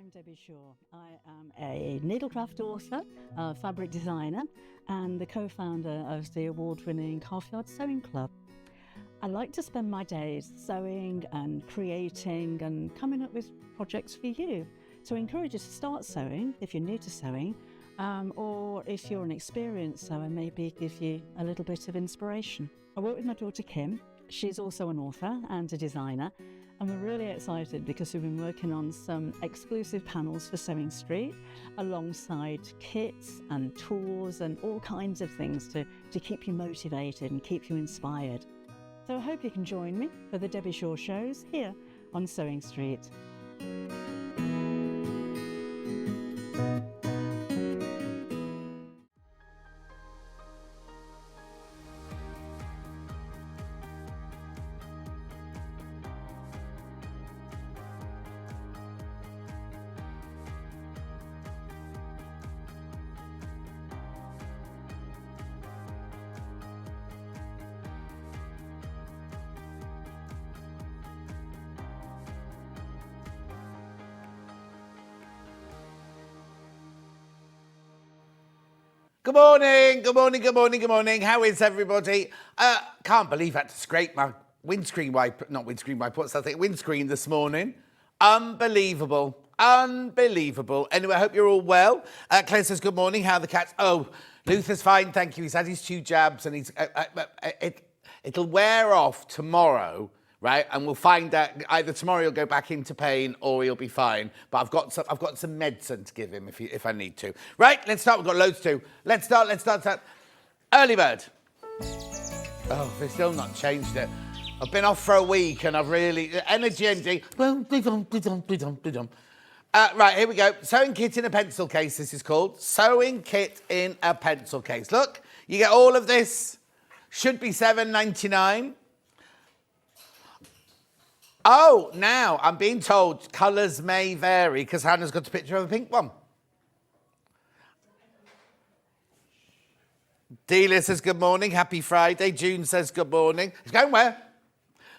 I'm Debbie Shaw. I am a needlecraft author, a fabric designer, and the co-founder of the award-winning Half-Yard Sewing Club. I like to spend my days sewing and creating and coming up with projects for you. So I encourage you to start sewing if you're new to sewing, or if you're an experienced sewer, maybe give you a little bit of inspiration. I work with my daughter Kim. She's also an author and a designer. And we're really excited because we've been working on some exclusive panels for Sewing Street alongside kits and tours and all kinds of things to keep you motivated and keep you inspired. So I hope you can join me for the Debbie Shaw shows here on Sewing Street. Good morning, good morning, good morning, good morning. How is everybody? Can't believe I had to scrape my windscreen this morning. Unbelievable, unbelievable. Anyway, I hope you're all well. Claire says good morning. How are the cats? Oh, Luther's fine, thank you. He's had his 2 jabs and it'll wear off tomorrow. Right, and we'll find out either tomorrow he'll go back into pain or he'll be fine. But I've got some medicine to give him if I need to. Right, let's start. We've got loads to do. Let's start. Early bird. Oh, they've still not changed it. I've been off for a week and I've really energy. Right, here we go. Sewing kit in a pencil case. This is called sewing kit in a pencil case. Look, you get all of this. Should be $7.99. Oh, now I'm being told colours may vary because Hannah's got a picture of a pink one. Delia says good morning, happy Friday. June says good morning. It's going where?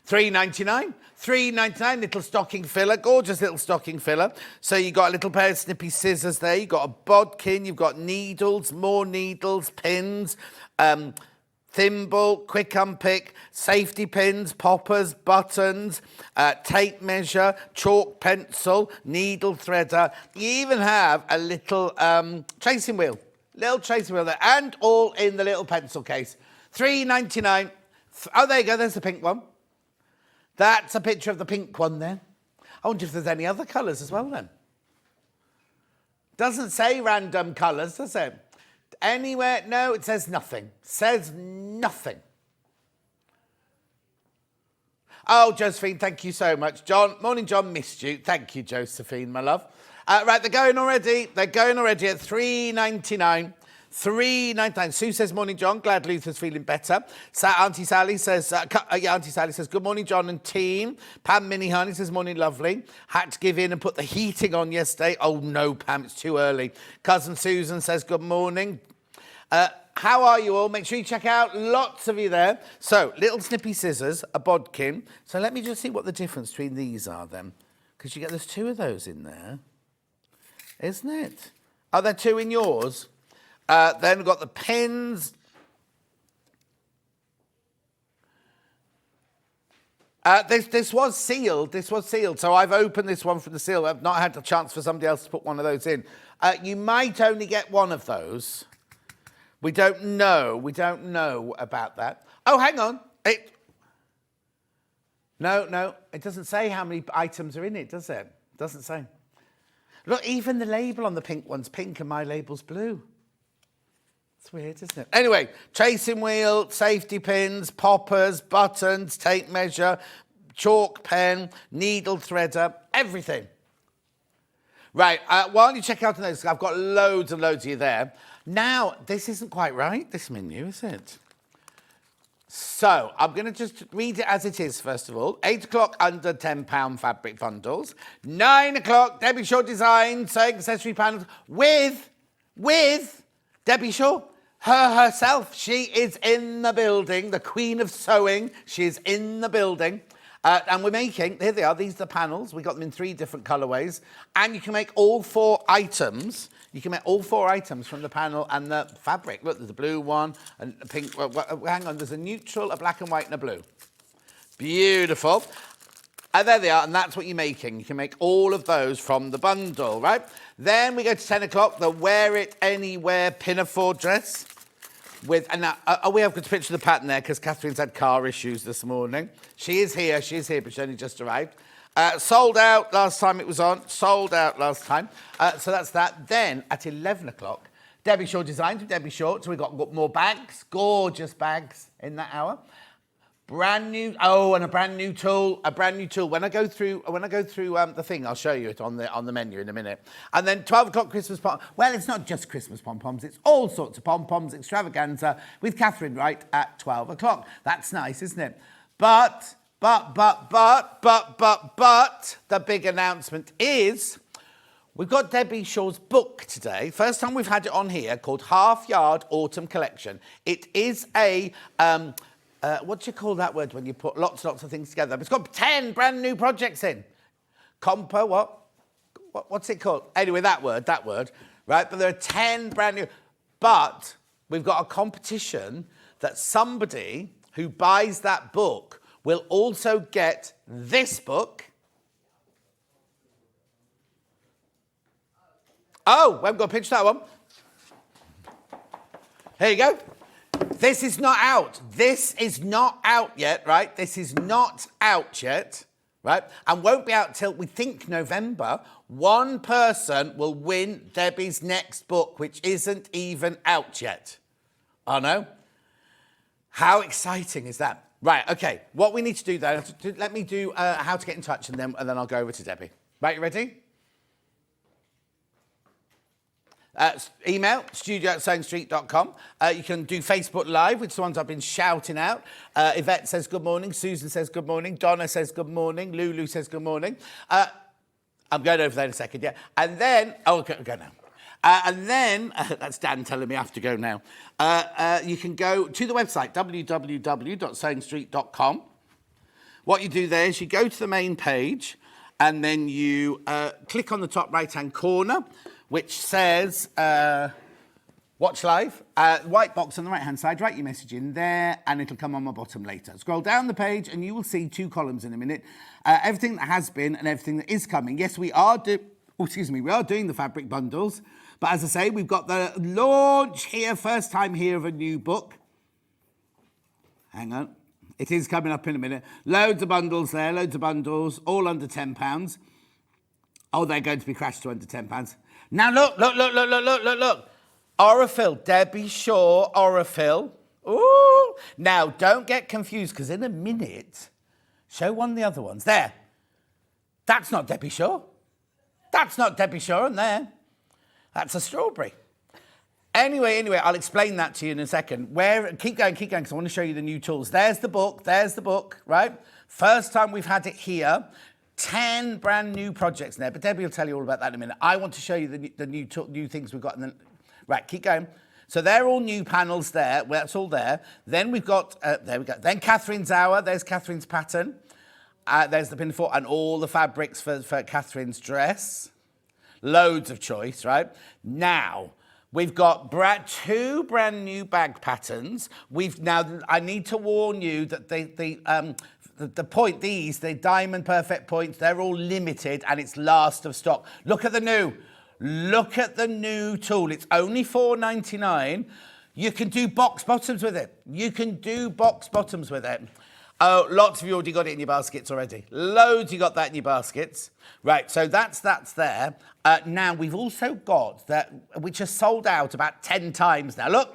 $3.99. $3.99, little stocking filler, gorgeous little stocking filler. So you got a little pair of snippy scissors there. You've got a bodkin, you've got needles, more needles, pins, thimble, quick unpick, safety pins, poppers, buttons, tape measure, chalk pencil, needle threader. You even have a little tracing wheel there, and all in the little pencil case. $3.99. Oh, there you go, there's the pink one. That's a picture of the pink one there. I wonder if there's any other colours as well then. Doesn't say random colours, does it? Anywhere? No, it says nothing. Says nothing. Oh, Josephine, thank you so much. John, morning, John, missed you. Thank you, Josephine, my love. Right, they're going already. They're going already at $3.99. $3.99. Sue says, morning, John. Glad Luther's feeling better. Auntie Sally says, Auntie Sally says, good morning, John and team. Pam Minnie Honey says, morning, lovely. Had to give in and put the heating on yesterday. Oh, no, Pam, it's too early. Cousin Susan says, good morning. How are you all? Make sure you check out. Lots of you there. So, little snippy scissors, a bodkin. So let me just see what the difference between these are then. Because there's 2 of those in there. Isn't it? Are there 2 in yours? Then we've got the pins. This was sealed. So I've opened this one from the seal. I've not had a chance for somebody else to put one of those in. You might only get one of those. We don't know about that. Oh, hang on. No, it doesn't say how many items are in it, does it? It doesn't say. Look, even the label on the pink one's pink and my label's blue. It's weird, isn't it? Anyway, tracing wheel, safety pins, poppers, buttons, tape measure, chalk pen, needle threader, everything. Right, while you check out those, I've got loads and loads of you there. Now, this isn't quite right, this menu, is it? So, I'm going to just read it as it is, first of all. 8 o'clock, under £10 fabric bundles. 9 o'clock, Debbie Shaw Design, sewing accessory panels with Debbie Shaw, herself. She is in the building, the queen of sewing. She is in the building. And we're making, here they are, these are the panels. We got them in 3 different colourways. And you can make all 4 items. You can make all 4 items from the panel and the fabric. Look, there's a blue one, and a pink, hang on, there's a neutral, a black and white and a blue. Beautiful. And there they are, and that's what you're making. You can make all of those from the bundle, right? Then we go to 10 o'clock, the Wear It Anywhere Pinafore dress. And now, we have got a picture of the pattern there because Catherine's had car issues this morning. She is here, but she only just arrived. Sold out last time it was on, sold out last time. So that's that. Then at 11 o'clock, Debbie Shaw Designs with Debbie Shaw. So we've got more bags, gorgeous bags in that hour. Brand new, and a brand new tool, When I go through the thing, I'll show you it on the menu in a minute. And then 12 o'clock Christmas Pom. Well, it's not just Christmas Pom Poms, it's all sorts of Pom Poms extravaganza with Katharine Wright at 12 o'clock. That's nice, isn't it? But, the big announcement is we've got Debbie Shaw's book today. First time we've had it on here, called Half Yard Autumn Collection. It is a... what do you call that word when you put lots of things together? It's got 10 brand new projects in. What's it called? Anyway, that word, right? But there are 10 brand new. But we've got a competition that somebody who buys that book will also get this book. Oh, we haven't got a picture of that one. Here you go. This is not out. This is not out yet, right? This is not out yet, right? And won't be out till we think November. One person will win Debbie's next book, which isn't even out yet. I know. How exciting is that? Right, okay. What we need to do though, let me do how to get in touch and then I'll go over to Debbie. Right, you ready? Email, studio@sewingstreet.com. You can do Facebook Live, which is the ones I've been shouting out. Yvette says good morning. Susan says good morning. Donna says good morning. Lulu says good morning. I'm going over there in a second, yeah. And then, go now. And then, that's Dan telling me I have to go now. You can go to the website, www.sewingstreet.com. What you do there is you go to the main page and then you click on the top right-hand corner, which says watch live. White box on the right-hand side, write your message in there, and it'll come on my bottom later. Scroll down the page, and you will see 2 columns in a minute. Everything that has been and everything that is coming. Yes, we are doing the fabric bundles, but as I say, we've got the launch here, first time here of a new book. Hang on. It is coming up in a minute. Loads of bundles there, all under £10. Oh, they're going to be crashed to under £10. Now look. Orifil, Debbie Shaw, Orifil. Ooh. Now, don't get confused, because in a minute, show one of the other ones. There. That's not Debbie Shaw. That's not Debbie Shaw in there. That's a strawberry. Anyway, I'll explain that to you in a second. Keep going, because I want to show you the new tools. There's the book, right? First time we've had it here. 10 brand new projects in there, but Debbie will tell you all about that in a minute. I want to show you the new things we've got. Right, keep going. So they're all new panels there. Well, that's all there. Then we've got, there we go. Then Catherine's Hour. There's Catherine's pattern. There's the Pinafore and all the fabrics for Catherine's dress. Loads of choice, right? Now, we've got 2 brand new bag patterns. I need to warn you that the Diamond Perfect points, they're all limited and it's last of stock. Look at the new tool. It's only $4.99. You can do box bottoms with it. Oh, lots of you already got it in your baskets already. Loads you got that in your baskets. Right, so that's there. Now, we've also got that, which has sold out about 10 times now. Look.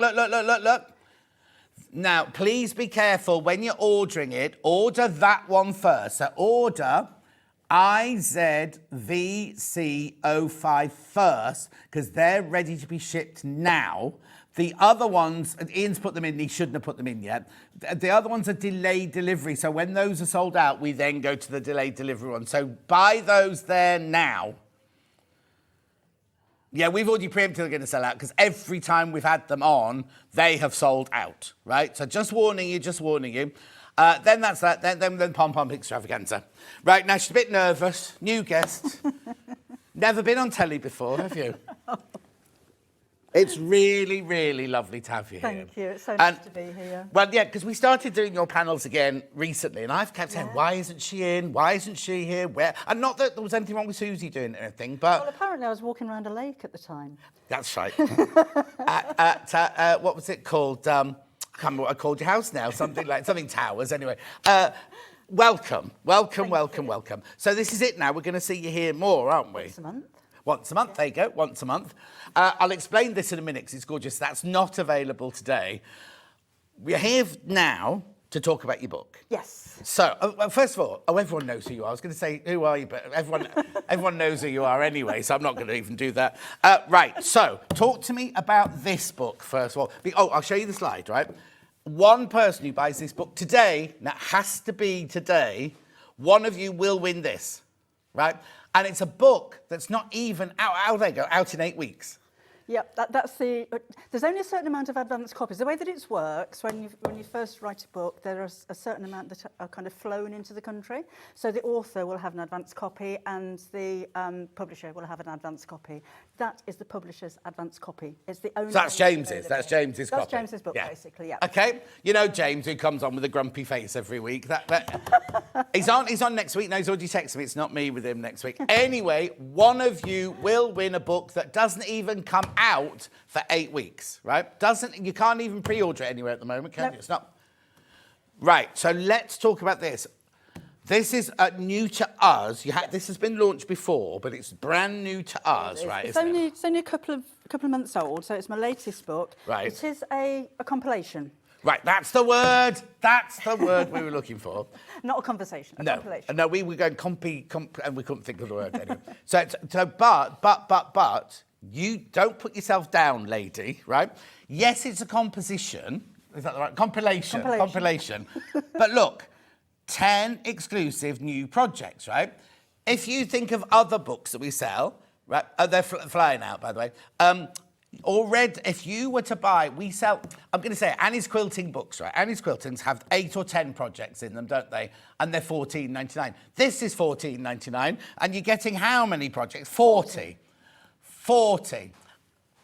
Now, please be careful when you're ordering it. Order that one first. So order IZVC05 first, because they're ready to be shipped now. The other ones, Ian's put them in, he shouldn't have put them in yet. The other ones are delayed delivery. So when those are sold out, we then go to the delayed delivery one. So buy those there now. Yeah, we've already preempted they're going to sell out, because every time we've had them on, they have sold out, right? So just warning you. Then that's that. Then Pom Pom Extravaganza. Right, now she's a bit nervous. New guest. Never been on telly before, have you? It's really, really lovely to have you here. Thank you. It's so nice to be here. Well, yeah, because we started doing your panels again recently, and I've kept saying, why isn't she in? Why isn't she here? Where? And not that there was anything wrong with Susie doing anything, but... Well, apparently I was walking around a lake at the time. That's right. What was it called? I can't remember what I called your house now. Something Towers, anyway. Welcome. So this is it now. We're going to see you here more, aren't we? Once a month. Once a month, there you go, once a month. I'll explain this in a minute because it's gorgeous. That's not available today. We're here now to talk about your book. Yes. So, first of all, everyone knows who you are. I was going to say, who are you? But everyone knows who you are anyway, so I'm not going to even do that. Right, so talk to me about this book, first of all. I'll show you the slide, right? One person who buys this book today, and it has to be today, one of you will win this, right? And it's a book that's not even out in 8 weeks. Yep, that's the. There's only a certain amount of advance copies. The way that it works, when you first write a book, there are a certain amount that are kind of flown into the country. So the author will have an advance copy, and the publisher will have an advance copy. That is the publisher's advance copy. It's the only. So that's James's. That's James's copy. That's James's book, basically. Yeah. Okay. You know James, who comes on with a grumpy face every week. He's on next week. No, he's already texted me. It's not me with him next week. Anyway, one of you will win a book that doesn't even come out for 8 weeks, right? You can't even pre-order it anywhere at the moment, can you? It's not. Right, so let's talk about this. This is new to us. This has been launched before, but it's brand new to us, right? It's only a couple of months old, so it's my latest book. Right. It is a compilation. Right, that's the word. That's the word we were looking for. Not a conversation, a compilation. No, we were going and we couldn't think of the word anyway. But you don't put yourself down, lady, right? Yes, it's a composition. Is that the right? Compilation. But look, 10 exclusive new projects, right? If you think of other books that we sell, right? They're flying out, by the way. Already, if you were to buy, we sell, I'm going to say Annie's Quilting books, right? Annie's Quiltings have 8 or 10 projects in them, don't they? And they're $14.99. This is $14.99, and you're getting how many projects? 40.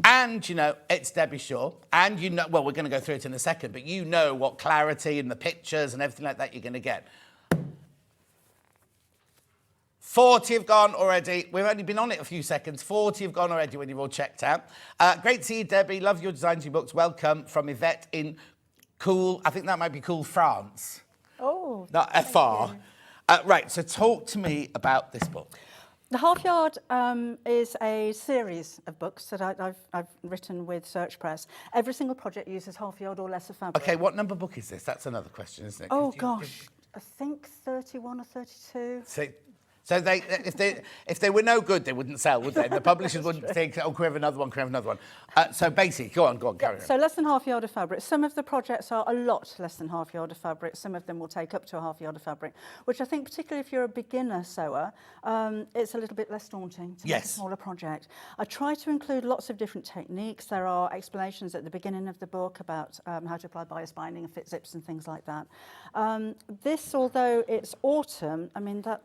And, it's Debbie Shaw. And, we're going to go through it in a second, but you know what clarity and the pictures and everything like that you're going to get. 40 have gone already. We've only been on it a few seconds. 40 have gone already when you've all checked out. Great to see you, Debbie. Love your designs, your books. Welcome from Yvette in I think that might be cool, France. Oh, not far. Right, so talk to me about this book. The Half Yard is a series of books that I've written with Search Press. Every single project uses half yard or less of fabric. Okay, what number book is this? That's another question, isn't it? Oh, gosh. I think 31 or 32. So if they were no good, they wouldn't sell, would they? The publishers wouldn't think, can we have another one, so basically, go on, carry on. So less than half yard of fabric. Some of the projects are a lot less than half yard of fabric. Some of them will take up to a half yard of fabric, which I think, particularly if you're a beginner sewer, it's a little bit less daunting to make a smaller project. I try to include lots of different techniques. There are explanations at the beginning of the book about how to apply bias binding and fit zips and things like that. This, although it's autumn, I mean, that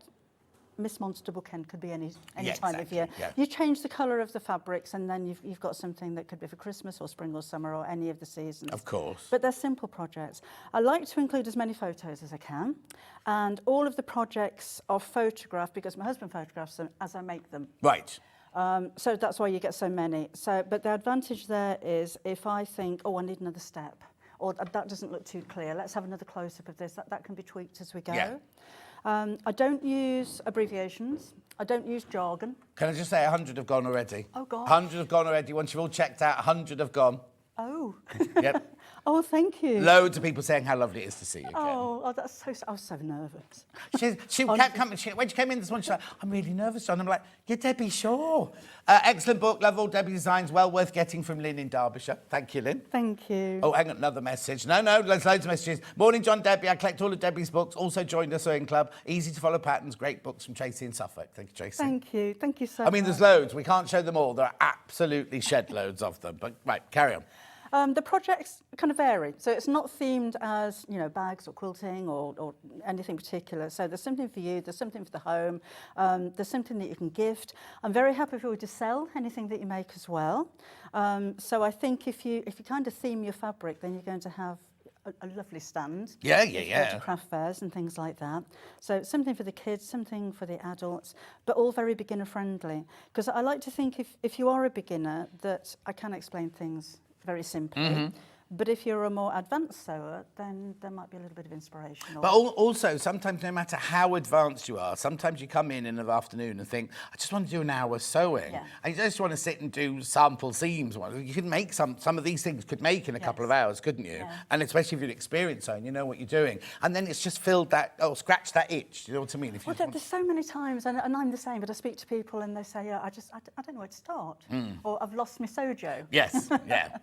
Miss Monster bookend could be any time of year. Yeah. You change the colour of the fabrics, and then you've got something that could be for Christmas or spring or summer or any of the seasons. Of course. But they're simple projects. I like to include as many photos as I can, and all of the projects are photographed because my husband photographs them as I make them. Right. So that's why you get so many. But the advantage there is if I think, I need another step, or that doesn't look too clear, let's have another close-up of this, that can be tweaked as we go. Yeah. I don't use abbreviations. I don't use jargon. Can I just say 100 have gone already? Oh, God. 100 have gone already. Once you've all checked out, 100 have gone. Oh. Yep. Oh, thank you. Loads of people saying how lovely it is to see you again. Oh, that's so... I was so nervous. She kept coming... When she came in this morning, she's like, I'm really nervous, John. I'm like, you're Debbie Shaw. Excellent book. Love all Debbie's designs. Well worth getting from Lynn in Derbyshire. Thank you, Lynn. Thank you. Oh, hang on, another message. No, there's loads of messages. Morning, John, Debbie. I collect all of Debbie's books. Also joined the sewing club. Easy to follow patterns. Great books from Tracy in Suffolk. Thank you, Tracy. Thank you. Thank you so much. I mean, there's loads. We can't show them all. There are absolutely shed loads of them. But, right, carry on. The projects kind of vary. So it's not themed as, you know, bags or quilting or anything particular. So there's something for you, there's something for the home, there's something that you can gift. I'm very happy for you to sell anything that you make as well. So I think if you kind of theme your fabric, then you're going to have a lovely stand. Yeah. To craft fairs and things like that. So something for the kids, something for the adults, but all very beginner friendly. Because I like to think if you are a beginner, that I can explain things very simply. But if you're a more advanced sewer, then there might be a little bit of inspiration. But also, sometimes no matter how advanced you are, sometimes you come in the afternoon and think, I just want to do an hour sewing. Yeah. I just want to sit and do sample seams. You can make some of these things could make in a couple of hours, couldn't you? Yeah. And especially if you're experienced sewing, you know what you're doing. And then it's just filled that, scratch that itch. Do you know what I mean? There's so many times, and I'm the same, but I speak to people and they say, yeah, I don't know where to start. Or I've lost my sojo. Yes, yeah.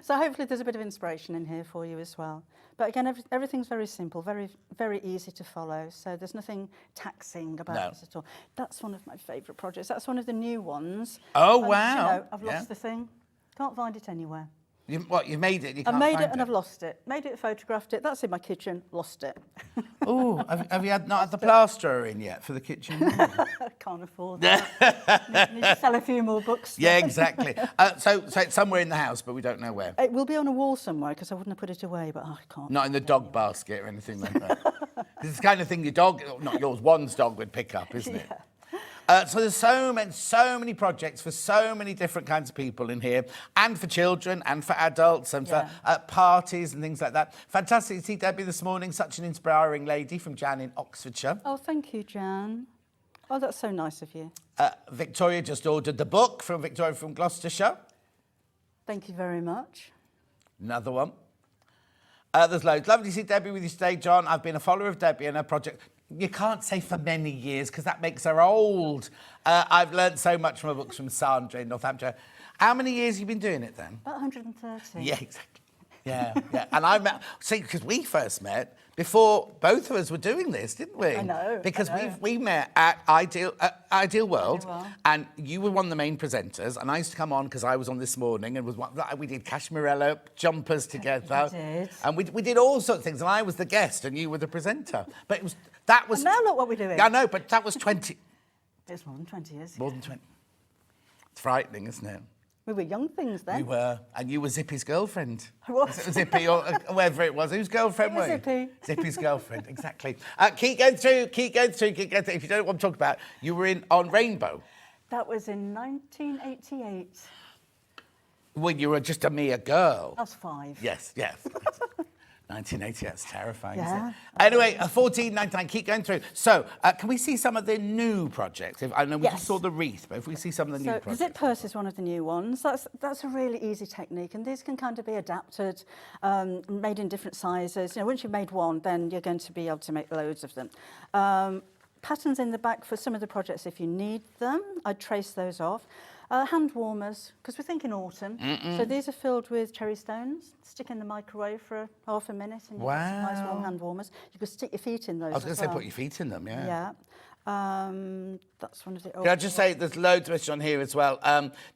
So hopefully there's a bit of inspiration in here for you as well. But again, everything's very simple, very, very easy to follow. So there's nothing taxing about this at all. That's one of my favourite projects. That's one of the new ones. Oh, and, wow. You know, I've lost the thing. Can't find it anywhere. You made it? I made it and I've lost it. Made it, photographed it. That's in my kitchen. Lost it. Oh, have you not had the plasterer in yet for the kitchen? Can't afford that. need to sell a few more books. Yeah, exactly. So it's somewhere in the house, but we don't know where. It will be on a wall somewhere because I wouldn't have put it away, but I can't. Not in the dog basket or anything like that. This is the kind of thing your dog, not yours, one's dog would pick up, isn't it? So there's so many projects for so many different kinds of people in here, and for children and for adults and for parties and things like that. Fantastic to see Debbie this morning, such an inspiring lady from Jan in Oxfordshire. Oh, thank you, Jan. Oh, that's so nice of you. Victoria just ordered the book from Victoria from Gloucestershire. Thank you very much. Another one. There's loads. Lovely to see Debbie with you today, John. I've been a follower of Debbie and her project. You can't say for many years because that makes her old. I've learnt so much from her books from Sandra in Northamptonshire. How many years have you been doing it then? About 130. Yeah, exactly. Yeah. And I met, because we first met before both of us were doing this, didn't we? I know. Because we met at Ideal World, World. and you were one of the main presenters, and I used to come on because I was on this morning, and we did cashmerella jumpers together. We did. And we did all sorts of things, and I was the guest, and you were the presenter. But and now look what we're doing. I know, but that was 20. It's more than 20 years. More than 20. It's frightening, isn't it? We were young things then. We were, and you were Zippy's girlfriend. I was. Zippy or whoever it was. Whose girlfriend It was were you? Zippy. Zippy's girlfriend, exactly. Keep going through. If you don't know what I'm talking about, you were on Rainbow. That was in 1988. When you were just a mere girl. I was 5. Yes. 1980, that's terrifying, Yeah. isn't it? Anyway, 14.99, keep going through. So, can we see some of the new projects? I know we just saw the wreath, but if we see some of the new projects. Zip purse is one of the new ones. That's a really easy technique, and these can kind of be adapted, made in different sizes. You know, once you've made one, then you're going to be able to make loads of them. Patterns in the back for some of the projects if you need them. I'd trace those off. Hand warmers, because we're thinking autumn. So these are filled with cherry stones. Stick in the microwave for half a minute and you get some nice warm hand warmers. You could stick your feet in those. I was going to say put your feet in them, yeah. That's one of the Can I just say there's loads of us on here as well.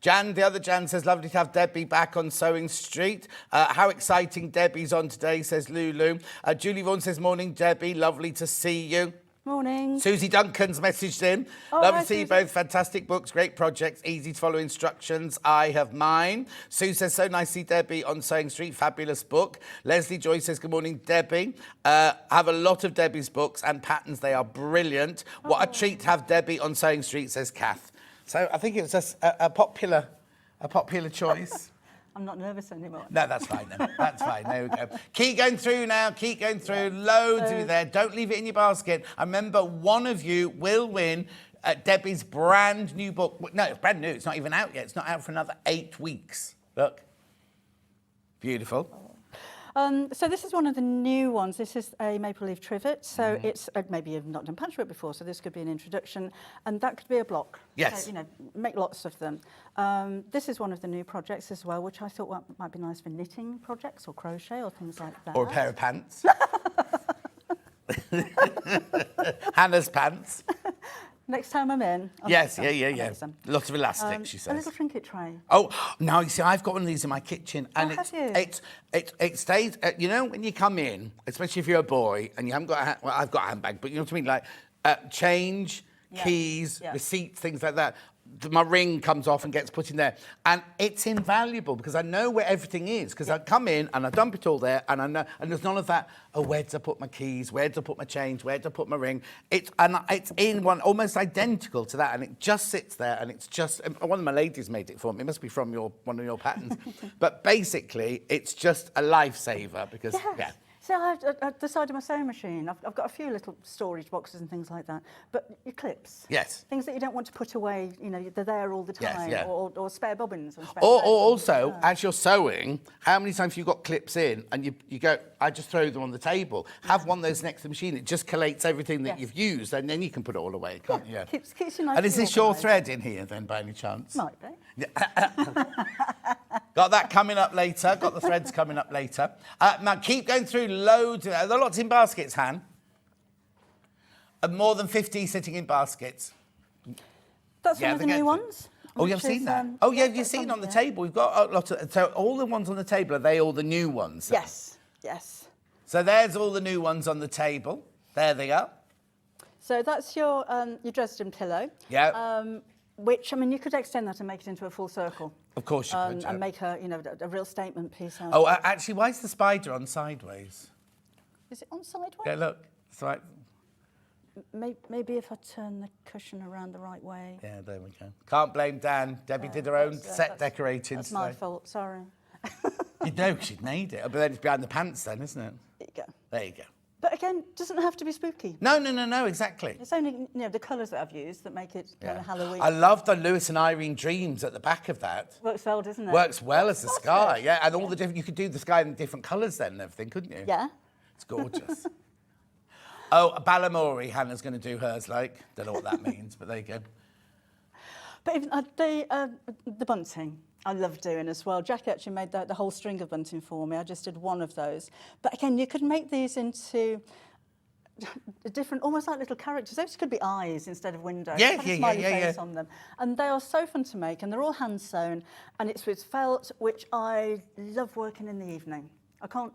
Jan, the other Jan says, lovely to have Debbie back on Sewing Street. How exciting Debbie's on today, says Lulu. Julie Vaughan says, morning Debbie, lovely to see you. Morning. Susie Duncan's messaged in. Love to see you both. Fantastic books, great projects, easy to follow instructions. I have mine. Sue says, so nice to see Debbie on Sewing Street. Fabulous book. Leslie Joy says, good morning, Debbie. Have a lot of Debbie's books and patterns. They are brilliant. What a treat to have Debbie on Sewing Street, says Kath. So I think it was just a popular choice. I'm not nervous anymore. No, that's fine then. That's fine. There we go. Keep going through now. Keep going through. Loads of you there. Don't leave it in your basket. And remember, one of you will win Debbie's brand new book. No, it's brand new. It's not even out yet. It's not out for another 8 weeks. Look. Beautiful. So this is one of the new ones. This is a maple leaf trivet. So it's maybe you've not done patchwork before, so this could be an introduction, and that could be a block. Yes. So, you know, make lots of them. This is one of the new projects as well, which I thought might be nice for knitting projects or crochet or things like that. Or a pair of pants. Hannah's pants. Next time I'm in. Yes, yeah. Lots of elastics, she A says. little trinket tray. Oh, now you see, I've got one of these in my kitchen, and have you? it stays. You know, when you come in, especially if you're a boy and you haven't got well, I've got a handbag, but you know what I mean, like change, keys, receipts, things like that. My ring comes off and gets put in there, and it's invaluable because I know where everything is. Because I come in and I dump it all there, and I know, and there's none of that. Oh, where did I put my keys? Where did I put my change? Where did I put my ring? It's in one almost identical to that, and it just sits there, and it's just. One of my ladies made it for me. It must be from one of your patterns, but basically, it's just a lifesaver because So I have the side of my sewing machine. I've got a few little storage boxes and things like that. But your clips. Yes. Things that you don't want to put away, you know, they're there all the time. Yes, yeah. Or spare bobbins. Or also, as you're sewing, how many times have you got clips in and you go, I just throw them on the table. Have one of those next to the machine. It just collates everything that you've used, and then you can put it all away, can't you? Keeps you nice. And is this your thread in here then, by any chance? Might be. Got that coming up later. Got the threads coming up later. Now, keep going through loads. There are lots in baskets, Han. And more than 50 sitting in baskets. That's one of the new ones. Oh, you've seen that? You've seen on the table. We've got a lot of... So all the ones on the table, are they all the new ones? Yes. So there's all the new ones on the table. There they are. So that's your Dresden pillow. Yeah. Which, I mean, you could extend that and make it into a full circle. Of course you could. And make a real statement piece out. Oh, actually, why is the spider on sideways? Is it on sideways? Yeah, look. It's right. Maybe if I turn the cushion around the right way. Yeah, there we go. Can't blame Dan. Debbie did her own set decorating. That's my fault, sorry. You know she'd made it. But then it's behind the pants then, isn't it? There you go. There you go. But again, doesn't have to be spooky. No, exactly. It's only the colours that I've used that make it kind of Halloween. I love the Lewis and Irene dreams at the back of that. Works well, doesn't it? Works well as the sky, and all the different. You could do the sky in different colours then and everything, couldn't you? Yeah. It's gorgeous. Oh, Balamori, Hannah's going to do hers like. Don't know what that means, but there you go. But even the bunting, I love doing as well. Jack actually made the whole string of bunting for me. I just did one of those. But again, you could make these into different, almost like little characters. Those could be eyes instead of windows. Yeah. Face on them. And they are so fun to make, and they're all hand sewn, and it's with felt, which I love working in the evening. I can't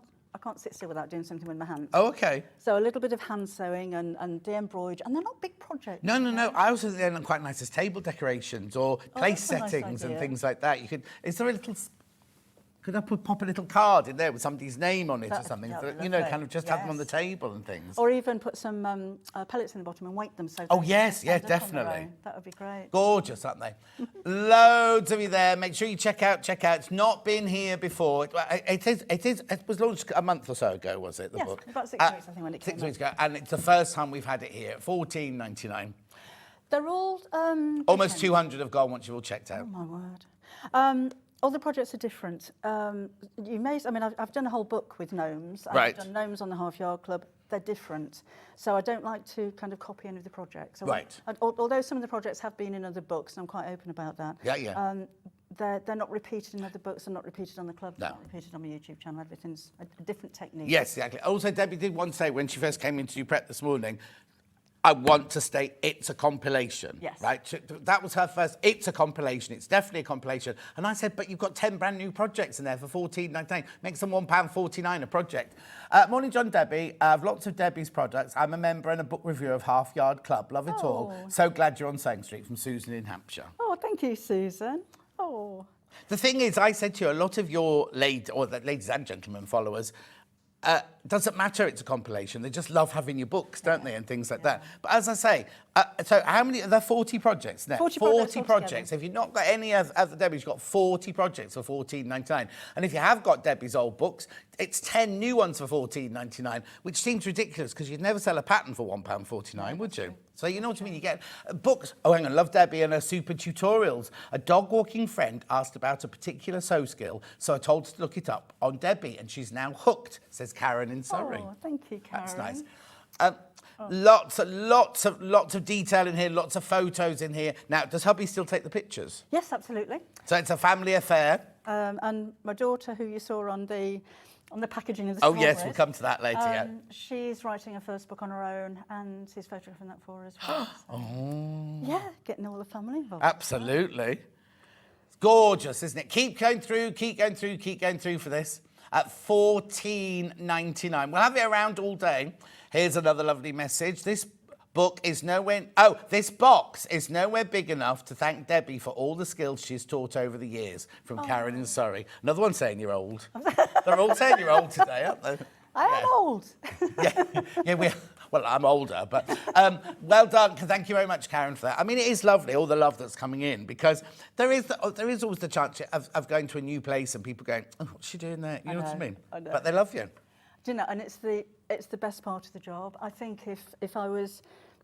sit still without doing something with my hands. Oh, okay. So a little bit of hand sewing and de-embroidery, and they're not big projects. No. I also think they're quite nice as table decorations or place settings and things like that. You could. Is there a little? Could I pop a little card in there with somebody's name on it or something? Kind of just have them on the table and things. Or even put some pellets in the bottom and weight them. So definitely. That would be great. Gorgeous, aren't they? Loads of you there. Make sure you check out. It's not been here before. It was launched a month or so ago, was it? The book. About 6 weeks, I think, when it came 6 weeks ago, and it's the first time we've had it here. $14.99. They're all almost 200 have gone once you've all checked out. Oh my word. All the projects are different. I've done a whole book with gnomes. Right. I've done gnomes on the Half Yard Club. They're different. So I don't like to kind of copy any of the projects. Right. Although some of the projects have been in other books, and I'm quite open about that. Yeah. They're not repeated in other books. They're not repeated on the club. No. They're not repeated on my YouTube channel. Everything's a different technique. Yes, exactly. Also, Debbie did once say when she first came into you prep this morning, I want to state it's a compilation. Yes. Right? That was her first. It's a compilation. It's definitely a compilation. And I said, but you've got 10 brand new projects in there for $14.99. Makes them £1.49 a project. Morning, John, Debbie. I have lots of Debbie's products. I'm a member and a book reviewer of Half Yard Club. Love it all. So glad you're on Sewing Street, from Susan in Hampshire. Oh, thank you, Susan. Oh. The thing is, I said to you, a lot of your ladies and gentlemen followers, doesn't matter, it's a compilation. They just love having your books, don't they, and things like that. But as I say, so how many, are there 40 projects now? 40 projects. If you've not got any of the Debbie's, you've got 40 projects for $14.99. And if you have got Debbie's old books, it's 10 new ones for $14.99, which seems ridiculous because you'd never sell a pattern for £1.49, would you? So you know what I mean? You get books. Oh, hang on, love Debbie and her super tutorials. A dog walking friend asked about a particular sew skill, so I told her to look it up on Debbie, and she's now hooked, says Karen in Surrey. Oh, thank you, Karen. That's nice. Lots of detail in here, lots of photos in here. Now, does hubby still take the pictures? Yes, absolutely. So it's a family affair. And my daughter, who you saw on the on the packaging of the Oh strawberries. yes, we'll come to that later. Yeah. She's writing her first book on her own, and he's photographing that for her as well. So, yeah, getting all the family involved. Absolutely. It's gorgeous, isn't it? Keep going through, keep going through, keep going through for this. At $14.99. We'll have it around all day. Here's another lovely message. This book is nowhere... Oh, this box is nowhere big enough to thank Debbie for all the skills she's taught over the years. From Karen in Surrey. Another one saying you're old. They're all saying you're old today, aren't they? I am old. Well, I'm older, but well done. Thank you very much, Karen, for that. I mean, it is lovely, all the love that's coming in, because there is always the chance of going to a new place and people going, oh, what's she doing there? You know what I mean? I know. But they love you. Do you know, and it's the best part of the job. I think if I was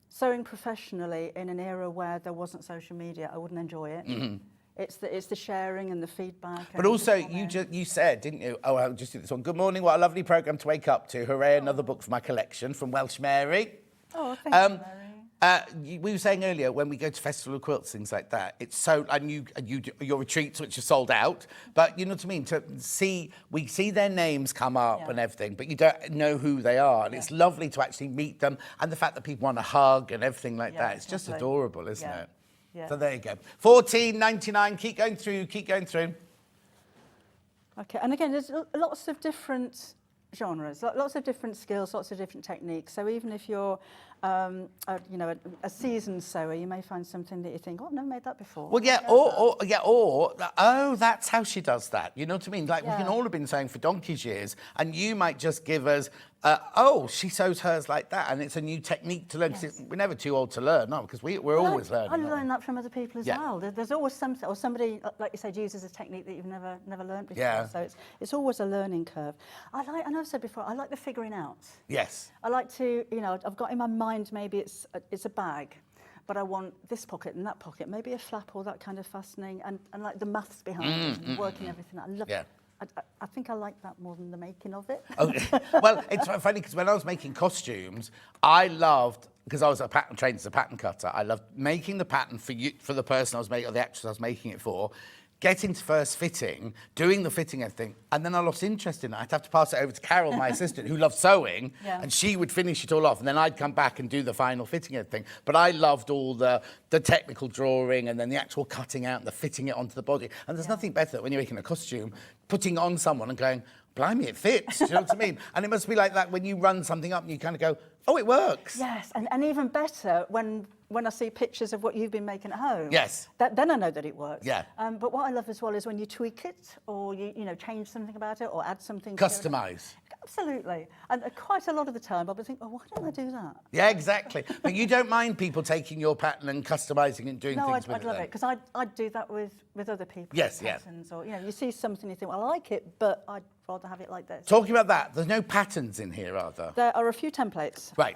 sewing professionally in an era where there wasn't social media, I wouldn't enjoy it. Mm-hmm. It's the sharing and the feedback. But also, you said, didn't you? Oh, I'll just do this one. Good morning. What a lovely programme to wake up to. Hooray! Another book for my collection from Welsh Mary. Oh, thank you, Mary. We were saying earlier, when we go to Festival of Quilts, things like that, it's so, and you do your retreats, which are sold out, but you know what I mean, we see their names come up and everything, but you don't know who they are, and it's lovely to actually meet them, and the fact that people want to hug and everything like that, it's just adorable, isn't it? Yeah. So there you go. $14.99, keep going through, keep going through. Okay, and again, there's lots of different genres, lots of different skills, lots of different techniques. So even if you're, a seasoned sewer, you may find something that you think, oh, I've never made that before. Well, oh, that's how she does that. You know what I mean? Like we can all have been sewing for donkey's years, and you might just give us, she sews hers like that, and it's a new technique to learn. Yes. We're never too old to learn, no, because we're always learning. I learn that from other people as well. There's always something, or somebody, like you said, uses a technique that you've never learned before. Yeah. So it's always a learning curve. And I've said before, I like the figuring out. Yes. I like to, I've got in my mind maybe it's a bag, but I want this pocket and that pocket, maybe a flap or that kind of fastening, and like the maths behind it and working everything out. I love it. I think I like that more than the making of it. Okay. Well, it's funny because when I was making costumes, I loved, because I was trained as a pattern cutter, I loved making the pattern for the person I was making, or the actress I was making it for, getting to first fitting, doing the fitting and everything, and then I lost interest in it. I'd have to pass it over to Carol, my assistant, who loved sewing, and she would finish it all off, and then I'd come back and do the final fitting and everything. But I loved all the technical drawing and then the actual cutting out and the fitting it onto the body. And there's nothing better when you're making a costume, putting on someone and going, blimey, it fits. Do you know what I mean? And it must be like that when you run something up and you kind of go, oh, it works. Yes, and even better when I see pictures of what you've been making at home. Yes. Then I know that it works. Yeah. But what I love as well is when you tweak it, or you change something about it, or add something. Customise. Absolutely. And quite a lot of the time I'll be thinking, oh, why don't I do that? Yeah, exactly. But you don't mind people taking your pattern and customising and doing things with it? No, I'd love it, because I'd do that with other people. Yes, patterns, or, you see something, you think, well, I like it, but I'd rather have it like this. Talking about that, there's no patterns in here, are there? There are a few templates. Right.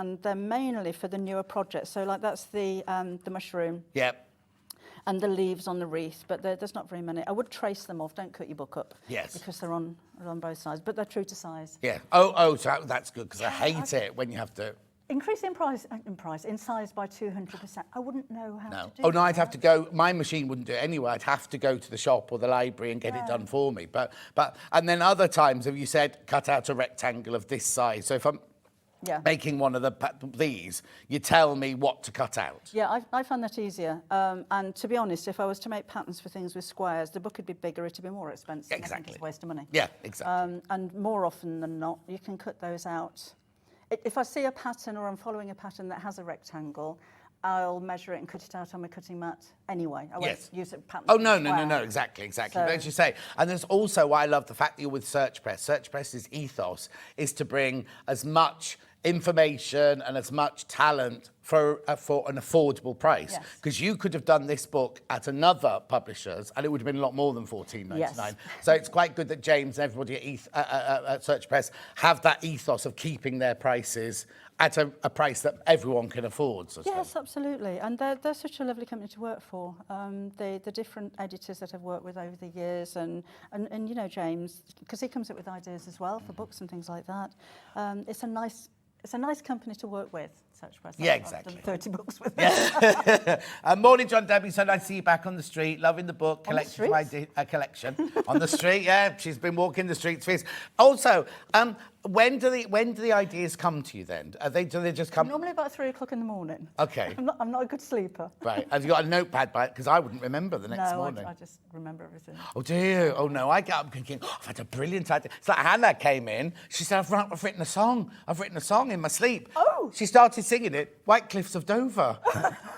And they're mainly for the newer projects. So, like, that's the mushroom. Yep. And the leaves on the wreath, but there's not very many. I would trace them off. Don't cut your book up. Yes. Because they're on both sides, but they're true to size. Yeah. Oh, so that's good, because I hate it when you have to. Increase in size by 200%. I wouldn't know how to do that. Oh, no, I'd have to go, my machine wouldn't do it anyway. I'd have to go to the shop or the library and get it done for me. But and then other times, have you said, cut out a rectangle of this size? So if I'm making one of these, you tell me what to cut out. Yeah, I find that easier. And to be honest, if I was to make patterns for things with squares, the book would be bigger, it would be more expensive. Exactly. I think it's a waste of money. Yeah, exactly. And more often than not, you can cut those out. If I see a pattern, or I'm following a pattern that has a rectangle, I'll measure it and cut it out on my cutting mat anyway. I won't use a pattern. Oh, no, exactly. So, don't you say. And there's also why I love the fact that you're with Search Press. Search Press's ethos is to bring as much information and as much talent for an affordable price. Because you could have done this book at another publisher's and it would have been a lot more than $14.99. Yes. So it's quite good that James and everybody at Search Press have that ethos of keeping their prices at a price that everyone can afford. Yes, absolutely. And they're such a lovely company to work for. The different editors that I've worked with over the years, and James, because he comes up with ideas as well for books and things like that. It's a nice company to work with. Search Press. Yeah, I've exactly. done 30 books with them. Morning, John, Debbie. So nice to see you back on the street. Loving the book. Collection. Collection. On the street, yeah. She's been walking the streets for years. Also, when do the ideas come to you then? Do they just come? Normally about 3 o'clock in the morning. Okay. I'm not a good sleeper. Right. Have you got a notepad by it? Because I wouldn't remember the next morning. No, I just remember everything. Oh, do you? Oh, no. I get up thinking, I've had a brilliant idea. It's like Hannah came in. She said, I've written a song. I've written a song in my sleep. Oh. She started singing it, White Cliffs of Dover.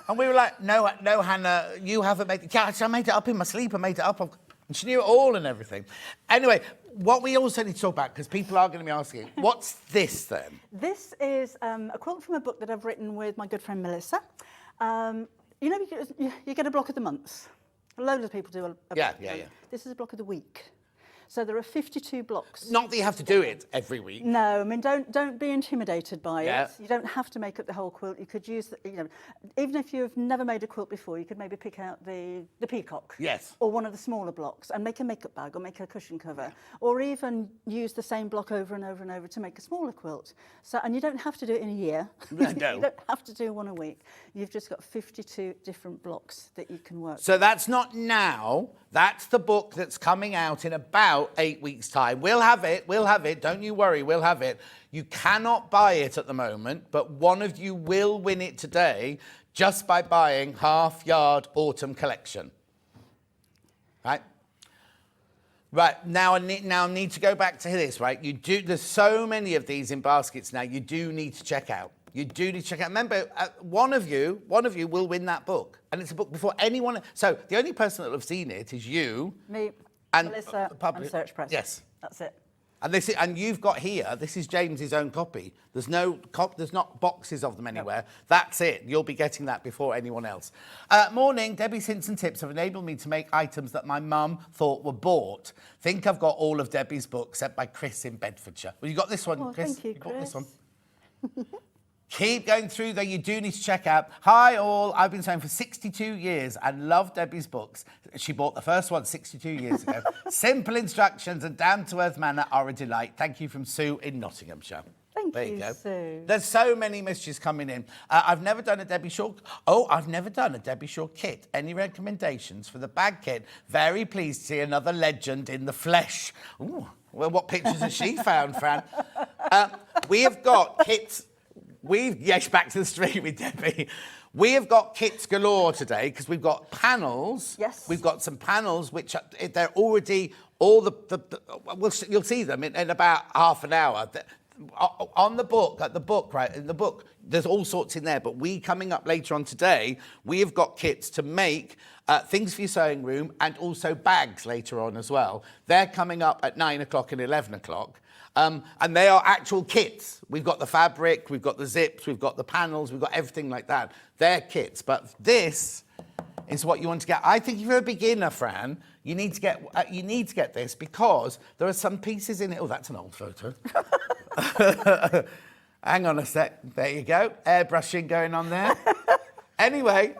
And we were like, no, Hannah, you haven't made it. Yeah, I made it up in my sleep. I made it up. And she knew it all and everything. Anyway, what we also need to talk about, because people are going to be asking, what's this then? This is a quote from a book that I've written with my good friend Melissa. You know, you get a block of the month. Loads of people do a block. Yeah. This is a block of the week. So there are 52 blocks. Not that you have to do it every week. No, I mean, don't be intimidated by Yeah. it. You don't have to make up the whole quilt. You could use, even if you've never made a quilt before, you could maybe pick out the peacock. Yes. Or one of the smaller blocks and make a makeup bag or make a cushion cover. Or even use the same block over and over and over to make a smaller quilt. So, and you don't have to do it in a year. No. You don't have to do one a week. You've just got 52 different blocks that you can work. So that's not now. That's the book that's coming out in about 8 weeks' time. We'll have it. Don't you worry, we'll have it. You cannot buy it at the moment, but one of you will win it today just by buying Half Yard Autumn Collection. Right? Right, now I need to go back to this, right? There's so many of these in baskets now, you do need to check out. You do need to check out. Remember, one of you will win that book. And it's a book before anyone... So the only person that will have seen it is you. Me, and Melissa, and Search Press. Yes. That's it. And you've got here, this is James's own copy. There's not boxes of them anywhere. No. That's it. You'll be getting that before anyone else. Morning, Debbie's hints and tips have enabled me to make items that my mum thought were bought. Think I've got all of Debbie's books sent by Chris in Bedfordshire. Well, you got this one, Chris. Thank you, Chris. Got this one. Keep going through, though. You do need to check out. Hi, all. I've been sewing for 62 years and love Debbie's books. She bought the first one 62 years ago. Simple instructions and down-to-earth manner are a delight. Thank you from Sue in Nottinghamshire. Thank there you go. Sue. There's so many messages coming in. I've never done a Debbie Shaw. I've never done a Debbie Shaw kit. Any recommendations for the bag kit? Very pleased to see another legend in the flesh. Ooh, well, what pictures has she found, Fran? We have got kits... Yes, back to the street with Debbie. We have got kits galore today because we've got panels. Yes. We've got some panels which they're already all you'll see them in about half an hour. On the book, in the book, there's all sorts in there. But coming up later on today, we have got kits to make things for your sewing room and also bags later on as well. They're coming up at 9 o'clock and 11 o'clock. And they are actual kits. We've got the fabric, we've got the zips, we've got the panels, we've got everything like that. They're kits, but this is what you want to get. I think if you're a beginner, Fran, you need to get this because there are some pieces in it. Oh, that's an old photo. Hang on a sec. There you go. Airbrushing going on there. Anyway,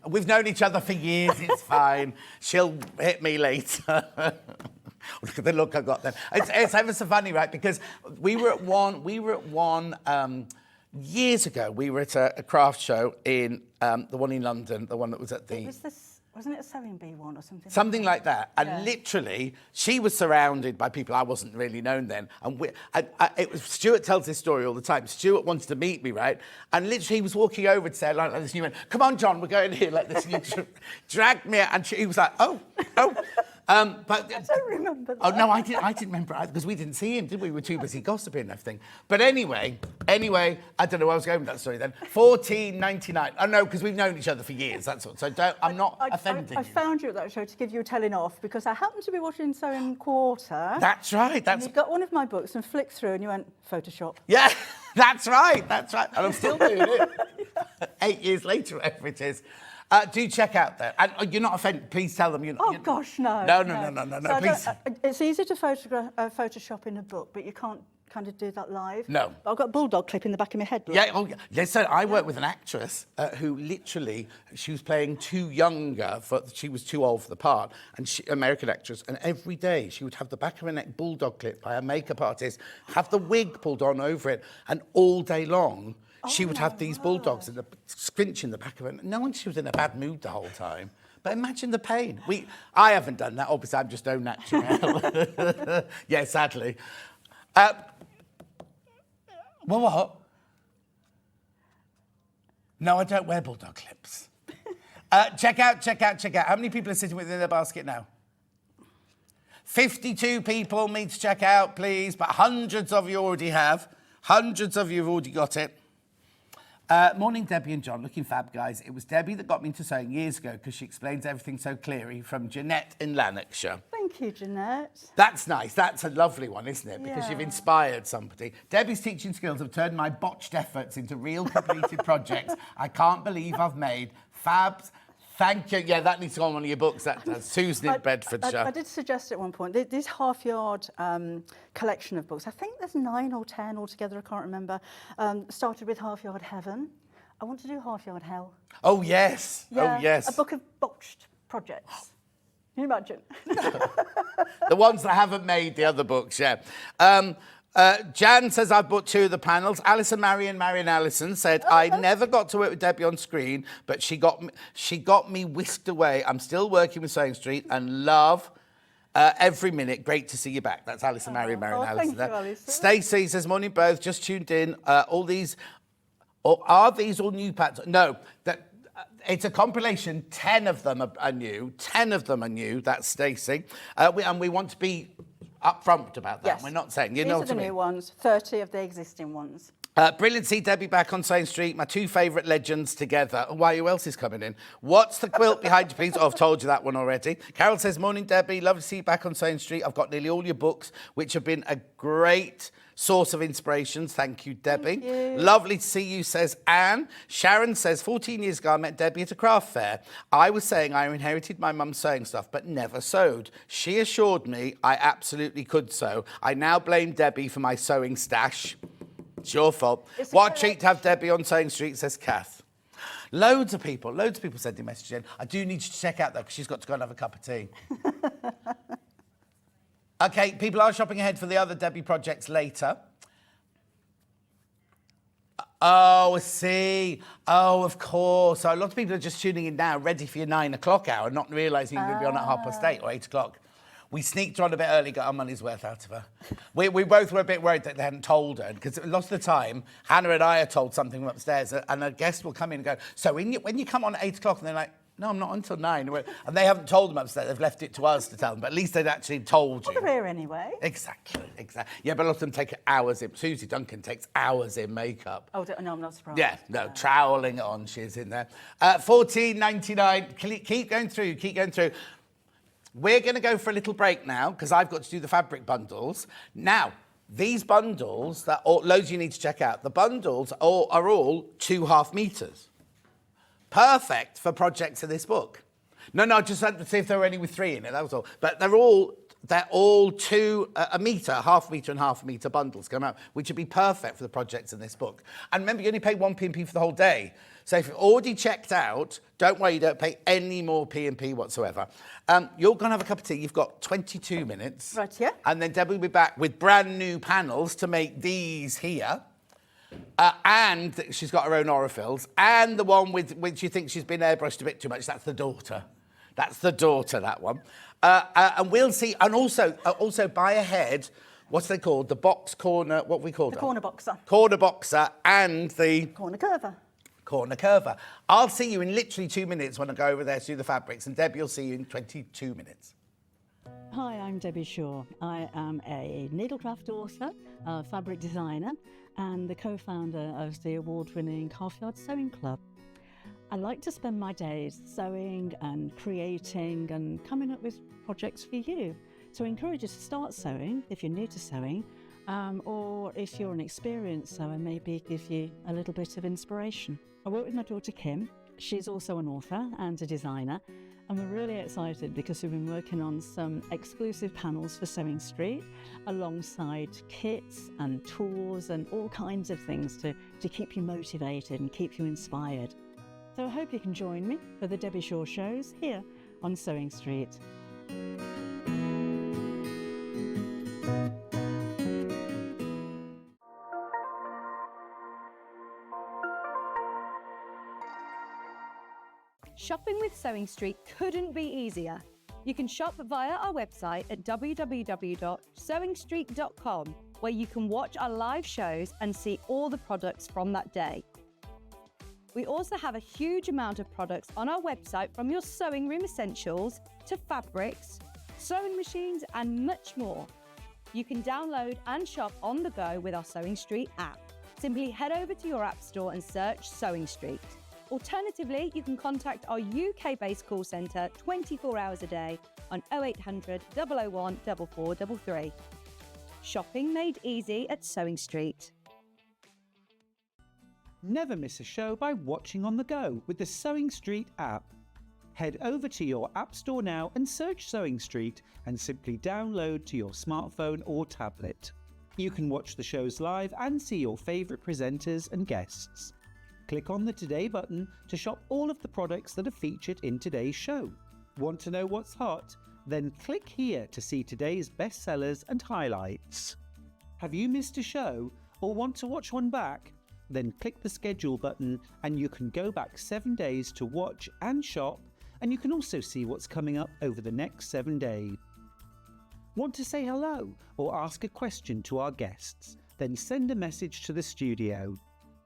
we've known each other for years. It's fine. She'll hit me later. Look at the look I got then. It's ever so funny, right? Because we were at one years ago. We were at a craft show in the one in London, the one that was at the... Wasn't it a sewing bee one or something? Something like that. Yeah. And literally, she was surrounded by people. I wasn't really known then. And it was Stuart tells this story all the time. Stuart wanted to meet me, right? And literally, he was walking over to say like this. And he went, "Come on, John, we're going here like this." And he dragged me out, and he was like, "Oh." But I don't remember that. Oh no, I didn't remember because we didn't see him, did we? We were too busy gossiping and everything. But anyway, I don't know where I was going with that story then. $14.99. Oh no, because we've known each other for years. That's all. So I'm not offending I you. found you at that show to give you a telling off because I happened to be watching Sewing Quarter. That's right. And you got one of my books and flicked through and you went Photoshop. Yeah, that's right. And I'm still doing it. 8 years later, whatever it is. Do check out that. And you're not offended. Please tell them you're not. Gosh, no. No, please. It's easy to Photoshop in a book, but you can't kind of do that live. No. But I've got a bulldog clip in the back of my head. Look. Yeah, so I worked with an actress who literally, she was playing too younger, she was too old for the part, and American actress, and every day she would have the back of her neck bulldog clip by a makeup artist, have the wig pulled on over it, and all day long, she would have these bulldogs in the squinch in the back of her. No one, she was in a bad mood the whole time. But imagine the pain. I haven't done that. Obviously, I'm just au naturel. Yeah, sadly. Well, what? No, I don't wear bulldog clips. Check out. How many people are sitting within their basket now? 52 people need to check out, please, but hundreds of you already have. Hundreds of you have already got it. Morning, Debbie and John. Looking fab, guys. It was Debbie that got me into sewing years ago because she explains everything so clearly, from Jeanette in Lanarkshire. Thank you, Jeanette. That's nice. That's a lovely one, isn't it? Because you've Yeah. inspired somebody. Debbie's teaching skills have turned my botched efforts into real completed projects I can't believe I've made. Fabs. Thank you. Yeah, that needs to go on one of your books. That's Susan in Bedfordshire. I did suggest at one point, this half-yard collection of books, I think there's 9 or 10 altogether, I can't remember, started with Half-Yard Heaven. I want to do Half-Yard Hell. Oh, yes. Yeah, Oh, yes. a book of botched projects. Can you imagine? The ones that haven't made the other books, yeah. Jan says, I've bought 2 of the panels. Alison Marion Allison said, I never got to work with Debbie on screen, but she got me whisked away. I'm still working with Sewing Street and love every minute. Great to see you back. That's Alison Marion Allison. Thank you, Alison. Stacey says, morning both, just tuned in. Are these all new patterns? No, it's a compilation. 10 of them are new. 10 of them are new. That's Stacey. And we want to be upfront about that. Yes. We're not saying, you These know are what the I mean? new ones, 30 of the existing ones. Brilliant to see Debbie back on Sewing Street. My 2 favourite legends together. Why, who else is coming in? What's the quilt behind you, please? Oh, I've told you that one already. Carol says, morning, Debbie. Love to see you back on Sewing Street. I've got nearly all your books, which have been a great source of inspirations. Thank you, Debbie. Thank you. Lovely to see you, says Anne. Sharon says, 14 years ago, I met Debbie at a craft fair. I was saying I inherited my mum's sewing stuff, but never sewed. She assured me I absolutely could sew. I now blame Debbie for my sewing stash. It's your fault. What a treat to have Debbie on Sewing Street, says Kath. Loads of people sending messages in. I do need you to check out, though, because she's got to go and have a cup of tea. OK, people are shopping ahead for the other Debbie projects later. Oh, I see. Oh, of course. So a lot of people are just tuning in now, ready for your 9 o'clock hour, not realising you're going to be on at 8:30 or 8 o'clock. We sneaked her on a bit early, got our money's worth out of her. We both were a bit worried that they hadn't told her, because a lot of the time, Hannah and I are told something from upstairs, and a guest will come in and go, so when you come on at 8 o'clock, and they're like, no, I'm not until 9. And they haven't told them upstairs. They've left it to us to tell them. But at least they'd actually told you. Well, they're here anyway. Exactly. Yeah, but a lot of them take hours in. Susie Duncan takes hours in makeup. Oh, no, I'm not surprised. Yeah, no, troweling on, she's in there. $14.99. Keep going through. We're going to go for a little break now, because I've got to do the fabric bundles. Now, these bundles, loads you need to check out. The bundles are all 2.5 metres. Perfect for projects in this book. No, just had to see if there were any with 3 in it, that was all. But they're all 2 a metre, half metre and half a metre bundles come out, which would be perfect for the projects in this book. And remember, you only pay 1 P&P for the whole day. So if you've already checked out, don't worry, you don't pay any more P&P whatsoever. You're going to have a cup of tea. You've got 22 minutes. Right, yeah. And then Debbie will be back with brand new panels to make these here. And she's got her own orifills. And the one with which she thinks she's been airbrushed a bit too much, that's the daughter. That one. And we'll see. And also buy ahead, what's they called? The box corner, what we call it? The corner boxer. Corner boxer and the... Corner curver. Corner curver. I'll see you in literally 2 minutes when I go over there to do the fabrics. And Debbie will see you in 22 minutes. Hi, I'm Debbie Shaw. I am a needlecraft author, a fabric designer, and the co-founder of the award-winning Half-Yard Sewing Club. I like to spend my days sewing and creating and coming up with projects for you. So I encourage you to start sewing if you're new to sewing, or if you're an experienced sewer, maybe give you a little bit of inspiration. I work with my daughter Kim. She's also an author and a designer, and we're really excited because we've been working on some exclusive panels for Sewing Street alongside kits and tools and all kinds of things to keep you motivated and keep you inspired. So I hope you can join me for the Debbie Shaw shows here on Sewing Street. Shopping with Sewing Street couldn't be easier. You can shop via our website at www.sewingstreet.com, where you can watch our live shows and see all the products from that day. We also have a huge amount of products on our website, from your sewing room essentials to fabrics, sewing machines, and much more. You can download and shop on the go with our Sewing Street app. Simply head over to your app store and search Sewing Street. Alternatively, you can contact our UK-based call centre 24 hours a day on 0800 001 4433. Shopping made easy at Sewing Street. Never miss a show by watching on the go with the Sewing Street app. Head over to your app store now and search Sewing Street and simply download to your smartphone or tablet. You can watch the shows live and see your favourite presenters and guests. Click on the Today button to shop all of the products that are featured in today's show. Want to know what's hot? Then click here to see today's bestsellers and highlights. Have you missed a show or want to watch one back? Then click the schedule button and you can go back 7 days to watch and shop, and you can also see what's coming up over the next 7 days. Want to say hello or ask a question to our guests? Then send a message to the studio.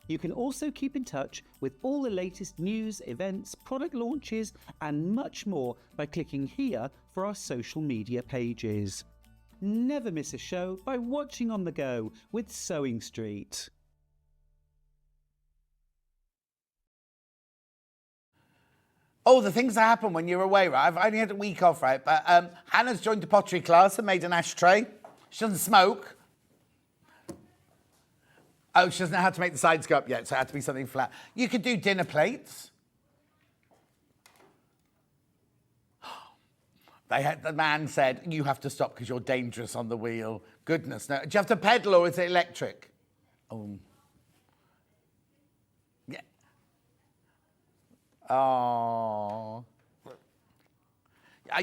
You can also keep in touch with all the latest news, events, product launches, and much more by clicking here for our social media pages. Never miss a show by watching on the go with Sewing Street. Oh, the things that happen when you're away, right? I've only had a week off, right? But Hannah's joined a pottery class and made an ashtray. She doesn't smoke. Oh, she doesn't know how to make the sides go up yet, so it had to be something flat. You could do dinner plates. The man said, you have to stop because you're dangerous on the wheel. Goodness, no. Do you have to pedal or is it electric? Oh. Yeah. Oh.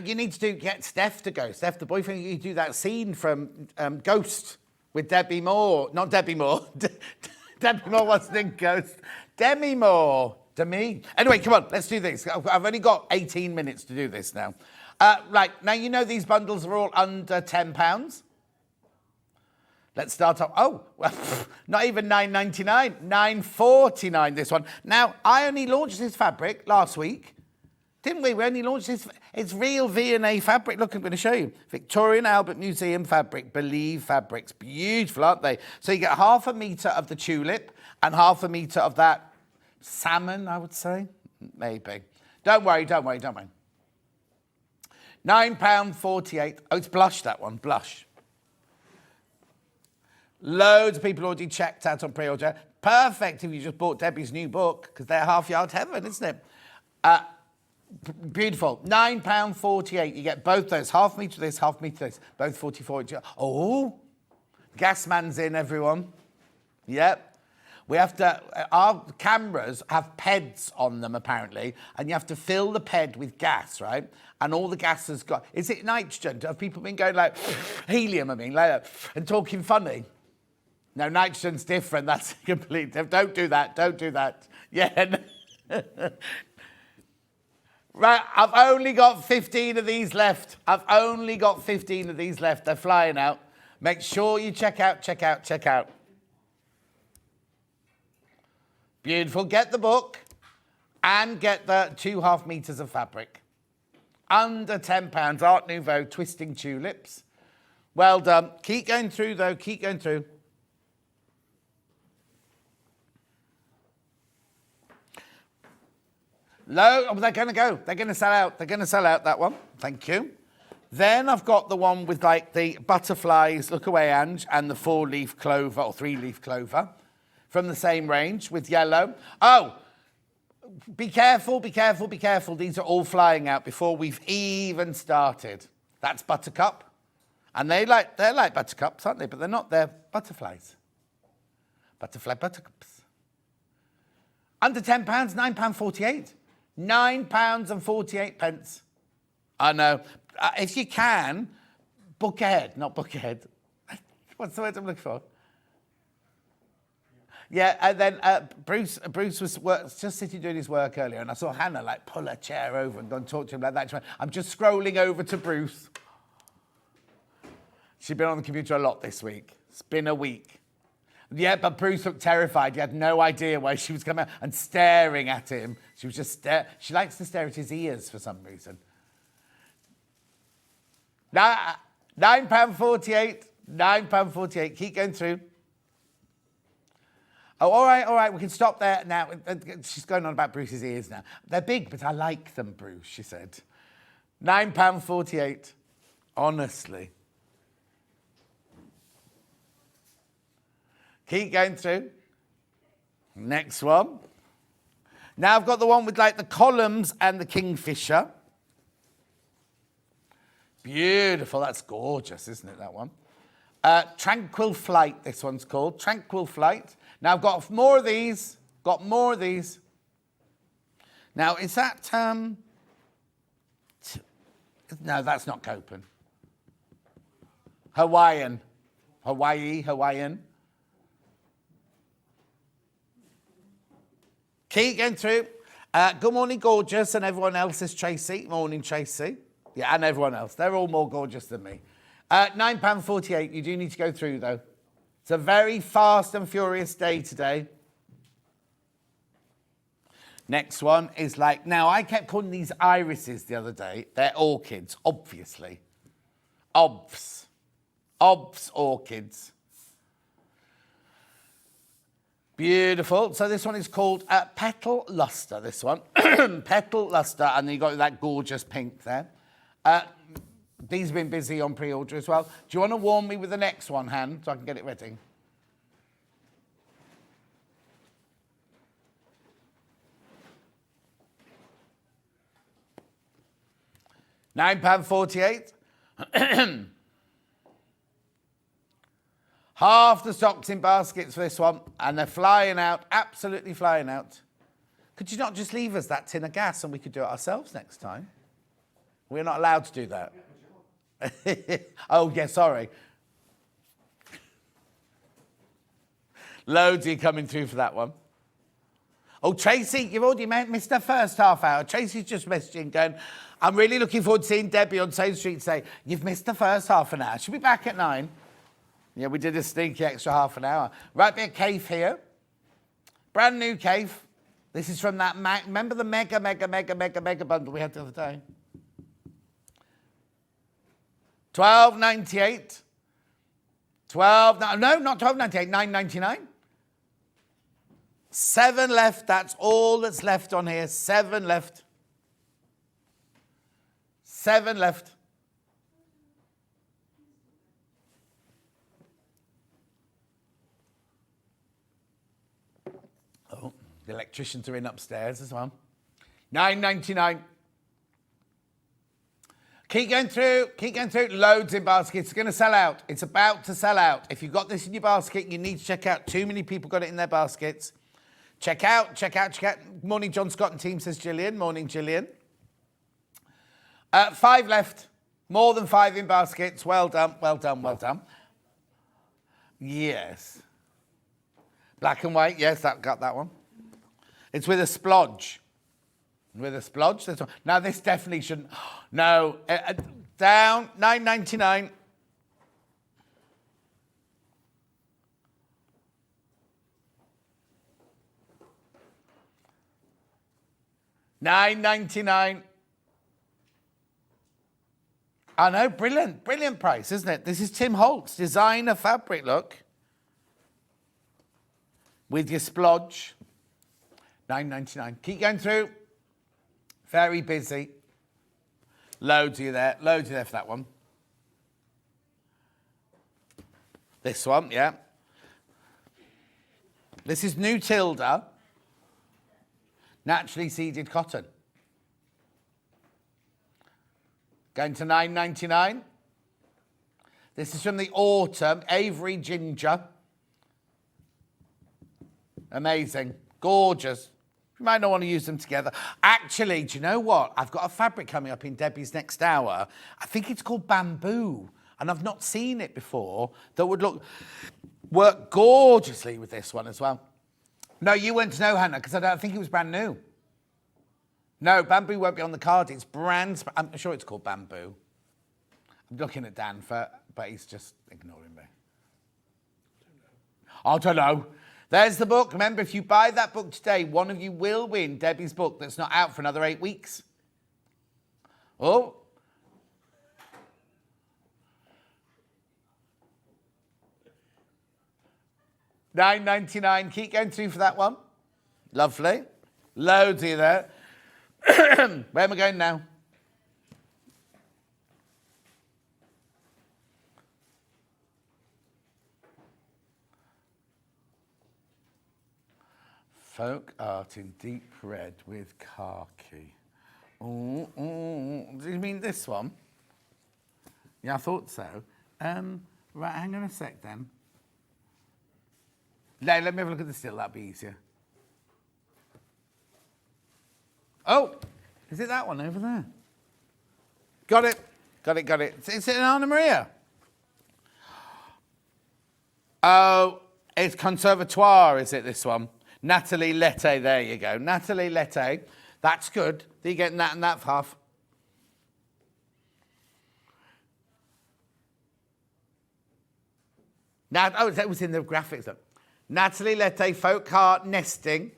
You need to get Steph to go. Steph, the boyfriend, you do that scene from Ghost with Debbie Moore. Not Debbie Moore. Debbie Moore wasn't in Ghost. Demi Moore. Demi. Anyway, come on, let's do this. I've only got 18 minutes to do this now. Right, now you know these bundles are all under £10. Let's start off. Oh, well, not even £9.99. £9.49 this one. Now, I only launched this fabric last week. Didn't we? We only launched this. It's real V&A fabric. Look, I'm going to show you. Victoria and Albert Museum fabric. Believe fabrics. Beautiful, aren't they? So you get half a metre of the tulip and half a metre of that salmon, I would say. Maybe. Don't worry. £9.48. Oh, it's blush, that one. Blush. Loads of people already checked out on pre-order. Perfect if you just bought Debbie's new book, because they're half yard heaven, isn't it? Beautiful. £9.48. You get both those. Half metre of this, half metre of this. Both 44 inches. Oh, gas man's in, everyone. Yep. We have to, our cameras have PEDs on them, apparently, and you have to fill the PED with gas, right? And all the gas has got, is it nitrogen? Have people been going like, helium, I mean, like that, and talking funny? No, nitrogen's different. That's complete. Don't do that. Yeah. Right, I've only got 15 of these left. They're flying out. Make sure you check out. Beautiful. Get the book and get the 2.5 metres of fabric. Under £10. Art Nouveau Twisting Tulips. Well done. Keep going through, though. Oh, they're going to go. They're going to sell out. That one. Thank you. Then I've got the one with like the butterflies, look away, Ange, and the 4-leaf clover or 3-leaf clover from the same range with yellow. Oh, be careful. These are all flying out before we've even started. That's Buttercup. And they're like buttercups, aren't they? But they're not. They're butterflies. Buttercups. Under £10, £9.48. £9.48. I know. If you can, book ahead. Not book ahead. What's the word I'm looking for? Yeah, and then Bruce was just sitting doing his work earlier, and I saw Hannah like pull her chair over and go and talk to him like that. She went, I'm just scrolling over to Bruce. She's been on the computer a lot this week. It's been a week. Yeah, but Bruce looked terrified. He had no idea why she was coming out and staring at him. She was just she likes to stare at his ears for some reason. Now, £9.48. £9.48. Keep going through. Oh, all right. We can stop there now. She's going on about Bruce's ears now. They're big, but I like them, Bruce, she said. £9.48. Honestly. Keep going through. Next one. Now I've got the one with like the columns and the kingfisher. Beautiful. That's gorgeous, isn't it, that one? Tranquil Flight, this one's called. Tranquil Flight. Now I've got more of these. Now, is that... No, that's not Copen. Hawaiian. Keep going through. Good morning, gorgeous, and everyone else is Tracy. Morning, Tracy. Yeah, and everyone else. They're all more gorgeous than me. £9.48. You do need to go through, though. It's a very fast and furious day today. Next one is like... Now, I kept calling these irises the other day. They're orchids, obviously. Obs orchids. Beautiful. So this one is called Petal Luster, this one. Petal Luster, and then you got that gorgeous pink there. These have been busy on pre-order as well. Do you want to warm me with the next one, Han, so I can get it ready? £9.48. Half the stock's in baskets for this one, and they're flying out, absolutely flying out. Could you not just leave us that tin of gas and we could do it ourselves next time? We're not allowed to do that. Oh, yeah, sorry. Loads of you coming through for that one. Oh, Tracy, you've already missed the first half hour. Tracy's just messaging going, I'm really looking forward to seeing Debbie on Same Street today. You've missed the first half an hour. She'll be back at 9. Yeah, we did a sneaky extra half an hour. Right, bit of cave here. Brand new cave. This is from that, remember the mega bundle we had the other day? $12.98. No, not $12.98, $9.99. 7 left, that's all that's left on here. 7 left. 7 left. Oh, the electricians are in upstairs as well. $9.99. Keep going through, loads in baskets. It's going to sell out. It's about to sell out. If you've got this in your basket, you need to check out. Too many people got it in their baskets. Check out. Morning, John Scott and team, says Gillian. Morning, Gillian. 5 left. More than 5 in baskets. Well done. Yes. Black and white. Yes, got that one. It's with a splodge. This one. Now, this definitely shouldn't... No. Down. $9.99. $9.99. I know, brilliant price, isn't it? This is Tim Holtz, designer fabric, look. With your splodge. $9.99. Keep going through. Very busy. Loads of you there for that one. This one, yeah. This is New Tilda. Naturally seeded cotton. Going to $9.99. This is from the autumn, Avery Ginger. Amazing. Gorgeous. You might not want to use them together. Actually, do you know what? I've got a fabric coming up in Debbie's next hour. I think it's called bamboo, and I've not seen it before. That would work gorgeously with this one as well. No, you wouldn't know, Hannah, because I don't think it was brand new. No, bamboo won't be on the card. It's I'm sure it's called bamboo. I'm looking at Dan, but he's just ignoring me. I don't know. There's the book. Remember, if you buy that book today, one of you will win Debbie's book that's not out for another 8 weeks. Oh. $9.99. Keep going through for that one. Lovely. Loads of you there. Where am I going now? Folk art in deep red with khaki. Oh, do you mean this one? Yeah, I thought so. Right, hang on a sec then. Let me have a look at the still, that'd be easier. Oh, is it that one over there? Got it. Is it an Anna Maria? Oh, it's Conservatoire, is it, this one? Natalie Lette, there you go. Natalie Lette, that's good. You're getting that and that half. Now, oh, that was in the graphics. Look. Natalie Lette, folk art nesting.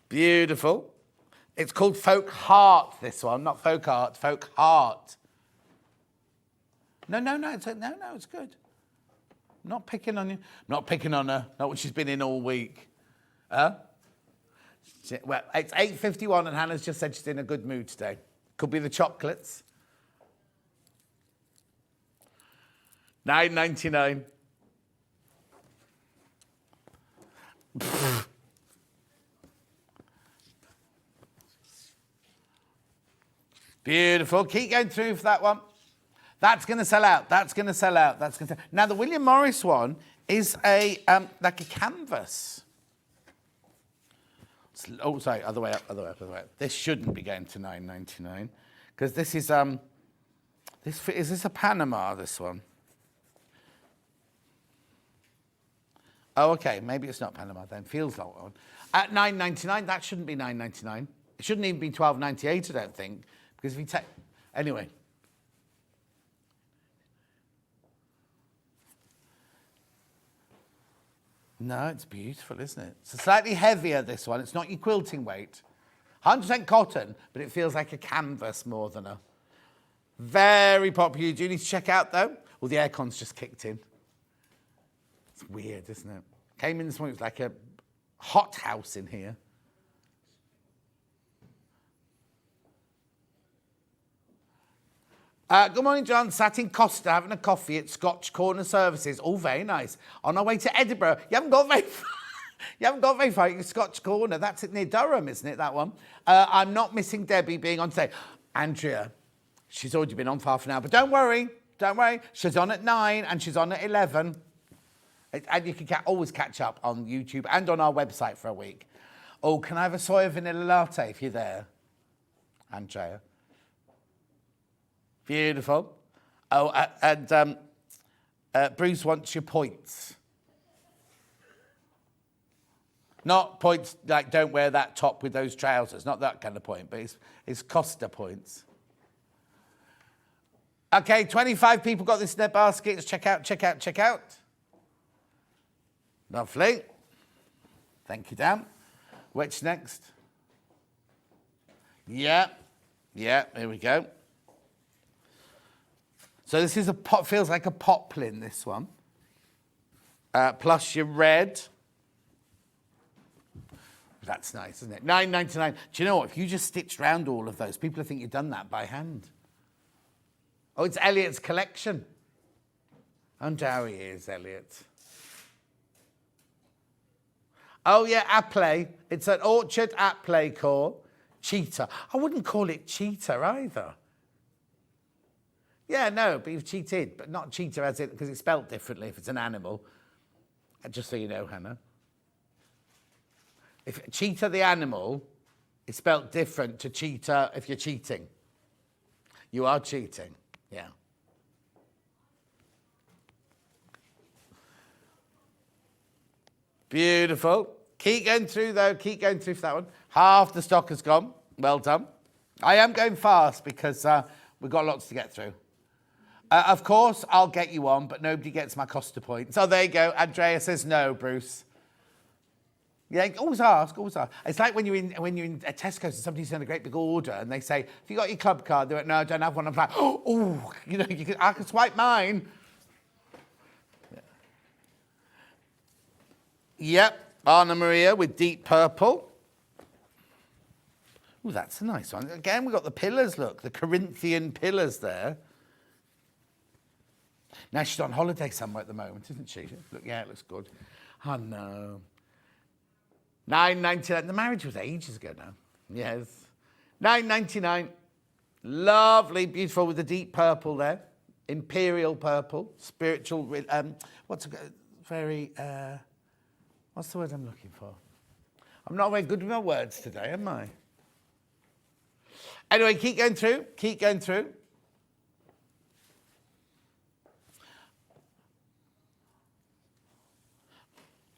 Beautiful. It's called folk heart, this one, not folk art, folk heart. No, it's good. Not picking on you. Not picking on her. Not what she's been in all week. Well, it's 8:51 and Hannah's just said she's in a good mood today. Could be the chocolates. $9.99. Beautiful. Keep going through for that one. That's going to sell out. Now, the William Morris one is a like a canvas. Oh, sorry, other way up. This shouldn't be going to $9.99 because this is is this a Panama? This one. Oh, okay. Maybe it's not Panama then. Feels like one. At $9.99, that shouldn't be $9.99. It shouldn't even be $12.98, I don't think, because if you take anyway. No, it's beautiful, isn't it? It's slightly heavier, this one. It's not your quilting weight. 100% cotton, but it feels like a canvas more than a... Very popular. You do need to check out, though. Well, the aircon's just kicked in. It's weird, isn't it? Came in this morning, it was like a hot house in here. Good morning, John. Sat in Costa having a coffee at Scotch Corner Services. Oh, very nice. On our way to Edinburgh. You haven't got very far. You're Scotch Corner. That's it near Durham, isn't it, that one? I'm not missing Debbie being on today. Andrea, she's already been on for half an hour. But don't worry. She's on at 9 and she's on at 11. And you can always catch up on YouTube and on our website for a week. Oh, can I have a soy vanilla latte if you're there? Andrea. Beautiful. Oh, and Bruce wants your points. Not points like don't wear that top with those trousers. Not that kind of point, but it's Costa points. Okay, 25 people got this in their baskets. Check out. Lovely. Thank you, Dan. Which next? Yeah, here we go. So this is feels like a poplin, this one. Plus your red. That's nice, isn't it? $9.99. Do you know what? If you just stitched round all of those, people think you've done that by hand. Oh, it's Elliot's collection. And how he is, Elliot. Oh, yeah, Apple. It's an Orchard Apple core. Cheetah. I wouldn't call it cheetah either. Yeah, no, but you've cheated. But not cheetah as it, because it's spelt differently if it's an animal. Just so you know, Hannah. If cheetah the animal is spelt different to cheetah if you're cheating. You are cheating, yeah. Beautiful. Keep going through, though. Keep going through for that one. Half the stock has gone. Well done. I am going fast because we've got lots to get through. Of course, I'll get you on, but nobody gets my Costa points. So there you go. Andrea says no, Bruce. Yeah, always ask, always ask. It's like when you're in a Tesco's and somebody's done a great big order and they say, "Have you got your club card?" They went, "No, I don't have one." I'm like, "Oh, you know, I can swipe mine." Yep, Anna Maria with deep purple. Oh, that's a nice one. Again, we've got the pillars, look, the Corinthian pillars there. Now she's on holiday somewhere at the moment, isn't she? Look, yeah, it looks good. Oh, no. 9.99. The marriage was ages ago now. Yes. 9.99. Lovely, beautiful with the deep purple there. Imperial purple. Spiritual, what's the word I'm looking for? I'm not very good with my words today, am I? Anyway, keep going through. Keep going through.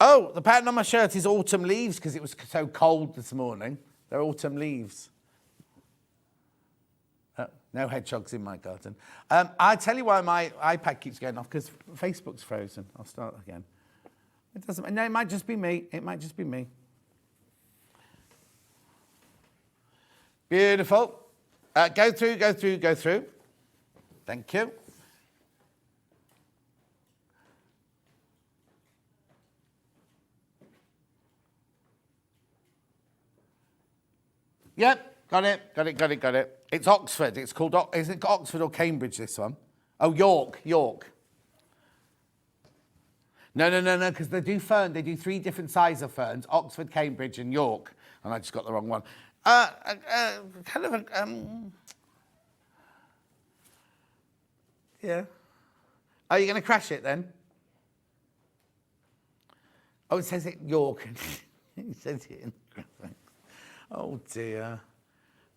Oh, the pattern on my shirt is autumn leaves because it was so cold this morning. They're autumn leaves. No hedgehogs in my garden. I tell you why my iPad keeps going off, because Facebook's frozen. I'll start again. It doesn't. No, it might just be me. It might just be me. Beautiful. Go through, go through, go through. Thank you. Yep, got it, got it, got it, got it. It's Oxford. It's called, is it Oxford or Cambridge, this one? Oh, York, York. No, because they do fern. They do 3 different sizes of ferns, Oxford, Cambridge and York. And I just got the wrong one. Kind of a, yeah. Are you going to crash it then? Oh, it says it York. It says it in Oh dear.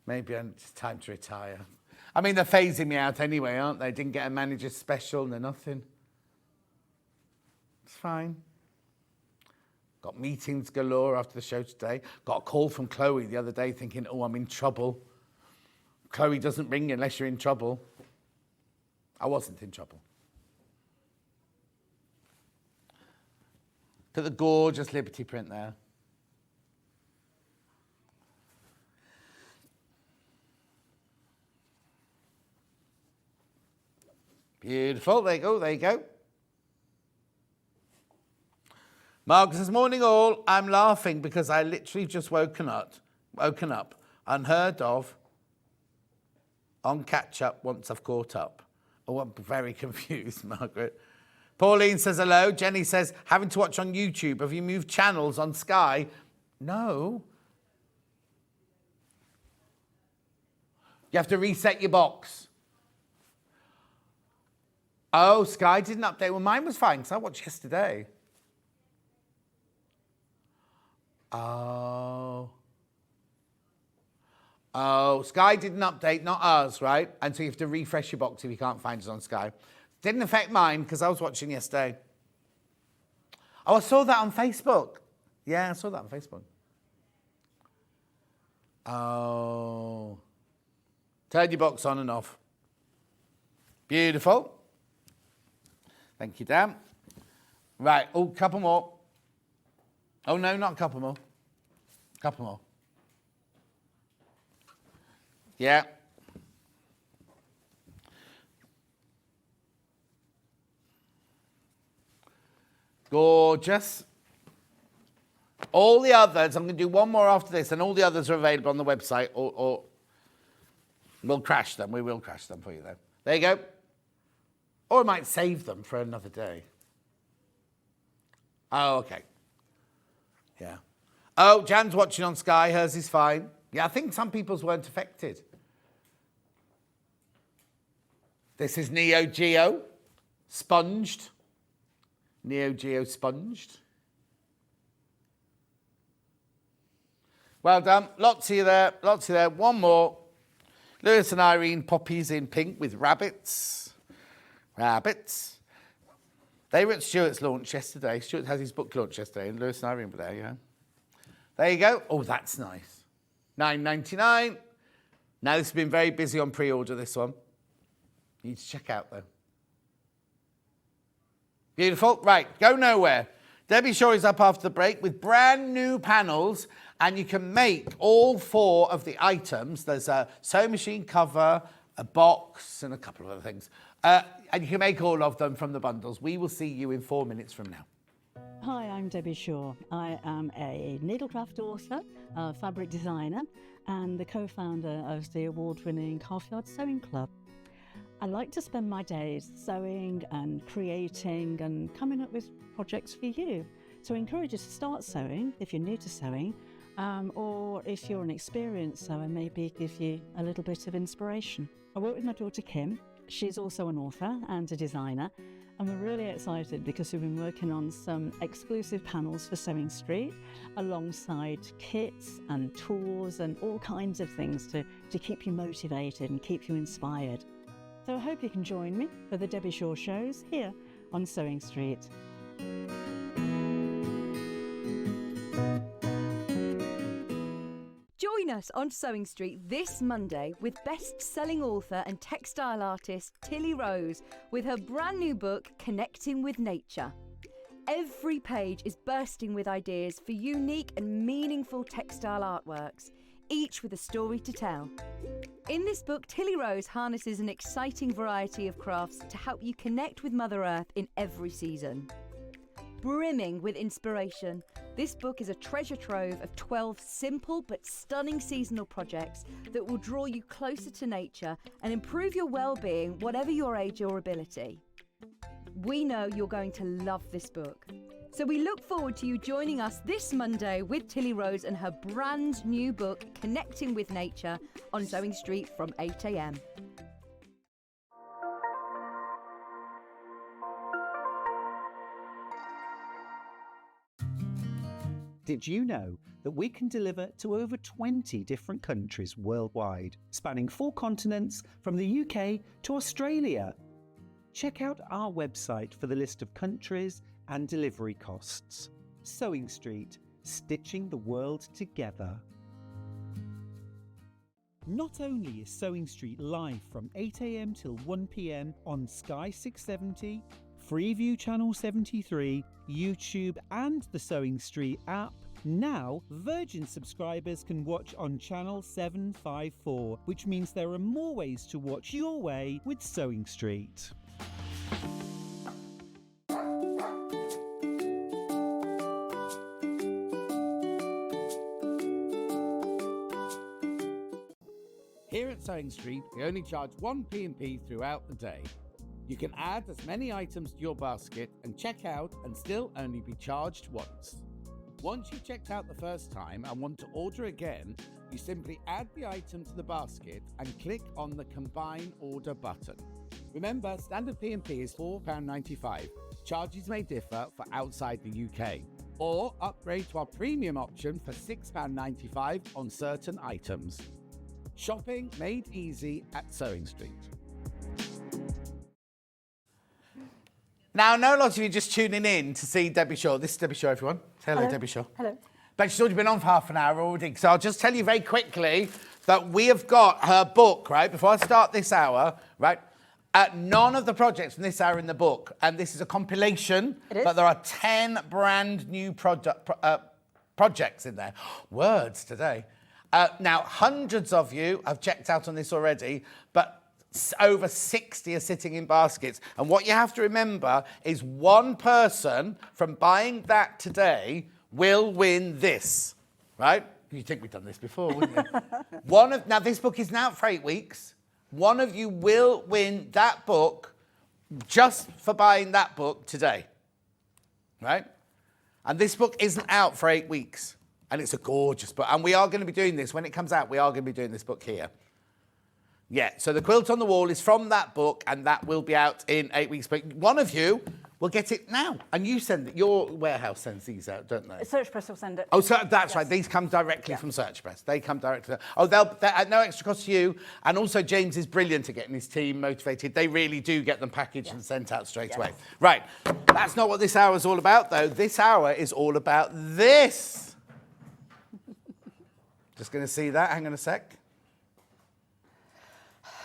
Maybe it's time to retire. I mean, they're phasing me out anyway, aren't they? Didn't get a manager special, no nothing. It's fine. Got meetings galore after the show today. Got a call from Chloe the other day thinking, oh, I'm in trouble. Chloe doesn't ring unless you're in trouble. I wasn't in trouble. Look at the gorgeous Liberty print there. Beautiful. There you go. There you go. Mark says, morning all. I'm laughing because I literally just woken up, unheard of, on catch up once I've caught up. Oh, I'm very confused, Margaret. Pauline says hello. Jenny says, having to watch on YouTube. Have you moved channels on Sky? No. You have to reset your box. Oh, Sky didn't update. Well, mine was fine because I watched yesterday. Oh, Sky didn't update, not ours, right? And so you have to refresh your box if you can't find us on Sky. Didn't affect mine because I was watching yesterday. Oh, I saw that on Facebook. Yeah, I saw that on Facebook. Oh. Turn your box on and off. Beautiful. Thank you, Dan. Right, oh, couple more. Oh, no, not a couple more. Couple more. Yeah. Gorgeous. All the others, I'm going to do one more after this, and all the others are available on the website, or we'll crash them. We will crash them for you, though. There you go. Or I might save them for another day. Oh, okay. Yeah. Oh, Jan's watching on Sky. Hers is fine. Yeah, I think some people's weren't affected. This is Neo Geo. Sponged. Neo Geo sponged. Well done. Lots of you there. Lots of you there. One more. Lewis and Irene poppies in pink with rabbits. Rabbits. They were at Stuart's launch yesterday. Stuart has his book launch yesterday, and Lewis and Irene were there, yeah. There you go. Oh, that's nice. $9.99. Now, this has been very busy on pre-order, this one. You need to check out, though. Beautiful. Right, go nowhere. Debbie Shaw is up after the break with brand new panels, and you can make all 4 of the items. There's a sewing machine cover, a box, and a couple of other things. And you can make all of them from the bundles. We will see you in 4 minutes from now. Hi, I'm Debbie Shaw. I am a needlecraft author, a fabric designer, and the co-founder of the award-winning Half-Yard Sewing Club. I like to spend my days sewing and creating and coming up with projects for you. So I encourage you to start sewing if you're new to sewing, or if you're an experienced sewer, maybe give you a little bit of inspiration. I work with my daughter Kim. She's also an author and a designer, and we're really excited because we've been working on some exclusive panels for Sewing Street alongside kits and tools and all kinds of things to keep you motivated and keep you inspired. So I hope you can join me for the Debbie Shaw shows here on Sewing Street. Join us on Sewing Street this Monday with best-selling author and textile artist Tilly Rose with her brand new book, Connecting with Nature. Every page is bursting with ideas for unique and meaningful textile artworks, each with a story to tell. In this book, Tilly Rose harnesses an exciting variety of crafts to help you connect with Mother Earth in every season. Brimming with inspiration, this book is a treasure trove of 12 simple but stunning seasonal projects that will draw you closer to nature and improve your well-being, whatever your age or ability. We know you're going to love this book. So we look forward to you joining us this Monday with Tilly Rose and her brand new book, Connecting with Nature, on Sewing Street from 8 a.m. Did you know that we can deliver to over 20 different countries worldwide, spanning 4 continents from the UK to Australia? Check out our website for the list of countries and delivery costs. Sewing Street, stitching the world together. Not only is Sewing Street live from 8 a.m. till 1 p.m. on Sky 670, Freeview Channel 73, YouTube and the Sewing Street app, now Virgin subscribers can watch on Channel 754, which means there are more ways to watch your way with Sewing Street. Here at Sewing Street, we only charge 1 P&P throughout the day. You can add as many items to your basket and check out and still only be charged once. Once you've checked out the first time and want to order again, you simply add the item to the basket and click on the Combine Order button. Remember, standard P&P is £4.95. Charges may differ for outside the UK. Or upgrade to our premium option for £6.95 on certain items. Shopping made easy at Sewing Street. Now, I know a lot of you are just tuning in to see Debbie Shaw. This is Debbie Shaw, everyone. Say hello, Debbie Shaw. Hello. But she's already been on for half an hour already. So I'll just tell you very quickly that we have got her book, right, before I start this hour, right? None of the projects from this hour are in the book. And this is a compilation. It is. But there are 10 brand new projects in there. Words today. Now, hundreds of you have checked out on this already, but over 60 are sitting in baskets. And what you have to remember is one person from buying that today will win this, right? You'd think we've done this before, wouldn't you? Now, this book is now out for 8 weeks. One of you will win that book just for buying that book today, right? And this book isn't out for 8 weeks. And it's a gorgeous book. And we are going to be doing this. When it comes out, we are going to be doing this book here. Yeah, so the quilt on the wall is from that book, and that will be out in 8 weeks. But one of you Well, get it now. And you send it. Your warehouse sends these out, don't they? Search Press will send it. Oh, so that's right. These come directly from Search Press. They come directly. They're at no extra cost to you. And also, James is brilliant at getting his team motivated. They really do get them packaged and sent out straight away. Right. That's not what this hour is all about, though. This hour is all about this. Just going to see that. Hang on a sec.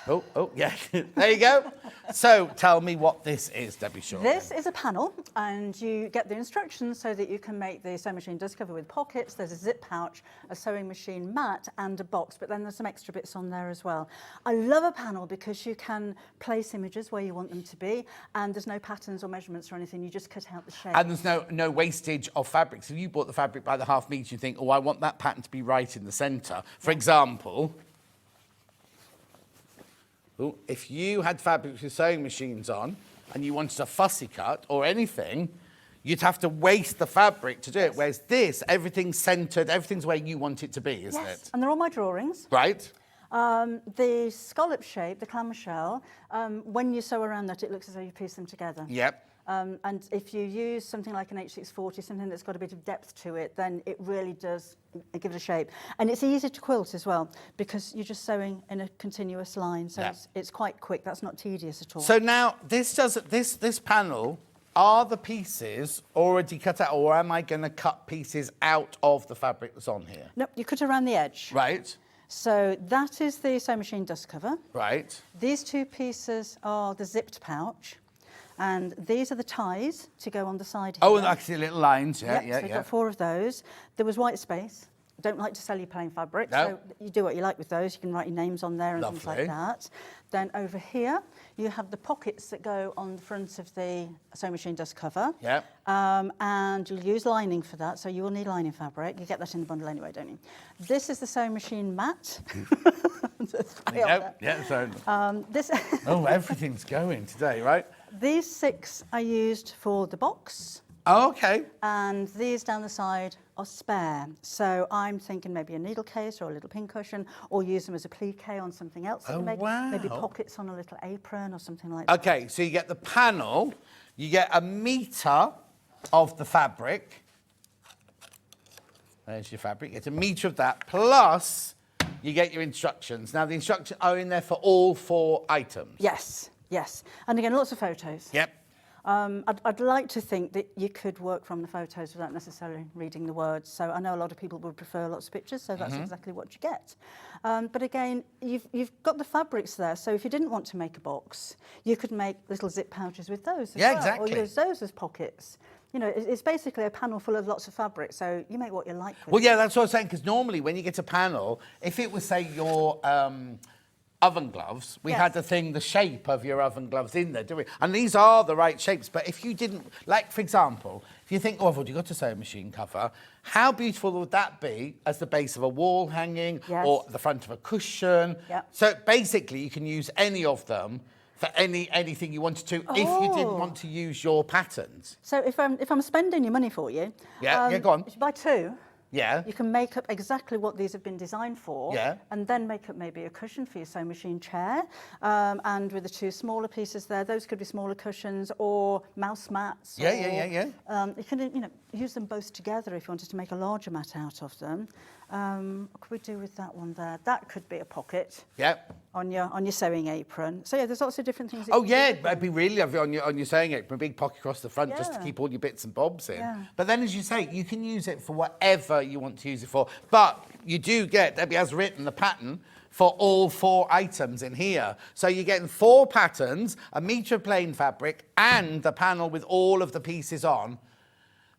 Oh, yeah. There you go. So tell me what this is, Debbie Shaw. This is a panel, and you get the instructions so that you can make the sewing machine dust cover with pockets. There's a zip pouch, a sewing machine mat, and a box, but then there's some extra bits on there as well. I love a panel because you can place images where you want them to be, and there's no patterns or measurements or anything. You just cut out the shape. And there's no wastage of fabric. So if you bought the fabric by the half metre, you think, oh, I want that pattern to be right in the centre. For example... if you had fabric with sewing machines on and you wanted a fussy cut or anything, you'd have to waste the fabric to do it. Whereas this, everything's centred, everything's where you want it to be, isn't it? And they're all my drawings. Right. The scallop shape, the clamshell, when you sew around that, it looks as though you piece them together. Yep. And if you use something like an H640, something that's got a bit of depth to it, then it really does give it a shape. And it's easy to quilt as well, because you're just sewing in a continuous line, so it's quite quick. That's not tedious at all. So now, this panel, are the pieces already cut out, or am I going to cut pieces out of the fabric that's on here? No, you cut around the edge. Right. So that is the sewing machine dust cover. Right. These two pieces are the zipped pouch. And these are the ties to go on the side here. Oh, and I can see little lines. Yeah. So you've got 4 of those. There was white space. I don't like to sell you plain fabric, so you do what you like with those. You can write your names on there and things like that. Then over here, you have the pockets that go on the front of the sewing machine dust cover. Yeah. And you'll use lining for that, so you will need lining fabric. You get that in the bundle anyway, don't you? This is the sewing machine mat. Oh, everything's going today, right? These 6 are used for the box. Oh, okay. And these down the side are spare. So I'm thinking maybe a needle case or a little pin cushion, or use them as a plique on something else. Oh, wow. Maybe pockets on a little apron or something like that. Okay, so you get the panel, you get a metre of the fabric. There's your fabric. You get a metre of that, plus you get your instructions. Now, the instructions are in there for all 4 items. Yes. And again, lots of photos. Yep. I'd like to think that you could work from the photos without necessarily reading the words. So I know a lot of people would prefer lots of pictures, so that's exactly what you get. But again, you've got the fabrics there. So if you didn't want to make a box, you could make little zip pouches with those as well. Exactly. Or use those as pockets. You know, it's basically a panel full of lots of fabric, so you make what you like with it. Well, yeah, that's what I was saying, because normally when you get a panel, if it was, say, your... oven gloves, we had the thing, the shape of your oven gloves in there, do we? And these are the right shapes, but if you didn't, like, for example, if you think, oh, I've already got a sewing machine cover, how beautiful would that be as the base of a wall hanging or the front of a cushion? So basically, you can use any of them for anything you wanted to, if you didn't want to use your patterns. So if I'm spending your money for you, go on. If you buy 2, Yeah. You can make up exactly what these have been designed for. Yeah. And then make up maybe a cushion for your sewing machine chair. And with the 2 smaller pieces there, those could be smaller cushions or mouse mats. Yeah. You can, use them both together if you wanted to make a larger mat out of them. What could we do with that one there? That could be a pocket. Yeah. On your sewing apron. So yeah, there's lots of different things. Oh yeah, it'd be really lovely on your sewing apron, a big pocket across the front, just to keep all your bits and bobs in. Yeah. But then, as you say, you can use it for whatever you want to use it for. But you do get, Debbie has written the pattern for all 4 items in here. So you're getting 4 patterns, a metre of plain fabric, and the panel with all of the pieces on.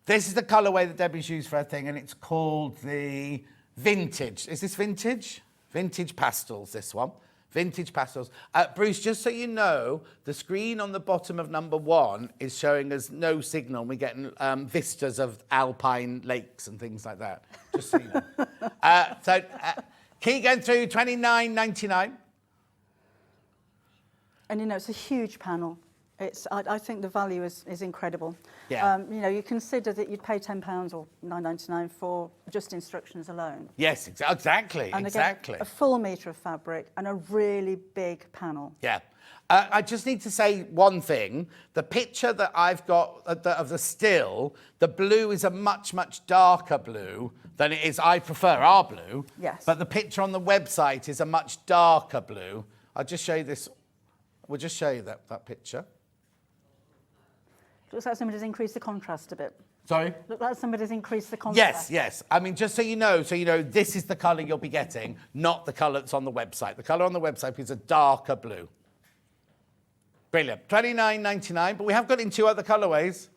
This is the colourway that Debbie's used for her thing, and it's called the Vintage. Is this Vintage? Vintage Pastels, this one. Vintage Pastels. Bruce, just so you know, the screen on the bottom of number 1 is showing us no signal. We're getting vistas of alpine lakes and things like that. Just so you know. Keep going through, $29.99. And it's a huge panel. I think the value is incredible. Yeah. You consider that you'd pay £10 or $9.99 for just instructions alone. Yes, exactly. And exactly. Again, a full metre of fabric and a really big panel. Yeah. I just need to say one thing. The picture that I've got of the still, the blue is a much, much darker blue than it is. I prefer our blue. Yes. But the picture on the website is a much darker blue. I'll just show you this. We'll just show you that picture. Looks like somebody's increased the contrast a bit. Sorry? Look like somebody's increased the contrast. Yes. I mean, just so you know, this is the colour you'll be getting, not the colour that's on the website. The colour on the website is a darker blue. Brilliant. $29.99, but we have got it in 2 other colourways.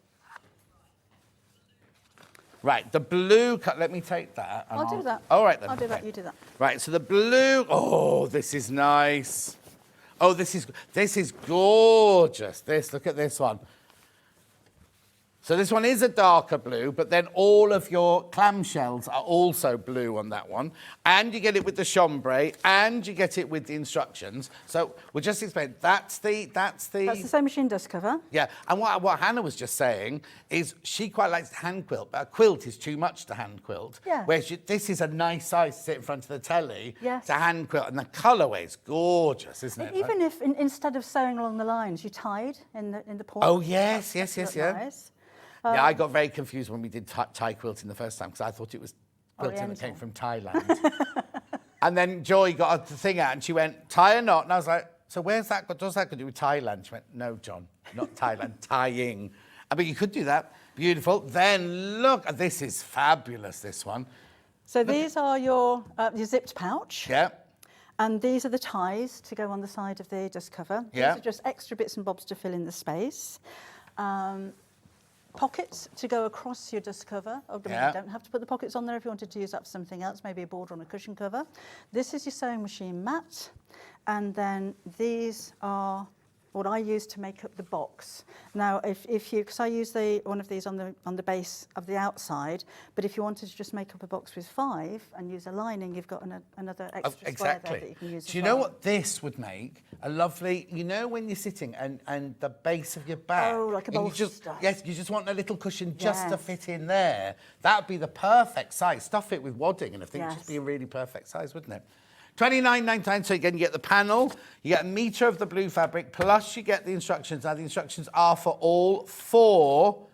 Right, the blue, let me take that. I'll do that. All right then. I'll do that, you do that. Right, so the blue, oh, this is nice. Oh, this is gorgeous. Look at this one. So this one is a darker blue, but then all of your clamshells are also blue on that one. And you get it with the chambray, and you get it with the instructions. So we'll just explain. That's the sewing machine dust cover. Yeah, and what Hannah was just saying is she quite likes to hand quilt, but a quilt is too much to hand quilt. Yeah. Whereas this is a nice size to sit in front of the telly Yes. to hand quilt. And the colourway is gorgeous, isn't it? Even if instead of sewing along the lines, you tied in the point. Oh, yes, Look yeah. nice. Yeah, I got very confused when we did Thai quilting the first time because I thought it was quilting that Oriental. came from Thailand. And then Joy got the thing out and she went, tie a knot. And I was like, so where's that? What does that got to do with Thailand? She went, no, John, not Thailand, tying. But you could do that. Beautiful. Then look, this is fabulous, this one. So these are your zipped pouch. Yeah. And these are the ties to go on the side of the dust cover. Yeah. These are just extra bits and bobs to fill in the space. Pockets to go across your dust cover. You don't have to put the pockets on there if you wanted to use that for something else, maybe a border on a cushion cover. This is your sewing machine mat. And then these are what I use to make up the box. Now, because I use one of these on the base of the outside, but if you wanted to just make up a box with 5 and use a lining, you've got another extra square there that you can use. Do you know what this would make? A lovely, when you're sitting and the base of your back. Oh, like a bolster. Yes, you just want a little cushion just to fit in there. That would be the perfect size. Stuff it with wadding and I think it'd just be a really perfect size, wouldn't it? $29.99, so again, you get the panel, you get a metre of the blue fabric, plus you get the instructions. Now, the instructions are for all 4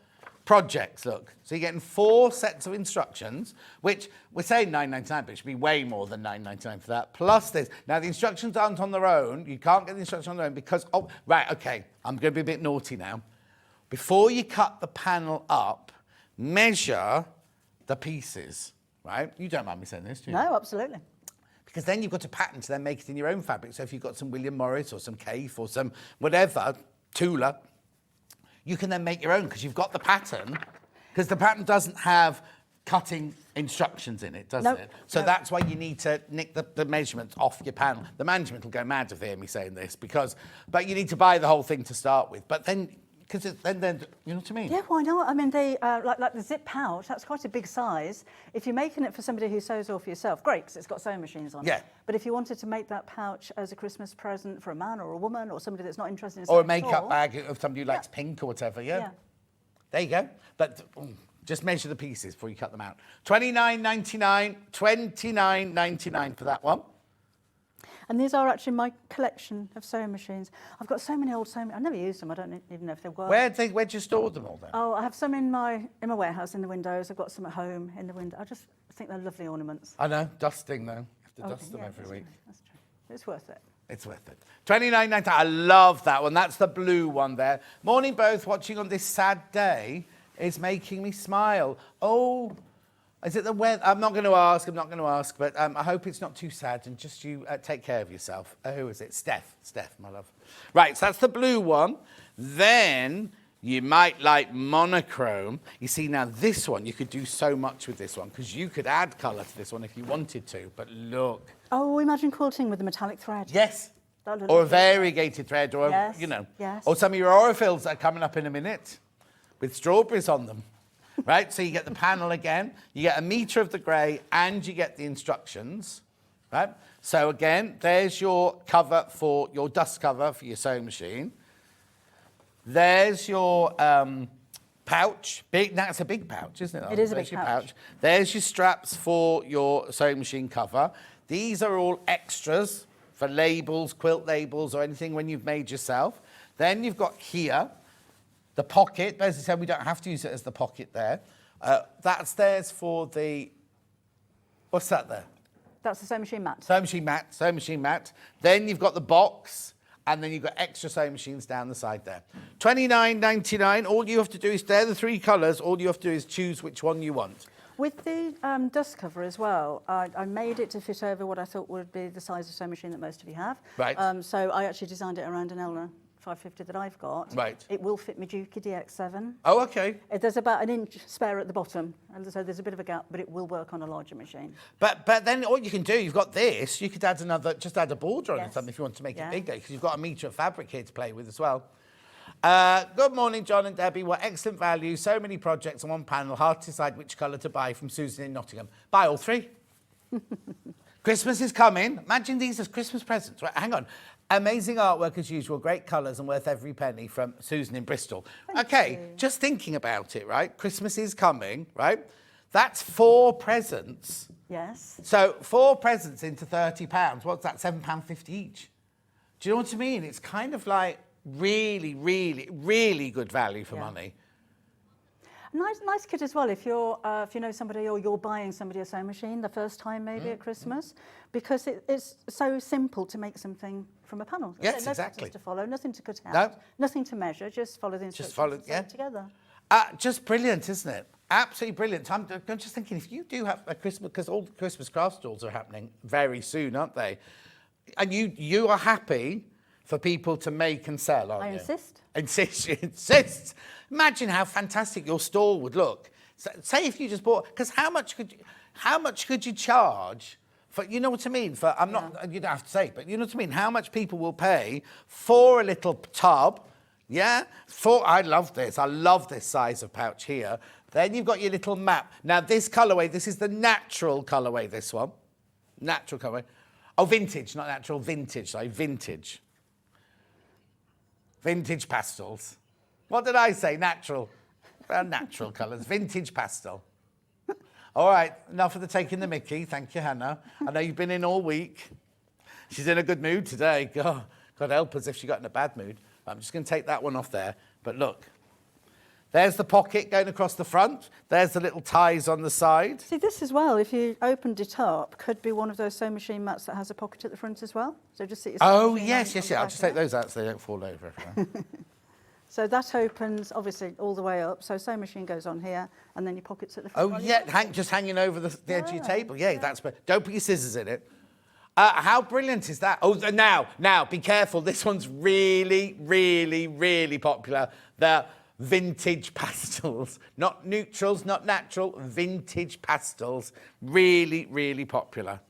projects, look. So you're getting 4 sets of instructions, which we're saying $9.99, but it should be way more than $9.99 for that, plus this. Now, the instructions aren't on their own. You can't get the instructions on their own because, I'm going to be a bit naughty now. Before you cut the panel up, measure the pieces, right? You don't mind me saying this, do you? No, absolutely. Because then you've got a pattern to then make it in your own fabric. So if you've got some William Morris or some Kaffe or some whatever, Tula, you can then make your own because you've got the pattern. Because the pattern doesn't have cutting instructions in it, does it? So that's why you need to nick the measurements off your panel. The management will go mad if they hear me saying this but you need to buy the whole thing to start with. But then, because then, you know what I mean? Yeah, why not? I mean, they like the zip pouch, that's quite a big size. If you're making it for somebody who sews all for yourself, great, because it's got sewing machines on it. Yeah. But if you wanted to make that pouch as a Christmas present for a man or a woman or somebody that's not interested in or a sewing makeup at all, bag of somebody who likes pink or whatever, yeah? There you go. But just measure the pieces before you cut them out. $29.99, $29.99 for that one. And these are actually my collection of sewing machines. I've got so many old sewing machines. I never used them. I don't even know if they work. Where'd you store them all then? Oh, I have some in my warehouse in the windows. I've got some at home in the window. I just think they're lovely ornaments. I know, dusting though. You have to dust them every week. That's true. It's worth it. It's worth it. $29.99. I love that one. That's the blue one there. Morning both, watching on this sad day is making me smile. Oh, is it the weather? I'm not going to ask, but I hope it's not too sad and just you take care of yourself. Who is it? Steph, my love. Right, so that's the blue one. Then you might like monochrome. You see, now this one, you could do so much with this one because you could add colour to this one if you wanted to, but look. Oh, imagine quilting with a metallic thread. Yes. Or a variegated thread, or, yes. Yes. Or some of your orifills that are coming up in a minute with strawberries on them. Right, so you get the panel again, you get a metre of the grey, and you get the instructions, right? So again, there's your cover for your dust cover for your sewing machine. There's your pouch. That's a big pouch, isn't it? It is a big pouch. There's your straps for your sewing machine cover. These are all extras for labels, quilt labels, or anything when you've made yourself. Then you've got here the pocket. As I said, we don't have to use it as the pocket there. That's theirs for the... What's that there? That's the sewing machine mat. Sewing machine mat, sewing machine mat. Then you've got the box, and then you've got extra sewing machines down the side there. $29.99. All you have to do is, they're the three colours, all you have to do is choose which one you want. With the dust cover as well, I made it to fit over what I thought would be the size of sewing machine that most of you have. Right. So I actually designed it around an Elna 550 that I've got. Right. It will fit my Juki DX7. Oh, okay. There's about an inch spare at the bottom, and so there's a bit of a gap, but it will work on a larger machine. But then all you can do, you've got this, you could add another, just add a border on it or Yes. something if you want to make Yeah. it bigger, because you've got a metre of fabric here to play with as well. Good morning, John and Debbie. What excellent value. So many projects on one panel. Hard to decide which colour to buy from Susan in Nottingham. Buy all three. Christmas is coming. Imagine these as Christmas presents. Right, hang on. Amazing artwork as usual. Great colours and worth every penny from Susan in Bristol. Thank you. Just thinking about it, right? Christmas is coming, right? That's 4 presents. Yes. So 4 presents into £30. What's that? £7.50 each. Do you know what I mean? It's kind of like really, really, really good value for money. Nice kit as well if you know somebody or you're buying somebody a sewing machine the first time maybe at Christmas, because it's so simple to make something from a panel. Yes, no exactly. patterns to follow, nothing to cut out, No. nothing to measure, just follow the instructions. Just follow, and sew yeah. it together. Just brilliant, isn't it? Absolutely brilliant. I'm just thinking, if you do have a Christmas, because all the Christmas craft stalls are happening very soon, aren't they? And you are happy for people to make and sell, aren't I you? insist. Insist, you insist. Imagine how fantastic your stall would look. So, say if you just bought, because how much could you charge for, you know what I mean? For, I'm not, you don't have to say, but you know what I mean? How much people will pay for a little tub, yeah? I love this. I love this size of pouch here. Then you've got your little map. Now this colourway, this is the natural colourway, this one. Natural colourway. Oh, vintage, not natural, vintage, sorry, vintage. Vintage pastels. What did I say? Natural. Natural colours. Vintage pastel. All right, enough of the taking the mickey. Thank you, Hannah. I know you've been in all week. She's in a good mood today. God help us if she got in a bad mood. I'm just going to take that one off there. But look, there's the pocket going across the front. There's the little ties on the side. See, this as well, if you opened it up, could be one of those sewing machine mats that has a pocket at the front as well. So just sit your sewing Oh, machine yes. on the I'll back just of take it. those out so they don't fall over everywhere. So that opens, obviously, all the way up. So sewing machine goes on here, and then your pockets at the front. Oh, while you yeah, work. just hanging over the edge of your table. Yeah, that's... Don't put your scissors in it. How brilliant is that? Oh, now, be careful. This one's really, really, really popular. The vintage pastels. Not neutrals, not natural, vintage pastels. Really, really popular.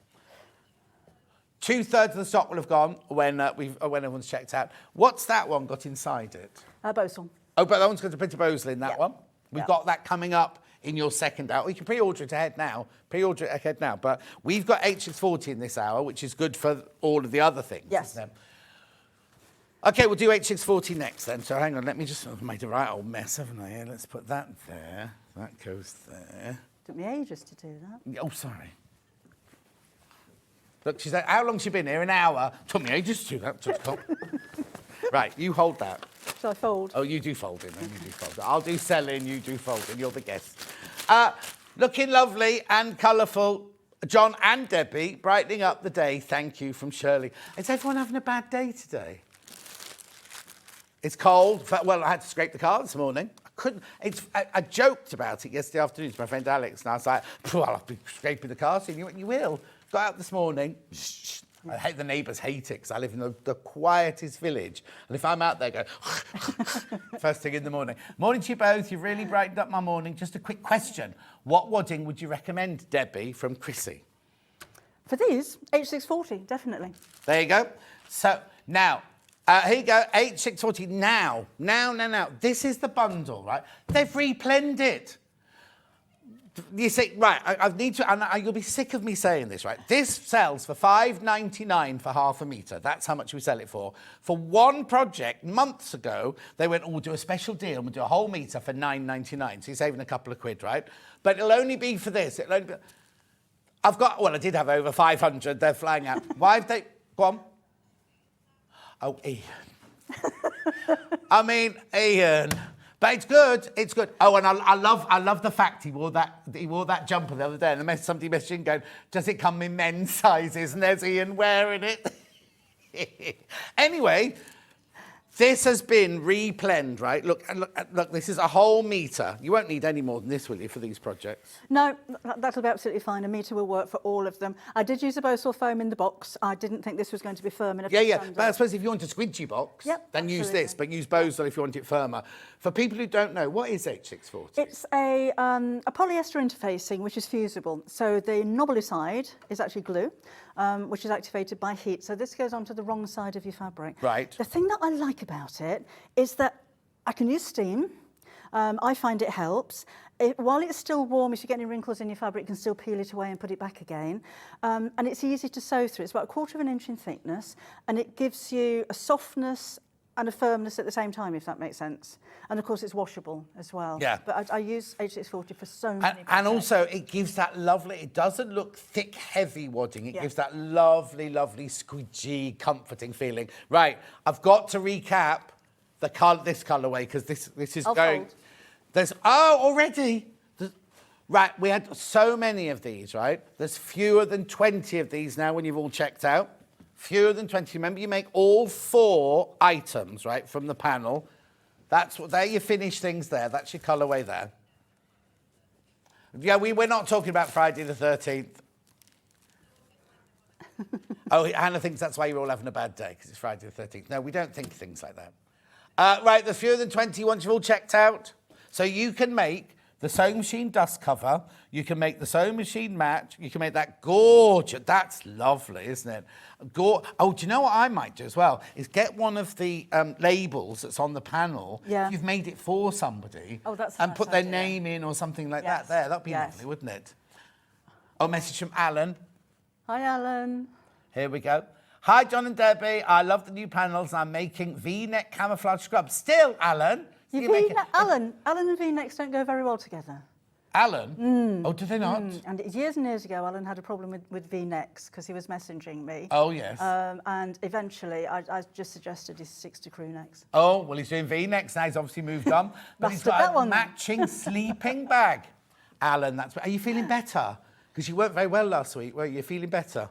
2/3 of the stock will have gone when everyone's checked out. What's that one got inside it? Bosel. Oh, but that one's got a bit of Bosley in that Yeah. one. We've Yeah. got that coming up in your second hour. You can pre-order it ahead now. Pre-order it ahead now. But we've got H640 in this hour, which is good for all of the other things. Yes. Isn't it? OK, we'll do H640 next then. So hang on, let me just... I've made a right old mess, haven't I? Yeah, let's put that there. That goes there. Took me ages to do that. Oh, sorry. Look, she's like, how long's she been here? An hour. Took me ages to do that. Right, you hold that. So I fold. Oh, you do folding, then you do folding. I'll do selling, you do folding. You're the guest. Looking lovely and colourful. John and Debbie, brightening up the day. Thank you from Shirley. Is everyone having a bad day today? It's cold. Well, I had to scrape the car this morning. I couldn't. I joked about it yesterday afternoon to my friend Alex, and I was like, well, I'll be scraping the car soon. You will. Got out this morning. I hate the neighbours hate it because I live in the quietest village. And if I'm out there going, first thing in the morning. Morning to you both. You've really brightened up my morning. Just a quick question. What wadding would you recommend, Debbie, from Chrissy? For these, H640, definitely. There you go. So now, here you go, H640. Now. This is the bundle, right? They've replenned it. You see, right, I need to, and you'll be sick of me saying this, right? This sells for $5.99 for half a metre. That's how much we sell it for. For one project, months ago, they went, oh, we'll do a special deal. We'll do a whole metre for $9.99. So you're saving a couple of quid, right? But it'll only be for this. It'll only be... I did have over 500. They're flying out. Why have they... Go on. Oh, Ian. I mean, Ian. But it's good. It's good. Oh, and I love the fact he wore that jumper the other day, and somebody messaged him going, "Does it come in men's sizes?" And there's Ian wearing it. Anyway, this has been replenned, right? Look, this is a whole metre. You won't need any more than this, will you, for these projects? No, that'll be absolutely fine. A metre will work for all of them. I did use a Bosal foam in the box. I didn't think this was going to be firm enough. Yeah. But I suppose if you want a squidgy box, then use this, but use Bosal if you want it firmer. For people who don't know, what is H640? It's a polyester interfacing which is fusible. So the knobbly side is actually glue, which is activated by heat. So this goes onto the wrong side of your fabric. Right. The thing that I like about it is that I can use steam. I find it helps. While it's still warm, if you get any wrinkles in your fabric, you can still peel it away and put it back again. And it's easy to sew through. It's about 1/4 of an inch in thickness, and it gives you a softness and a firmness at the same time, if that makes sense. And of course, it's washable as well. Yeah. But I use H640 for so many and also, it gives that lovely, it doesn't look thick, heavy wadding. It gives that lovely, lovely, squidgy, comforting feeling. Right, I've got to recap this colourway, because this is going... Fold. There's... Oh, already? Right, we had so many of these, right? There's fewer than 20 of these now when you've all checked out. Fewer than 20. Remember, you make all 4 items, right, from the panel. There you finish things there. That's your colourway there. Yeah, we're not talking about Friday the 13th. Oh, Hannah thinks that's why you're all having a bad day, because it's Friday the 13th. No, we don't think things like that. Right, there's fewer than 20 once you've all checked out. So you can make the sewing machine dust cover, you can make the sewing machine match, you can make that gorgeous, that's lovely, isn't it? Oh, do you know what I might do as well? Is get one of the labels that's on the panel, if you've made it for somebody, and put their name in or something like that there. That'd be lovely, wouldn't it? Oh, message from Alan. Hi, Alan. Here we go. Hi, John and Debbie. I love the new panels. I'm making V-neck camouflage scrubs. Still, Alan. Alan and V-necks don't go very well together. Alan? Oh, do they not? And years and years ago, Alan had a problem with V-necks because he was messaging me. Oh, yes. And eventually, I just suggested he sticks to crew necks. Oh, well, he's doing V-necks now. He's obviously moved on. But he's got a matching sleeping bag. Alan, are you feeling better? Because you weren't very well last week, were you? Feeling better?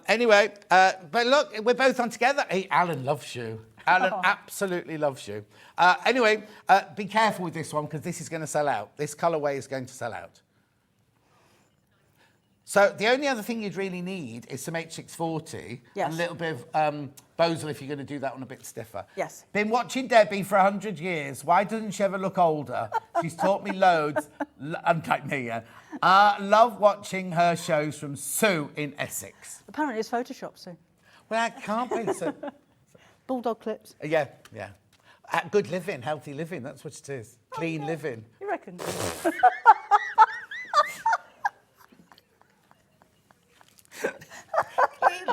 Anyway, but look, we're both on together. Hey, Alan loves you. Alan absolutely loves you. Anyway, be careful with this one, because this is going to sell out. This colourway is going to sell out. So the only other thing you'd really need is some H640 and a little bit of Bosal if you're going to do that one a bit stiffer. Yes. Been watching Debbie for 100 years. Why doesn't she ever look older? She's taught me loads. Unlike me, yeah. Love watching her shows from Sue in Essex. Apparently it's Photoshop, Sue. Well, that can't be. So. Bulldog clips. Yeah. Good living, healthy living, that's what it is. Clean living. You reckon?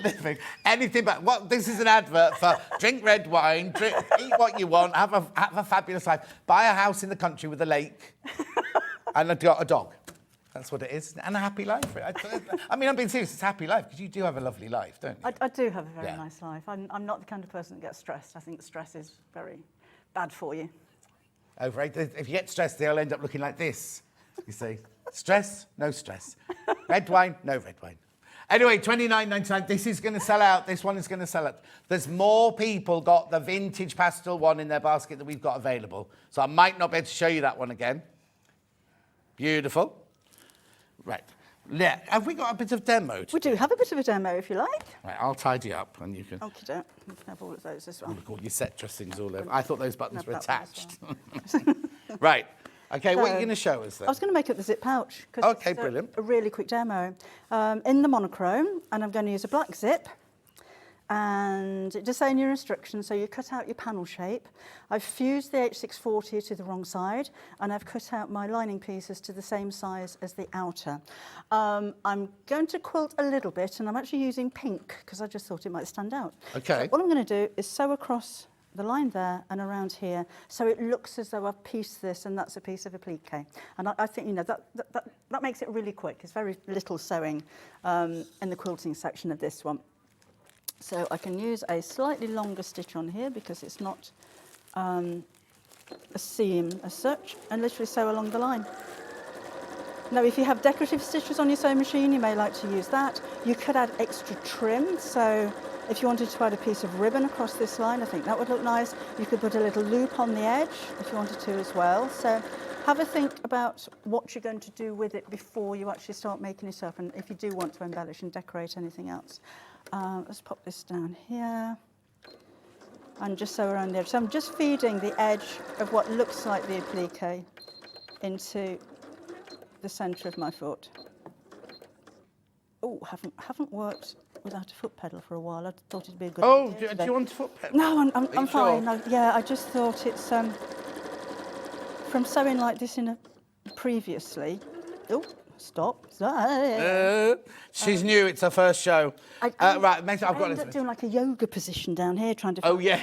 Living. Anything but this is an advert for drink red wine, eat what you want, have a fabulous life, buy a house in the country with a lake and a dog. That's what it is, and a happy life. I mean, I'm being serious, it's a happy life, because you do have a lovely life, don't you? I do have a very nice life. I'm not the kind of person that gets stressed. I think stress is very bad for you. Overrated. If you get stressed, they'll end up looking like this, you see. Stress, no stress. Red wine, no red wine. Anyway, $29.99. This is going to sell out. This one is going to sell out. There's more people got the vintage pastel one in their basket that we've got available. So I might not be able to show you that one again. Beautiful. Right. Yeah. Have we got a bit of demo? We do have a bit of a demo, if you like. Right, I'll tidy up and you can... Okie doke. You can have all of those as well. Look, all your set dressings all over. I thought those buttons were attached. Well. Right. Okay, what are you going to show us then? I was going to make up the zip pouch. Okay, brilliant. A really quick demo. In the monochrome, and I'm going to use a black zip. And it does say in your instructions, so you cut out your panel shape. I've fused the H640 to the wrong side, and I've cut out my lining pieces to the same size as the outer. I'm going to quilt a little bit, and I'm actually using pink, because I just thought it might stand out. Okay. So what I'm going to do is sew across the line there and around here, so it looks as though I've pieced this, and that's a piece of applique. And I think, you know, that makes it really quick. It's very little sewing in the quilting section of this one. So I can use a slightly longer stitch on here because it's not a seam as such, and literally sew along the line. Now, if you have decorative stitches on your sewing machine, you may like to use that. You could add extra trim, so if you wanted to add a piece of ribbon across this line, I think that would look nice. You could put a little loop on the edge if you wanted to as well. So have a think about what you're going to do with it before you actually start making it up, and if you do want to embellish and decorate anything else. Let's pop this down here and just sew around the edge. So I'm just feeding the edge of what looks like the applique into the centre of my foot. Oh, haven't worked without a foot pedal for a while. I thought it'd be a good idea. Do you want a foot pedal? No, I'm fine. Sure? Yeah, I just thought it's from sewing like this previously. Oh, stop. She's new. It's her first show. Right, I've got ended up doing like a yoga position down here, trying to Oh, yeah.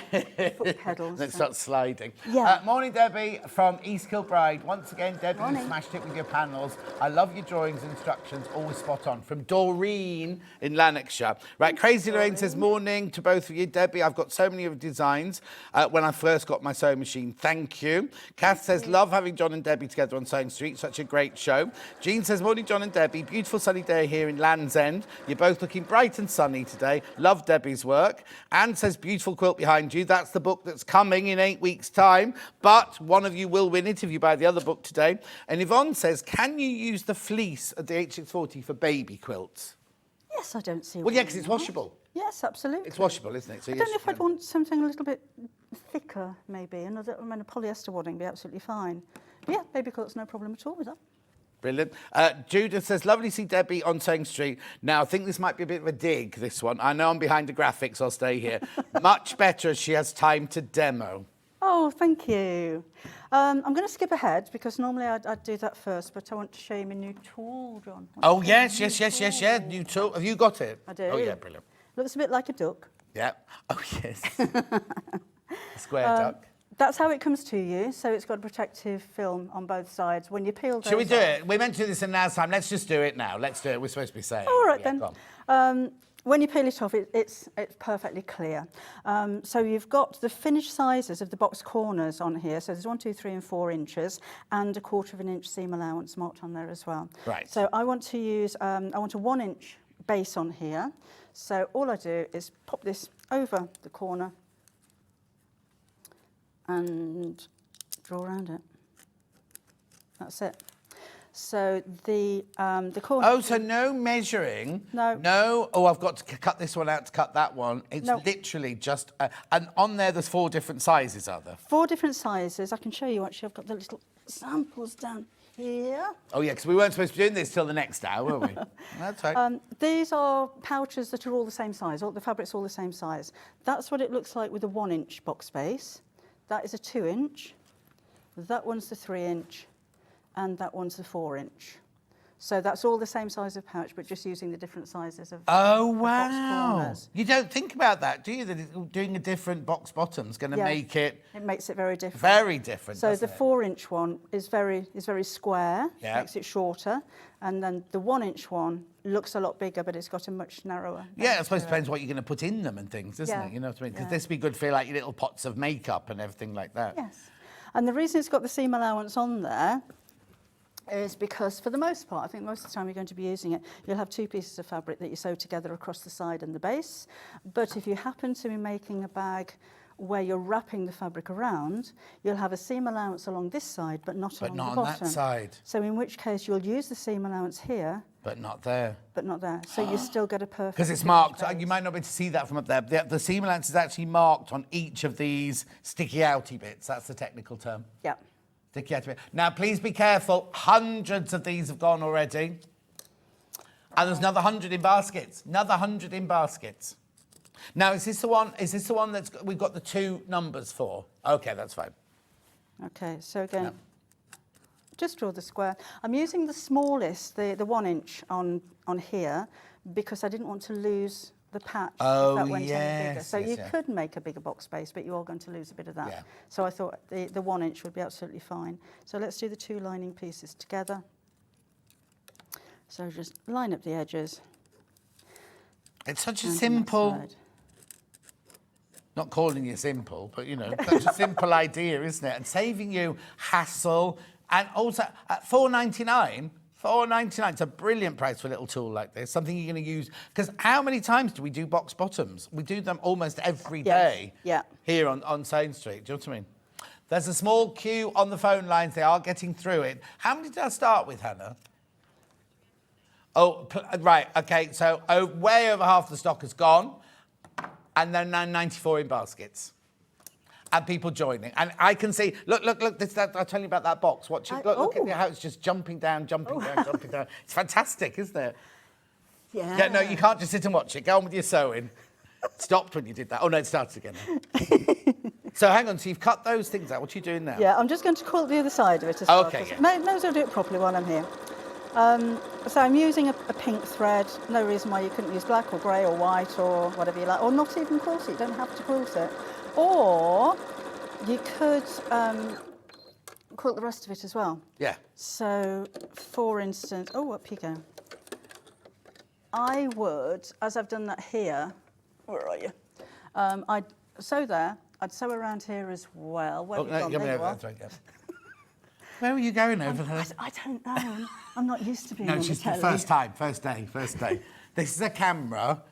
foot pedals. Let's start sliding. Yeah. Morning, Debbie from East Kilbride. Once again, Debbie, you Morning. smashed it with your panels. I love your drawings and instructions, always spot on. From Doreen in Lanarkshire. Right, Crazy Lorraine says, morning to both of you. Debbie, I've got so many of the designs when I first got my sewing machine. Thank you. Kath says, love having John and Debbie together on Sewing Street. Such a great show. Jean says, morning, John and Debbie. Beautiful sunny day here in Land's End. You're both looking bright and sunny today. Love Debbie's work. Anne says, beautiful quilt behind you. That's the book that's coming in 8 weeks' time, but one of you will win it if you buy the other book today. And Yvonne says, can you use the fleece of the H640 for baby quilts? Yes, I don't see. Well, yeah, because it's washable. Yes, absolutely. It's washable, isn't it? So I don't know if I'd want something a little bit thicker, maybe. A polyester wadding would be absolutely fine. But yeah, baby quilt's no problem at all with that. Brilliant. Judith says, lovely to see Debbie on Sewing Street. Now, I think this might be a bit of a dig, this one. I know I'm behind the graphics, I'll stay here. Much better as she has time to demo. Oh, thank you. I'm going to skip ahead because normally I'd do that first, but I want to show you my new tool, John. Oh, yes. New tool. Have you got it? I do. Oh, yeah, brilliant. Looks a bit like a duck. Yeah. Oh, yes. A square duck. That's how it comes to you. So it's got a protective film on both sides. When you peel those Shall we do off- it? We're meant to do this in an hour's time. Let's just do it now. Let's do it. We're supposed to be saying. All right, Yeah, then. go on. When you peel it off, it's perfectly clear. So you've got the finished sizes of the box corners on here. So there's 1, 2, 3 and 4 inches and a 1/4 of an inch seam allowance marked on there as well. Right. So I want to use, I want a 1 inch base on here. So all I do is pop this over the corner and draw around it. That's it. So the corner. Oh, so no measuring. No. No. Oh, I've got to cut this one out to cut that one. It's No. literally just, and on there, there's 4 different sizes, are there? 4 different sizes. I can show you actually. I've got the little samples down here. Oh, yeah, because we weren't supposed to be doing this till the next hour, were we? That's right. These are pouches that are all the same size. All the fabric's all the same size. That's what it looks like with a 1 inch box base. That is a 2 inch. That one's the 3 inch. And that one's the 4 inch. So that's all the same size of pouch, but just using the different sizes of Oh, the box wow. corners. You don't think about that, do you? That doing a different box bottom's going to Yeah. make it It makes it very different. very different, So doesn't the it? 4 inch one is very square, Yeah. makes it shorter, and then the 1 inch one looks a lot bigger, but it's got a much narrower. Yeah, I suppose it base to it. depends what you're going to put in them and things, doesn't Yeah. it? You know what I mean? Because Yeah. this would be good for like your little pots of makeup and everything like that. Yes. And the reason it's got the seam allowance on there is because, for the most part, I think most of the time you're going to be using it, you'll have 2 pieces of fabric that you sew together across the side and the base. But if you happen to be making a bag where you're wrapping the fabric around, you'll have a seam allowance along this side, but not along not the on bottom. that side. So in which case you'll use the seam allowance here, But not there. but not there. So you still get a perfect. Because it's finished marked. base. You might not be able to see that from up there. The seam allowance is actually marked on each of these sticky outy bits. That's the technical term. Yeah. Sticky outy bit. Now, please be careful. Hundreds of these have gone already. And there's another 100 in baskets. Another 100 in baskets. Now, is this the one that's we've got the 2 numbers for? Okay, that's fine. Okay, so again, Yeah. just draw the square. I'm using the smallest, the 1 inch on here, because I didn't want to lose the patch Oh, if that went any bigger. yes, So yes, you yeah. could make a bigger box space, but you are going to lose a bit of that. Yeah. So I thought the 1 inch would be absolutely fine. So let's do the 2 lining pieces together. So just line up the edges. It's such a and on that simple. side. Not calling you simple, but you know, such a simple idea, isn't it? And saving you hassle, and also at £4.99. £4.99. It's a brilliant price for a little tool like this. Something you're going to use, because how many times do we do box bottoms? We do them almost every day. Yeah. Here on Sane Street. Do you know what I mean? There's a small queue on the phone lines. They are getting through it. How many did I start with, Hannah? Oh, right. Okay. So way over half the stock has gone, and then 94 in baskets. And people joining. And I can see, look, I'll tell you about that box. Watch it. Look at how it's just jumping down. It's fantastic, isn't it? Yeah. Yeah, no, you can't just sit and watch it. Go on with your sewing. Stopped when you did that. Oh, no, it starts again. So hang on, so you've cut those things out. What are you doing now? Yeah, I'm just going to quilt the other side of it as well. Okay, yeah. May as well do it properly while I'm here. So I'm using a pink thread. No reason why you couldn't use black or grey or white or whatever you like. Or not even quilt it. You don't have to quilt it. Or you could quilt the rest of it as well. Yeah. So, for instance, up you go. I would, as I've done that here, where are you? I'd sew there. I'd sew around here as well. Where have you gone? There you are. Where are you going over there? I don't know. I'm not used to being No, on she's the telly. first day. This is a camera.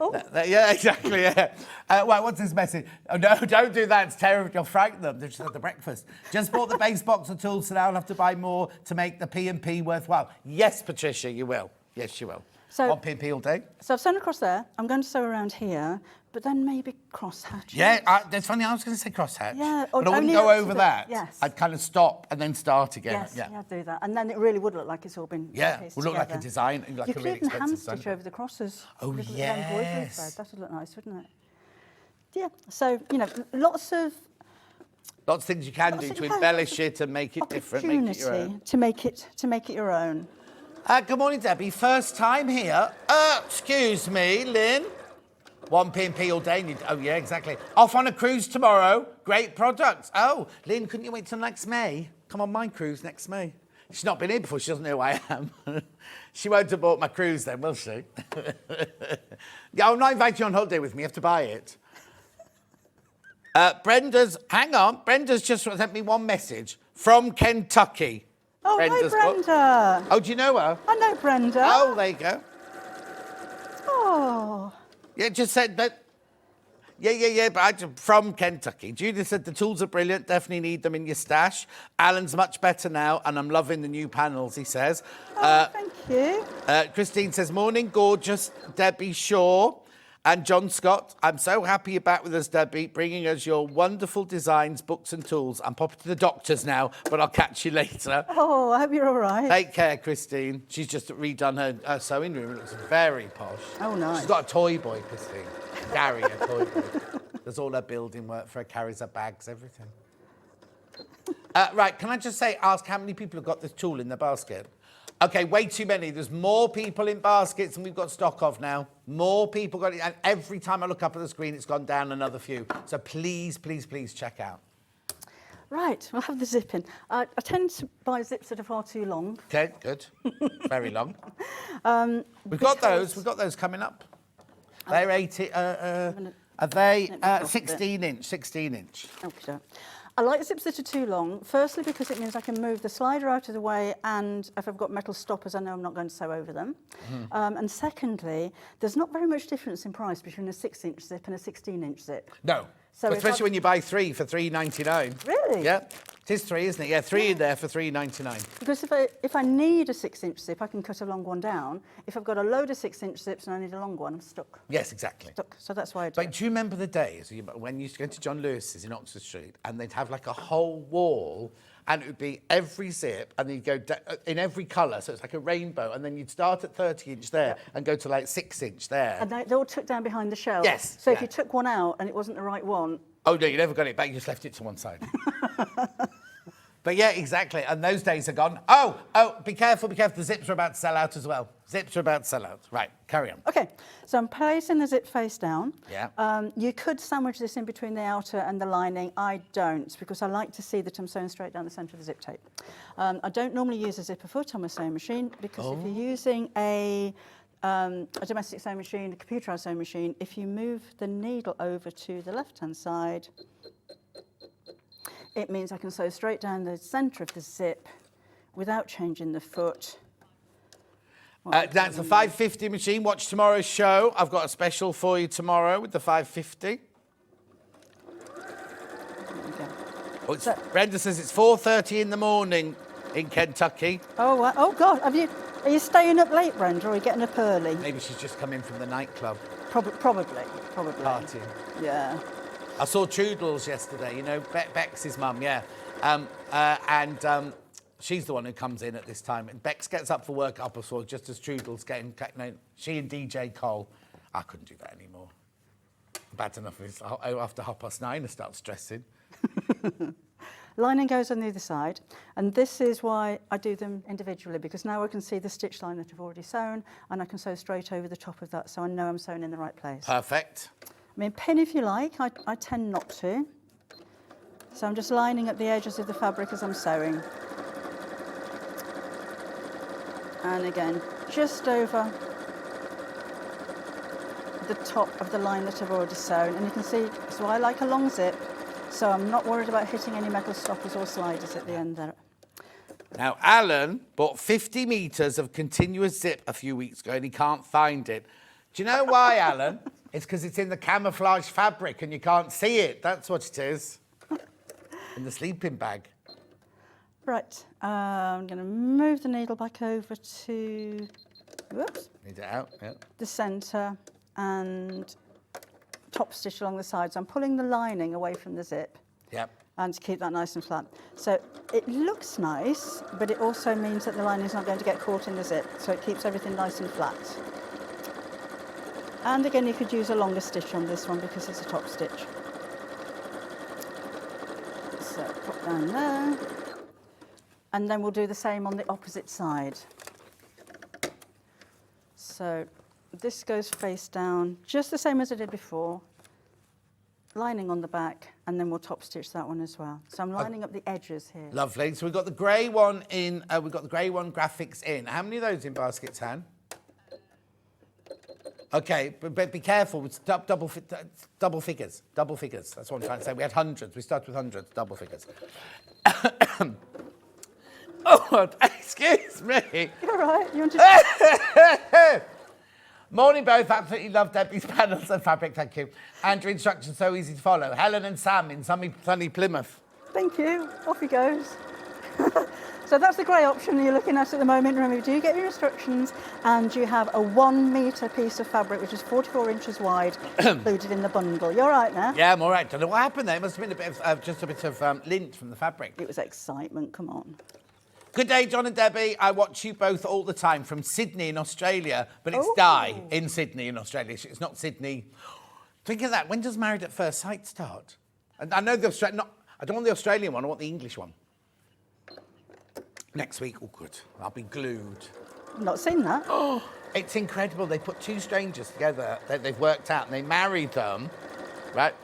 Oh. Yeah, exactly, yeah. Well, what's this message? Oh, no, don't do that. It's terrible. You'll frighten them. They've just had the breakfast. Just bought the base box of tools, so now I'll have to buy more to make the P&P worthwhile. Yes, Patricia, you will. Yes, you will. So, Want P&P all day? So I've sewn across there. I'm going to sew around here, but then maybe cross-hatch. Yeah, that's funny. I was going to say crosshatch. Yeah, but I wouldn't only go up to over the- that. yes. I'd kind of stop and then start again. Yes, yeah. do that. And then it really would look like it's all been Yeah, pieced would look like a together. design, like you a could really even expensive hand design. stitch over the crosses. Oh, with the yes. embroidery thread. That would look nice, wouldn't it? Yeah, so, you know, lots of things you can do to embellish it and make it different, make it your own. opportunity to make it your own. Good morning, Debbie. First time here. Excuse me, Lynn. One P&P all day. Oh, yeah, exactly. Off on a cruise tomorrow. Great products. Oh, Lynn, couldn't you wait till next May? Come on my cruise next May. She's not been here before. She doesn't know who I am. She won't have bought my cruise then, will she? Yeah, I'm not inviting you on holiday with me. You have to buy it. Brenda's just sent me one message from Kentucky. Oh, Brenda's hi, Brenda. Oh, do you know her? I know Brenda. Oh, there you go. Oh. Yeah, just said that. Yeah, but from Kentucky. Judith said the tools are brilliant. Definitely need them in your stash. Alan's much better now, and I'm loving the new panels, he says. Thank you. Christine says, morning, gorgeous Debbie Shaw. And John Scott, I'm so happy you're back with us, Debbie, bringing us your wonderful designs, books and tools. I'm popping to the doctor's now, but I'll catch you later. Oh, I hope you're all right. Take care, Christine. She's just redone her sewing room. It looks very posh. Oh, nice. She's got a toy boy, Christine. Gary, a toy boy. Does all her building work for her, carries her bags, everything. Right, can I just ask how many people have got this tool in their basket? Okay, way too many. There's more people in baskets than we've got stock of now. More people got it. And every time I look up at the screen, it's gone down another few. So please, please, please check out. Right, we'll have the zip in. I tend to buy zips that are far too long. Okay, good. Very long. We've got those coming up. They're 80. Are they 16 inch? 16 inch. Okay. I like zips that are too long, firstly because it means I can move the slider out of the way, and if I've got metal stoppers, I know I'm not going to sew over them. And secondly, there's not very much difference in price between a 6-inch zip and a 16-inch zip. No. So especially when you buy 3 for $3.99. Really? Yeah. It is 3, isn't it? Yeah, 3 in there for $3.99. Because if I need a 6-inch zip, I can cut a long one down. If I've got a load of 6-inch zips and I need a long one, I'm stuck. Yes, exactly. Stuck. So that's why I do But it. do you remember the days when you used to go to John Lewis's in Oxford Street and they'd have like a whole wall and it would be every zip and you'd go in every colour, so it's like a rainbow, and then you'd start at 30-inch there and go to like 6-inch there. And they're all tucked down behind the shelf. Yes, So yeah. if you took one out and it wasn't the right one... Oh, no, you never got it back. You just left it to one side. But yeah, exactly. And those days are gone. Oh, be careful, be careful. The zips are about to sell out as well. Zips are about to sell out. Right, carry on. OK, so I'm placing the zip face down. Yeah. You could sandwich this in between the outer and the lining. I don't, because I like to see that I'm sewing straight down the centre of the zip tape. I don't normally use a zipper foot on my sewing machine, because if you're using a a domestic sewing machine, a computerised sewing machine, if you move the needle over to the left-hand side, it means I can sew straight down the centre of the zip without changing the foot. That's a 550 machine. Watch tomorrow's show. I've got a special for you tomorrow with the 550. Oh, Brenda says it's 4:30 in the morning in Kentucky. Oh, oh God! Are you staying up late, Brenda, or are you getting up early? Maybe she's just come in from the nightclub. Probably. Partying. Yeah. I saw Toodles yesterday. You know, Bex's mum. Yeah. She's the one who comes in at this time. And Bex gets up for work up as well, just as Toodles getting. No, she and DJ Cole. I couldn't do that anymore. Bad enough after 9:30 I start stressing. Lining goes on the other side, and this is why I do them individually, because now I can see the stitch line that I've already sewn, and I can sew straight over the top of that, so I know I'm sewing in the right place. Perfect. I mean, pin if you like. I tend not to. So I'm just lining up the edges of the fabric as I'm sewing. And again, just over the top of the line that I've already sewn. And you can see, so I like a long zip, so I'm not worried about hitting any metal stoppers or sliders at the end there. Now, Alan bought 50 metres of continuous zip a few weeks ago and he can't find it. Do you know why, Alan? It's because it's in the camouflage fabric and you can't see it. That's what it is. In the sleeping bag. Right, I'm going to move the needle back over to, whoops, Need it out, yeah. the centre and top stitch along the sides. I'm pulling the lining away from the zip. Yep. And to keep that nice and flat. So it looks nice, but it also means that the lining is not going to get caught in the zip, so it keeps everything nice and flat. And again, you could use a longer stitch on this one because it's a top stitch. So put down there. And then we'll do the same on the opposite side. So this goes face down, just the same as I did before. Lining on the back, and then we'll top stitch that one as well. So I'm lining up the edges here. Lovely. So we've got the grey one in, we've got the grey one graphics in. How many of those in baskets, Han? Okay, but be careful. It's double figures. Double figures. That's what I'm trying to say. We had hundreds. We started with hundreds. Double figures. Oh, excuse me. You're right. You want to... Morning both, absolutely love Debbie's panels and fabric, thank you. And your instructions so easy to follow. Helen and Sam in sunny Plymouth. Thank you. Off he goes. So that's the grey option you're looking at the moment. Remember, you do get your instructions, and you have a 1 metre piece of fabric, which is 44 inches wide, included in the bundle. You're right now? Yeah, I'm all right. Don't know what happened there. It must have been a bit of, just a bit of lint from the fabric. It was excitement, come on. Good day, John and Debbie. I watch you both all the time from Sydney in Australia, but it's Di in Sydney in Australia. It's not Sydney. Think of that. When does Married at First Sight start? And I know the Australian. I don't want the Australian one. I want the English one. Next week. Oh, good. I'll be glued. I've not seen that. Oh, it's incredible. They put two strangers together that they've worked out, and they married them, right?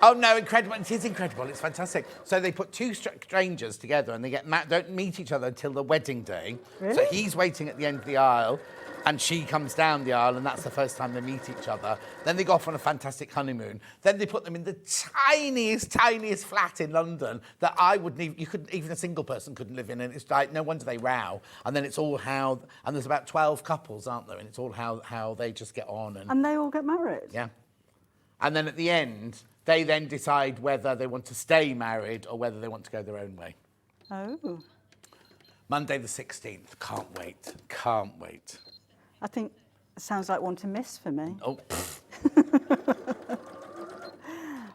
Oh, no, incredible. It is incredible. It's fantastic. So they put two strangers together and they don't meet each other until the wedding day. Really? So he's waiting at the end of the aisle and she comes down the aisle and that's the first time they meet each other. Then they go off on a fantastic honeymoon. Then they put them in the tiniest flat in London that even a single person couldn't live in. And it's like, no wonder they row. And then it's all how, and there's about 12 couples, aren't there? And it's all how they just get on. And they all get married? Yeah. And then at the end, they then decide whether they want to stay married or whether they want to go their own way. Oh. Monday the 16th. Can't wait. Can't wait. I think it sounds like one to miss for me. Oh.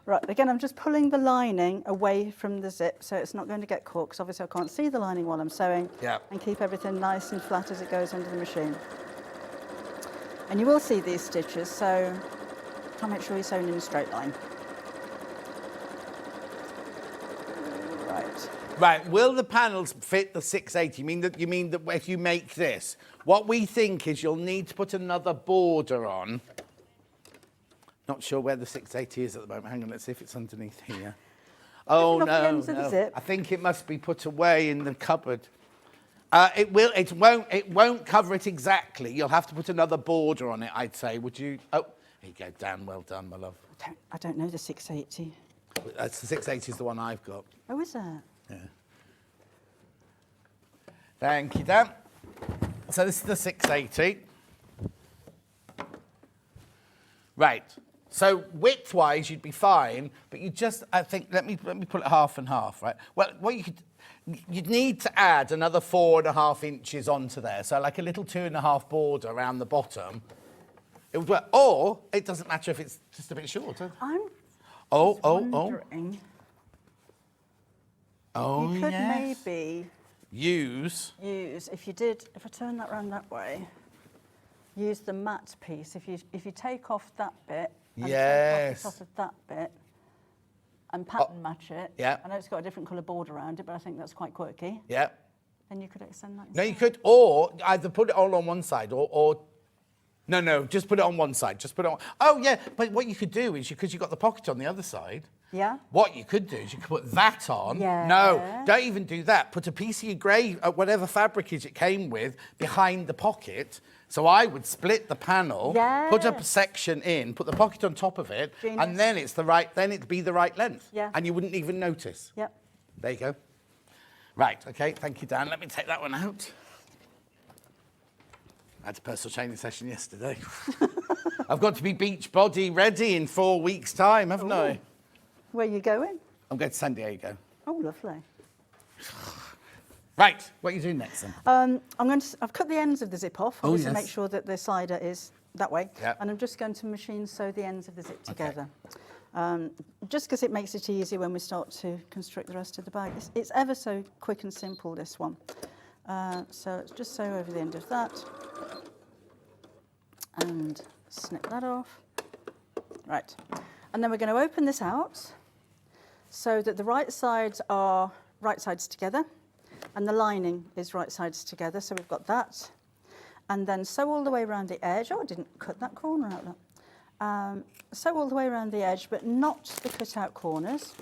Right, again, I'm just pulling the lining away from the zip so it's not going to get caught, because obviously I can't see the lining while I'm sewing. Yeah. And keep everything nice and flat as it goes under the machine. And you will see these stitches, so try and make sure you're sewing in a straight line. Right, will the panels fit the 680? You mean that if you make this, what we think is you'll need to put another border on. Not sure where the 680 is at the moment. Hang on, let's see if it's underneath here. Oh, no. The zip. I think it must be put away in the cupboard. It will. It won't. It won't cover it exactly. You'll have to put another border on it, I'd say. Would you? Oh, here you go, Dan. Well done, my love. I don't know the 680. That's the 680 is the one I've got. Oh, is that? Yeah. Thank you, Dan. So this is the 680. Right. So width-wise, you'd be fine, but you just, I think, let me put it half and half, right? Well, what you'd need to add another 4.5 inches onto there, so like a little 2.5 border around the bottom. It would work. Or it doesn't matter if it's just a bit shorter. I'm wondering. You could Yes. maybe Use. if I turn that round that way, use the matte piece. If you take off that bit and Yes. take off the top of that bit and pattern match it. Yeah. I know it's got a different colour border around it, but I think that's quite quirky. Yeah. Then you could extend that. No, you inside. could, or either put it all on one side, or no, just put it on one side. Just put it on. Oh yeah, but what you could do is because you've got the pocket on the other side. Yeah. What you could do is you could put that on. Yeah. No, don't even do that. Put a piece of your grey, whatever fabric is it came with, behind the pocket. So I would split the panel, put a Yes. section in, put the pocket on top of it, Genius. and then it'd be the right length. Yeah. And you wouldn't even notice. Yep. There you go. Right, okay, thank you, Dan. Let me take that one out. I had a personal training session yesterday. I've got to be beach body ready in 4 weeks' time, haven't I? Where are you going? I'm going to San Diego. Oh, lovely. Right, what are you doing next then? I've cut the ends of the zip off, Oh, obviously yes. make sure that the slider is that way. Yep. And I'm just going to machine sew the ends of the zip Okay. together. Just because it makes it easier when we start to construct the rest of the bag. It's ever so quick and simple, this one. So let's just sew over the end of that. And snip that off. Right. And then we're going to open this out so that the right sides are right sides together and the lining is right sides together. So we've got that. And then sew all the way around the edge. Oh, I didn't cut that corner out there. Sew all the way around the edge, but not the cut out corners.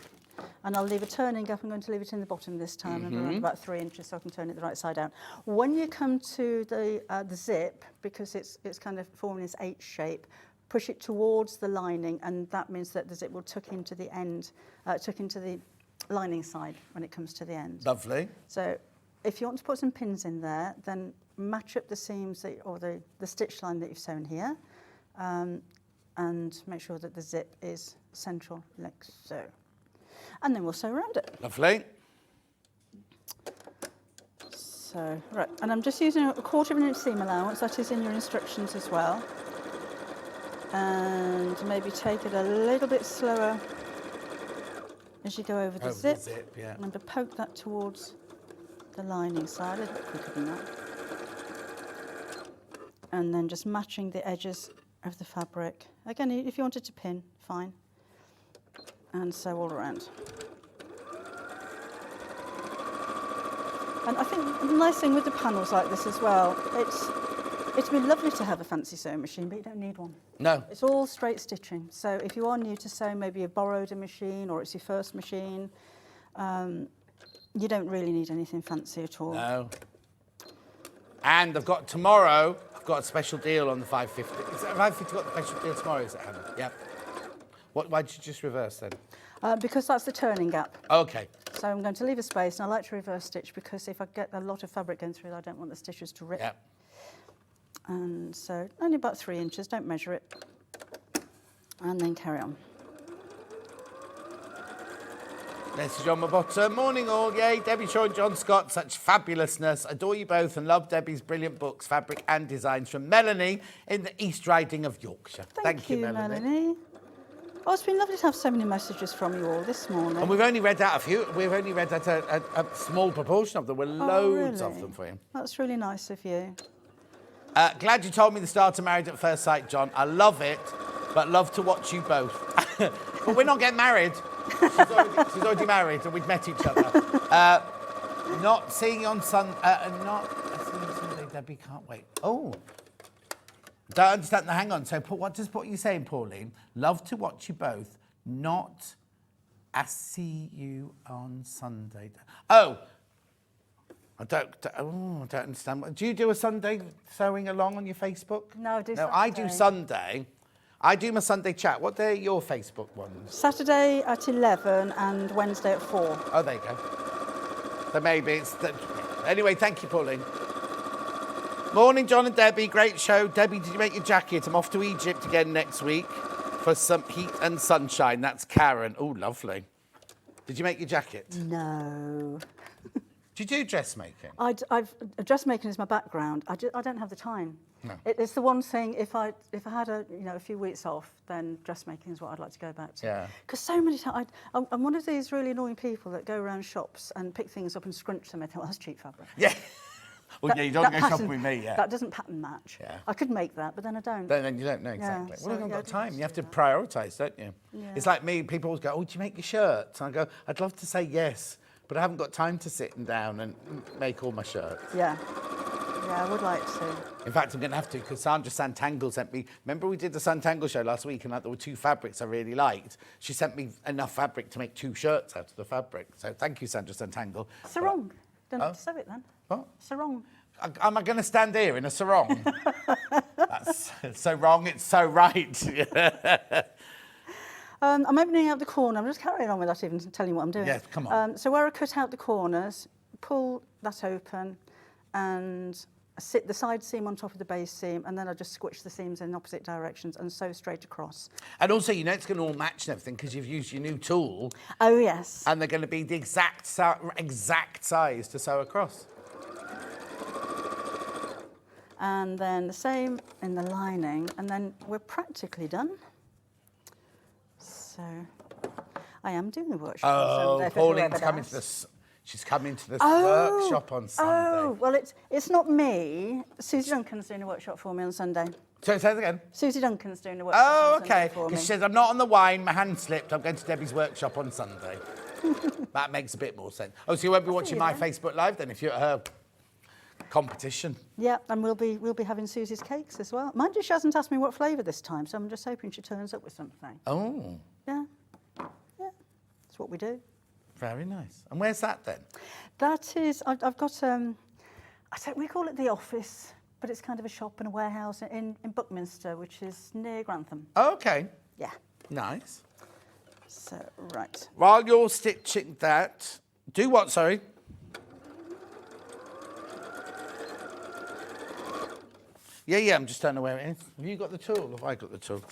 And I'll leave a turning gap. I'm going to leave it in the bottom this time, around about 3 inches, so I can turn it the right side out. When you come to the zip, because it's kind of forming this H shape, push it towards the lining, and that means that the zip will tuck into the end, tuck into the lining side when it comes to the end. Lovely. So if you want to put some pins in there, then match up the seams or the stitch line that you've sewn here, and make sure that the zip is central, like so. And then we'll sew around it. Lovely. So, right, and I'm just using a 1/4 inch seam allowance, that is in your instructions as well. And maybe take it a little bit slower as you go over the zip. Yeah. And poke that towards the lining side, a little bit quicker than that. And then just matching the edges of the fabric. Again, if you wanted to pin, fine. And sew all around. And I think the nice thing with the panels like this as well, it'd be lovely to have a fancy sewing machine, but you don't need one. No. It's all straight stitching. So if you are new to sewing, maybe you've borrowed a machine or it's your first machine, you don't really need anything fancy at all. No. And tomorrow, I've got a special deal on the 550. Is that 550 got the special deal tomorrow, is it, Hannah? Yeah. Why did you just reverse then? Because that's the turning gap. Okay. So I'm going to leave a space, and I like to reverse stitch because if I get a lot of fabric going through, I don't want the stitches to rip. Yeah. And so only about 3 inches, don't measure it. And then carry on. Message on my bottom. Morning all, yay. Debbie Shaw and John Scott, such fabulousness. Adore you both and love Debbie's brilliant books, fabric and designs, from Melanie in the East Riding of Yorkshire. Thank you, Melanie. Oh, it's been lovely to have so many messages from you all this morning. And we've only read out a few. We've only read out a small proportion of them. We're loads of them for you. That's really nice of you. Glad you told me the start of Married at First Sight, John. I love it, but love to watch you both. But we're not getting married. She's already married, and we've met each other. Not seeing you on Sunday. Debbie can't wait. Oh. Don't understand. Hang on. So, what are you saying, Pauline? Love to watch you both. Not I see you on Sunday. Oh. I don't understand. Do you do a Sunday sewing along on your Facebook? No, I do No, I do Saturday. Sunday. I do my Sunday chat. What day are your Facebook ones? Saturday at 11 and Wednesday at 4. Oh, there you go. So maybe it's... Anyway, thank you, Pauline. Morning, John and Debbie. Great show. Debbie, did you make your jacket? I'm off to Egypt again next week for some heat and sunshine. That's Karen. Oh, lovely. Did you make your jacket? No. Do you do dressmaking? Dressmaking is my background. I don't have the time. No. It's the one thing. If I had a few weeks off, then dressmaking is what I'd like to go back to. Yeah. Because so many times I'm one of these really annoying people that go around shops and pick things up and scrunch them. I think, well, that's cheap fabric. Yeah. Well, yeah, you don't go shopping with me, yeah. That doesn't pattern match. Yeah. I could make that, but then I don't. Then you don't know exactly. Yeah, Well, you so, haven't yeah, got time. You have to do that. prioritise, don't you? Yeah. It's like me. People always go, "Oh, do you make your shirts?" And I go, "I'd love to say yes, but I haven't got time to sit down and make all my shirts." Yeah. Yeah, I would like to. In fact, I'm going to have to because Sandra Santangle sent me. Remember, we did the Santangle show last week, and there were 2 fabrics I really liked. She sent me enough fabric to make 2 shirts out of the fabric. So thank you, Sandra Santangle. Sarong. Don't have to sew it then. What? Sarong. Am I going to stand here in a sarong? That's so wrong. It's so right. I'm opening out the corner. I'm just carrying on without even telling you what I'm doing. Yes, come on. So where I cut out the corners, pull that open and sit the side seam on top of the base seam, and then I just squitch the seams in opposite directions and sew straight across. And also, you know, it's going to all match and everything because you've used your new tool, Oh, yes. and they're going to be the exact size to sew across. And then the same in the lining, and then we're practically done. So I am doing a workshop on Sunday. Pauline's coming to this. She's coming to this workshop on Sunday. Oh, well, it's not me. Susie Duncan's doing a workshop for me on Sunday. So say it again. Susie Duncan's doing a workshop Oh, on Sunday okay. for me. Because she says, I'm not on the wine, my hand slipped, I'm going to Debbie's workshop on Sunday. That makes a bit more sense. Oh, so you won't be watching my Facebook Live then if you're at her competition? Yeah, and we'll be having Susie's cakes as well. Mind you, she hasn't asked me what flavour this time, so I'm just hoping she turns up with something. Oh, Yeah, that's what we do. very nice. And where's that then? That is, I've got, we call it the office, but it's kind of a shop and a warehouse in Buckminster, which is near Grantham. Oh, okay. Yeah. Nice. So, right. While you're stitching that, do what, sorry? Yeah, I'm just don't know where it is. Have you got the tool? Have I got the tool?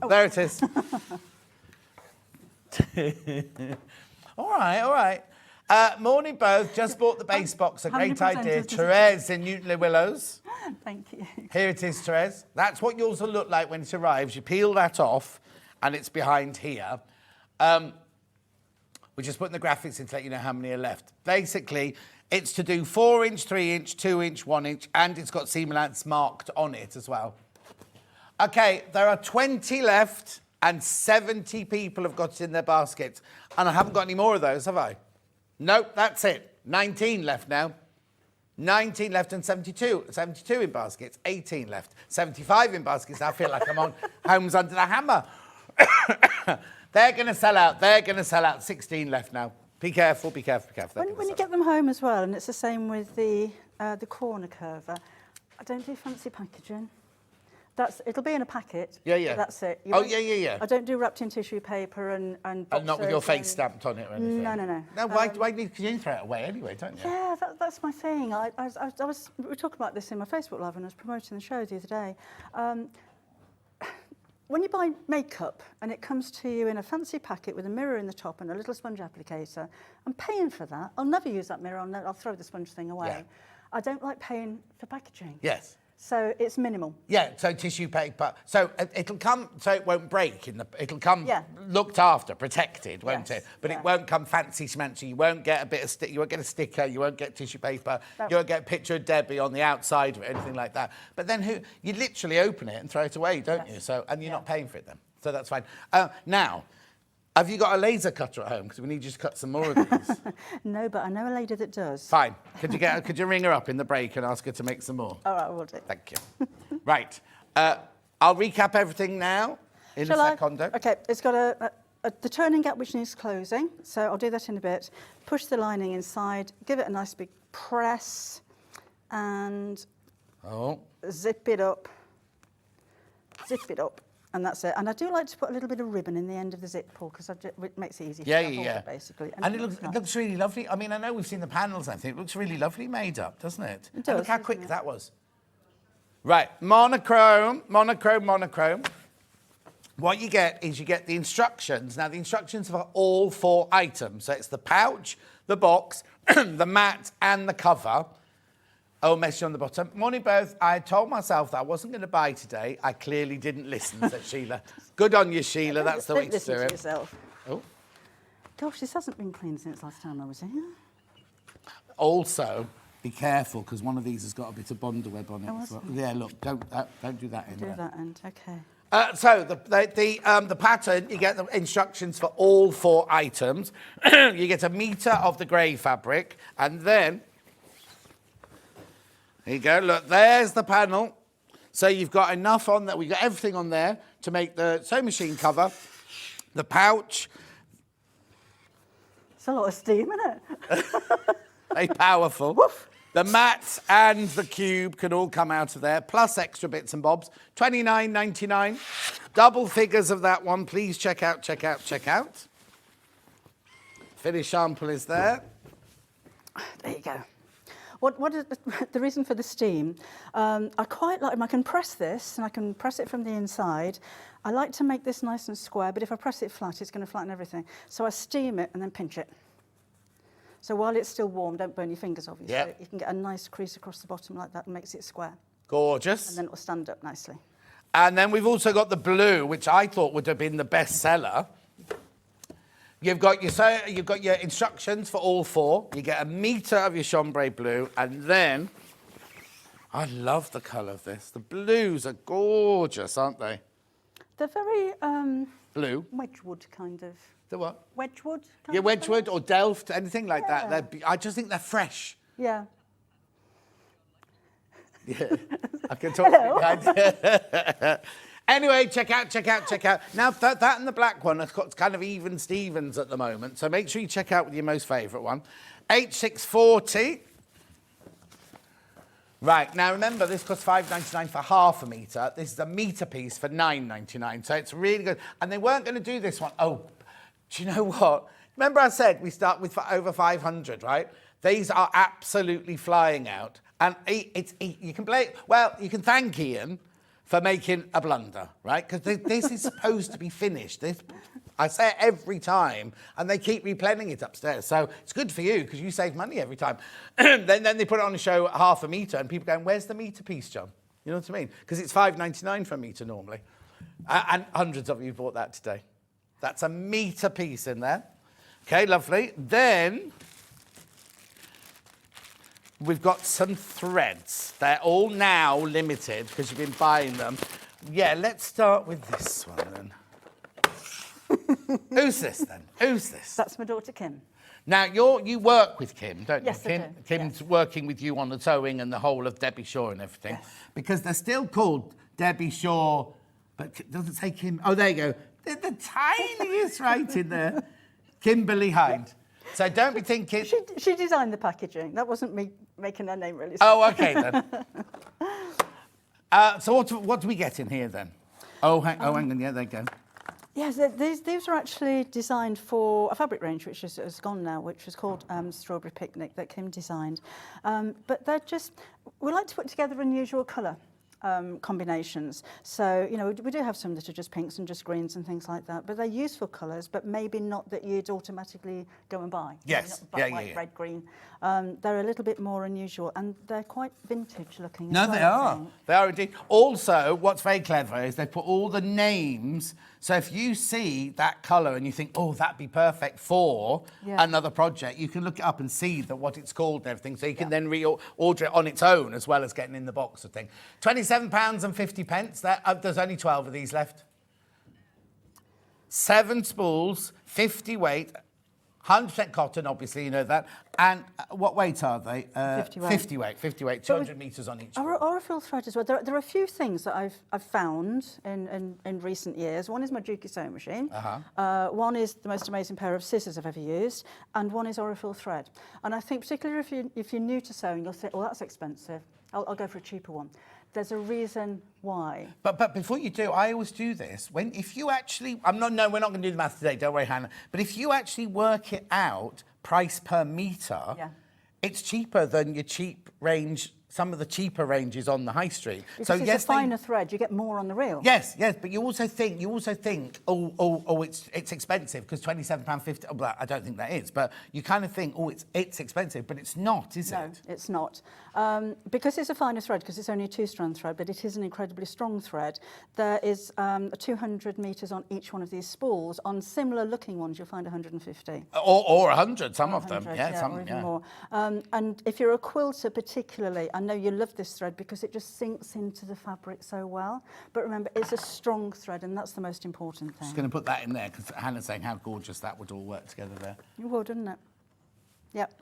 Oh. There it is. All right. Morning both. Just bought the base box. A How many great idea. presenters does it Therese in Newton Le Willows. Thank you. Here it is, Therese. That's what yours will look like when it arrives. You peel that off, and it's behind here. We're just putting the graphics in to let you know how many are left. Basically, it's to do 4-inch, 3-inch, 2-inch, 1-inch, and it's got seam allowance marked on it as well. Okay, there are 20 left, and 70 people have got it in their baskets. And I haven't got any more of those, have I? Nope, that's it. 19 left now. 19 left and 72 in baskets, 18 left, 75 in baskets. I feel like I'm on Homes Under the Hammer. They're going to sell out, 16 left now. Be careful. When you get them home as well, and it's the same with the corner curver, I don't do fancy packaging. It'll be in a packet. Yeah. That's it. Yeah. I don't do wrapped in tissue paper and And not with your boxes face and- stamped on it or anything? No. No, why need you throw it away anyway, don't you? Yeah, that's my thing. We were talking about this in my Facebook Live when I was promoting the show the other day. When you buy makeup and it comes to you in a fancy packet with a mirror in the top and a little sponge applicator, I'm paying for that. I'll never use that mirror. I'll throw the sponge thing away. Yeah. I don't like paying for packaging. Yes. So it's minimal. Yeah, so tissue paper. So it'll come, so it won't break. It'll come looked after, protected, won't Yes, it? But yeah. it won't come fancy schmancy. You won't get a bit of you won't get a sticker. You won't get tissue paper. No. You won't get a picture of Debbie on the outside of it, anything like that. But then you literally open it and throw it away, don't you? So and you're not paying for it then. So that's fine. Now, have you got a laser cutter at home? Because we need you to cut some more of these. No, but I know a lady that does. Fine. Could you ring her up in the break and ask her to make some more? All right, we'll do. Thank you. Right. I'll recap everything now in a secondo. Okay, it's got a the turning gap which needs closing, so I'll do that in a bit. Push the lining inside, give it a nice big press, and zip it up, and that's it. And I do like to put a little bit of ribbon in the end of the zip pull because it makes it easy to hold it, basically. And it looks really lovely. I mean, I know we've seen the panels, I think. It looks really lovely made up, doesn't it? It does, look how quick that was. Right, monochrome. What you get is you get the instructions. Now, the instructions for all 4 items. So it's the pouch, the box, the mat, and the cover. Oh, message on the bottom. Morning, both. I told myself that I wasn't going to buy today. I clearly didn't listen, said Sheila. Good on you, Sheila. That's the way to do it. Yourself. Oh. Gosh, this hasn't been cleaned since last time I was here. Also, be careful because one of these has got a bit of bondweb on it. Oh, as well. Yeah, look, don't do that end. Do that end, okay. So the pattern, you get the instructions for all 4 items. You get a metre of the grey fabric, and then there you go. Look, there's the panel. So you've got enough on that. We've got everything on there to make the sewing machine cover, the pouch. It's a lot of steam, isn't it? Very powerful. Woof. The mat and the cube can all come out of there, plus extra bits and bobs. $29.99. Double figures of that one. Please check out. Finished sample is there. There you go. What is the reason for the steam? I quite like, I can press this, and I can press it from the inside. I like to make this nice and square, but if I press it flat, it's going to flatten everything. So I steam it and then pinch it. So while it's still warm, don't burn your fingers, obviously. Yep. You can get a nice crease across the bottom like that and makes it square. Gorgeous. And then it will stand up nicely. And then we've also got the blue, which I thought would have been the best seller. You've got your instructions for all 4. You get a metre of your chambray blue, and then I love the colour of this. The blues are gorgeous, aren't they? They're very Blue. Wedgwood kind of. The what? Wedgwood. Yeah, Wedgwood or Delft, anything like that. I just think they're fresh. Yeah. Yeah, I can talk to you. Anyway, check out. Now, that and the black one has got kind of even Stevens at the moment, so make sure you check out with your most favourite one. H640. Right, now remember, this costs $5.99 for half a metre. This is a metre piece for $9.99, so it's really good. And they weren't going to do this one. Oh, do you know what? Remember I said we start with over 500, right? These are absolutely flying out. And you can you can thank Ian for making a blunder, right? Because this is supposed to be finished. I say it every time, and they keep replenishing it upstairs. So it's good for you because you save money every time. then they put it on the show at half a metre, and people going, "Where's the metre piece, John?" You know what I mean? Because it's $5.99 for a metre normally, and hundreds of you bought that today. That's a metre piece in there. Okay, lovely. Then we've got some threads. They're all now limited because you've been buying them. Yeah, let's start with this one then. Who's this then? Who's this? That's my daughter Kim. Now, you work with Kim, don't you? Yes, I do. Kim's working with you on the sewing and the whole of Debbie Shaw and everything. Yes. Because they're still called Debbie Shaw, but it doesn't say Kim. Oh, there you go. They're the tiniest right in there. Kimberly Hind. So don't be thinking... She designed the packaging. That wasn't me making her name really. Oh, OK then. So what do we get in here then? Hang on. Yeah, there you go. Yes, these are actually designed for a fabric range which is gone now, which was called Strawberry Picnic, that Kim designed. But they're just... We like to put together unusual colour combinations. So, you know, we do have some that are just pinks and just greens and things like that, but they're useful colours, but maybe not that you'd automatically go and buy. Yes. White, red, green. They're a little bit more unusual, and they're quite vintage looking. No, they are. They are indeed. Also, what's very clever is they put all the names. So if you see that colour and you think, oh, that'd be perfect for another project, you can look it up and see what it's called and everything. So you can then reorder it on its own as well as getting in the box of thing. £27.50. There's only 12 of these left. 7 spools, 50 weight. 100% cotton, obviously, you know that. And what weight are they? 50 weight. 50 weight, 200 metres on each. Aurifil thread as well. There are a few things that I've found in recent years. One is my Juki sewing machine. One is the most amazing pair of scissors I've ever used, and one is Aurifil thread. And I think particularly if you're new to sewing, you'll say, "Oh, that's expensive. I'll go for a cheaper one." There's a reason why. But before you do, I always do this. If you actually, we're not going to do the math today, don't worry, Hannah. But if you actually work it out, price per metre, it's cheaper than your cheap range, some of the cheaper ranges on the high street. Because so it's yes, a finer thread, you get more on the reel. Yes, but you also think, it's expensive because £27.50. Well, I don't think that is, but you kind of think, it's expensive, but it's not, is it? No, it's not. Because it's a finer thread, because it's only a 2-strand thread, but it is an incredibly strong thread. There is 200 metres on each one of these spools. On similar looking ones, you'll find 150. Or 100, some of them. Some, or even more. And if you're a quilter particularly, I know you love this thread because it just sinks into the fabric so well. But remember, it's a strong thread, and that's the most important thing. Just going to put that in there because Hannah's saying how gorgeous that would all work together there. You would, wouldn't it? Yep.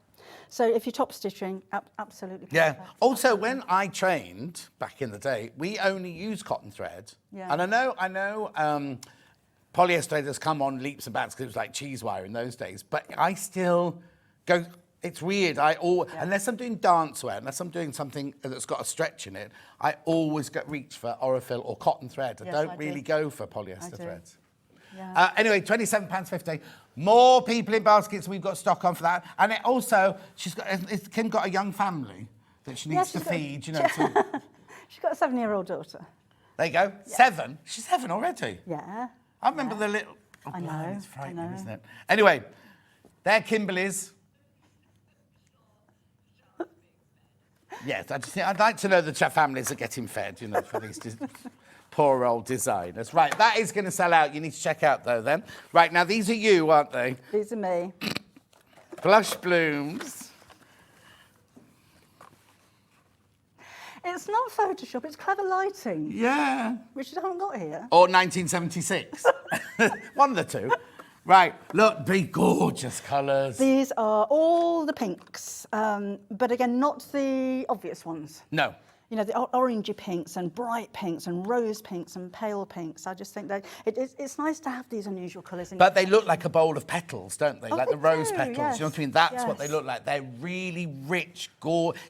So if you're top stitching, absolutely perfect. Yeah. Also, when I trained back in the day, we only used cotton thread. Yeah. And I know polyester has come on leaps and bounds because it was like cheese wire in those days. But I still go. It's weird. Unless I'm doing dancewear, unless I'm doing something that's got a stretch in it, I always reach for Aurifil or cotton thread. I don't really go for polyester threads. Yeah. Anyway, £27.50. More people in baskets. We've got stock on for that. And it also, Kim got a young family that she needs to feed. You know. She's got a 7-year-old daughter. There you go. Yeah. 7. She's 7 already. Yeah. I remember the little. Oh, I know. It's frightening, isn't it? Anyway, they're Kimberly's. Yes, I'd like to know the families are getting fed, you know, for these poor old designers. Right, that is going to sell out. You need to check out, though, then. Right, now, these are you, aren't they? These are me. Blush Blooms. It's not Photoshop, it's clever lighting. Yeah. Which I haven't got here. Or 1976. One of the two. Right, look, big, gorgeous colours. These are all the pinks, but again, not the obvious ones. No. You know, the orangey pinks and bright pinks and rose pinks and pale pinks. I just think that it's nice to have these unusual colours. But they look like a bowl of petals, don't they? Oh, like they the rose do, petals. yes. You know what I mean? That's what they look like. They're really rich,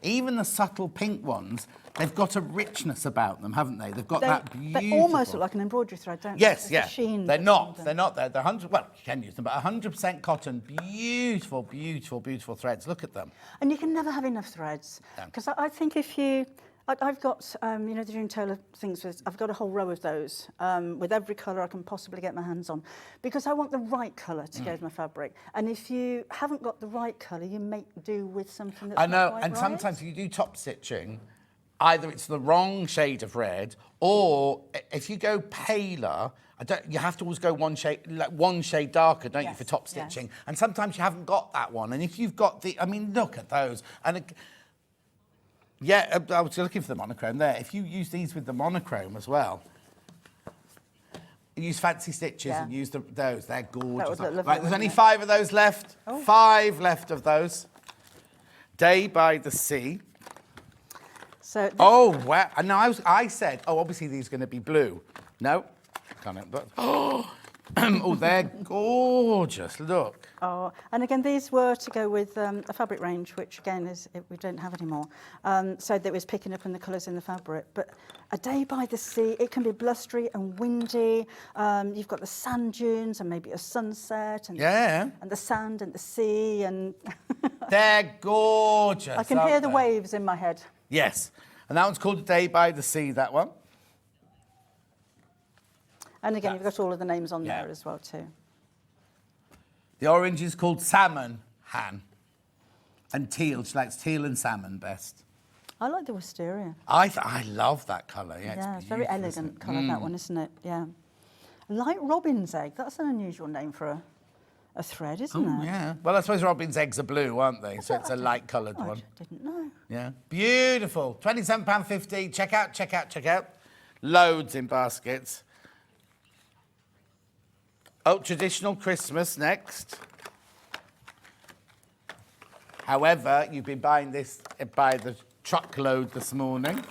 even the subtle pink ones. They've got a richness about them, haven't they? They've got that beautiful. They almost look like an embroidery thread, don't they? Yes, yeah. Sheen. They're not. They're 100. Well, you can use them, but 100% cotton. Beautiful, beautiful, beautiful threads. Look at them. And you can never have enough threads, because I think if you. I've got, you know, the June Taylor things. I've got a whole row of those with every colour I can possibly get my hands on, because I want the right colour to go with my fabric. And if you haven't got the right colour, you make do with something that's not quite and right. sometimes if you do top stitching, either it's the wrong shade of red, or if you go paler, you have to always go one shade darker, don't you, for top stitching? Yes. And sometimes you haven't got that one. And if you've got look at those. And I was looking for the monochrome there. If you use these with the monochrome as well, use fancy stitches and use those. They're gorgeous. Right, there's only 5 of those left. 5 left of those. Day by the Sea. So wow. And now I said, obviously these are going to be blue. No. Can't but they're gorgeous. Look. Oh, and again, these were to go with a fabric range, which again we don't have anymore. So that was picking up in the colours in the fabric. But a day by the sea, it can be blustery and windy. You've got the sand dunes and maybe a sunset and the sand and the sea and. They're gorgeous. I can hear the waves in my head. Yes, and that one's called A Day by the Sea. That one. And again, you've got all of the names on there as well too. The orange is called Salmon Han. And teal, she likes teal and salmon best. I like the wisteria. I love that colour. Yeah, it's very elegant colour, that one, isn't it? Yeah. Light robin's egg, that's an unusual name for a thread, isn't it? Yeah. Well, I suppose robin's eggs are blue, aren't they? So it's a light coloured one. I didn't know. Yeah. Beautiful. £27.50. Check out, check out, check out. Loads in baskets. Oh, traditional Christmas next. However, you've been buying this by the truckload this morning.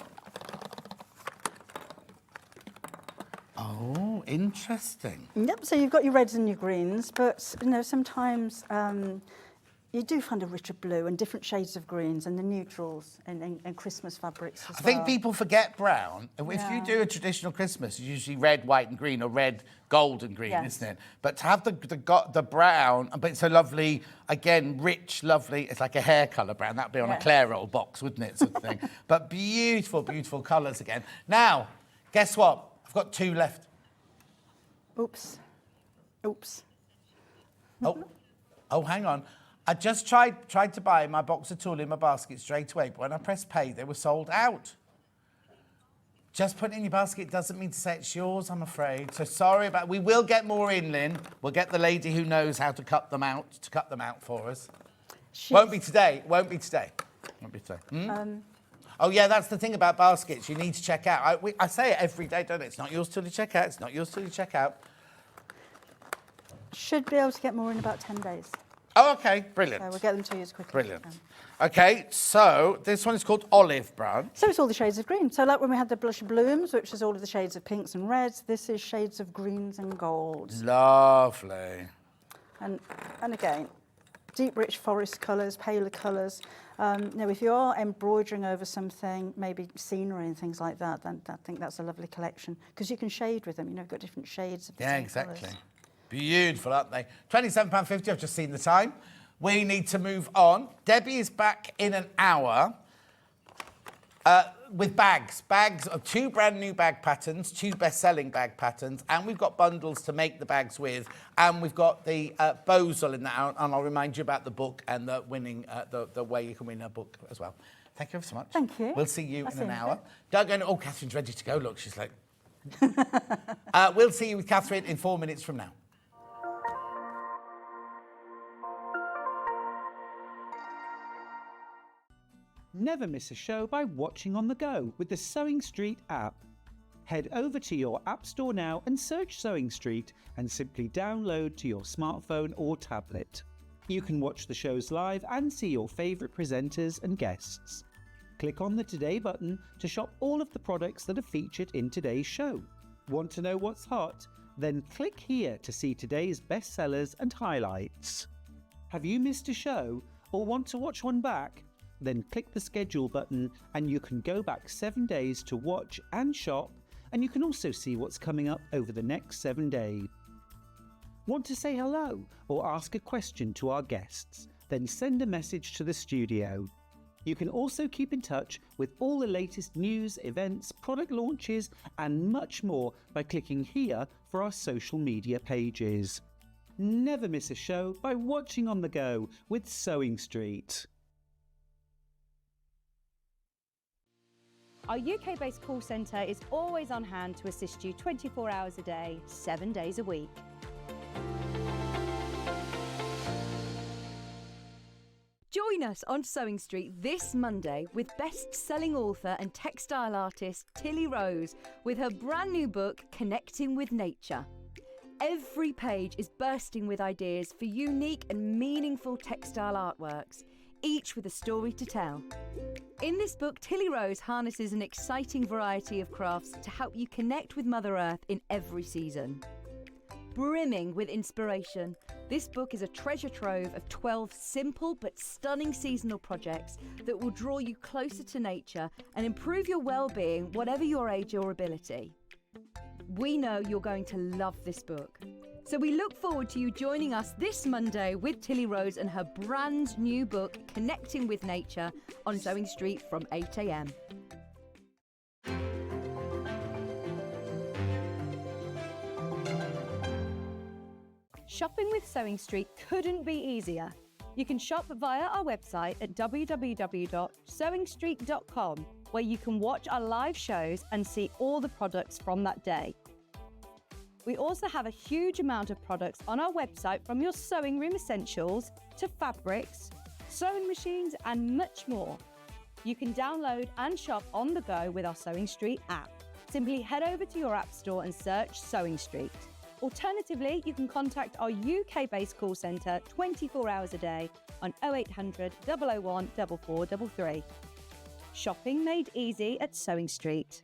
Oh, interesting. Yep, so you've got your reds and your greens, but sometimes you do find a richer blue and different shades of greens and the neutrals and Christmas fabrics as I think well. people forget brown. If you do a traditional Christmas, it's usually red, white and green, or red, gold and green, Yes. isn't it? But to have the brown, but it's a lovely, again, rich, lovely, it's like a hair colour brown. That'd be on a Yes. Clairol box, wouldn't it, sort of thing? But beautiful, beautiful colours again. Now, guess what? I've got 2 left. Oops. Oh, hang on. I just tried to buy my box of tulle in my basket straight away, but when I pressed pay, they were sold out. Just put it in your basket doesn't mean to say it's yours, I'm afraid. So sorry about. We will get more in, Lynn. We'll get the lady who knows how to cut them out for us. Won't be today. Oh yeah, that's the thing about baskets. You need to check out. I say it every day, don't I? It's not yours till you check out. It's not yours till you check out. Should be able to get more in about 10 days. Oh, okay, brilliant. So we'll get them to you as quickly Brilliant. as we can. Okay, so this one is called Olive Brown. So it's all the shades of green. So like when we had the blush blooms, which is all of the shades of pinks and reds, this is shades of greens and golds. Lovely. And again, deep, rich forest colours, paler colours. Now, if you are embroidering over something, maybe scenery and things like that, then I think that's a lovely collection because you can shade with them. You've got different shades of the Yeah, same exactly. colours. Beautiful, aren't they? £27.50, I've just seen the time. We need to move on. Debbie is back in an hour with bags. Bags of 2 brand new bag patterns, 2 best-selling bag patterns, and we've got bundles to make the bags with, and we've got the Bosel in that, and I'll remind you about the book and the winning, the way you can win a book as well. Thank you ever so much. Thank you. We'll see you I'll in see an you in a hour. bit. Don't go. Oh, Catherine's ready to go. Look, she's like. We'll see you with Catherine in 4 minutes from now. Never miss a show by watching on the go with the Sewing Street app. Head over to your App Store now and search Sewing Street and simply download to your smartphone or tablet. You can watch the shows live and see your favourite presenters and guests. Click on the Today button to shop all of the products that are featured in today's show. Want to know what's hot? Then click here to see today's bestsellers and highlights. Have you missed a show or want to watch one back? Then click the schedule button and you can go back 7 days to watch and shop, and you can also see what's coming up over the next 7 days. Want to say hello or ask a question to our guests? Then send a message to the studio. You can also keep in touch with all the latest news, events, product launches and much more by clicking here for our social media pages. Never miss a show by watching on the go with Sewing Street. Our UK-based call centre is always on hand to assist you 24 hours a day, 7 days a week. Join us on Sewing Street this Monday with best-selling author and textile artist Tilly Rose with her brand new book, Connecting with Nature. Every page is bursting with ideas for unique and meaningful textile artworks, each with a story to tell. In this book, Tilly Rose harnesses an exciting variety of crafts to help you connect with Mother Earth in every season. Brimming with inspiration, this book is a treasure trove of 12 simple but stunning seasonal projects that will draw you closer to nature and improve your well-being, whatever your age or ability. We know you're going to love this book. So we look forward to you joining us this Monday with Tilly Rose and her brand new book, Connecting with Nature, on Sewing Street from 8 a.m. Shopping with Sewing Street couldn't be easier. You can shop via our website at www.sewingstreet.com, where you can watch our live shows and see all the products from that day. We also have a huge amount of products on our website, from your sewing room essentials to fabrics, sewing machines and much more. You can download and shop on the go with our Sewing Street app. Simply head over to your app store and search Sewing Street. Alternatively, you can contact our UK-based call centre 24 hours a day on 0800 001 4433. Shopping made easy at Sewing Street.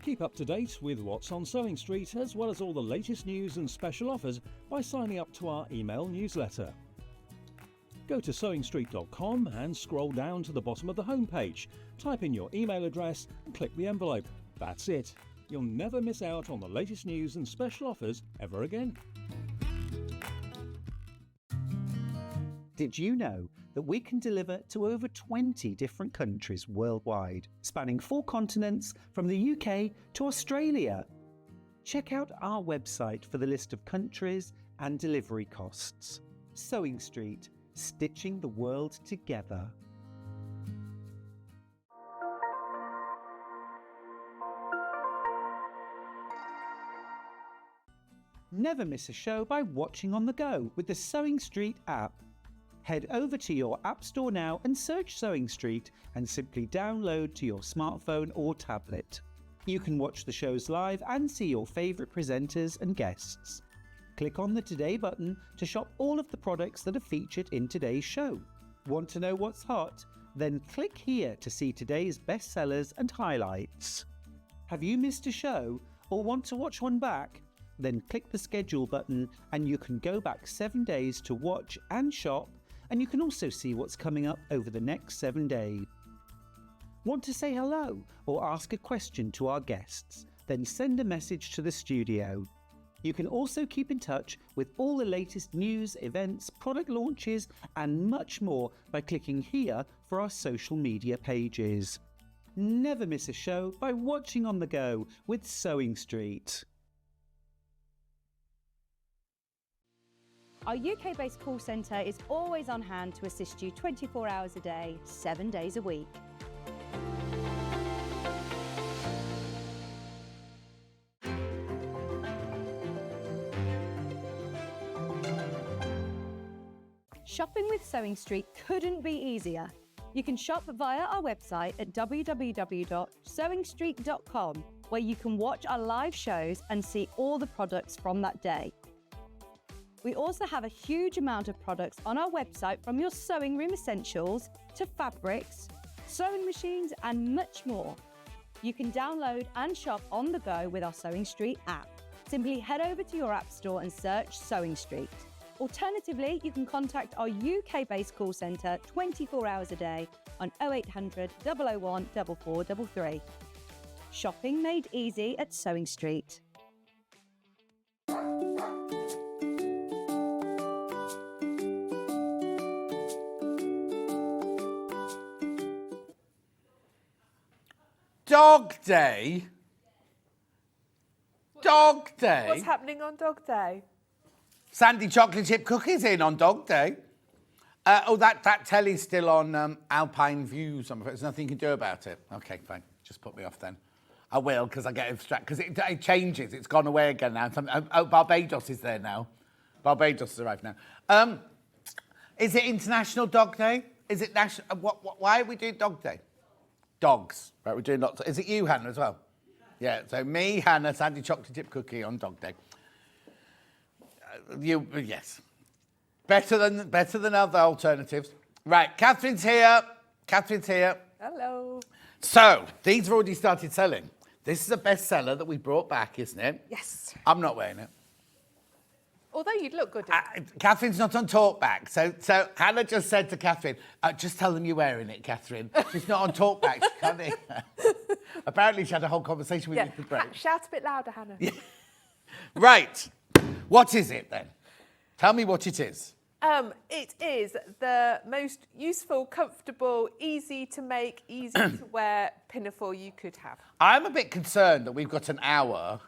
Keep up to date with what's on Sewing Street, as well as all the latest news and special offers by signing up to our email newsletter. Go to sewingstreet.com and scroll down to the bottom of the homepage. Type in your email address and click the envelope. That's it. You'll never miss out on the latest news and special offers ever again. Did you know that we can deliver to over 20 different countries worldwide, spanning 4 continents from the UK to Australia? Check out our website for the list of countries and delivery costs. Sewing Street, stitching the world together. Never miss a show by watching on the go with the Sewing Street app. Head over to your App Store now and search Sewing Street and simply download to your smartphone or tablet. You can watch the shows live and see your favourite presenters and guests. Click on the Today button to shop all of the products that are featured in today's show. Want to know what's hot? Then click here to see today's bestsellers and highlights. Have you missed a show or want to watch one back? Then click the schedule button and you can go back 7 days to watch and shop, and you can also see what's coming up over the next 7 days. Want to say hello or ask a question to our guests? Then send a message to the studio. You can also keep in touch with all the latest news, events, product launches and much more by clicking here for our social media pages. Never miss a show by watching on the go with Sewing Street. Our UK-based call centre is always on hand to assist you 24 hours a day, 7 days a week. Shopping with Sewing Street couldn't be easier. You can shop via our website at www.sewingstreet.com, where you can watch our live shows and see all the products from that day. We also have a huge amount of products on our website, from your sewing room essentials to fabrics, sewing machines and much more. You can download and shop on the go with our Sewing Street app. Simply head over to your App Store and search Sewing Street. Alternatively, you can contact our UK-based call centre 24 hours a day on 0800 001 4433. Shopping made easy at Sewing Street. Dog Day? Dog Day? What's happening on Dog Day? Sandy chocolate chip cookies in on Dog Day. That telly's still on Alpine Views. I'm afraid there's nothing you can do about it. Okay, fine. Just put me off then. I will, because I get distracted. Because it changes. It's gone away again now. Barbados is there now. Barbados has arrived now. Is it International Dog Day? Is it national? Why are we doing Dog Day? Dogs. Right, we're doing lots. Is it you, Hannah, as well? Yeah. So me, Hannah, Sandy chocolate chip cookie on Dog Day. Yes. Better than other alternatives. Right, Catherine's here. Hello. So, these have already started selling. This is a bestseller that we brought back, isn't it? Yes. I'm not wearing it. Although you'd look good in it. Catherine's not on talkback. So Hannah just said to Catherine, just tell them you're wearing it, Catherine. She's not on talkback. She can't hear. Apparently she had a whole conversation with you at the break. Shout a bit louder, Hannah. Yeah. Right. What is it then? Tell me what it is. It is the most useful, comfortable, easy to make, easy to wear pinafore you could have. I'm a bit concerned that we've got an hour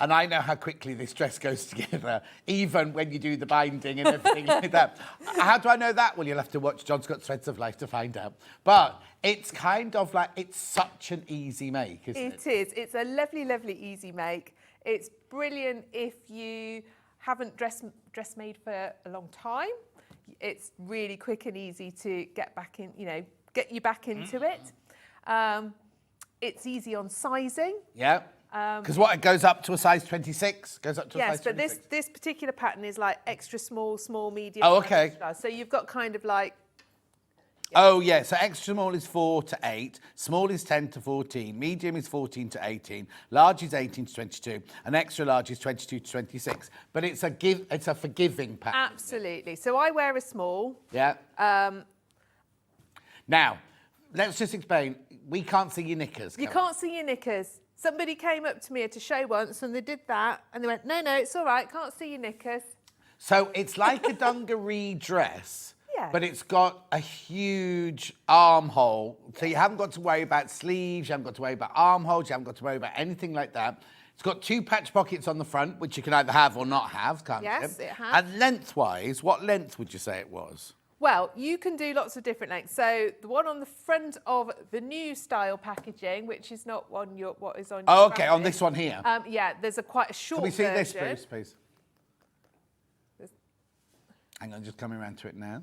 and I know how quickly this dress goes together, even when you do the binding and everything like that. How do I know that? Well, you'll have to watch John's Got Threads of Life to find out. But it's kind of like, it's such an easy make, isn't it? It is. It's a lovely, lovely easy make. It's brilliant if you haven't dress made for a long time. it's really quick and easy to get back in, get you back into it. It's easy on sizing. Yeah. Because what, it goes up to a size 26? Goes up to a size 26? Yes, but this particular pattern is like extra small, small, medium. Oh, okay. Extra. So you've got kind of like... Oh, yeah, so extra small is 4 to 8, small is 10 to 14, medium is 14 to 18, large is 18 to 22, and extra large is 22 to 26. But it's a forgiving pattern. Absolutely. So I wear a small. Yeah. Now, let's just explain. We can't see your knickers. You can't see your knickers. Somebody came up to me at a show once and they did that and they went, no, it's all right, can't see your knickers. So it's like a dungaree dress, yeah, but it's got a huge armhole. So you haven't got to worry about sleeves, you haven't got to worry about armholes, you haven't got to worry about anything like that. It's got 2 patch pockets on the front, which you can either have or not have, can't you? Yes, it has. And lengthwise, what length would you say it was? Well, you can do lots of different lengths. So the one on the front of the new style packaging, which is not what is on your Oh, okay, graphic. on this one here. Yeah, there's quite a short version. Can we see this, please? Hang on, just coming around to it now.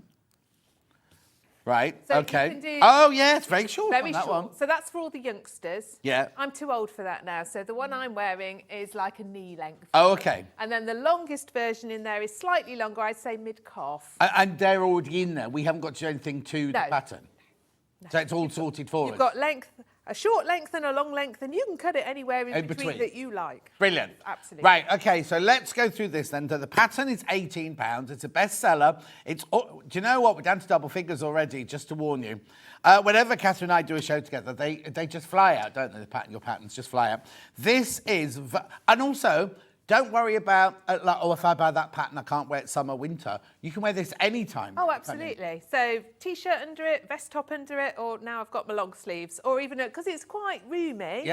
Right, So you okay. can do Oh, yeah, it's very short very on that short. one. So that's for all the youngsters. Yeah. I'm too old for that now. So the one I'm wearing is like a knee length. Oh, okay. And then the longest version in there is slightly longer, I'd say mid-calf. And they're already in there. We haven't got to do anything to the No. pattern. So it's all sorted for us. You've got length, a short length and a long length, and you can cut it anywhere in between that you like. Brilliant. Absolutely. Right, okay, so let's go through this then. So the pattern is £18. It's a bestseller. Do you know what? We're down to double figures already, just to warn you. Whenever Katharine and I do a show together, they just fly out, don't they? Your patterns just fly out. This is... And also... Don't worry about, if I buy that pattern, I can't wear it summer, winter. You can wear this anytime. Oh, absolutely. So T-shirt under it, vest top under it, or now I've got my long sleeves, or even, because it's quite roomy,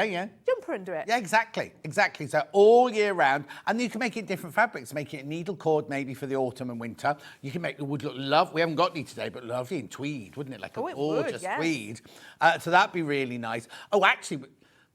jumper under it. Yeah, exactly. So all year round. And you can make it different fabrics. Make it needle cord maybe for the autumn and winter. You can make it would look lovely. We haven't got any today, but lovely in tweed, wouldn't it? Like a gorgeous tweed. So that'd be really nice. Oh, actually...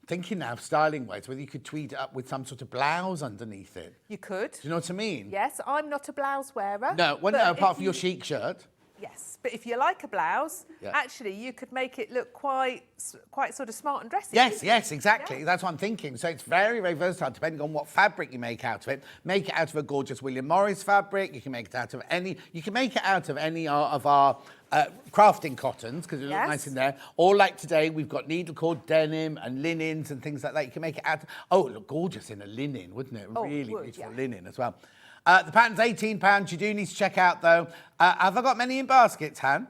Thinking now, styling-wise, whether you could tweed it up with some sort of blouse underneath it. You could. Do you know what I mean? Yes, I'm not a blouse wearer. No, well, no, apart from your chic shirt. Yes, but if you like a blouse, actually you could make it look quite sort of smart and dressy. Yes, exactly. Yeah. That's what I'm thinking. So it's very, very versatile, depending on what fabric you make out of it. Make it out of a gorgeous William Morris fabric. You can make it out of any. You can make it out of any of our crafting cottons because it looks nice in there. Or like today, we've got needle cord denim and linens and things like that. You can make it out. Oh, it look gorgeous in a linen, wouldn't it? Really beautiful linen as well. The pattern's £18. You do need to check out, though. Have I got many in baskets, Han?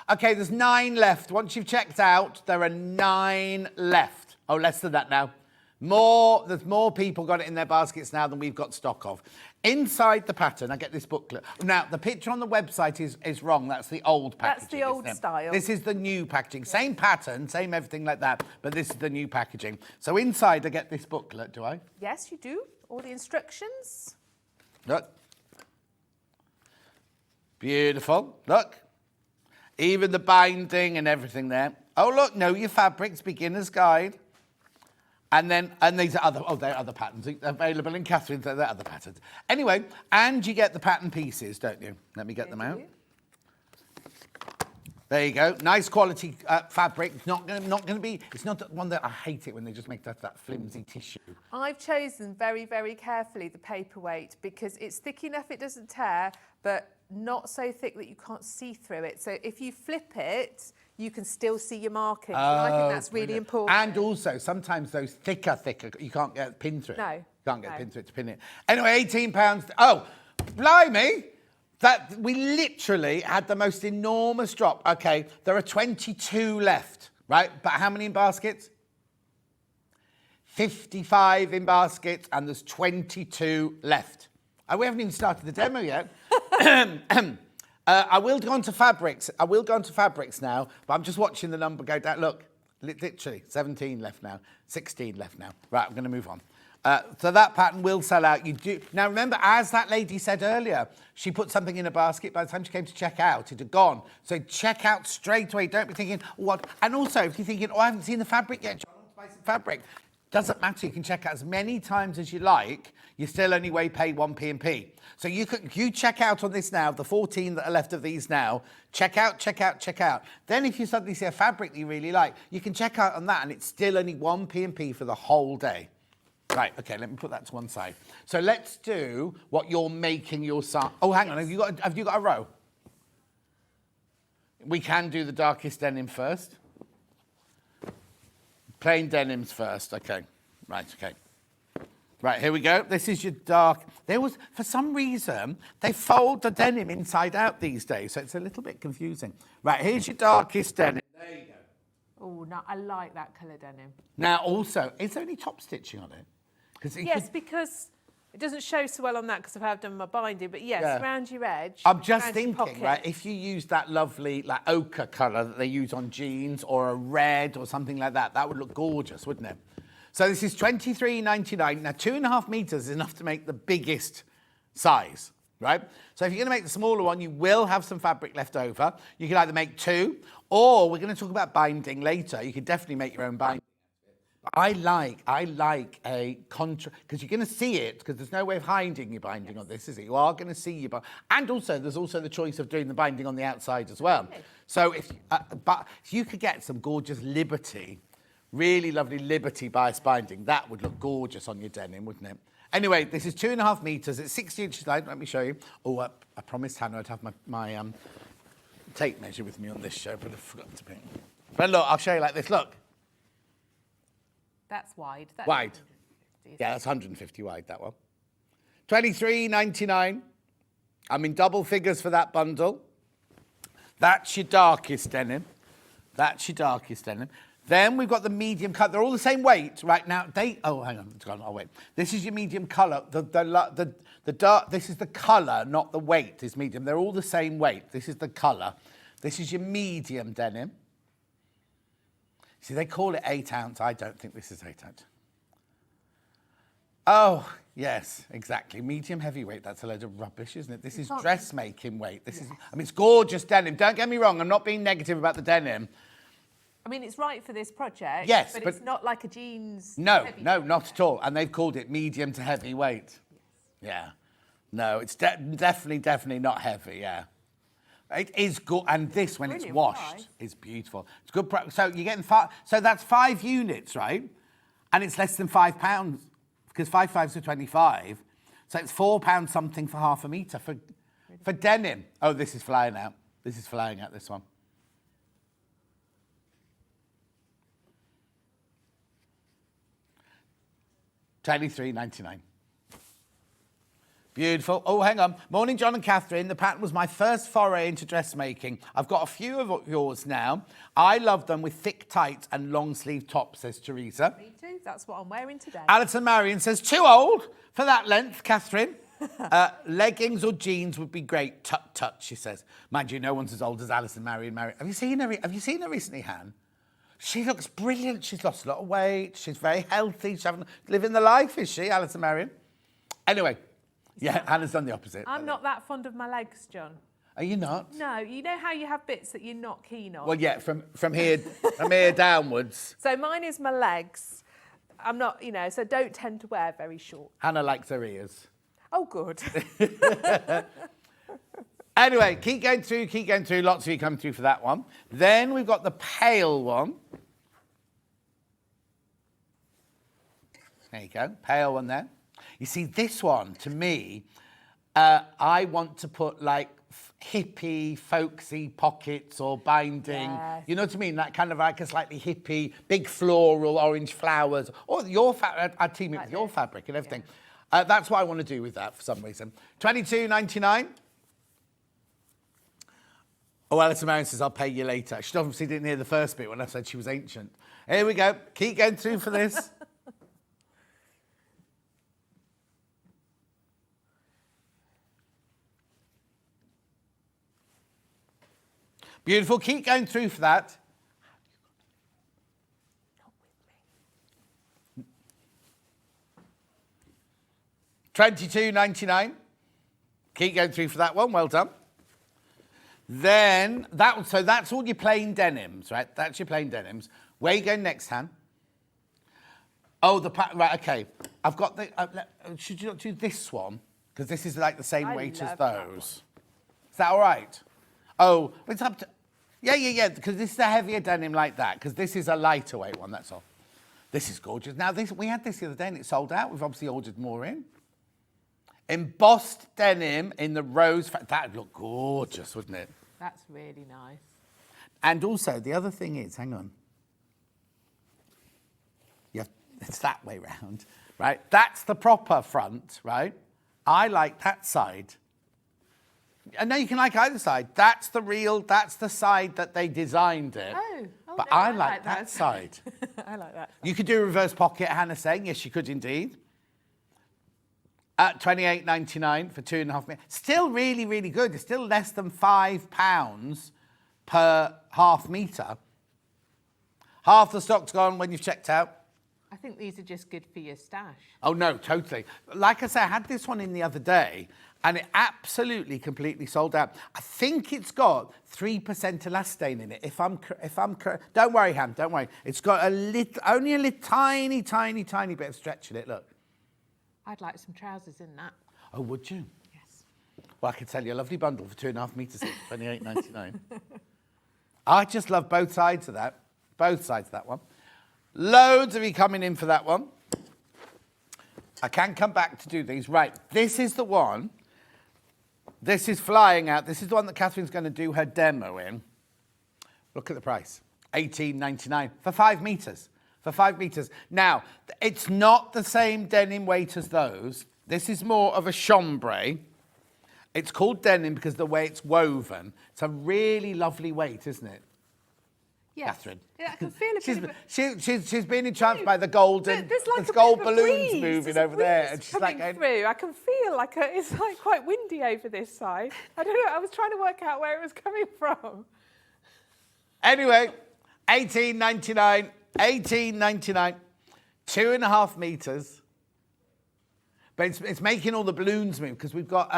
OK, there's 9 left. Once you've checked out, there are 9 left. Oh, less than that now. There's more people got it in their baskets now than we've got stock of. Inside the pattern, I get this booklet. Now, the picture on the website is wrong. That's the old packaging. That's the old style. This is the new packaging. Same pattern, same everything like that, but this is the new packaging. So inside, I get this booklet, do I? Yes, you do. All the instructions. Look. Beautiful. Look. Even the binding and everything there. Oh, look, know your fabrics, beginner's guide. And these are there are other patterns available in Katharine's. There are other patterns. Anyway, and you get the pattern pieces, don't you? Let me get them out. There you go. Nice quality fabric. It's not going to be. It's not the one that I hate it when they just make that flimsy tissue. I've chosen very, very carefully the paperweight because it's thick enough it doesn't tear, but not so thick that you can't see through it. So if you flip it, you can still see your markings. And I think that's really important. And also, sometimes those thicker, you can't get a pin through it. No. You can't get a pin through it to pin it. Anyway, £18. Oh, blimey. That we literally had the most enormous drop. Okay, there are 22 left, right? But how many in baskets? 55 in baskets, and there's 22 left. We haven't even started the demo yet. I will go on to fabrics. I will go on to fabrics now, but I'm just watching the number go down. Look, literally 17 left now, 16 left now. Right, I'm going to move on. So that pattern will sell out. You do now. Remember, as that lady said earlier, she put something in a basket. By the time she came to check out, it had gone. So check out straight away. Don't be thinking what. And also, if you're thinking, I haven't seen the fabric yet, John, I want to buy some fabric. Doesn't matter. You can check out as many times as you like. you still only pay 1p&p. So you check out on this now, the 14 that are left of these now, check out. Then if you suddenly see a fabric that you really like, you can check out on that and it's still only 1p&p for the whole day. Right, okay, let me put that to one side. So let's do what you're making yourself. Oh, hang on, have you got a row? We can do the darkest denim first. Plain denims first, okay. Right, okay. Right, here we go. This is your dark. For some reason, they fold the denim inside out these days, so it's a little bit confusing. Right, here's your darkest denim. There you go. Oh, no, I like that colour denim. Now, also, is there any top stitching on it? Yes, because it doesn't show so well on that because I've done my binding, but yes, around your edge. I'm just thinking, right, if you use that lovely like ochre colour that they use on jeans or a red or something like that, that would look gorgeous, wouldn't it? So this is $23.99. Now, 2.5 metres is enough to make the biggest size, right? So if you're going to make the smaller one, you will have some fabric left over. You can either make 2, or we're going to talk about binding later. You can definitely make your own binding. I like a contrast, because you're going to see it, because there's no way of hiding your binding on this, is it? You are going to see your binding. And also, there's also the choice of doing the binding on the outside as well. Okay. So if you could get some gorgeous Liberty, really lovely Liberty bias binding, that would look gorgeous on your denim, wouldn't it? Anyway, this is 2.5 metres. It's 60 inches wide. Let me show you. Oh, I promised Hannah I'd have my tape measure with me on this show, but I forgot to bring it. But look, I'll show you like this. Look. That's wide. That's wide. Yeah, that's 150 wide, that one. $23.99. I'm in double figures for that bundle. That's your darkest denim. Then we've got the medium cut. They're all the same weight right now. Oh, hang on. It's gone. Oh, wait. This is your medium colour. The dark. This is the colour, not the weight. Is medium. They're all the same weight. This is the colour. This is your medium denim. See, they call it 8 ounce. I don't think this is 8 ounce. Oh, yes, exactly. Medium heavyweight. That's a load of rubbish, isn't it? This is dressmaking weight. This is. I mean, it's gorgeous denim. Don't get me wrong. I'm not being negative about the denim. I mean, it's right for this project. Yes, but it's not like a jeans. No, not at all. And they've called it medium to heavyweight. Yes. Yeah. No, it's definitely not heavy. Yeah. It is good, and this, when it's washed, is beautiful. It's good. So you're getting so that's 5 units, right? And it's less than £5 because 5 5s are 25. So it's £4 something for half a metre for denim. Oh, this is flying out. This one. $23.99. Beautiful. Oh, hang on. Morning, John and Catherine. The pattern was my first foray into dressmaking. I've got a few of yours now. I love them with thick tights and long sleeve tops, says Teresa. Me too. That's what I'm wearing today. Alison Marion says, too old for that length, Catherine. Leggings or jeans would be great. Tut, tut, she says. Mind you, no one's as old as Alison Marion. Have you seen her recently, Han? She looks brilliant. She's lost a lot of weight. She's very healthy. She's living the life, is she, Alison Marion? Anyway. Yeah, Hannah's done the opposite. I'm not that fond of my legs, John. Are you not? No, you know how you have bits that you're not keen on? Well, yeah, from here downwards. So mine is my legs. I'm not, so don't tend to wear very short. Hannah likes her ears. Oh, good. Anyway, keep going through. Lots of you come through for that one. Then we've got the pale one. There you go, pale one there. You see, this one, to me, I want to put like hippie, folksy pockets or binding. Yes. You know what I mean? That kind of like a slightly hippie, big floral, orange flowers. Or I'd team it with your fabric and everything. Yeah. That's what I want to do with that for some reason. $22.99. Oh, Alison Marion says, I'll pay you later. She obviously didn't hear the first bit when I said she was ancient. Here we go. Keep going through for this. Beautiful. Keep going through for that. $22.99. Keep going through for that one. Well done. Then so that's all your plain denims, right? That's your plain denims. Where are you going next, Han? Oh, right. Okay. I've got the, should you not do this one? Because this is like the same I weight as love that those. Is that all right? Oh, it's up to, yeah, because this is a heavier denim like that, because this is a lighter weight one, that's all. This is gorgeous. Now, we had this the other day and it sold out. We've obviously ordered more in. Embossed denim in the rose, that would look gorgeous, wouldn't it? That's really nice. And also, the other thing is, hang on. It's that way round, right? That's the proper front, right? I like that side. And now you can like either side. That's the side that they designed it. Oh, but no, I like that side. I like that. You could do a reverse pocket, Hannah's saying. Yes, you could indeed. At $28.99 for 2.5 meters. Still really, really good. It's still less than £5 per half metre. Half the stock's gone when you've checked out. I think these are just good for your stash. Oh, no, totally. Like I said, I had this one in the other day, and it absolutely, completely sold out. I think it's got 3% elastane in it. If I'm don't worry, Ham, don't worry. It's got only a little tiny bit of stretch in it. Look. I'd like some trousers in that. Oh, would you? Yes. Well, I could tell you a lovely bundle for 2.5 meters at $28.99. I just love both sides of that. Both sides of that one. Loads of you coming in for that one. I can come back to do these. Right, this is the one. This is flying out. This is the one that Catherine's going to do her demo in. Look at the price. $18.99 for 5 meters. For 5 meters. Now, it's not the same denim weight as those. This is more of a chambray. It's called denim because of the way it's woven. It's a really lovely weight, isn't it? Yes. Catherine. Yeah, I can feel it. She's been enchanted by the golden, There's like there's a gold bit of a balloons breeze. moving There's a over there, breeze and she's like, coming through. I can feel like it's like quite windy over this side. I don't know. I was trying to work out where it was coming from. anyway, $18.99, 2.5 meters. But it's making all the balloons move because we've got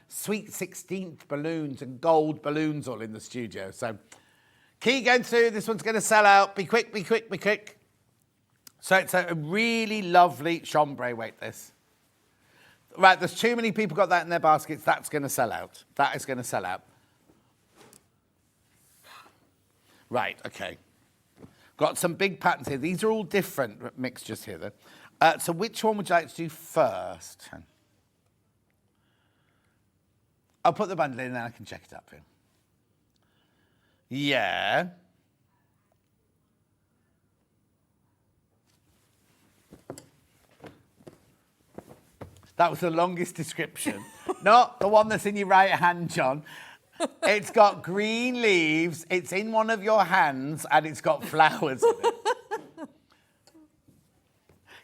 sweet 16th balloons and gold balloons all in the studio. So keep going through. This one's going to sell out. Be quick, be quick, be quick. So it's a really lovely chambray weight, this. Right, there's too many people got that in their baskets. That's going to sell out. That is going to sell out. Right, okay. Got some big patterns here. These are all different mixtures here, though. So which one would you like to do first? I'll put the bundle in and then I can check it up for you. Yeah. That was the longest description. Not the one that's in your right hand, John. It's got green leaves, it's in one of your hands, and it's got flowers in it.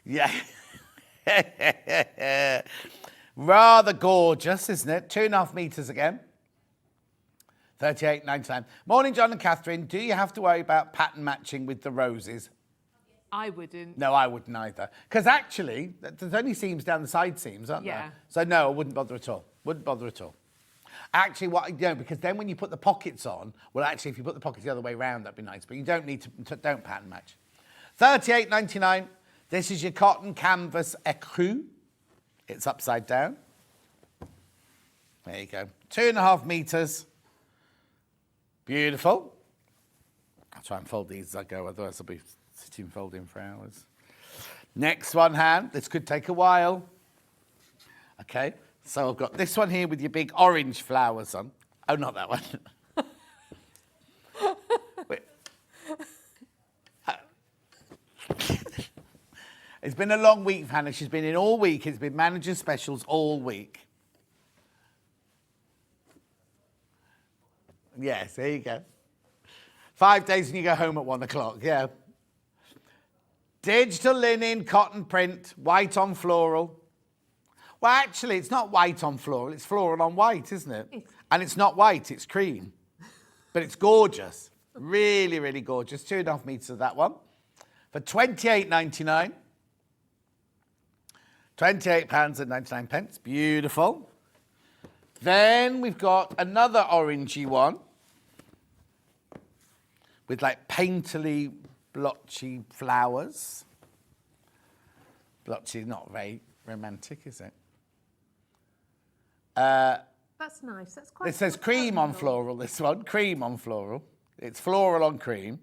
Yeah. Rather gorgeous, isn't it? 2.5 meters again. $38.99. Morning, John and Catherine. Do you have to worry about pattern matching with the roses? I wouldn't. No, I wouldn't either. Because actually, there's only seams down the side seams, aren't there? So no, I wouldn't bother at all. Wouldn't bother at all. Actually, because then when you put the pockets on, well, actually, if you put the pockets the other way around, that'd be nice. But you don't need to don't pattern match. $38.99. This is your cotton canvas écru. It's upside down. There you go. 2.5 meters. Beautiful. I'll try and fold these as I go, otherwise I'll be sitting folding for hours. Next one, Han. This could take a while. Okay. So I've got this one here with your big orange flowers on. Oh, not that one. Wait. It's been a long week for Hannah. She's been in all week. It's been manager specials all week. Yes, there you go. 5 days and you go home at 1 o'clock, yeah. Digital linen, cotton print, white on floral. Well, actually, it's not white on floral. It's floral on white, isn't it? And it's not white, it's cream. But it's gorgeous. Really, really gorgeous. 2.5 meters of that one. For £28.99. £28.99. Beautiful. Then we've got another orangey one with like painterly, blotchy flowers. splotchy, not very romantic, is it? That's nice. That's quite. It says cream on floral, this one. Cream on floral. It's floral on cream.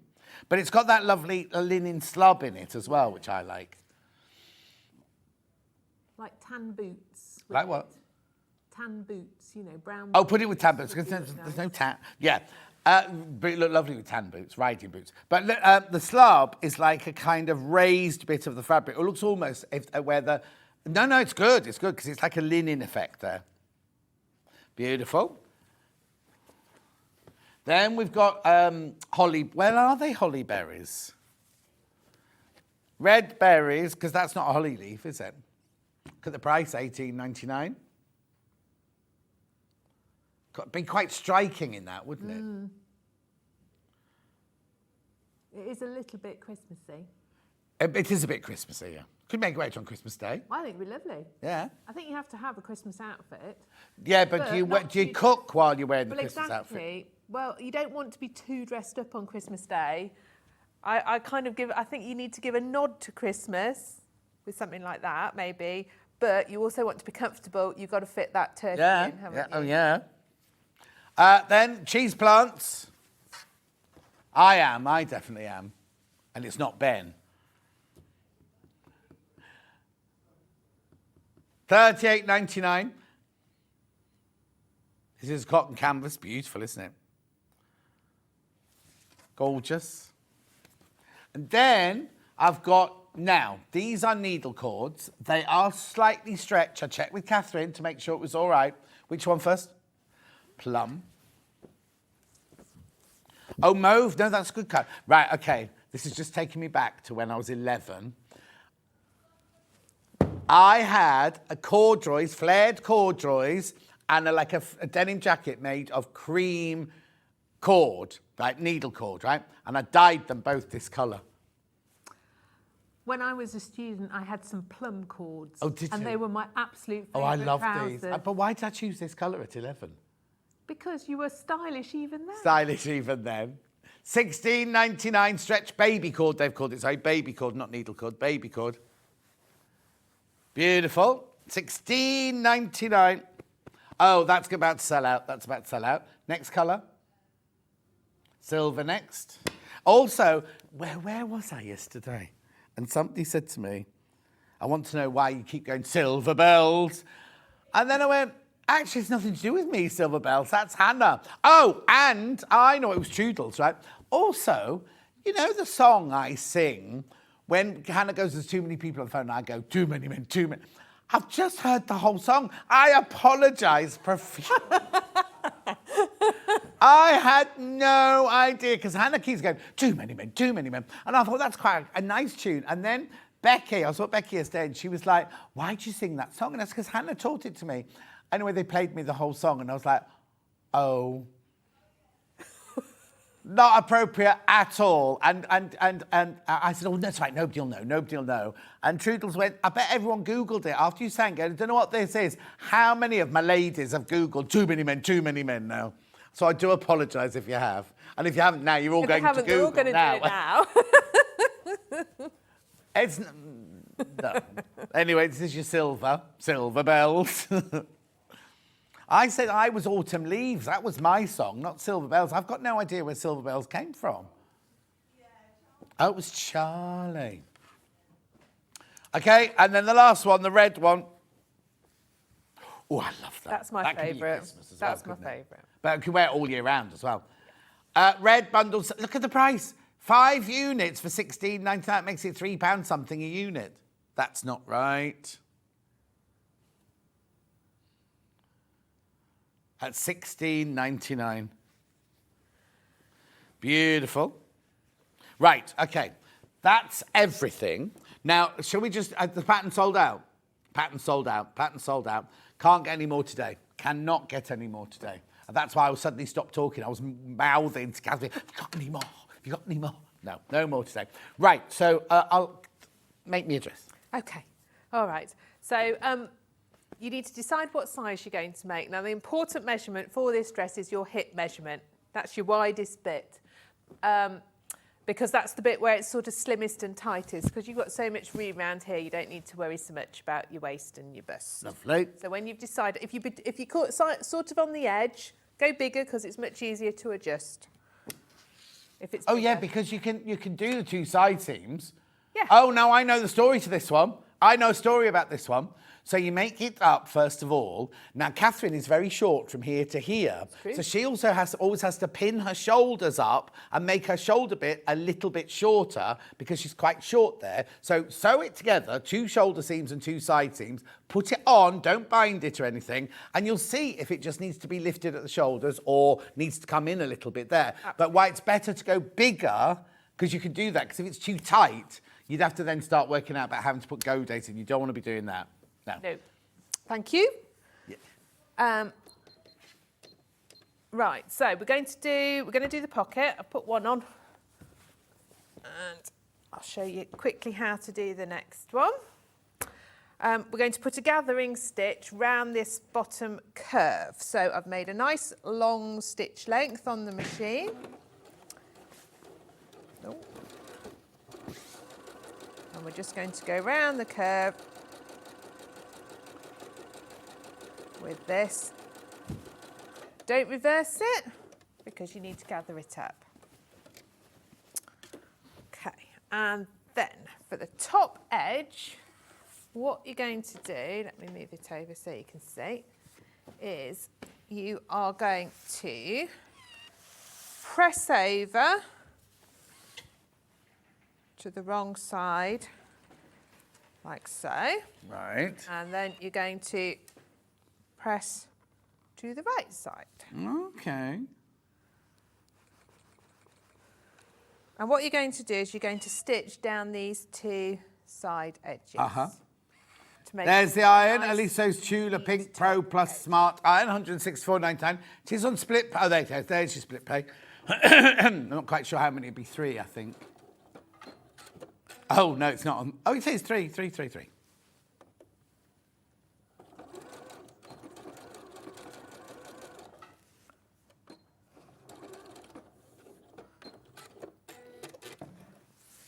But it's got that lovely linen slub in it as well, which I like. Like tan boots. Like what? Tan boots, you know, brown. Oh, put it with tan boots, because there's no tan. Yeah. But it looked lovely with tan boots, riding boots. But the slub is like a kind of raised bit of the fabric. It looks almost where the... No, it's good. It's good, because it's like a linen effect there. Beautiful. Then we've got holly. Where are they, holly berries? Red berries, because that's not a holly leaf, is it? Look at the price, $18.99. Be quite striking in that, wouldn't it? It is a little bit Christmassy. It is a bit Christmassy, yeah. Could make great on Christmas Day. I think it'd be lovely. Yeah. I think you have to have a Christmas outfit. Yeah, but do you cook while you're wearing the Christmas outfit? Exactly. Well, you don't want to be too dressed up on Christmas Day. I think you need to give a nod to Christmas with something like that, maybe. But you also want to be comfortable. You've got to fit that turkey in, haven't you? Oh, yeah. Then cheese plants. I definitely am. And it's not Ben. $38.99. This is cotton canvas. Beautiful, isn't it? Gorgeous. And then I've got, now, these are needle cords. They are slightly stretched. I checked with Catherine to make sure it was all right. Which one first? Plum. Oh, mauve. No, that's a good cut. Right, okay. This is just taking me back to when I was 11. I had a corduroys, flared corduroys, and a denim jacket made of cream cord, like needle cord, right? And I dyed them both this colour. When I was a student, I had some plum cords. Oh, did you? And they were my absolute favourite. Oh, I love trousers. these. But why did I choose this colour at 11? Because you were stylish even then. Stylish even then. $16.99 stretch baby cord, they've called it. Sorry, baby cord, not needle cord, baby cord. Beautiful. $16.99. Oh, that's about to sell out. That's about to sell out. Next colour. Silver next. Also, where was I yesterday? And somebody said to me, I want to know why you keep going silver bells. And then I went, actually, it's nothing to do with me, silver bells. That's Hannah. Oh, and I know it was Toodles, right? Also, you know the song I sing when Hannah goes, there's too many people on the phone, and I go, too many men, too many. I've just heard the whole song. I apologise profusely. I had no idea, because Hannah keeps going, too many men, too many men. And I thought, that's quite a nice tune. And then Becky, I saw Becky yesterday, and she was like, why'd you sing that song? And that's because Hannah taught it to me. Anyway, they played me the whole song, and I was like, oh. Not appropriate at all. And I said, oh, that's right, nobody will know. And Toodles went, I bet everyone Googled it after you sang it. I don't know what this is. How many of my ladies have Googled too many men now? So I do apologise if you have. And if you haven't now, you're all going to Google they're all going to do it now. It's... No. Anyway, this is your silver bells. I said I was Autumn Leaves. That was my song, not Silver Bells. I've got no idea where Silver Bells came from. Yeah, oh, it was Charlie. Okay, and then the last one, the red one. Oh, I love that. That's my favourite. That's my favourite. But you can wear it all year round as well. Red bundles. Look at the price. 5 units for $16.99. That makes it £3 something a unit. That's not right. At $16.99. Beautiful. Right, okay. That's everything. Now, shall we just... the pattern sold out. Pattern sold out. Pattern sold out. Can't get any more today. Cannot get any more today. And that's why I suddenly stopped talking. I was mouthing to Katharine, have you got any more? Have you got any more? No, no more today. Right, so I'll... Make me a dress. Okay. All right. So... you need to decide what size you're going to make. Now, the important measurement for this dress is your hip measurement. That's your widest bit. because that's the bit where it's sort of slimmest and tightest, because you've got so much room around here, you don't need to worry so much about your waist and your bust. Lovely. So when you've decided, if you caught sort of on the edge, go bigger because it's much easier to adjust. If it's Yeah, bigger. because you can do the 2 side seams. Yeah. Oh, now I know the story to this one. I know a story about this one. So you make it up, first of all. Now, Katharine is very short from here to here. So she also always has to pin her shoulders up and make her shoulder bit a little bit shorter because she's quite short there. So sew it together, 2 shoulder seams and 2 side seams. Put it on, don't bind it or anything. And you'll see if it just needs to be lifted at the shoulders or needs to come in a little bit there. Absolutely. But why it's better to go bigger, because you can do that, because if it's too tight, you'd have to then start working out about having to put go dates in. You don't want to be doing that. No. Thank you. Yeah. Right, so we're going to do the pocket. I'll put one on and I'll show you quickly how to do the next one. We're going to put a gathering stitch round this bottom curve. So I've made a nice long stitch length on the machine. Oh. And we're just going to go round the curve with this. Don't reverse it because you need to gather it up. Okay, and then for the top edge, what you're going to do, let me move it over so you can see, is you are going to press over to the wrong side, like so. Right. And then you're going to press to the right side. Okay. And what you're going to do is you're going to stitch down these 2 side edges. To make There's the a iron, nice Aliso's Tula Pink Pro Plus Smart Iron, 164.99. It is on split pay. Oh, there's your split pay. I'm not quite sure how many, it'd be 3, I think. Oh, no, it's not on. Oh, it says 3.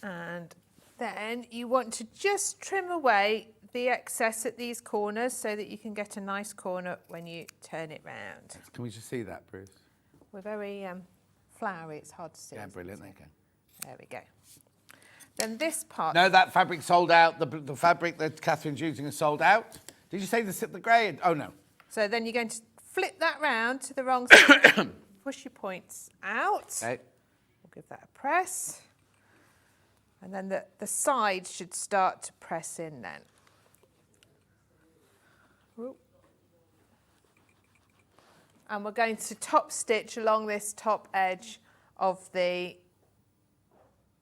And then you want to just trim away the excess at these corners so that you can get a nice corner when you turn it round. Can we just see that, Bruce? We're very flowery, it's hard to see. Yeah, brilliant, there you go. There we go. Then this part. No, that fabric sold out. The fabric that Catherine's using is sold out. Did you say the grey? Oh, no. So then you're going to flip that round to the wrong side. Push your points out. Okay. We'll give that a press. And then the side should start to press in then. Ooh. And we're going to top stitch along this top edge of the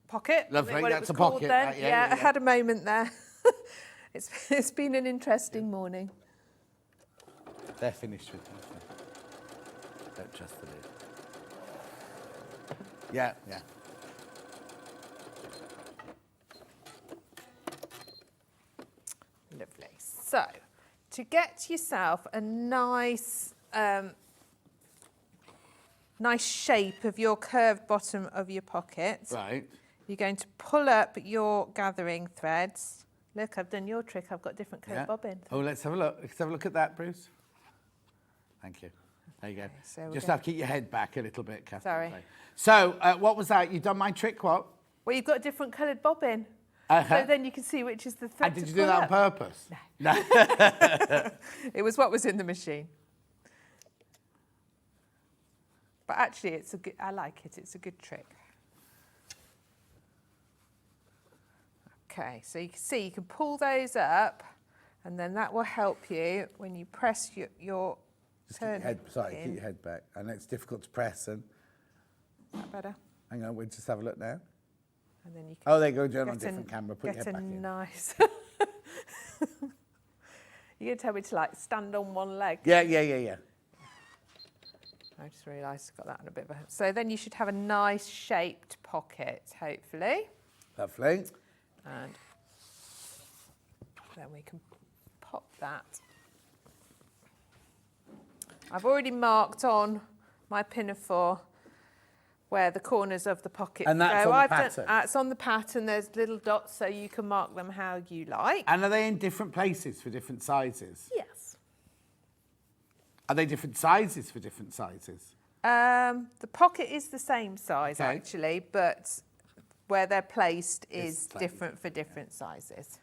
pocket. Lovely, what it that's was a called pocket. then. Yeah. I had a moment there. It's been an interesting morning. They're finished with that. Don't trust the lid. Yeah. Lovely. So, to get yourself a nice shape of your curved bottom of your pocket, Right. you're going to pull up your gathering threads. Look, I've done your trick. I've got different coloured bobbin. Oh, let's have a look. Let's have a look at that, Bruce. Thank you. There you go. So Just have to keep your head back a little bit, Catherine. Sorry. So, what was that? You've done my trick, what? Well, you've got a different coloured bobbin. Uh-huh. So then you can see which is the thread And did to you do pull that on up. purpose? No. It was what was in the machine. But actually, I like it. It's a good trick. Okay, so you can see you can pull those up, and then that will help you when you press your Just keep your turn head, sorry, in. keep your head back. I know it's difficult to press. And Is that better? hang on, we'll just have a look now. And then you can Oh, there you go, Joan, on get a- different camera. Put your get head a back in. nice. You're going to tell me to like stand on one leg. Yeah. I just realised I've got that on a bit of a... So then you should have a nice shaped pocket, hopefully. Lovely. And then we can pop that. I've already marked on my Pinafore where the corners of the pockets And that's go. on the pattern? That's on the pattern. There's little dots, so you can mark them how you like. And are they in different places for different sizes? Yes. Are they different sizes for different sizes? The pocket is the same size, Okay. actually, but where they're placed is slightly different for different sizes.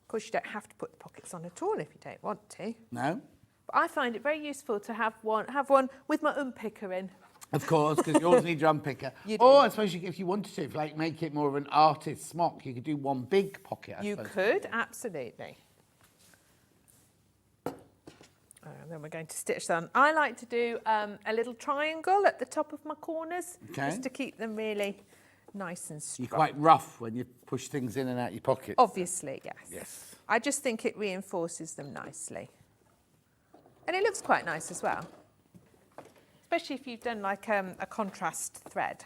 Of course, you don't have to put the pockets on at all if you don't want to. No? But I find it very useful to have one with my unpicker in. Of course, because you always need your unpicker. You do. Or I suppose if you wanted to, if like make it more of an artist smock, you could do one big pocket. I You suppose. could, absolutely. And then we're going to stitch them. I like to do a little triangle at the top of my corners, Okay. just to keep them really nice and strong. You're quite rough when you push things in and out your pockets. Obviously, yes. Yes. I just think it reinforces them nicely. And it looks quite nice as well. Especially if you've done like a contrast thread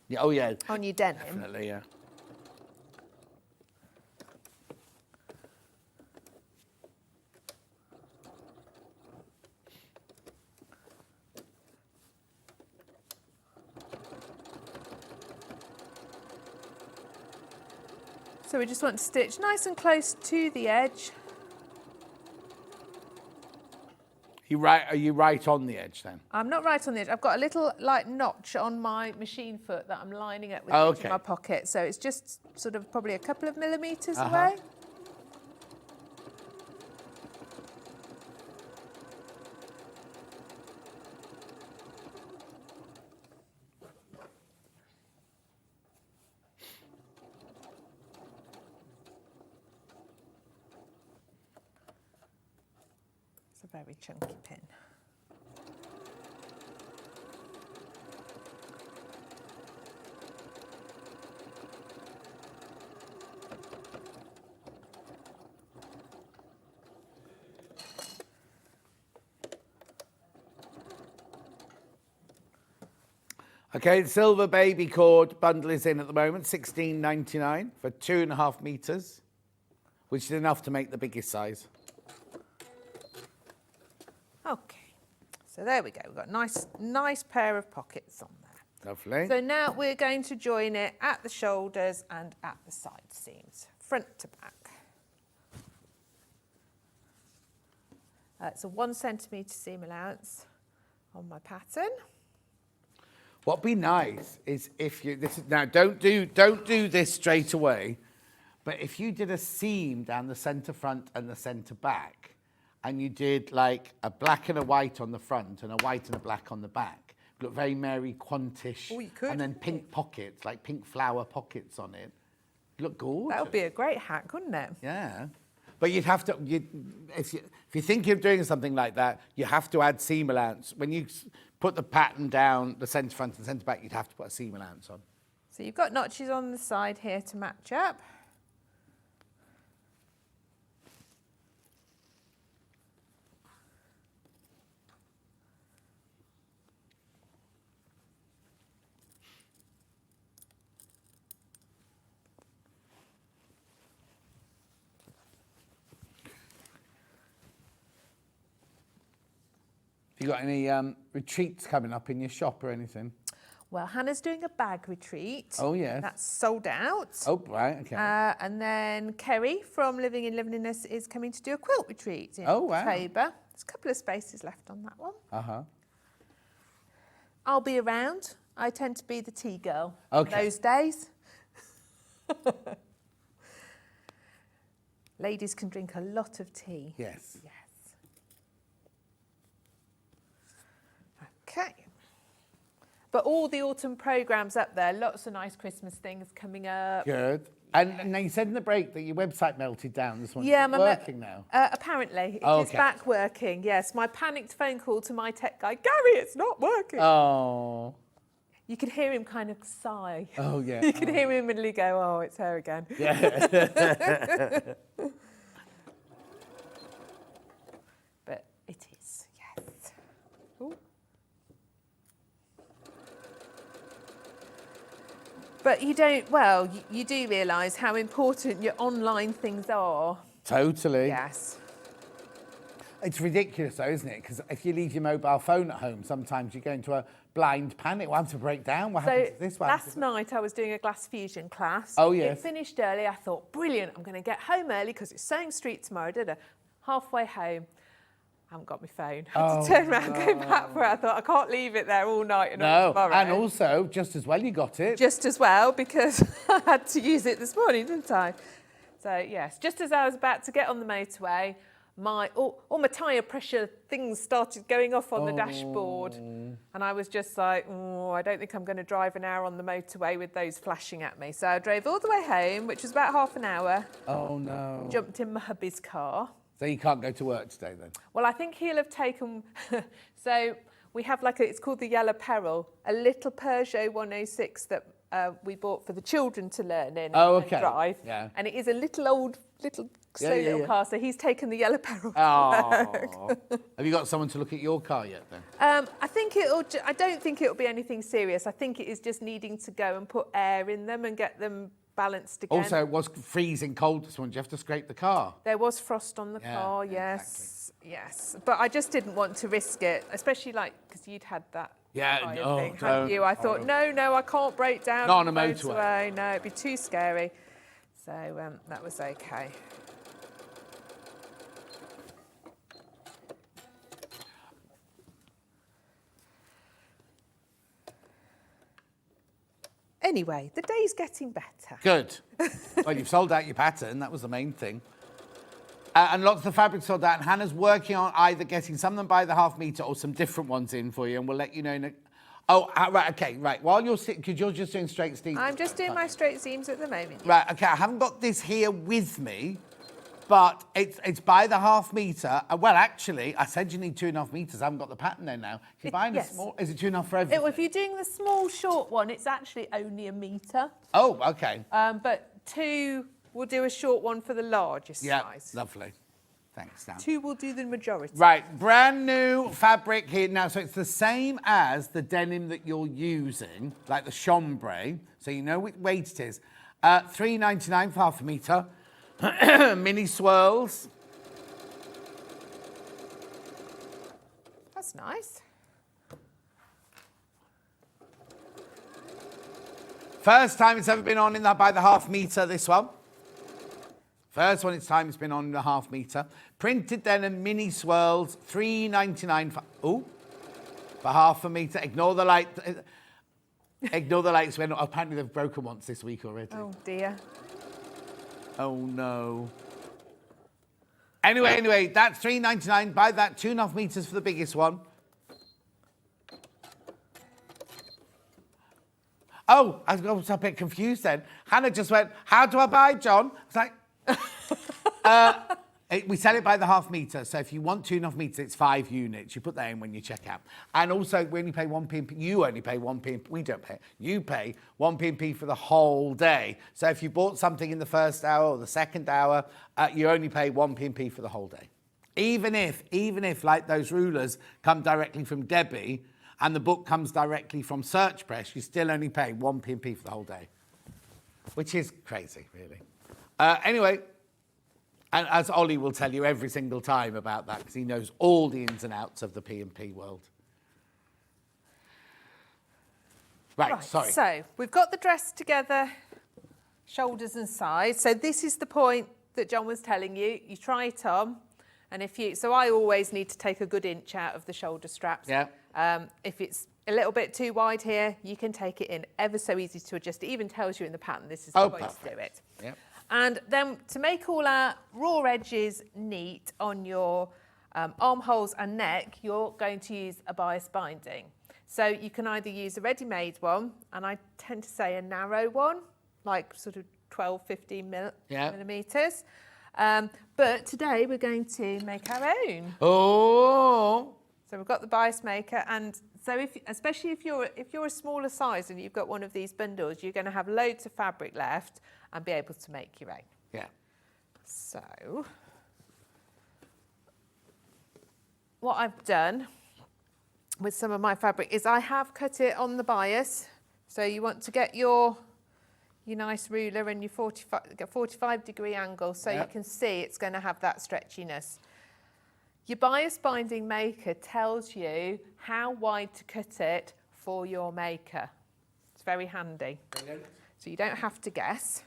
Yeah. Oh yeah. on your denim. Definitely. Yeah. So we just want to stitch nice and close to the edge. Are you right on the edge then? I'm not right on the edge. I've got a little like notch on my machine foot that I'm lining up with the Oh, edge okay. of my pocket. So it's just sort of probably a couple of millimetres Uh-huh. away. It's a very chunky pin. Okay, the silver baby cord bundle is in at the moment, $16.99 for 2.5 meters, which is enough to make the biggest size. Okay, so there we go. We've got a nice pair of pockets on there. Lovely. So now we're going to join it at the shoulders and at the side seams, front to back. It's a 1 centimetre seam allowance on my pattern. What'd be nice is if you now don't do this straight away, but if you did a seam down the centre front and the centre back, and you did like a black and a white on the front and a white and a black on the back, it look very Mary Quantish. Oh, you could. And then pink pockets, like pink flower pockets on it. Look gorgeous. That would be a great hack, wouldn't it? Yeah. But you'd have to, if you think of doing something like that, you have to add seam allowance. When you put the pattern down, the centre front and centre back, you'd have to put a seam allowance on. So you've got notches on the side here to match up. Have you got any retreats coming up in your shop or anything? Well, Hannah's doing a bag retreat. Oh, yes. That's sold out. Oh, right, okay. And then Kerry from Living in Loveliness is coming to do a quilt retreat in Oh, wow. October. There's a couple of spaces left on that one. Uh-huh. I'll be around. I tend to be the tea girl Okay. those days. Ladies can drink a lot of tea. Yes. Yes. Okay. But all the autumn programmes up there, lots of nice Christmas things coming up. Good. And now you said in the break that your website melted down this one. Yeah, Is it my working now? Apparently, it is Okay. back working. Yes, my panicked phone call to my tech guy, Gary, it's not working. Oh. You could hear him kind of sigh. Oh, yeah. You could hear him immediately go, oh, it's her again. Yeah. But it is, yes. Ooh. But you don't, well, you do realise how important your online things are. Totally. Yes. It's ridiculous though, isn't it? Because if you leave your mobile phone at home, sometimes you go into a blind panic. What happens to break down? What happens to this one? Last night I was doing a glass fusion class. Oh, yes. It finished early. I thought, brilliant, I'm going to get home early because it's Sewing Street tomorrow. Halfway home, I haven't got my phone. I had to turn around and go back for it. I thought, I can't leave it there all night and all tomorrow. And also, just as well you got it. Just as well, because I had to use it this morning, didn't I? So, yes, just as I was about to get on the motorway, all my tyre pressure things started going off on the dashboard. And I was just like, I don't think I'm going to drive an hour on the motorway with those flashing at me. So I drove all the way home, which was about half an hour. Oh, no. Jumped in my hubby's car. So you can't go to work today then? Well, I think he'll have taken... So we have it's called the Yellow Peril, a little Peugeot 106 that we bought for the children to learn in and drive. Yeah. And it is a little little car, so he's taken the Yellow Peril. Oh. Have you got someone to look at your car yet then? I don't think it'll be anything serious. I think it is just needing to go and put air in them and get them balanced again. Also, it was freezing cold this morning. Did you have to scrape the car? There was frost on the car, yes. Exactly. Yes. But I just didn't want to risk it, especially because you'd had that thing, hadn't you? I thought, no, I can't break down. Not on a motorway. No, it'd be too scary. So that was okay. Anyway, the day's getting better. Good. Well, you've sold out your pattern. That was the main thing. And lots of the fabric sold out. And Hannah's working on either getting some of them by the half metre or some different ones in for you. And we'll let you know in a... Oh, right, okay, right. While you're sitting, because you're just doing straight seams. I'm just doing my straight seams at the moment. Right, okay, I haven't got this here with me, but it's by the half metre. Well, actually, I said you need 2.5 metres. I haven't got the pattern there now. If you're buying a small... Is it 2.5 for everything? If you're doing the small, short one, it's actually only a metre. Oh, okay. But 2... We'll do a short one for the largest size. Lovely. Thanks, Dan. 2 will do the majority. Right, brand new fabric here. Now, so it's the same as the denim that you're using, like the chambray, so you know which weight it is. $3.99 for half a metre. Mini swirls. That's nice. First time it's ever been on in that by the half metre, this one. First one it's been on the half metre. Printed denim mini swirls, $3.99 for half a metre. Ignore the light. Ignore the lights. Apparently they've broken once this week already. Oh dear. Oh no. Anyway, that's $3.99. Buy that 2.5 metres for the biggest one. Oh, I was a bit confused then. Hannah just went, how do I buy, John? I was like, we sell it by the half metre, so if you want 2.5 metres, it's 5 units. You put that in when you check out. And also, we only pay 1p. You only pay 1p. We don't pay. You pay 1p for the whole day. So if you bought something in the first hour or the second hour, you only pay 1p for the whole day. Even if, like those rulers come directly from Debbie and the book comes directly from Search Press, you still only pay 1p for the whole day, which is crazy, really. Anyway, and as Ollie will tell you every single time about that, because he knows all the ins and outs of the P&P world. Right, sorry. So we've got the dress together, shoulders and sides. So this is the point that John was telling you. You try it on, and so I always need to take a good inch out of the shoulder straps. Yeah. If it's a little bit too wide here, you can take it in. Ever so easy to adjust. It even tells you in the pattern this is the way to do it. Yep. And then to make all our raw edges neat on your armholes and neck, you're going to use a bias binding. So you can either use a ready-made one, and I tend to say a narrow one, like sort of 12, 15 millimetres. But today we're going to make our own. Oh! So we've got the bias maker, and so especially if you're a smaller size and you've got one of these bundles, you're going to have loads of fabric left and be able to make your own. Yeah. So what I've done with some of my fabric is I have cut it on the bias. So you want to get your your nice ruler and your 45-degree angle so you can see it's going to have that stretchiness. Your bias binding maker tells you how wide to cut it for your maker. It's very handy. Brilliant. So you don't have to guess.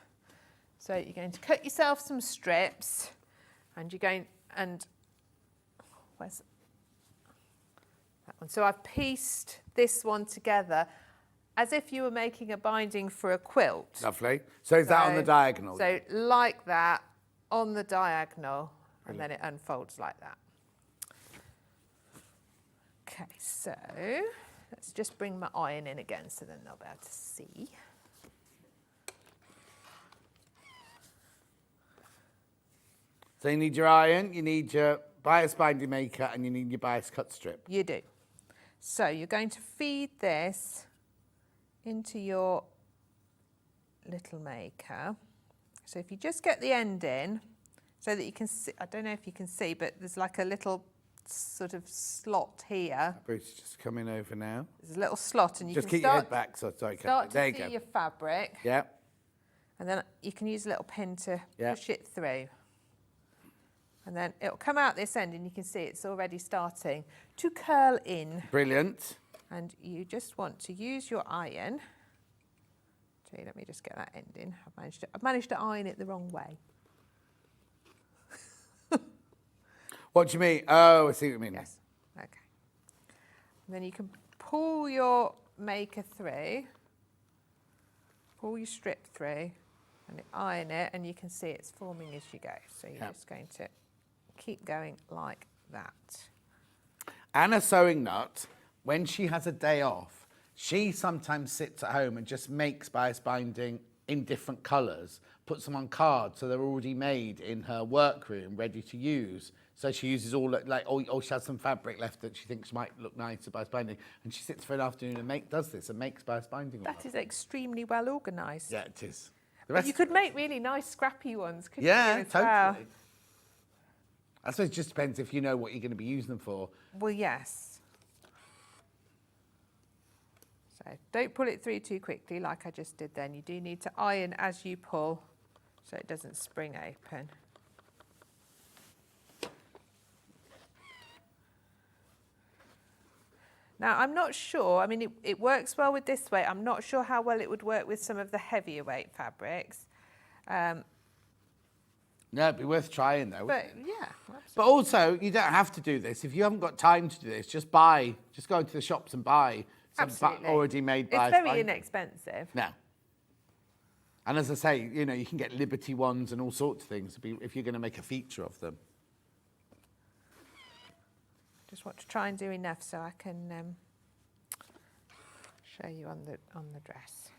So you're going to cut yourself some strips and you're going, and where's that one? So I've pieced this one together as if you were making a binding for a quilt. Lovely. So is that on the diagonal? So like that, on the diagonal, and then it unfolds like that. Okay, so let's just bring my iron in again so then they'll be able to see. So you need your iron, you need your bias binding maker, and you need your bias cut strip. You do. So you're going to feed this into your little maker. So if you just get the end in so that you can see, I don't know if you can see, but there's like a little sort of slot here. Bruce is just coming over now. There's a little slot and you Just can keep your start, head back. So sorry, start to there you see go. your fabric. Yeah. And then you can use a little pin to Yeah. push it through. And then it'll come out this end and you can see it's already starting to curl in. Brilliant. And you just want to use your iron. Gee, let me just get that end in. I've managed to iron it the wrong way. What do you mean? Oh, I see what you mean. Yes. Okay. And then you can pull your maker through, pull your strip through, and iron it, and you can see it's forming as you go. So you're just going to keep going like that. Anna Sewing Nut, when she has a day off, she sometimes sits at home and just makes bias binding in different colours, puts them on cards so they're already made in her workroom, ready to use. So she uses all, like, or she has some fabric left that she thinks might look nice to bias binding, and she sits for an afternoon and does this and makes bias binding. That is extremely well organised. Yeah, it is. The But rest you could make really nice scrappy ones, couldn't you? Yeah, as totally. well? I suppose it just depends if you know what you're going to be using them for. Well, yes. So don't pull it through too quickly like I just did then. You do need to iron as you pull so it doesn't spring open. Now, I'm not sure, I mean, it works well with this way. I'm not sure how well it would work with some of the heavier weight fabrics. No, it'd be worth trying though. But yeah, absolutely. But also, you don't have to do this. If you haven't got time to do this, just go to the shops and buy some Absolutely. already made It's bias very binding. inexpensive. No. And as I say, you know, you can get Liberty ones and all sorts of things if you're going to make a feature of them. Just want to try and do enough so I can show you on the dress.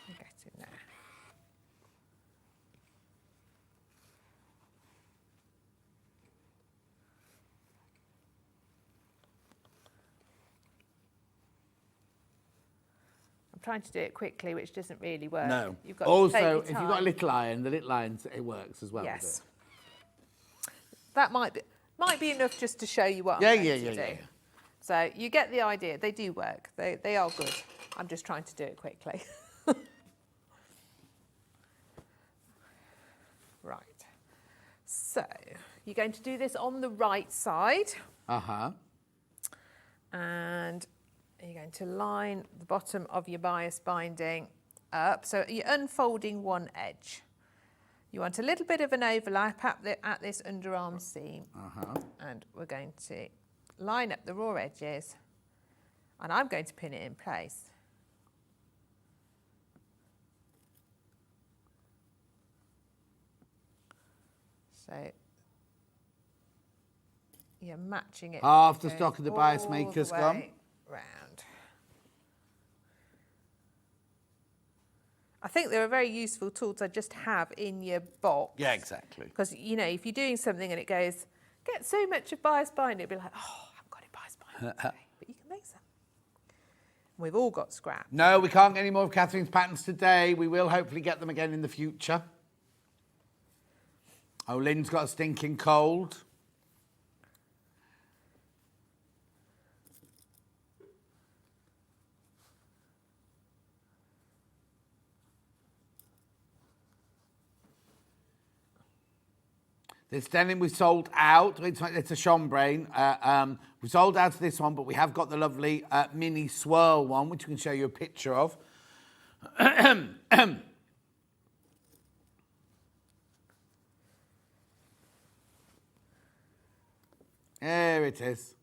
Get in there. I'm trying to do it quickly, which doesn't really work. No. You've got to Also, take your if you've got a time. little iron, the little iron, it works as well. Yes. Does it? That might be enough just to show you what I'm going to do. So you get the idea. They do work. They are good. I'm just trying to do it quickly. Right. So you're going to do this on the right side. Uh-huh. And you're going to line the bottom of your bias binding up. So you're unfolding one edge. You want a little bit of an overlap at this underarm seam. And we're going to line up the raw edges. And I'm going to pin it in place. So you're matching it. Half the goes stock of the bias all maker's the gone. way round. I think they're a very useful tool to just have in your box. Yeah, exactly. Because, you know, if you're doing something and it goes, get so much of bias binding, it'll be like, oh, I haven't got any bias binding today. But you can make some. And we've all got scrap. No, we can't get any more of Catherine's patterns today. We will hopefully get them again in the future. Oh, Lynn's got a stinking cold. This denim we sold out. It's a chambray. We sold out of this one, but we have got the lovely mini swirl one, which we can show you a picture of. There it is.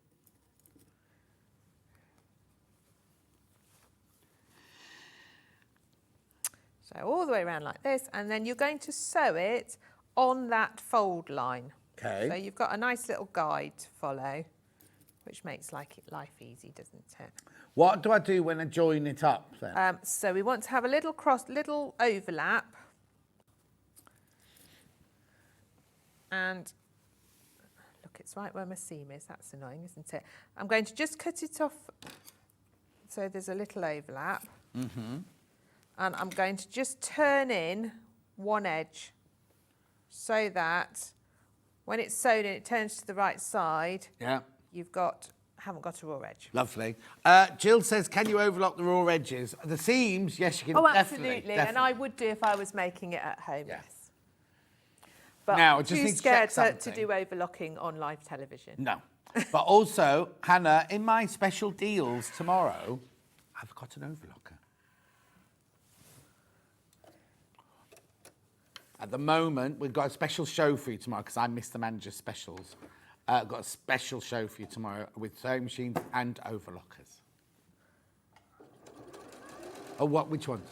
So all the way around like this, and then you're going to sew it on that fold line. Okay. So you've got a nice little guide to follow, which makes life easy, doesn't it? What do I do when I join it up then? So we want to have a little overlap. And look, it's right where my seam is. That's annoying, isn't it? I'm going to just cut it off so there's a little overlap. Mm-hmm. And I'm going to just turn in one edge so that when it's sewn in, it turns to the right side. Yeah. Haven't got a raw edge. Lovely. Jill says, can you overlock the raw edges? The seams, yes, you can. Oh, Definitely. absolutely. And I would do if I was making it at home, Yeah. yes. But Now, I I'm just too need to check scared to something. do overlocking on live television. No. But also, Hannah, in my special deals tomorrow, I've got an overlocker. At the moment, we've got a special show for you tomorrow because I missed the manager's specials. I've got a special show for you tomorrow with sewing machines and overlockers. Oh, what? Which ones?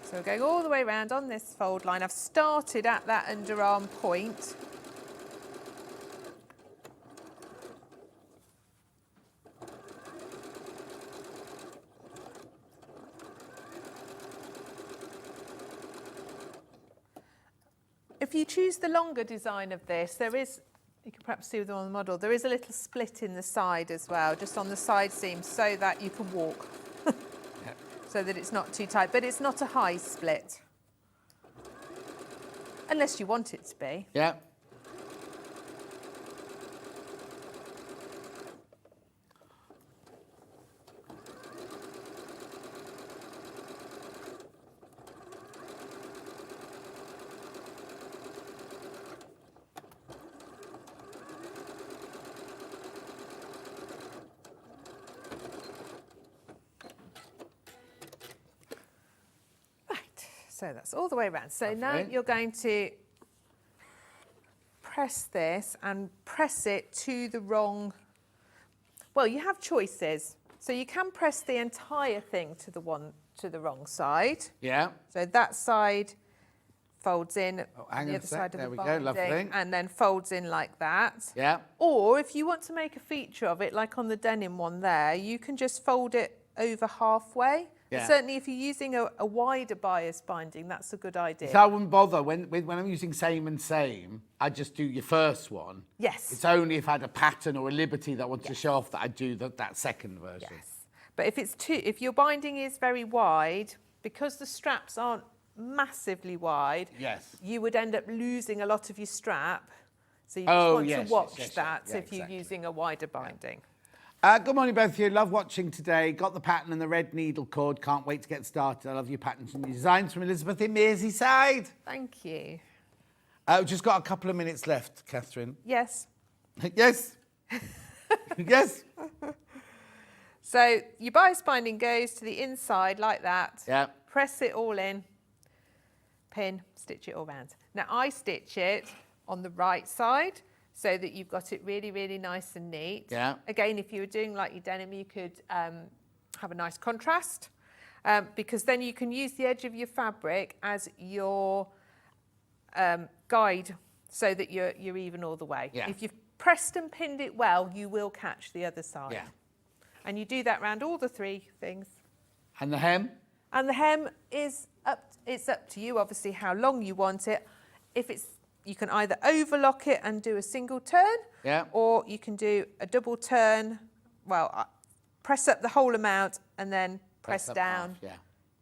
So we're going all the way around on this fold line. I've started at that underarm point. If you choose the longer design of this, there is, you can perhaps see with on the model, there is a little split in the side as well, just on the side seam, so that you can walk. So that it's not too tight, but it's not a high split. Unless you want it to be. Yeah. So that's all the way around. So now Lovely. you're going to press this and press it to the wrong, well, you have choices. So you can press the entire thing to the wrong side. Yeah. So that side folds in, hang the on other a sec. side of There the we go, binding, lovely. and then folds in like that. Yeah. Or if you want to make a feature of it, like on the denim one there, you can just fold it over halfway. Yeah. Certainly if you're using a wider bias binding, that's a good idea. So I wouldn't bother. When I'm using same and same, I just do your first one. Yes. It's only if I had a pattern or a liberty that I want to show off that I do that second version. Yes. But if your binding is very wide, because the straps aren't massively wide, Yes. you would end up losing a lot of your strap. So you just Oh, want yes, to watch yes, that yeah, if you're exactly. using a wider binding. Good morning, both of you. Love watching today. Got the pattern and the red needle cord. Can't wait to get started. I love your patterns and your designs from Elizabeth in Merseyside. Thank you. We've just got a couple of minutes left, Catherine. Yes. Yes. Yes. So your bias binding goes to the inside like that. Yeah. Press it all in, pin, stitch it all round. Now I stitch it on the right side so that you've got it really, really nice and neat. Yeah. Again, if you were doing like your denim, you could have a nice contrast because then you can use the edge of your fabric as your guide so that you're even all the way. Yeah. If you've pressed and pinned it well, you will catch the other side. Yeah. And you do that around all the three things. And the hem? And the hem is it's up to you, obviously, how long you want it. You can either overlock it and do a single turn, Yeah. or you can do a double turn. Well, press up the whole amount and then press up down half, yeah.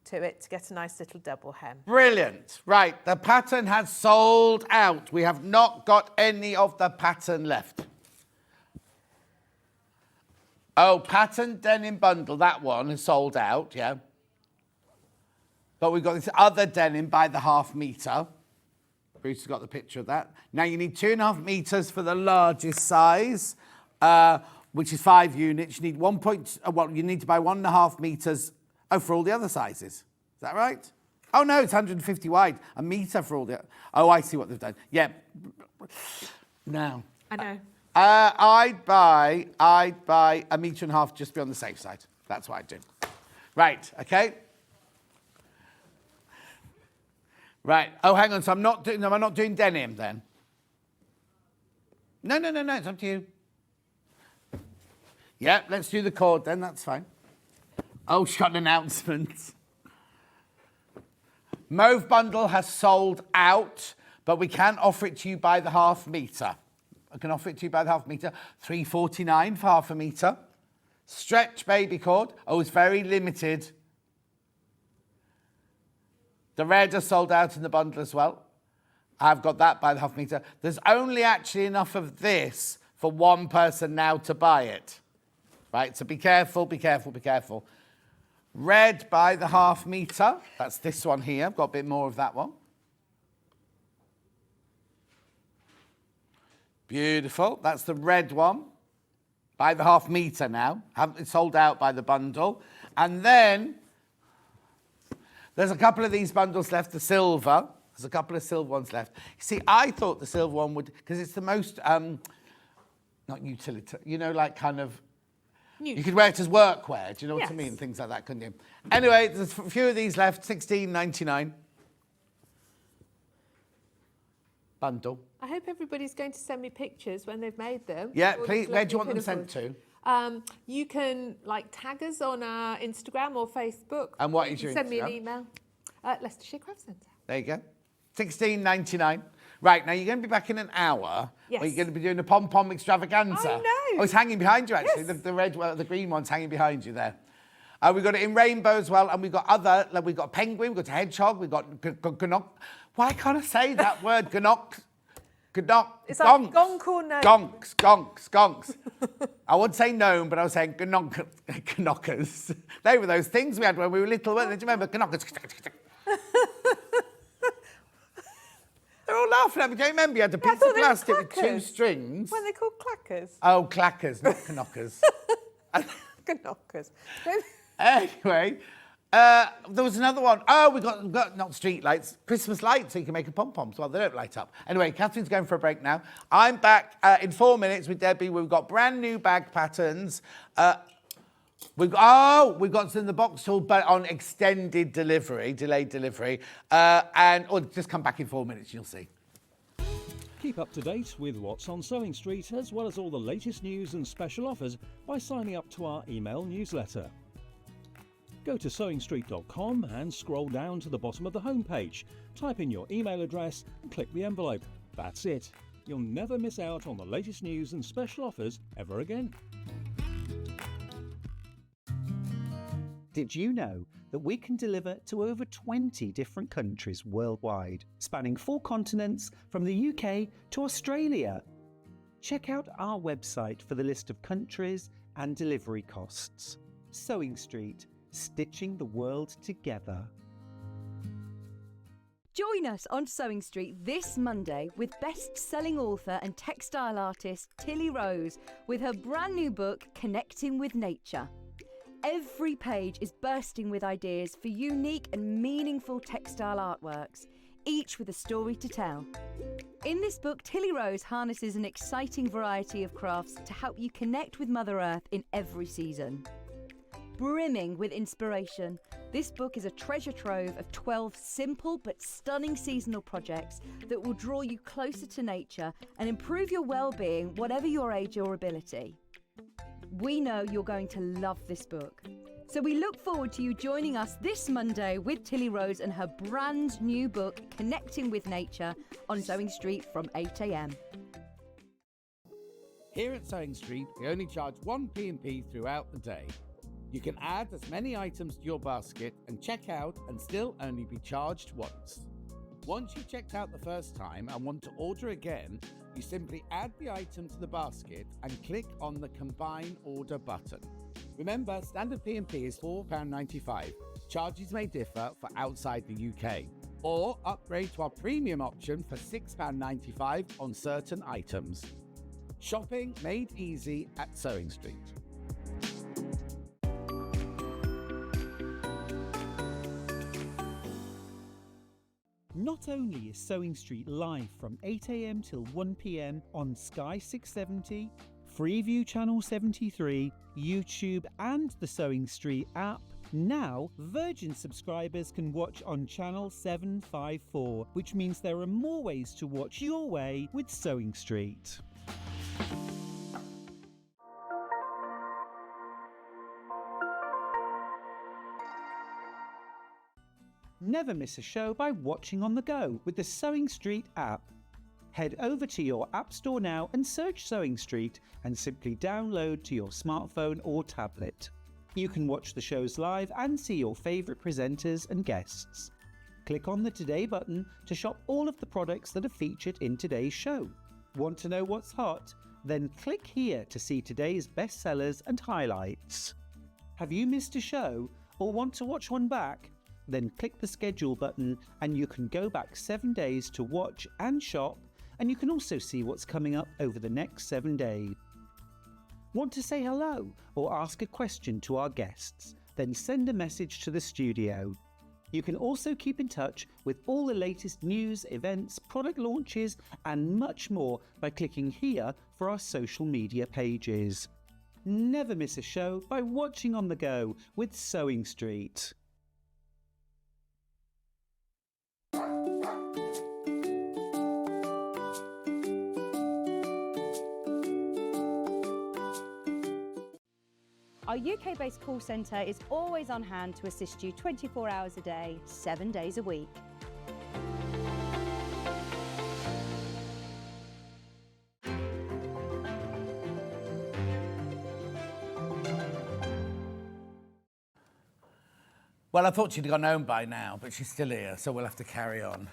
to it to get a nice little double hem. Brilliant. Right, the pattern has sold out. We have not got any of the pattern left. Oh, pattern denim bundle, that one is sold out, yeah. But we've got this other denim by the half metre. Bruce has got the picture of that. Now you need 2.5 metres for the largest size, which is 5 units. You need you need to buy 1.5 metres. Oh, for all the other sizes. Is that right? Oh no, it's 150 wide. A metre for all the. Oh, I see what they've done. Yeah. Now. I know. I'd buy 1.5 metres just to be on the safe side. That's what I'd do. Right. Okay. Right. Oh, hang on. So I'm not doing denim then. No. It's up to you. Yeah, let's do the cord then. That's fine. Oh, she's got an announcement. Mauve bundle has sold out, but we can offer it to you by the half metre. I can offer it to you by the half metre. $3.49 for half a metre. Stretch baby cord. Oh, it's very limited. The red are sold out in the bundle as well. I've got that by the half metre. There's only actually enough of this for one person now to buy it. Right, so be careful, be careful, be careful. Red by the half metre. That's this one here. I've got a bit more of that one. Beautiful. That's the red one by the half metre now. It's sold out by the bundle. And then there's a couple of these bundles left, the silver. There's a couple of silver ones left. You see, I thought the silver one would, because it's the most, not utilitarian, you know, like kind of, you could wear it as workwear, do you know what I mean? Things like that, couldn't you? Anyway, there's a few of these left, $16.99. Bundle. I hope everybody's going to send me pictures when they've made them. Yeah, please. Where do you want them sent to? You can tag us on our Instagram or Facebook. And what is your Send me an Instagram? email. Leicestershire Craft Centre. There you go. $16.99. Right, now you're going to be back in an hour. Yes. Or you're going to be doing a pom pom extravaganza. I know. Oh, it's hanging behind you actually. Yes. The red, the green one's hanging behind you there. We've got it in rainbow as well, and we've got other. Like we've got a penguin, we've got a hedgehog, we've got gonk. Why can't I say that word? Gonk. It's like gonk or no. Gonks. I would say gnome, but I was saying knockers. They were those things we had when we were little, weren't they? Do you remember knockers? They're all laughing at me. Do you remember you had a piece of plastic with 2 strings? Weren't they called clackers? Oh, clackers, not knockers. Knockers. Anyway, there was another one. Oh, we got not street lights, Christmas lights, so you can make a pom-poms. Well, they don't light up. Anyway, Catherine's going for a break now. I'm back in 4 minutes with Debbie. We've got brand new bag patterns. We've got some in the box tool, but on extended delivery, delayed delivery. Or just come back in 4 minutes, you'll see. Keep up to date with what's on Sewing Street, as well as all the latest news and special offers by signing up to our email newsletter. Go to sewingstreet.com and scroll down to the bottom of the homepage. Type in your email address and click the envelope. That's it. You'll never miss out on the latest news and special offers ever again. Did you know that we can deliver to over 20 different countries worldwide, spanning 4 continents from the UK to Australia? Check out our website for the list of countries and delivery costs. Sewing Street, stitching the world together. Join us on Sewing Street this Monday with best-selling author and textile artist Tilly Rose with her brand new book, Connecting with Nature. Every page is bursting with ideas for unique and meaningful textile artworks, each with a story to tell. In this book, Tilly Rose harnesses an exciting variety of crafts to help you connect with Mother Earth in every season. Brimming with inspiration, this book is a treasure trove of 12 simple but stunning seasonal projects that will draw you closer to nature and improve your well-being, whatever your age or ability. We know you're going to love this book. So we look forward to you joining us this Monday with Tilly Rose and her brand new book, Connecting with Nature, on Sewing Street from 8 a.m. Here at Sewing Street, we only charge 1 P&P throughout the day. You can add as many items to your basket and check out and still only be charged once. Once you've checked out the first time and want to order again, you simply add the item to the basket and click on the Combine Order button. Remember, standard P&P is £4.95. Charges may differ for outside the UK. Or upgrade to our premium option for £6.95 on certain items. Shopping made easy at Sewing Street. Not only is Sewing Street live from 8 a.m. till 1 p.m. on Sky 670, Freeview Channel 73, YouTube and the Sewing Street app, now Virgin subscribers can watch on Channel 754, which means there are more ways to watch your way with Sewing Street. Never miss a show by watching on the go with the Sewing Street app. Head over to your App Store now and search Sewing Street and simply download to your smartphone or tablet. You can watch the shows live and see your favourite presenters and guests. Click on the Today button to shop all of the products that are featured in today's show. Want to know what's hot? Then click here to see today's bestsellers and highlights. Have you missed a show or want to watch one back? Then click the schedule button and you can go back 7 days to watch and shop, and you can also see what's coming up over the next 7 days. Want to say hello or ask a question to our guests? Then send a message to the studio. You can also keep in touch with all the latest news, events, product launches and much more by clicking here for our social media pages. Never miss a show by watching on the go with Sewing Street. Our UK-based call centre is always on hand to assist you 24 hours a day, 7 days a week. Well, I thought she'd gone home by now, but she's still here, so we'll have to carry on.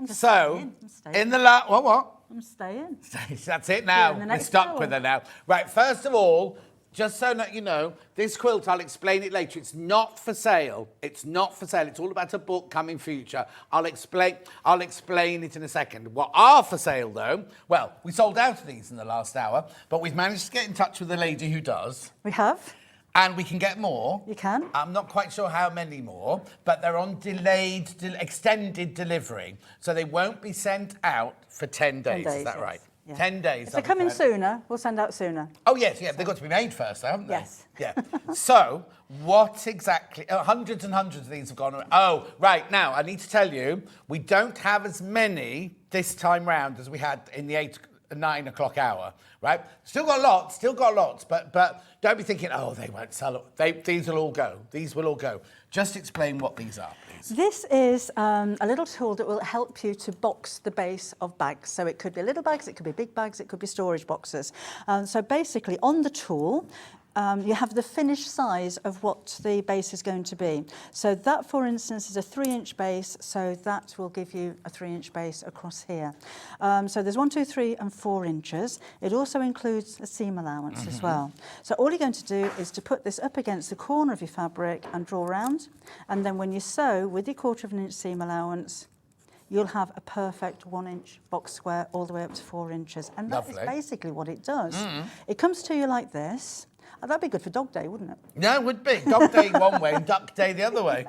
I'm just So, staying. in the last... What? I'm staying. That's it now. in the We're next stuck hour. with her now. Right, first of all, just so that you know, this quilt, I'll explain it later. It's not for sale. It's not for sale. It's all about a book coming future. I'll explain it in a second. What are for sale, though? Well, we sold out of these in the last hour, but we've managed to get in touch with the lady who does. We have. And we can get more. You can. I'm not quite sure how many more, but they're on extended delivery. So they won't be sent out for 10 days. 10 days, Is that yes. right? Yeah. 10 days. If they're coming sooner, we'll send out sooner. Oh, yes, yeah. They've got to be made first, though, haven't they? Yes. Yeah. So, what exactly... hundreds and hundreds of these have gone... Oh, right. Now, I need to tell you, we don't have as many this time round as we had in the 9 o'clock hour, right? Still got lots, but don't be thinking, oh, they won't sell it. These will all go. These will all go. Just explain what these are, please. This is a little tool that will help you to box the base of bags. So it could be little bags, it could be big bags, it could be storage boxes. So basically on the tool, you have the finished size of what the base is going to be. So that, for instance, is a 3-inch base, so that will give you a 3-inch base across here. So there's 1, 2, 3 and 4 inches. It also includes a seam allowance as well. So all you're going to do is to put this up against the corner of your fabric and draw around, and then when you sew with your 1/4 inch seam allowance, you'll have a perfect 1-inch box square all the way up to 4 inches. And that is basically what it does. It comes to you like this. That'd be good for Dog Day, wouldn't it? No, it would be. Dog Day one way and Duck Day the other way.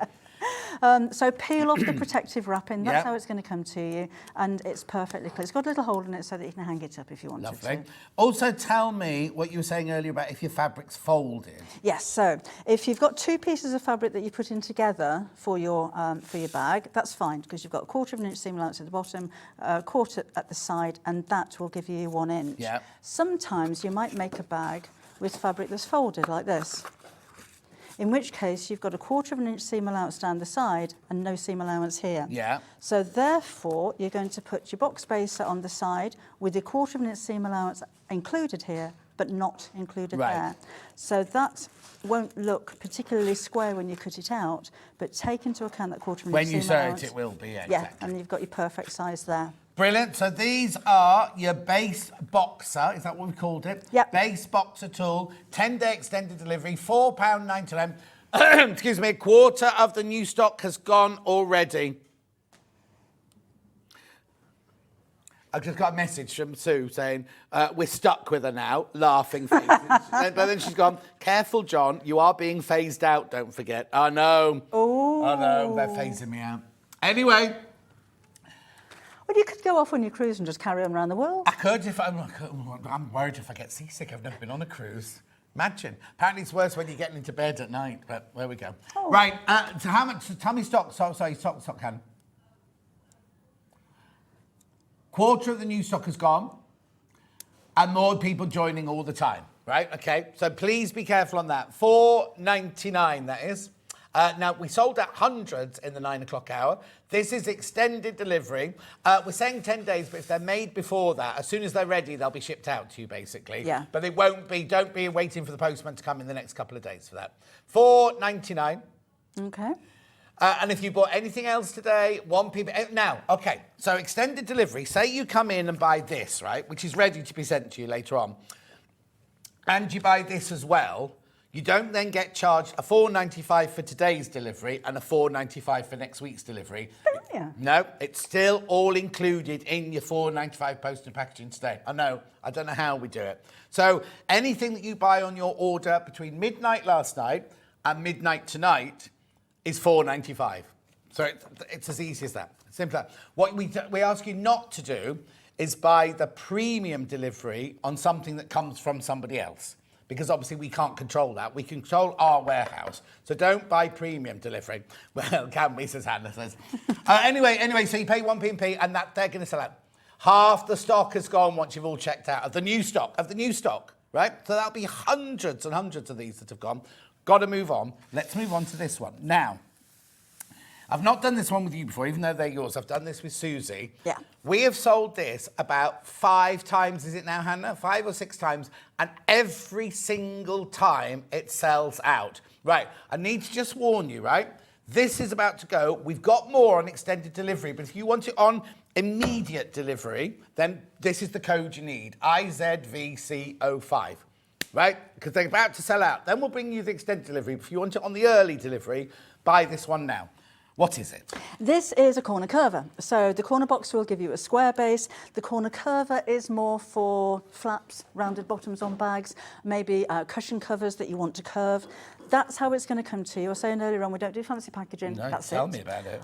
So peel off the protective wrapping. That's Yep. how it's going to come to you. And it's perfectly clear. It's got a little hole in it so that you can hang it up if you want Lovely. to. Also, tell me what you were saying earlier about if your fabric's folded. Yes, so if you've got 2 pieces of fabric that you put in together for your bag, that's fine, because you've got a 1/4 inch seam allowance at the bottom, a 1/4 at the side, and that will give you 1 inch. Yeah. Sometimes you might make a bag with fabric that's folded like this, in which case you've got a 1/4 inch seam allowance down the side and no seam allowance here. Yeah. So therefore, you're going to put your box spacer on the side with your 1/4 inch seam allowance included here but not included Right. there. So that won't look particularly square when you cut it out, but take into account that quarter inch When you seam sew allowance. it will be, Yeah, exactly. and you've got your perfect size there. Brilliant. So these are your base boxer. Is that what we called it? Yep. Base boxer tool, 10-day extended delivery, £4.99. Excuse me, a quarter of the new stock has gone already. I've just got a message from Sue saying, we're stuck with her now, laughing faces. But then she's gone, careful, John, you are being phased out, don't forget. I know. Oh. I know, they're phasing me out. Anyway. Well, you could go off on your cruise and just carry on around the world. I could if I'm worried if I get seasick. I've never been on a cruise. Imagine. Apparently it's worse when you're getting into bed at night, but there we go. Oh. Right, so how much, tell me stock, stock can. Quarter of the new stock has gone, and more people joining all the time, right? Okay, so please be careful on that. £4.99, that is. Now, we sold out hundreds in the 9 o'clock hour. This is extended delivery. We're saying 10 days, but if they're made before that, as soon as they're ready, they'll be shipped out to you, basically. Yeah. But it won't be, don't be waiting for the postman to come in the next couple of days for that. £4.99. Okay. And if you bought anything else today, now, okay, so extended delivery, say you come in and buy this, right, which is ready to be sent to you later on, and you buy this as well, you don't then get charged a £4.95 for today's delivery and a £4.95 for next week's delivery. Yeah. No, it's still all included in your £4.95 post and packaging today. I know, I don't know how we do it. So anything that you buy on your order between midnight last night and midnight tonight is £4.95. So it's as easy as that. Simple. What we ask you not to do is buy the premium delivery on something that comes from somebody else, because obviously we can't control that. We control our warehouse. So don't buy premium delivery. Well, can we, says Hannah says. Anyway, so you pay 1p and that they're going to sell out. Half the stock has gone once you've all checked out of the new stock, right? So that'll be hundreds and hundreds of these that have gone. Got to move on. Let's move on to this one. Now, I've not done this one with you before, even though they're yours. I've done this with Susie. Yeah. We have sold this about 5 times, is it now, Hannah? 5 or 6 times, and every single time it sells out. Right, I need to just warn you, right? This is about to go. We've got more on extended delivery, but if you want it on immediate delivery, then this is the code you need, IZVC05. Right? Because they're about to sell out. Then we'll bring you the extended delivery. If you want it on the early delivery, buy this one now. What is it? This is a corner curver. So the corner box will give you a square base. The corner curver is more for flaps, rounded bottoms on bags, maybe cushion covers that you want to curve. That's how it's going to come to you. I was saying earlier on, we don't do fancy packaging. No, That's tell it. me about it.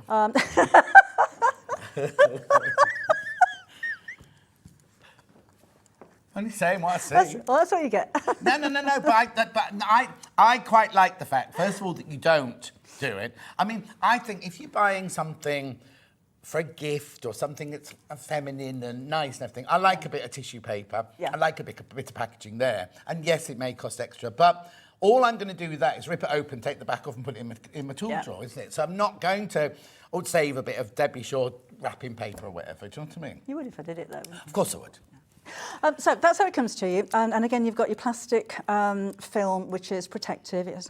Only saying what I see. That's what you get. No. But I quite like the fact, first of all, that you don't do it. I mean, I think if you're buying something for a gift or something that's feminine and nice and everything, I like a bit of tissue paper. Yeah. I like a bit of packaging there. And yes, it may cost extra, but all I'm going to do with that is rip it open, take the back off and put it in my tool drawer, isn't it? So I'm not going to save a bit of Debbie Shaw wrapping paper or whatever. Do you know what I mean? You would if I did it, though. Of course I would. So that's how it comes to you. And again, you've got your plastic film, which is protective. It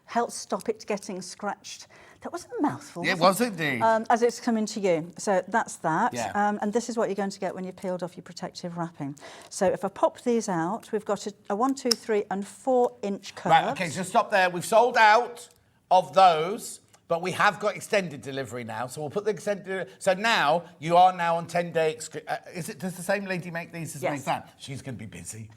helps stop it getting scratched. That wasn't a mouthful. Yeah, it was indeed. As it's coming to you. So that's that. Yeah. And this is what you're going to get when you've peeled off your protective wrapping. So if I pop these out, we've got a 1, 2, 3 and 4 inch curve. Right, okay, so stop there. We've sold out of those, but we have got extended delivery now. So we'll put the extended. So now you are now on 10-day. Does the same lady make these as Yes. makes that? She's going to be busy.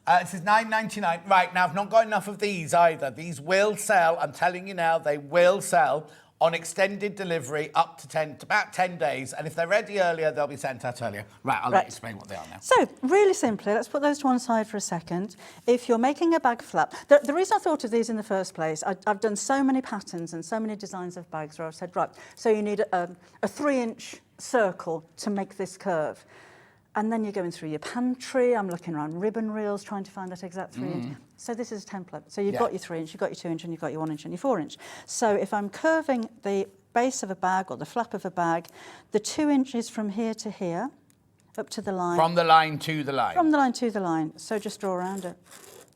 It says £9.99. Right, now I've not got enough of these either. These will sell. I'm telling you now, they will sell on extended delivery up to about 10 days. And if they're ready earlier, they'll be sent out earlier. Right, I'll let you explain what they are now. So, really simply, let's put those to one side for a second. If you're making a bag flap, the reason I thought of these in the first place, I've done so many patterns and so many designs of bags where I've said, right, so you need a 3-inch circle to make this curve. And then you're going through your pantry. I'm looking around ribbon reels, trying to find that exact 3-inch. So this is a template. So you've got your 3-inch, you've got your 2-inch, and you've got your 1-inch and your 4-inch. So if I'm curving the base of a bag or the flap of a bag, the 2 inches from here to here, up to the line. From the line to the line. From the line to the line. So just draw around it.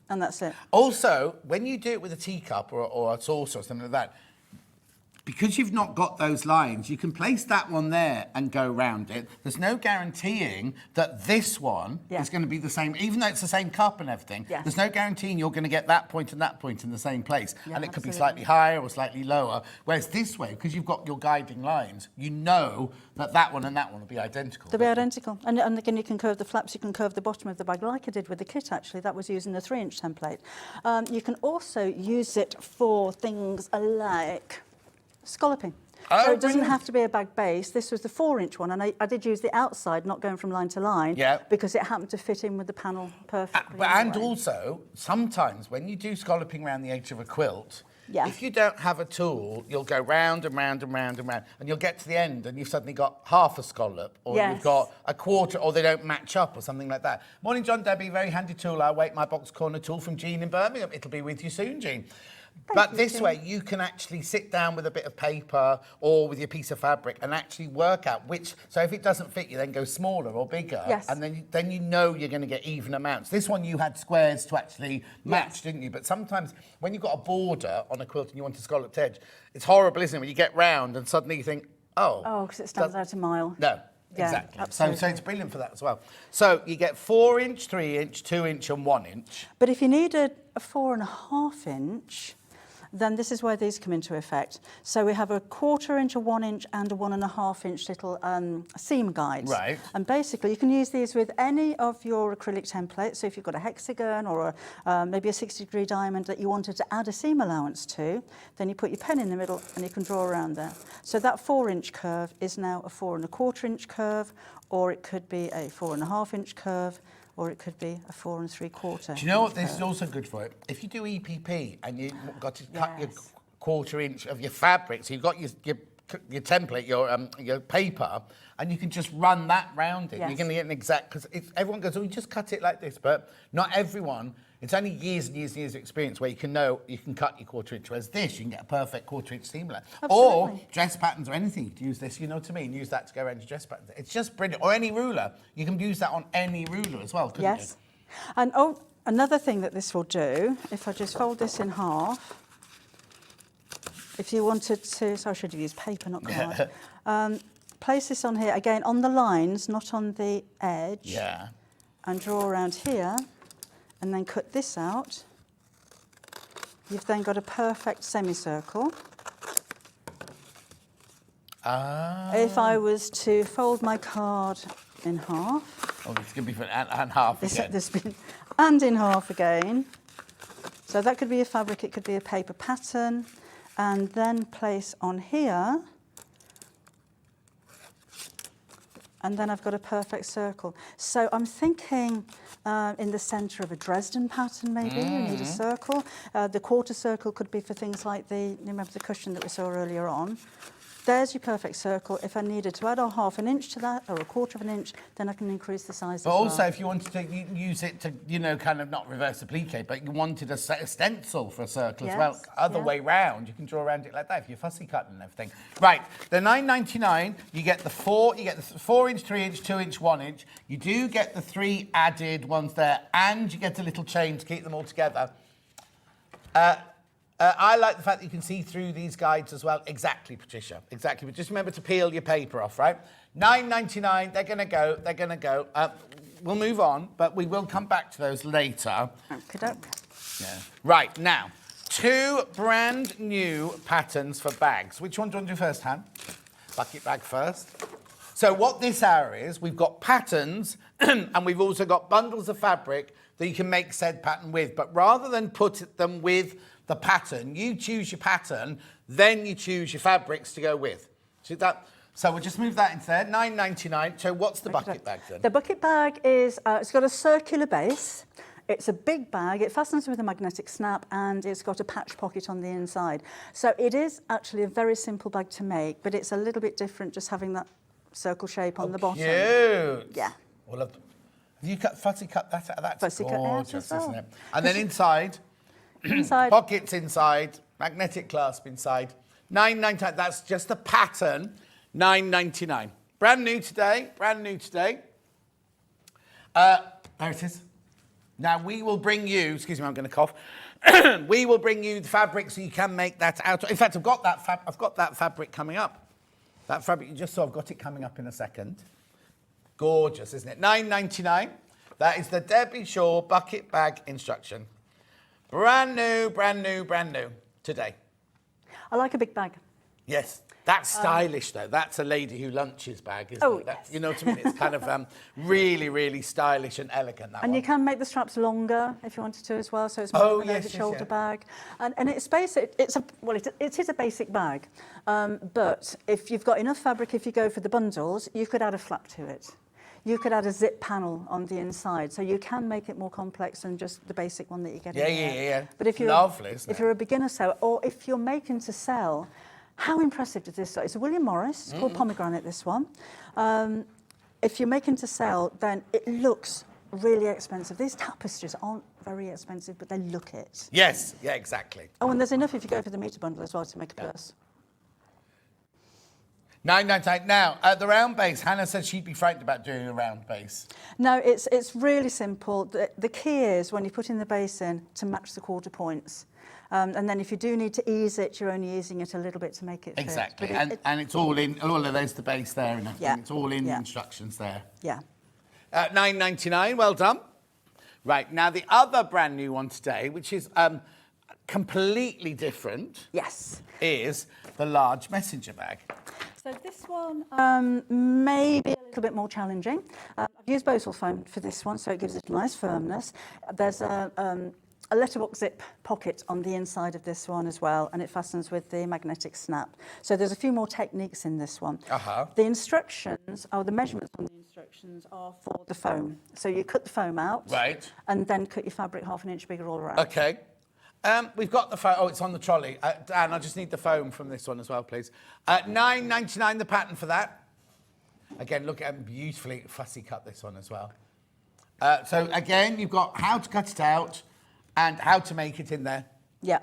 And that's it. Also, when you do it with a teacup or a saucer or something like that, because you've not got those lines, you can place that one there and go round it. There's no guaranteeing that this one is going to be the same, even though it's the same cup and everything. Yeah. There's no guaranteeing you're going to get that point and that point in the same place. Yeah, and it could be absolutely. slightly higher or slightly lower. Whereas this way, because you've got your guiding lines, you know that that one and that one will be identical. They'll be identical. And again, you can curve the flaps, you can curve the bottom of the bag, like I did with the kit, actually. That was using the 3-inch template. You can also use it for things like scalloping. Oh, So it doesn't brilliant. have to be a bag base. This was the 4-inch one, and I did use the outside, not going from line to line, because it happened to fit in with the panel perfectly. And anyway. also, sometimes when you do scalloping around the edge of a quilt, Yeah. if you don't have a tool, you'll go round and round and round and round, and you'll get to the end and you've suddenly got half a scallop, or Yes. you've got a quarter, or they don't match up, or something like that. Morning, John, Debbie, very handy tool. I'll wait my box corner tool from Jean in Birmingham. It'll be with you soon, Jean. But this way, you can actually sit down with a bit of paper or with your piece of fabric and actually work out which. So if it doesn't fit, you then go smaller or bigger, Yes. and then you know you're going to get even amounts. This one you had squares to actually match, didn't you? But sometimes when you've got a border on a quilt and you want a scalloped edge, it's horrible, isn't it? When you get round and suddenly you think, Oh, because it stands out a mile. no. Yeah, Exactly. So absolutely. it's brilliant for that as well. So you get 4-inch, 3-inch, 2-inch, and 1-inch. But if you need a 4.5-inch, then this is where these come into effect. So we have a 1/4 inch, a 1-inch, and a 1.5-inch little seam guides. Right. And basically, you can use these with any of your acrylic templates. So if you've got a hexagon or maybe a 60-degree diamond that you wanted to add a seam allowance to, then you put your pen in the middle and you can draw around there. So that 4-inch curve is now a 4.25-inch curve, or it could be a 4.5-inch curve, or it could be a 4 3/4. Do you know what this is also good for? If you do EPP and you've got to cut your 1/4 inch of your fabric, so you've got your template, your paper, and you can just run that round it. Yes. You're going to get an exact, because everyone goes, oh, you just cut it like this, but not everyone. It's only years and years and years of experience where you can know you can cut your 1/4 inch. Whereas this, you can get a perfect 1/4 inch seam allowance. Or Absolutely. dress patterns or anything. You can use this, you know what I mean? Use that to go around your dress patterns. It's just brilliant. Or any ruler. You can use that on any ruler as well, couldn't Yes. And another thing that this will do, if I just fold this in half, if you wanted to, so I should have used paper, not card. Place this on here, again, on the lines, not on the edge. Yeah. And draw around here, and then cut this out. You've then got a perfect semicircle. If I was to fold my card in half, Oh, it's going to be for and half again. and in half again. So that could be a fabric, it could be a paper pattern, and then place on here. And then I've got a perfect circle. So I'm thinking in the centre of a Dresden pattern, maybe, you need a circle. The 1/4 circle could be for things like you remember the cushion that we saw earlier on. There's your perfect circle. If I needed to add a 1/2 inch to that, or a 1/4 inch, then I can increase the size But as also, well. if you wanted to use it to, kind of not reverse applique, but you wanted a stencil for a circle as well, Yes, other yeah. way round, you can draw around it like that if you're fussy cutting and everything. Right, the £9.99, you get the 4-inch, 3-inch, 2-inch, 1-inch. You do get the 3 added ones there, and you get a little chain to keep them all together. I like the fact that you can see through these guides as well. Exactly, Patricia. Exactly. But just remember to peel your paper off, right? £9.99. They're going to go. We'll move on, but we will come back to those later. Okey-doke. Yeah. Right, now, 2 brand new patterns for bags. Which one do you want to do first, Han? Bucket bag first. So what this hour is, we've got patterns and we've also got bundles of fabric that you can make said pattern with. But rather than put them with the pattern, you choose your pattern, then you choose your fabrics to go with. See that? So we'll just move that into there. £9.99. So what's the bucket bag then? The bucket bag is, it's got a circular base. It's a big bag. It fastens with a magnetic snap, and it's got a patch pocket on the inside. So it is actually a very simple bag to make, but it's a little bit different just having that circle shape on the bottom. Cute. Yeah. Well, have you fussy cut that out? That's Fussy cut out gorgeous, as well. isn't it? And then inside, Inside, pockets inside, magnetic clasp inside. £9.99. That's just a pattern. £9.99. Brand new today. Brand new today. There it is. Now we will bring you, excuse me, I'm going to cough. We will bring you the fabric so you can make that out. In fact, I've got that fabric coming up. That fabric you just saw, I've got it coming up in a second. Gorgeous, isn't it? $9.99. That is the Debbie Shaw bucket bag instruction. Brand new, brand new, brand new today. I like a big bag. Yes. That's stylish, though. That's a lady who lunches bag, isn't it? Yes. You know what I mean? It's kind of really, really stylish and elegant, that And one. you can make the straps longer if you wanted to as well, so it's more of an yes, over-shoulder yes. bag. And it's basic. It is a basic bag, but if you've got enough fabric, if you go for the bundles, you could add a flap to it. You could add a zip panel on the inside, so you can make it more complex than just the basic one that you get in there. Yeah. But if you're Lovely, isn't if it? you're a beginner sewer, or if you're making to sell, how impressive does this look? It's a William Morris. It's called Pomegranate, this one. If you're making to sell, then it looks really expensive. These tapestries aren't very expensive, but they look it. Yes, yeah, exactly. Oh, and there's enough if you go for the meter bundle as well to make a purse. $9.99. Now, the round base, Hannah said she'd be frightened about doing a round base. No, it's really simple. The key is when you put in the base in to match the quarter points. And then if you do need to ease it, you're only easing it a little bit to make it fit. Exactly. But And it's all in, there's the base there and everything. Yeah. It's all in the Yeah. instructions there. Yeah. $9.99, well done. Right, now the other brand new one today, which is completely different, Yes. is the large messenger bag. So this one may be a little bit more challenging. I've used Bosal foam for this one, so it gives it a nice firmness. There's a letterbox zip pocket on the inside of this one as well, and it fastens with the magnetic snap. So there's a few more techniques in this one. The instructions, or the measurements on the instructions, are for the foam. So you cut the foam out, Right. and then cut your fabric 1/2 inch bigger all around. Okay. We've got the foam. Oh, it's on the trolley. Dan, I just need the foam from this one as well, please. $9.99 the pattern for that. Again, look at how beautifully fussy cut this one as well. So again, you've got how to cut it out and how to make it in there. Yeah.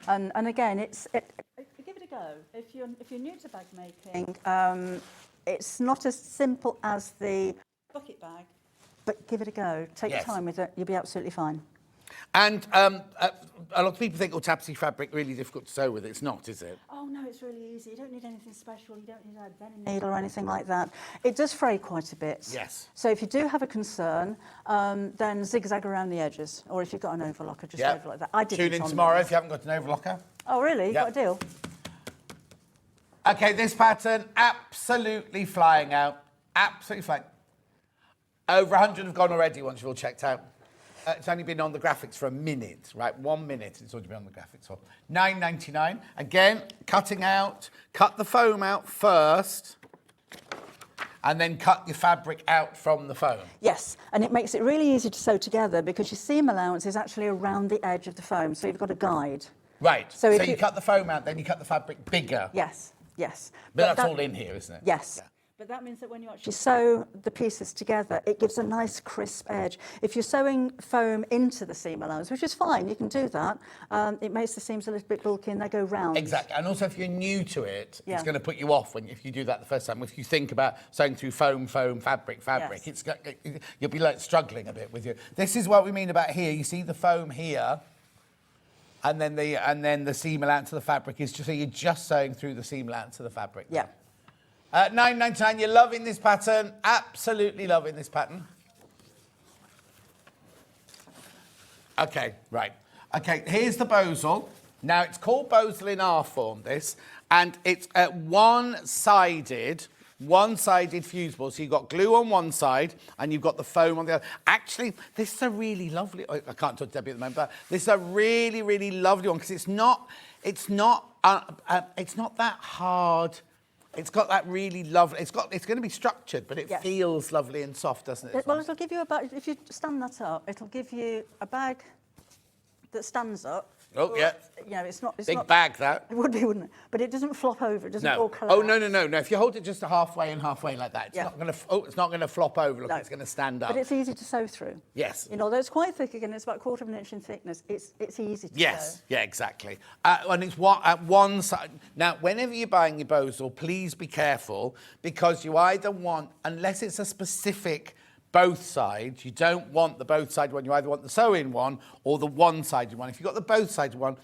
And again, give it a go. If you're new to bag making, it's not as simple as the bucket bag, but give it a go. Take your Yes. time with it. You'll be absolutely fine. And a lot of people think, oh, tapestry fabric, really difficult to sew with. It's not, is it? Oh no, it's really easy. You don't need anything special. You don't need a denim needle or anything like that. It does fray quite a bit. Yes. So if you do have a concern, then zigzag around the edges, or if you've got an overlocker, just overlock that. I did. Tune in tomorrow if you haven't got an overlocker. Oh really? You got a deal? Okay, this pattern, absolutely flying out. Absolutely flying. Over 100 have gone already once you've all checked out. It's only been on the graphics for a minute, right? 1 minute it's already been on the graphics for. $9.99. Again, cutting out. Cut the foam out first. And then cut your fabric out from the foam. Yes, and it makes it really easy to sew together because your seam allowance is actually around the edge of the foam, so you've got a guide. Right, So so if you you- cut the foam out, then you cut the fabric bigger. Yes, yes. But that's that- all in here, isn't it? Yes. Yeah. But that means that when you actually sew the pieces together, it gives a nice crisp edge. If you're sewing foam into the seam allowance, which is fine, you can do that, it makes the seams a little bit bulky and they go round. Exactly, and also if you're new to it, Yeah. it's going to put you off if you do that the first time. If you think about sewing through foam, fabric, Yes. you'll be like struggling a bit with you. This is what we mean about here. You see the foam here, and then the seam allowance of the fabric is just so you're just sewing through the seam allowance of the fabric. Yeah. $9.99. You're loving this pattern. Absolutely loving this pattern. Okay, right. Okay, here's the Bosal. Now, it's called Bosal in R form, this, and it's a one-sided fusible. So you've got glue on one side and you've got the foam on the other. Actually, this is a really lovely, I can't talk to Debbie at the moment, but this is a really, really lovely one because it's not that hard. It's got that really lovely, it's going to be structured, but it Yes. feels lovely and soft, doesn't it? Well, it'll give you if you stand that up, it'll give you a bag that stands up. Oh, yeah. You know, it's not... Big bag, that. It would be, wouldn't it? But it doesn't flop over, it doesn't all No. collapse. Oh, no. If you hold it just halfway and halfway like that, it's Yeah. not going to flop over. Look, No. it's going to stand up. But it's easy to sew through. Yes. You know, although it's quite thick again, it's about 1/4 inch in thickness, it's easy to Yes, sew. yeah, exactly. And it's at one side. Now, whenever you're buying your Bosal, please be careful because you either want, unless it's a specific both sides. You don't want the both side one. You either want the sew-in one or the one-sided one. If you've got the both sided one,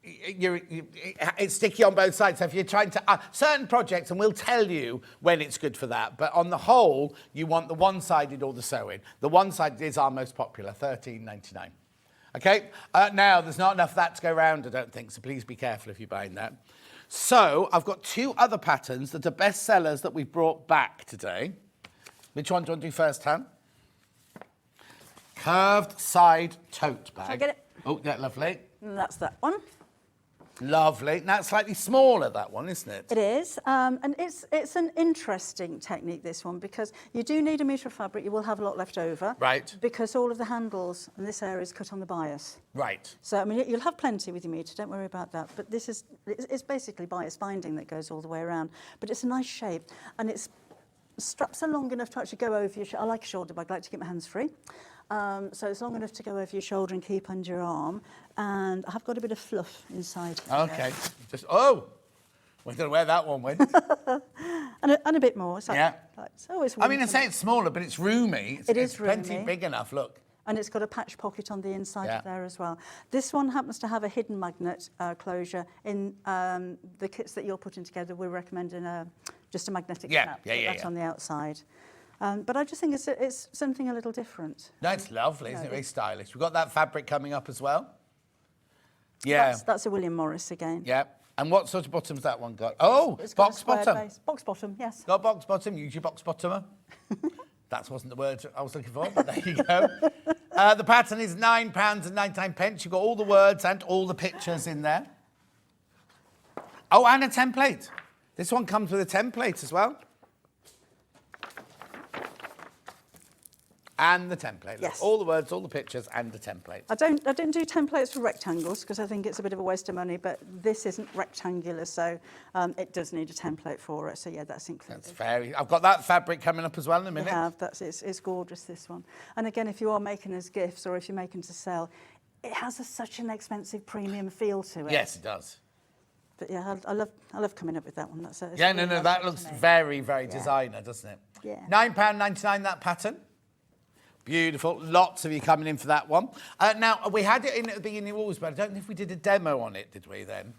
it's sticky on both sides. So if you're trying to certain projects, and we'll tell you when it's good for that, but on the whole, you want the one-sided or the sew-in. The one-sided is our most popular, $13.99. Okay, now there's not enough of that to go around, I don't think, so please be careful if you're buying that. So I've got 2 other patterns that are best sellers that we've brought back today. Which one do you want to do first, Han? Curved side tote bag. Shall I get it? Oh, yeah, lovely. And that's that one. Lovely. Now it's slightly smaller, that one, isn't it? It is, and it's an interesting technique, this one, because you do need a metre of fabric. You will have a lot left over. Right. Because all of the handles in this area is cut on the bias. Right. So, I mean, you'll have plenty with your metre, don't worry about that. But it's basically bias binding that goes all the way around. But it's a nice shape, and it's straps are long enough to actually go over your shoulder. I like a shoulder bag, I like to keep my hands free. So it's long enough to go over your shoulder and keep under your arm. And I have got a bit of fluff inside. Okay. We're going to wear that one with. and a bit more. It's like, Yeah. it's always I mean, I say it's smaller, but it's roomy. It's plenty roomy. big enough, look. And it's got a patch pocket on the inside Yeah. of there as well. This one happens to have a hidden magnet closure. In the kits that you're putting together, we're recommending just a magnetic snap. Put that on the outside. But I just think it's something a little different. No, it's lovely, isn't it? Very stylish. We've got that fabric coming up as well. Yeah. That's a William Morris again. Yeah. And what sort of bottom's that one got? Oh, It's got box a square bottom. base. Box bottom, yes. Got box bottom. Use your box bottomer. That wasn't the word I was looking for, but there you go. The pattern is £9.99. You've got all the words and all the pictures in there. Oh, and a template. This one comes with a template as well. And the template. Yes. All the words, all the pictures, and the template. I don't do templates for rectangles because I think it's a bit of a waste of money, but this isn't rectangular, so it does need a template for it. So yeah, that's included. That's fair. I've got that fabric coming up as well in a minute. You have. It's gorgeous, this one. And again, if you are making as gifts or if you're making to sell, it has such an expensive premium feel to it. Yes, it does. But yeah, I love coming up with that one. That's it. Yeah, no, that looks very, very designer, doesn't it? Yeah. £9.99 that pattern. Beautiful. Lots of you coming in for that one. Now, we had it in at the beginning of August, but I don't think we did a demo on it, did we then?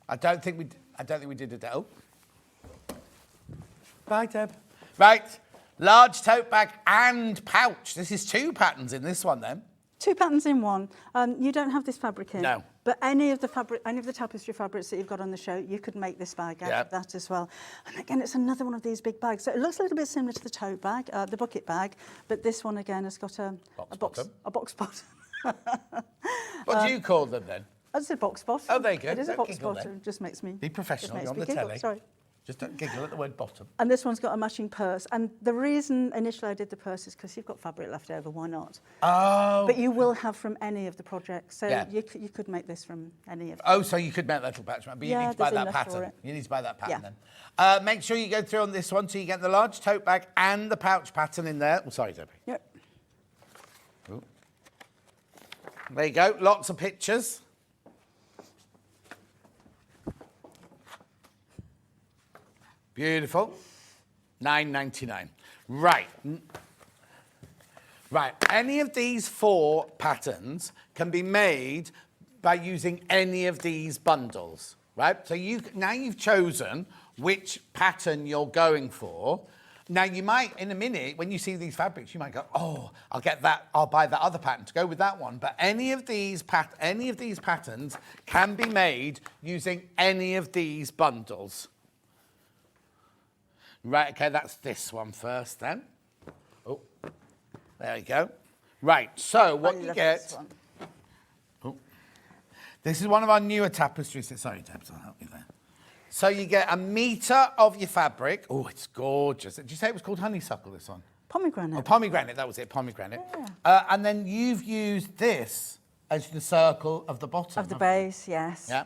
I don't think we did a demo. Bye, Deb. Right. Large tote bag and pouch. This is 2 patterns in this one then. 2 patterns in one. You don't have this fabric in. No. But any of the tapestry fabrics that you've got on the show, you could make this bag out of that as well. And again, it's another one of these big bags. So it looks a little bit similar to the tote bag, the bucket bag, but this one again has got a box bottom. What do you call them then? I said box bottom. Oh, there you go. It is a Don't box giggle bottom. then. Just makes me. Be professional. just You're on makes the me giggle. telly. Sorry. Just don't giggle at the word bottom. And this one's got a matching purse. And the reason initially I did the purse is because you've got fabric left over, why not? Oh. But you will have from any of the projects. So Yeah. you could make this from any of them. Oh, so you could make that little patch, but you Yeah, need to buy there's that enough for pattern. it. You need to buy that pattern Yeah. then. Make sure you go through on this one so you get the large tote bag and the pouch pattern in there. Oh, sorry, Debbie. Yep. Ooh. There you go. Lots of pictures. Beautiful. £9.99. Right. Right. Any of these 4 patterns can be made by using any of these bundles, right? So now you've chosen which pattern you're going for. Now you might, in a minute, when you see these fabrics, you might go, "Oh, I'll get that. I'll buy that other pattern to go with that one." But any of these patterns can be made using any of these bundles. Right, okay, that's this one first then. Oh, there you go. Right, so what you get... Oh, this is one of our newer tapestries. Sorry, Deb, I'll help you there. So you get a metre of your fabric. Oh, it's gorgeous. Did you say it was called honeysuckle, this one? Pomegranate. Oh, pomegranate, that was it, pomegranate. Yeah. And then you've used this as the circle of the bottom. Of the base, yes. Yeah.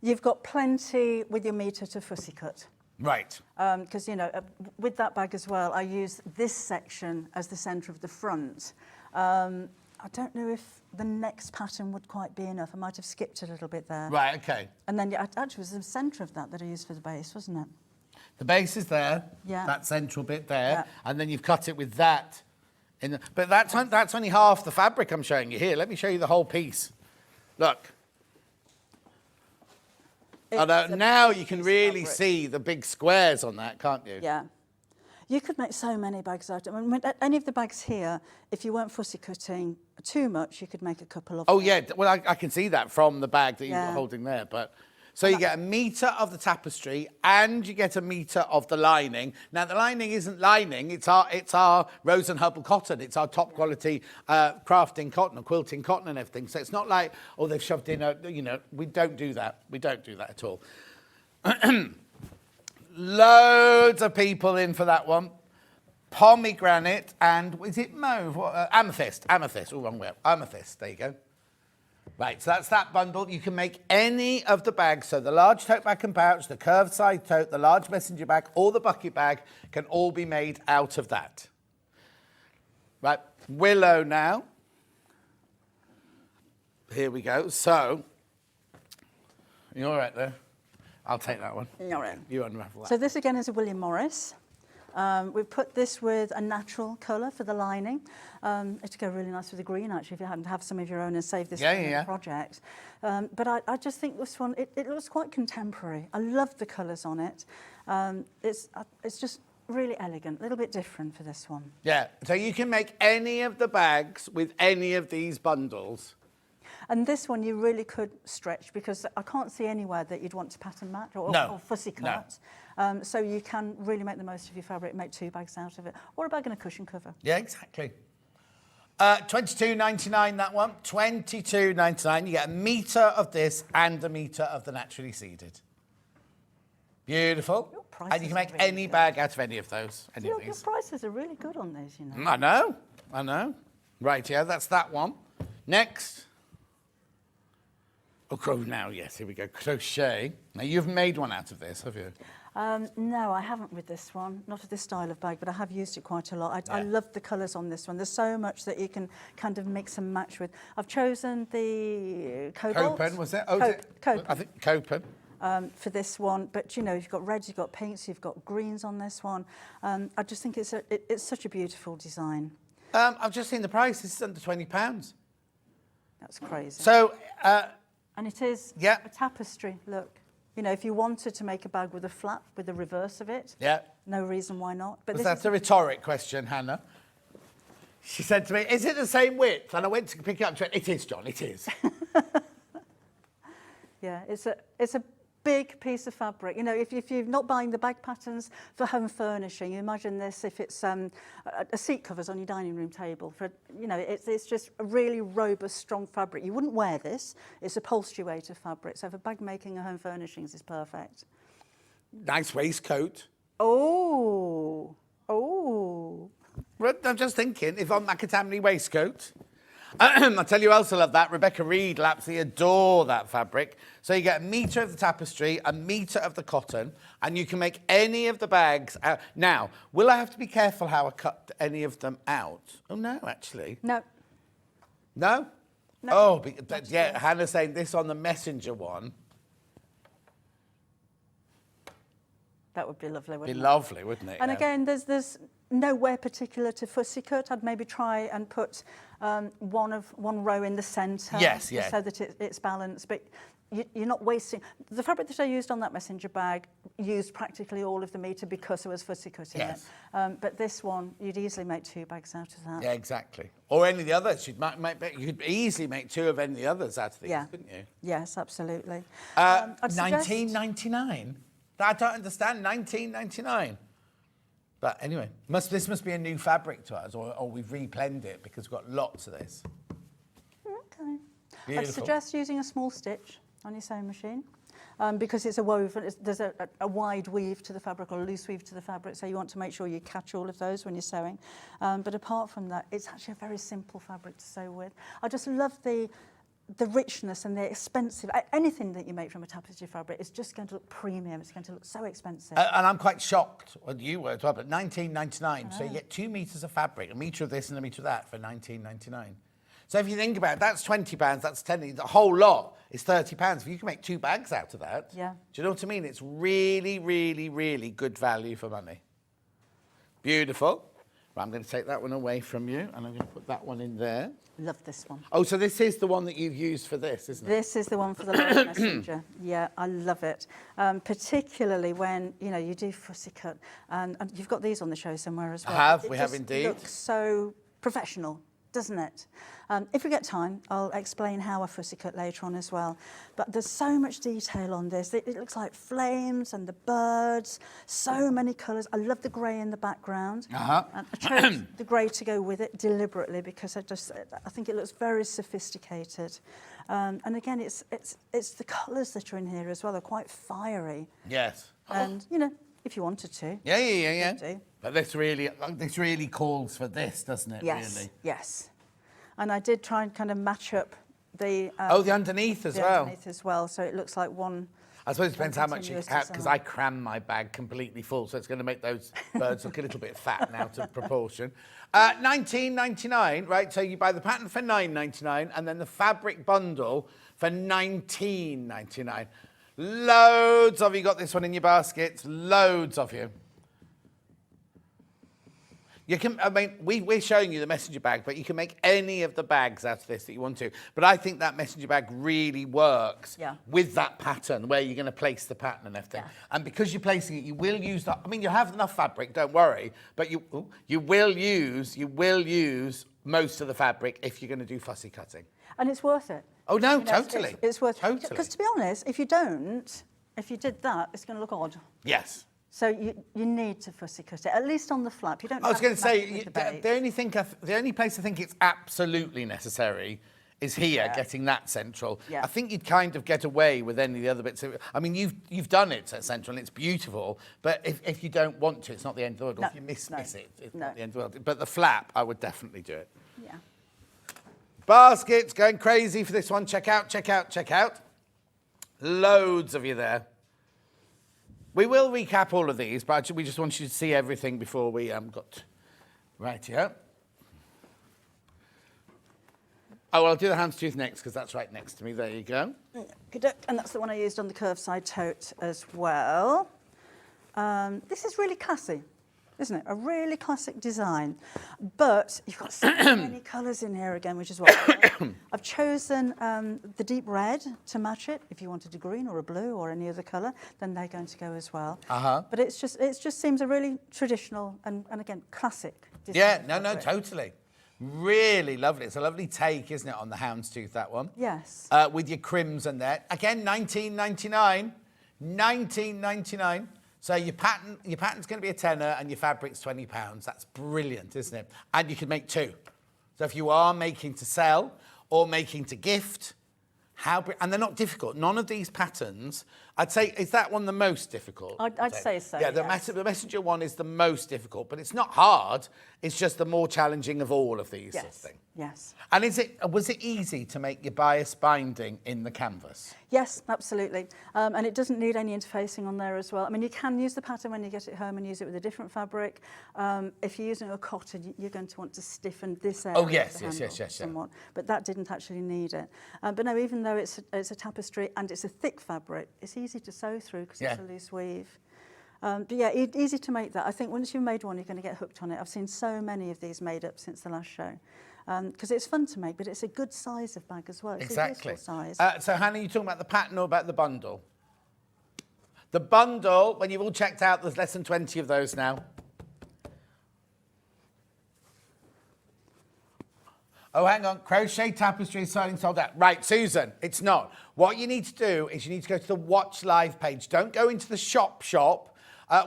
You've got plenty with your metre to fussy cut. Right. Because, with that bag as well, I use this section as the centre of the front. I don't know if the next pattern would quite be enough. I might have skipped a little bit there. Right, okay. And then actually it was the centre of that I used for the base, wasn't it? The base is there, Yeah. that central bit there, Yeah. and then you've cut it with that. But that's only half the fabric I'm showing you here. Let me show you the whole piece. Look. Now you can really see the big squares on that, can't you? Yeah. You could make so many bags out of it. I mean, any of the bags here, if you weren't fussy cutting too much, you could make a couple of Oh, them. yeah. Well, I can see that from the bag that you're Yeah. holding there. But so you get a metre of the tapestry and you get a metre of the lining. Now, the lining isn't lining. It's our Rose and Hubble cotton. It's our top quality crafting cotton, or quilting cotton and everything. So it's not like, oh, they've shoved in we don't do that. We don't do that at all. Loads of people in for that one. Pomegranate and, is it mauve? Amethyst. Amethyst. Oh, wrong way up. Amethyst. There you go. Right, so that's that bundle. You can make any of the bags. So the large tote bag and pouch, the curved side tote, the large messenger bag, or the bucket bag can all be made out of that. Right, willow now. Here we go. So, you all right there? I'll take that one. All right. You unravel that. So this again is a William Morris. We've put this with a natural colour for the lining. It'd go really nice with the green, actually, if you hadn't have some of your own and save this for the project. But I just think this one, it looks quite contemporary. I love the colours on it. It's just really elegant, a little bit different for this one. Yeah, so you can make any of the bags with any of these bundles. And this one you really could stretch, because I can't see anywhere that you'd want to pattern match or fussy cut. So you can really make the most of your fabric, make 2 bags out of it, or a bag and a cushion cover. Yeah, exactly. $22.99 that one. $22.99. You get a metre of this and a metre of the naturally seeded. Beautiful. And you can make any bag out of any of those. Your prices are really good on these, you know. I know. Right, yeah, that's that one. Next. Oh, now, yes, here we go. Crochet. Now, you've made one out of this, have you? No, I haven't with this one. Not of this style of bag, but I have used it quite a lot. I love the colours on this one. There's so much that you can kind of mix and match with. I've chosen the cobalt. Copen, was it? Copen. I think Copen. For this one, but you know, you've got reds, you've got pinks, you've got greens on this one. I just think it's such a beautiful design. I've just seen the price. This is under £20. That's crazy. So, and it is a tapestry. Look, you know, if you wanted to make a bag with a flap with the reverse of it, no reason why not. But that's a rhetoric question, Hannah. She said to me, "Is it the same width?" And I went to pick it up. And she went, "It is, John. It is." Yeah, it's a big piece of fabric. You know, if you're not buying the bag patterns for home furnishing, you imagine this if it's a seat covers on your dining room table. For you know, it's just a really robust, strong fabric. You wouldn't wear this. It's upholstery weight of fabric. So for bag making or home furnishings, it's perfect. Nice waistcoat. Oh. Well, I'm just thinking, if I'm macadamia waistcoat. I'll tell you who else I love that. Rebecca Reed, Lapsley, adore that fabric. So you get a metre of the tapestry, a metre of the cotton, and you can make any of the bags out. Now, will I have to be careful how I cut any of them out? Oh, no, actually. No. No? No. Oh, yeah, Hannah's saying this on the messenger one. That would be lovely, wouldn't it? Be lovely, wouldn't it? And again, there's nowhere particular to fussy cut. I'd maybe try and put one row in the centre. Yes, so that it's balanced. But you're not wasting. The fabric that I used on that messenger bag used practically all of the metre because I was fussy cutting it. But this one, you'd easily make 2 bags out of that. Yeah, exactly. Or any of the others. You could easily make 2 of any of the others out of these, couldn't you? Yes, absolutely. $19.99? I don't understand. $19.99. But anyway, this must be a new fabric to us, or we've replenned it because we've got lots of this. Okay. Beautiful. I'd suggest using a small stitch on your sewing machine because it's a woven. There's a wide weave to the fabric or a loose weave to the fabric, so you want to make sure you catch all of those when you're sewing. But apart from that, it's actually a very simple fabric to sew with. I just love the richness and the expensive, anything that you make from a tapestry fabric is just going to look premium. It's going to look so expensive. And I'm quite shocked, well, you were as well, but $19.99. So you get 2 metres of fabric, a metre of this and a metre of that for $19.99. So if you think about it, that's £20, that's 10, the whole lot is £30. If you can make 2 bags out of that, Yeah. do you know what I mean? It's really, really, really good value for money. Beautiful. Right, I'm going to take that one away from you, and I'm going to put that one in there. Love this one. Oh, so this is the one that you've used for this, isn't it? This is the one for the love messenger. Yeah, I love it. Particularly when, you know, you do fussy cut. And you've got these on the show somewhere as well. We have just indeed. Looks so professional, doesn't it? If we get time, I'll explain how I fussy cut later on as well. But there's so much detail on this. It looks like flames and the birds, so many colours. I love the grey in the background. Uh-huh. And I chose the grey to go with it deliberately because I think it looks very sophisticated. And again, it's the colours that are in here as well. They're quite fiery. Yes. And, you know, if you wanted to. Yeah. could do. But this really calls for this, doesn't it, Yes, really? yes. And I did try and kind of match up the... The underneath as well. Underneath as well, so it looks like one... I suppose it depends how much you continuous have, because design. I cram my bag completely full, so it's going to make those birds look a little bit fat now to proportion. $19.99, right? So you buy the pattern for $9.99 and then the fabric bundle for $19.99. Loads of you got this one in your baskets, loads of you. You can, I mean, we're showing you the messenger bag, but you can make any of the bags out of this that you want to. But I think that messenger bag really works with that pattern, where you're going to place the pattern and everything. Yeah. And because you're placing it, you will use that. I mean, you have enough fabric, don't worry. But you will use most of the fabric if you're going to do fussy cutting. And it's worth it. Oh, no, You know, totally. It's worth it. Totally. Because to be honest, if you did that, it's going to look odd. Yes. So you need to fussy cut it, at least on the flap. You don't. I was going to match it say, with the base. the only place I think it's absolutely necessary is here, getting that central. Yeah. I think you'd kind of get away with any of the other bits. I mean, you've done it at central, and it's beautiful. But if you don't want to, it's not the end of the world. Or if you miss it, it's not the end of the world. But the flap, I would definitely do it. Yeah. Baskets, going crazy for this one. Check out. Loads of you there. We will recap all of these, but we just want you to see everything before we got right here. Oh, well, I'll do the houndstooth next, because that's right next to me. There you go. And that's the one I used on the curved side tote as well. This is really classy, isn't it? A really classic design. But you've got so many colours in here again, which is what I like. I've chosen the deep red to match it. If you wanted a green or a blue or any other colour, then they're going to go as well. But it just seems a really traditional and again, classic design. Yeah, no, totally. Really lovely. It's a lovely take, isn't it, on the houndstooth, that one? Yes. With your crimson there. Again, $19.99. $19.99. So your pattern's going to be a tenner and your fabric's £20. That's brilliant, isn't it? And you can make 2. So if you are making to sell or making to gift, and they're not difficult. None of these patterns, I'd say, is that one the most difficult? I'd say so, Yeah, the messenger one is the most difficult, but it's not hard. It's just the more challenging of all of these sort of things. Yes. And was it easy to make your bias binding in the canvas? Yes, absolutely. And it doesn't need any interfacing on there as well. I mean, you can use the pattern when you get it home and use it with a different fabric. If you're using a cotton, you're going to want to stiffen this area. Oh, yes, of the handle yes. somewhat. But that didn't actually need it. But no, even though it's a tapestry and it's a thick fabric, it's easy to sew through because it's a loose weave. But yeah, easy to make that. I think once you've made one, you're going to get hooked on it. I've seen so many of these made up since the last show. Because it's fun to make, but it's a good size of bag as well. It's Exactly. a useful size. So, Hannah, you talking about the pattern or about the bundle? The bundle, when you've all checked out, there's less than 20 of those now. Oh, hang on. Crochet tapestry sewing sold out. Right, Susan, it's not. What you need to do is you need to go to the Watch Live page. Don't go into the shop.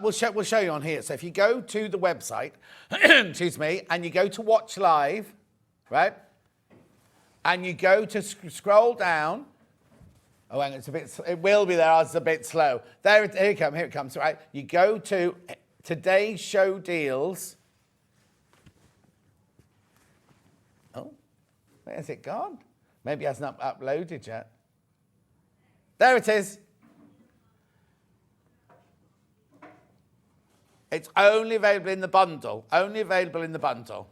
We'll show you on here. So if you go to the website, excuse me, and you go to Watch Live, right? And you go to scroll down. Oh, hang on, it will be there. It's a bit slow. Here it comes. Right, you go to today's show deals. Oh, where's it gone? Maybe it hasn't uploaded yet. There it is. It's only available in the bundle. Only available in the bundle.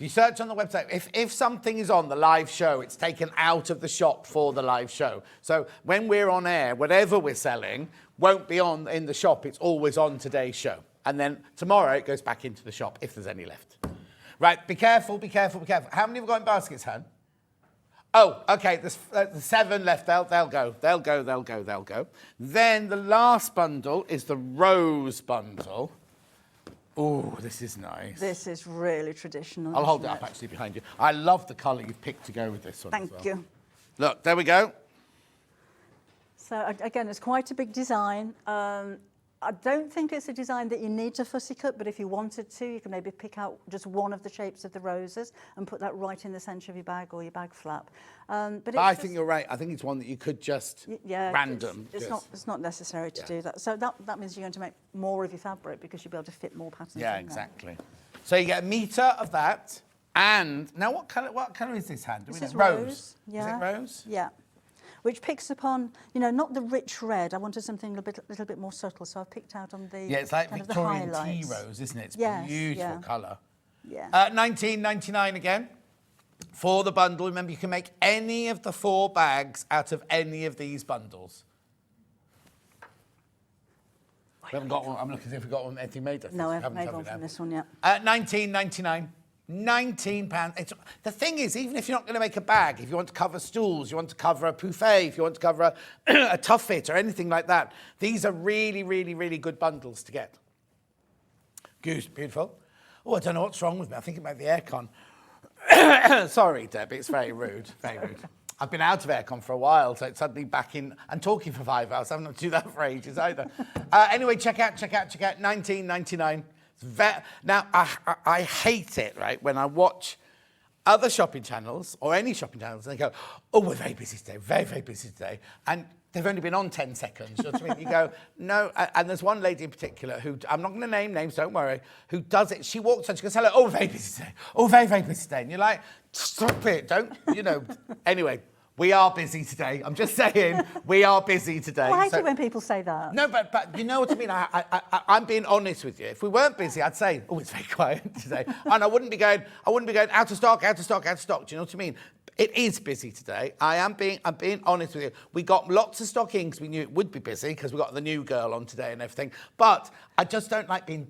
If you search on the website, if something is on the live show, it's taken out of the shop for the live show. So when we're on air, whatever we're selling won't be on in the shop. It's always on today's show. And then tomorrow it goes back into the shop if there's any left. Right, be careful, be careful, be careful. How many have we got in baskets, Han? Oh, okay, there's 7 left. They'll go. They'll go. Then the last bundle is the rose bundle. Oh, this is nice. This is really traditional. I'll hold it isn't up actually behind you. I love the colour you've picked to go with this one. Thank you. Look, there we go. So again, it's quite a big design. I don't think it's a design that you need to fussy cut, but if you wanted to, you can maybe pick out just one of the shapes of the roses and put that right in the centre of your bag or your bag flap. But I think you're right. I think it's one that you could just random. It's not necessary to do that. So that means you're going to make more of your fabric because you'll be able to fit more patterns in there. Exactly. So you get a metre of that. And now what colour is this, Han? This is rose. Yeah. Is it rose? Yeah. Which picks up on, not the rich red. I wanted something a little bit more subtle, so I've picked out on the it's like kind Victorian of the tea highlights. rose, isn't it? It's Yes, beautiful yeah. colour. Yeah. $19.99 again for the bundle. Remember, you can make any of the 4 bags out of any of these bundles. We haven't got one. I'm looking to see if we've got one anything made. No, I haven't made one from this one yet. $19.99. £19. The thing is, even if you're not going to make a bag, if you want to cover stools, you want to cover a buffet, if you want to cover a tuffet or anything like that, these are really, really, really good bundles to get. Goose, beautiful. Oh, I don't know what's wrong with me. I think it might be aircon. Sorry, Debbie, it's very rude, very rude. I've been out of aircon for a while, so it's suddenly back in and talking for 5 hours. I haven't had to do that for ages either. Anyway, check out. $19.99. Now, I hate it, right, when I watch other shopping channels or any shopping channels and they go, oh, we're very busy today, very, very busy today. And they've only been on 10 seconds. You know what I mean? You go, no. And there's one lady in particular who, I'm not going to name names, don't worry, who does it. She walks on, she goes, hello, oh, very busy today. Oh, very, very busy today. And you're like, stop it, don't, Anyway. We are busy today. I'm just saying, we are busy today. Well, I hate it when people say that. No, but you know what I mean? I'm being honest with you. If we weren't busy, I'd say, oh, it's very quiet today. And I wouldn't be going out of stock. Do you know what I mean? It is busy today. I'm being honest with you. We got lots of stock in because we knew it would be busy because we got the new girl on today and everything. But I just don't like being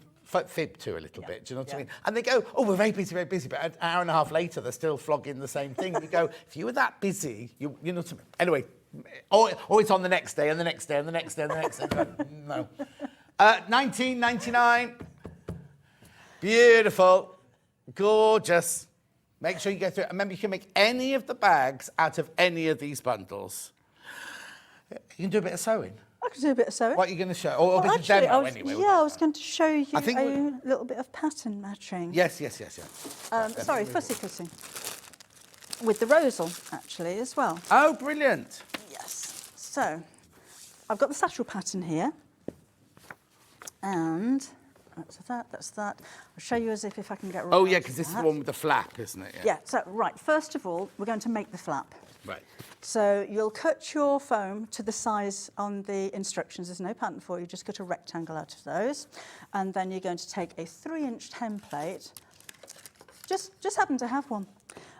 fib to a little bit, do you know what I mean? And they go, oh, we're very busy, but an hour and a half later, they're still flogging the same thing. You go, if you were that busy, you know what I mean? Anyway, or it's on the next day, and the next day, and the next day, and the next day. No. $19.99. Beautiful. Gorgeous. Make sure you go through it. Remember, you can make any of the bags out of any of these bundles. You can do a bit of sewing. I could do a bit of sewing. What are you going to show? Or a bit of demo anyway. Yeah, I was going to show you a little bit of pattern matching. Yes. Sorry, fussy cutting. With the rosal, actually, as well. Oh, brilliant. Yes. So, I've got the satchel pattern here. And that's that. I'll show you as if I can get right. Oh, yeah, because this is the one with the flap, isn't it? Yeah, so, right, first of all, we're going to make the flap. Right. So you'll cut your foam to the size on the instructions. There's no pattern for it. You just cut a rectangle out of those. And then you're going to take a 3-inch template, just happen to have one,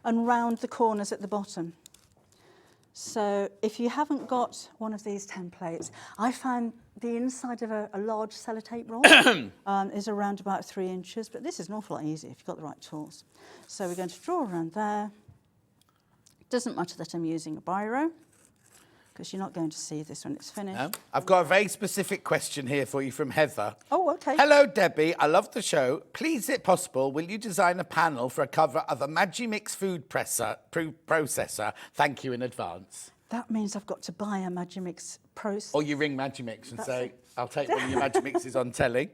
and round the corners at the bottom. So if you haven't got one of these templates, I find the inside of a large sellotape roll is around about 3 inches, but this is an awful lot easier if you've got the right tools. So we're going to draw around there. Doesn't matter that I'm using a biro, because you're not going to see this when it's finished. No. I've got a very specific question here for you from Heather. Oh, okay. Hello, Debbie. I love the show. Please, if possible, will you design a panel for a cover of a Magimix food processor? Thank you in advance. That means I've got to buy a Magimix processor. Or you ring Magimix and say, I'll take one of your Magimixes on telly.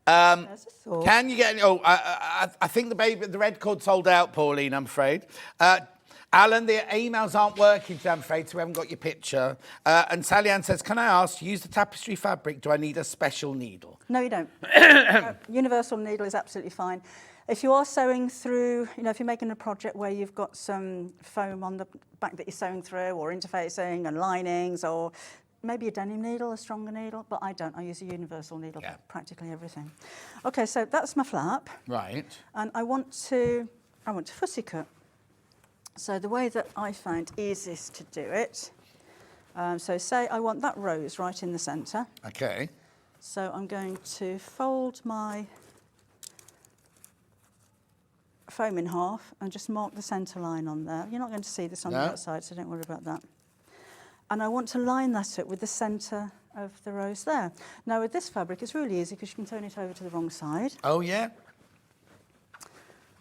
There's a thought. Can you get any... Oh, I think the red cord sold out, Pauline, I'm afraid. Alan, the emails aren't working today, I'm afraid, so we haven't got your picture. And Sally Ann says, can I ask, to use the tapestry fabric, do I need a special needle? No, you don't. Universal needle is absolutely fine. If you are sewing through, if you're making a project where you've got some foam on the back that you're sewing through, or interfacing and linings, or maybe a denim needle, a stronger needle, but I don't. I use a universal needle for practically everything. Okay, so that's my flap. Right. And I want to I want to fussy cut. So the way that I find easiest to do it, so say I want that rose right in the centre. Okay. So I'm going to fold my foam in half and just mark the centre line on there. You're not going to see this on the outside, so don't worry about that. And I want to line that up with the centre of the rose there. Now with this fabric, it's really easy because you can turn it over to the wrong side. Oh, yeah?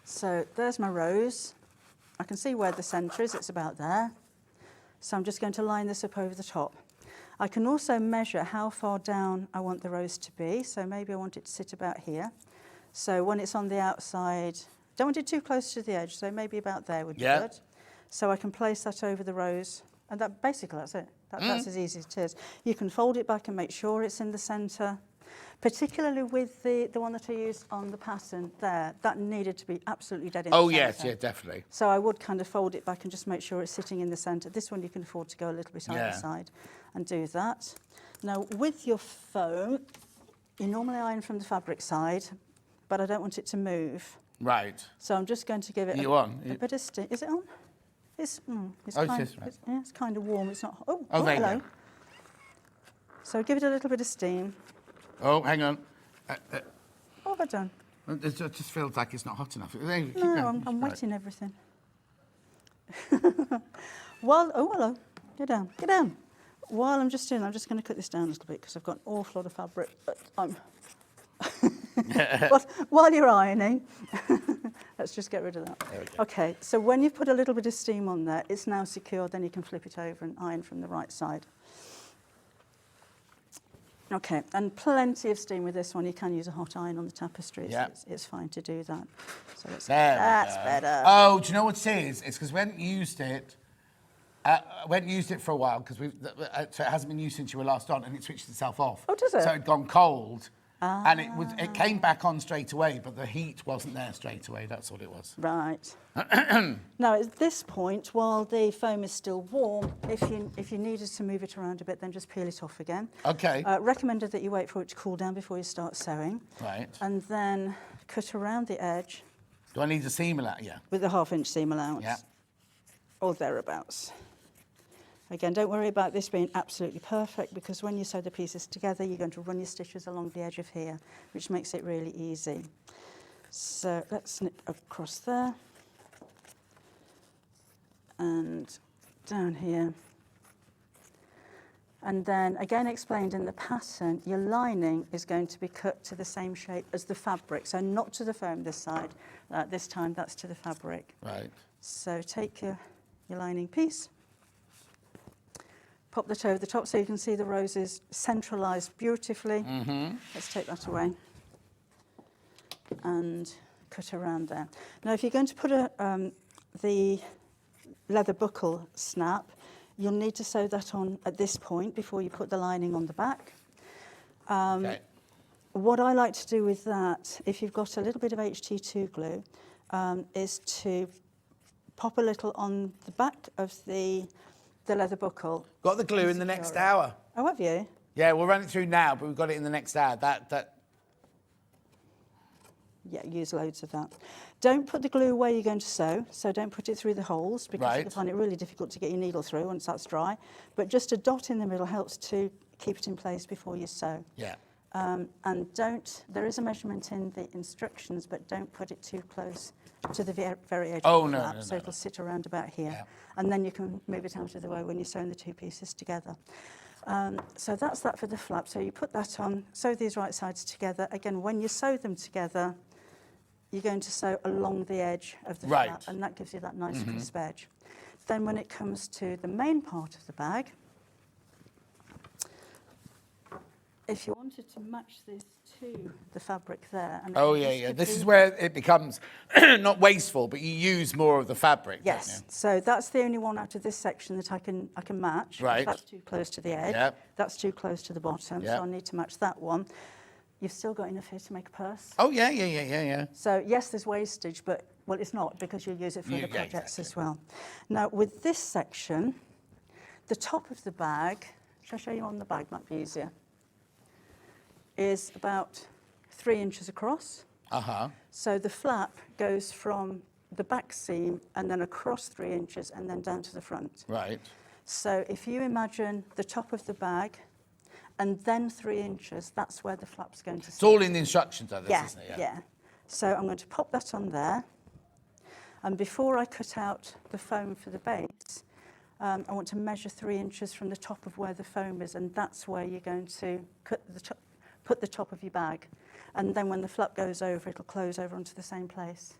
So there's my rose. I can see where the centre is, it's about there. So I'm just going to line this up over the top. I can also measure how far down I want the rose to be. So maybe I want it to sit about here. So when it's on the outside, don't want it too close to the edge, so maybe about there would be good. So I can place that over the rose, and that basically that's it. That's as easy as it is. You can fold it back and make sure it's in the centre. Particularly with the one that I used on the pattern there, that needed to be absolutely dead in the centre. Oh, yes, yeah, definitely. So I would kind of fold it back and just make sure it's sitting in the centre. This one you can afford to go a little bit either side and do that. Now, with your foam, you normally iron from the fabric side, but I don't want it to move. Right. So I'm just going to give it a bit of steam. Is it on? It's it's kind of warm. It's not. Oh, there hello. you go. So give it a little bit of steam. Oh, hang on. What have I done? It just feels like it's not hot enough. No, I'm wetting everything. Hello. Get down. Get down. While I'm just doing, I'm just going to cut this down a little bit because I've got an awful lot of fabric. But while you're ironing, let's just get rid of that. Okay, so when you've put a little bit of steam on there, it's now secure, then you can flip it over and iron from the right side. Okay, and plenty of steam with this one. You can use a hot iron on the tapestry, so it's fine to do that. So that's better. Oh, do you know what it is? It's because we hadn't used it. We hadn't used it for a while because so it hasn't been used since you were last on, and it switched itself off. Oh, does it? So it'd gone cold. And it came back on straight away, but the heat wasn't there straight away. That's what it was. Right. Now, at this point, while the foam is still warm, if you needed to move it around a bit, then just peel it off again. Okay. Recommended that you wait for it to cool down before you start sewing. Right. And then cut around the edge. Do I need a seam allowance? Yeah. With a 1/2-inch seam allowance. Yeah. Or thereabouts. Again, don't worry about this being absolutely perfect because when you sew the pieces together, you're going to run your stitches along the edge of here, which makes it really easy. So let's snip across there and down here. And then, again explained in the pattern, your lining is going to be cut to the same shape as the fabric. So not to the foam this side. This time, that's to the fabric. Right. So take your lining piece. Pop that over the top so you can see the roses centralised beautifully. Let's take that away and cut around there. Now, if you're going to put the leather buckle snap, you'll need to sew that on at this point before you put the lining on the back. Okay. What I like to do with that, if you've got a little bit of HT2 glue, is to pop a little on the back of the leather buckle. Got the glue in the next hour. Oh, have you? Yeah, we'll run it through now, but we've got it in the next hour. Yeah, use loads of that. Don't put the glue where you're going to sew, so don't put it through the holes because you'll find it really difficult to get your needle through once that's dry. But just a dot in the middle helps to keep it in place before you sew. Yeah. And there is a measurement in the instructions, but don't put it too close to the very edge of the flap, so it'll sit around about here. Yeah. And then you can move it out of the way when you're sewing the two pieces together. So that's that for the flap. So you put that on, sew these right sides together. Again, when you sew them together, you're going to sew along the edge of the flap, and that gives you that nice crisp edge. Then when it comes to the main part of the bag, if you wanted to match this to the fabric there... And This is where it becomes not wasteful, but you use more of the fabric. Yes, don't you? so that's the only one out of this section that I can match. Right. That's too close to the edge. Yep. That's too close to the bottom, Yep. so I need to match that one. You've still got enough here to make a purse. Oh, yeah. So, yes, there's wastage, but, well, it's not because you'll use it for other projects as well. Now, with this section, the top of the bag, shall I show you on the bag, might be easier, is about 3 inches across. Uh-huh. So the flap goes from the back seam and then across 3 inches and then down to the front. Right. So if you imagine the top of the bag and then 3 inches, that's where the flap's going to sit. It's all in the instructions, though, Yeah, isn't it? yeah. So I'm going to pop that on there. And before I cut out the foam for the base, I want to measure 3 inches from the top of where the foam is, and that's where you're going to put the top of your bag. And then when the flap goes over, it'll close over onto the same place.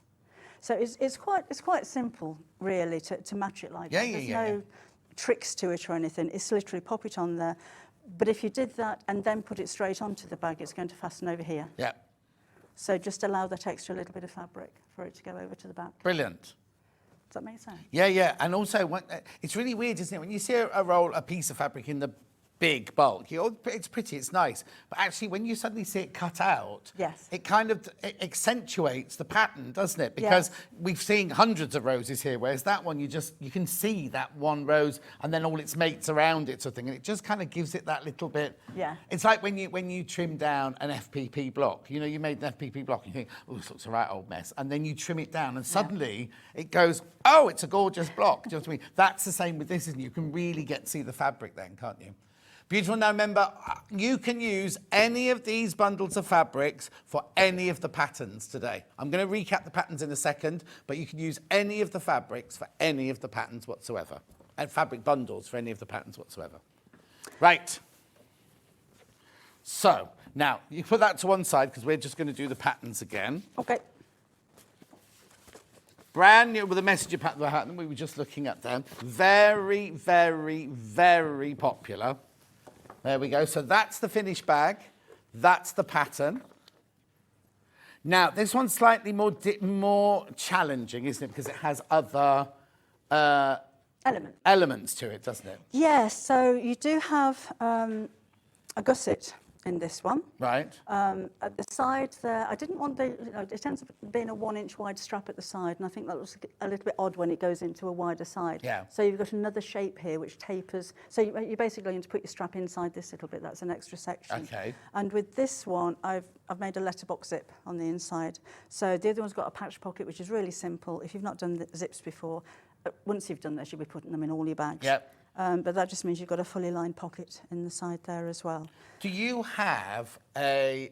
So it's quite simple, really, to match it like that. There's no tricks to it or anything. It's literally pop it on there. But if you did that and then put it straight onto the bag, it's going to fasten over here. Yeah. So just allow that extra little bit of fabric for it to go over to the back. Brilliant. Does that make sense? Yeah, yeah. And also, it's really weird, isn't it? When you see a piece of fabric in the big bulk, it's pretty, it's nice. But actually, when you suddenly see it cut out, yes, it kind of accentuates the pattern, doesn't it? Because we've seen hundreds of roses here, whereas that one, you can see that one rose and then all its mates around it, sort of thing. And it just kind of gives it that little bit. Yeah. It's like when you trim down an FPP block. You know, you made an FPP block, and you think, oh, this looks a right old mess. And then you trim it down, and suddenly it goes, oh, it's a gorgeous block. Do you know what I mean? That's the same with this, isn't it? You can really see the fabric then, can't you? Beautiful. Now remember, you can use any of these bundles of fabrics for any of the patterns today. I'm going to recap the patterns in a second, but you can use any of the fabrics for any of the patterns whatsoever. And fabric bundles for any of the patterns whatsoever. Right. So, now, you put that to one side because we're just going to do the patterns again. Okay. Brand new with a messenger pattern we were just looking at them. Very, very, very popular. There we go. So that's the finished bag. That's the pattern. Now, this one's slightly more challenging, isn't it? Because it has other elements to it, doesn't it? Yes. So you do have a gusset in this one. Right. At the side there, I didn't want it ends up being a 1 inch wide strap at the side, and I think that looks a little bit odd when it goes into a wider side. Yeah. So you've got another shape here which tapers. So you're basically going to put your strap inside this little bit. That's an extra section. Okay. And with this one, I've made a letterbox zip on the inside. So the other one's got a patch pocket, which is really simple. If you've not done the zips before, once you've done this, you'll be putting them in all your bags. Yep. But that just means you've got a fully lined pocket in the side there as well. Do you have a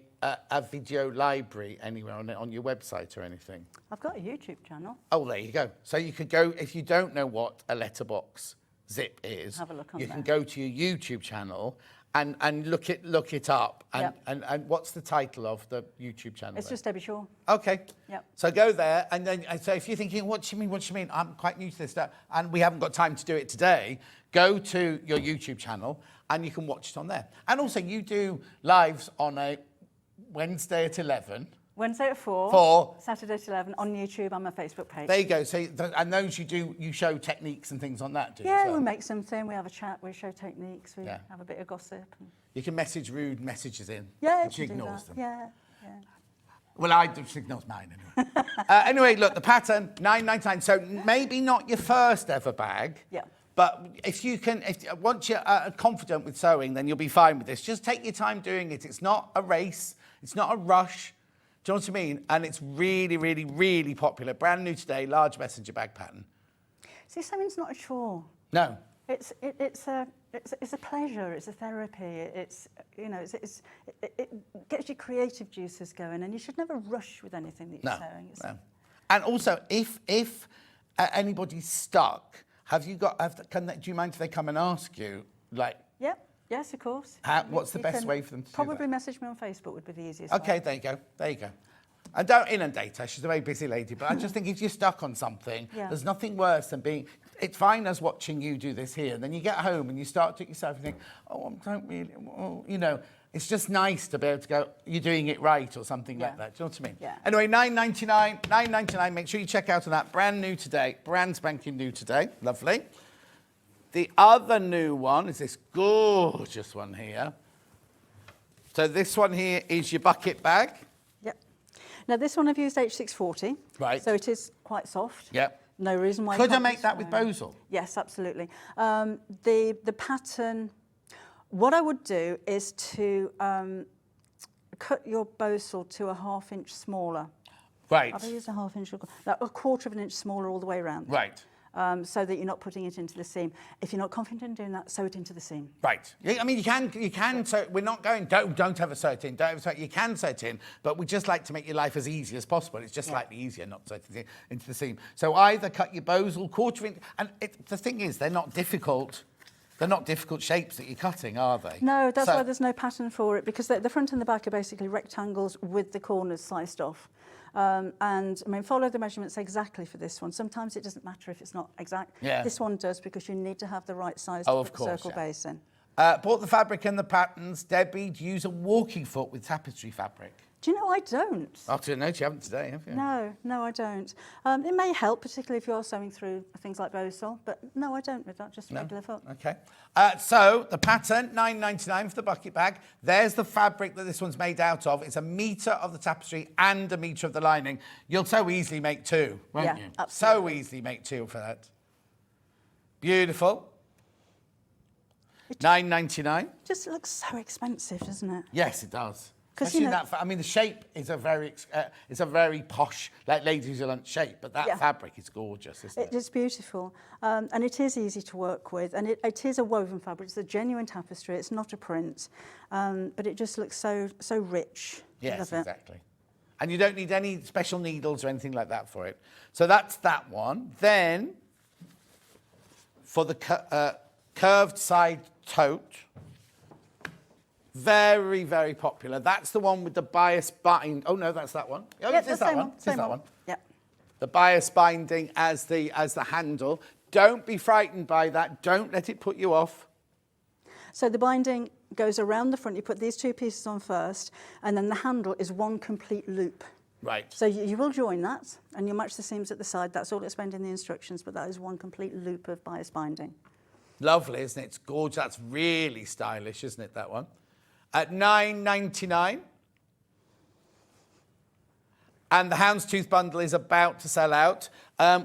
video library anywhere on your website or anything? I've got a YouTube channel. Oh, there you go. So you could go, if you don't know what a letterbox zip is, have a look on you there. can go to your YouTube channel and look it up. And what's the title of the YouTube channel? It's just Debbie Shaw. Okay. Yep. So go there, and then so if you're thinking, what do you mean? I'm quite new to this stuff, and we haven't got time to do it today. Go to your YouTube channel, and you can watch it on there. And also, you do lives on a Wednesday at 11. Wednesday at 4. Saturday at 11 on YouTube on my Facebook page. There you go. So, and those you show techniques and things on that, do you? Yeah, So we make something, we have a chat, we show techniques, we have a bit of gossip. you can message rude messages in. Yeah, and she you can do ignores that. them. Yeah. Well, I just ignores mine anyway. Anyway, look, the pattern, £9.99. So maybe not your first ever bag. Yeah. But once you're confident with sewing, then you'll be fine with this. Just take your time doing it. It's not a race. It's not a rush. Do you know what I mean? And it's really, really, really popular. Brand new today, large messenger bag pattern. See, sewing's not a chore. No. It's a pleasure. It's a therapy. It gets your creative juices going, and you should never rush with anything that you're sewing. No. And also, if anybody's stuck, do you mind if they come and ask you, like? Yep. Yes, of course. What's the best way for them to do probably that? message me on Facebook would be the easiest Okay, way. there you go. And don't inundate her. She's a very busy lady. But I just think if you're stuck on something, there's nothing worse than being... It's fine as watching you do this here. And then you get home and you start to yourself and think, it's just nice to be able to go, you're doing it right or something like that. Do you know what I mean? Yeah. Anyway, $9.99. Make sure you check out on that. Brand new today. Brand spanking new today. Lovely. The other new one is this gorgeous one here. So this one here is your bucket bag. Yep. Now, this one I've used H640. Right. So it is quite soft. Yep. No reason why... Could I make that with Bosal? Yes, absolutely. The pattern... What I would do is to cut your Bosal to a 1/2 inch smaller. Right. Have I used a ½ inch? No, a quarter of an inch smaller all the way around. Right. So that you're not putting it into the seam. If you're not confident in doing that, sew it into the seam. Right. I mean, you can. So we're not going. Don't have a sew it in. Don't have a sew. You can sew it in, but we just like to make your life as easy as possible. It's just slightly easier not to sew it into the seam. So either cut your bows or quarter inch. And the thing is, they're not difficult. They're not difficult shapes that you're cutting, are they? No, that's why there's no pattern for it, because the front and the back are basically rectangles with the corners sliced off. And I mean, follow the measurements exactly for this one. Sometimes it doesn't matter if it's not exact. Yeah. This one does, because you need to have the right size to put the circle base in. Bought the fabric and the patterns. Debbie, do you use a walking foot with tapestry fabric? Do you know, I don't. I didn't know you haven't today, have you? No, I don't. It may help, particularly if you're sewing through things like Bosal, but no, I don't with that, just regular foot. Okay. So the pattern, £9.99 for the bucket bag. There's the fabric that this one's made out of. It's 1 metre of the tapestry and 1 metre of the lining. You'll so easily make two, won't you? Absolutely. So easily make two for that. Beautiful. £9.99. Just looks so expensive, doesn't it? Yes, it does. 'Cause, Especially you know, I mean, the shape is a very posh, like ladies' lunch shape, but that fabric is gorgeous, isn't it? It's beautiful, and it is easy to work with, and it is a woven fabric. It's a genuine tapestry. It's not a print, but it just looks so rich. Yes, exactly. And you don't need any special needles or anything like that for it. So that's that one. Then, for the curved side tote. Very, very popular. That's the one with the bias bind. Oh no, that's that one. Oh, Yeah, it's that one. It's that one. Yeah. The bias binding as the handle. Don't be frightened by that. Don't let it put you off. So the binding goes around the front. You put these two pieces on first, and then the handle is one complete loop. Right. So you will join that, and you'll match the seams at the side. That's all explained in the instructions, but that is one complete loop of bias binding. Lovely, isn't it? It's gorgeous. That's really stylish, isn't it, that one? At £9.99. And the houndstooth bundle is about to sell out.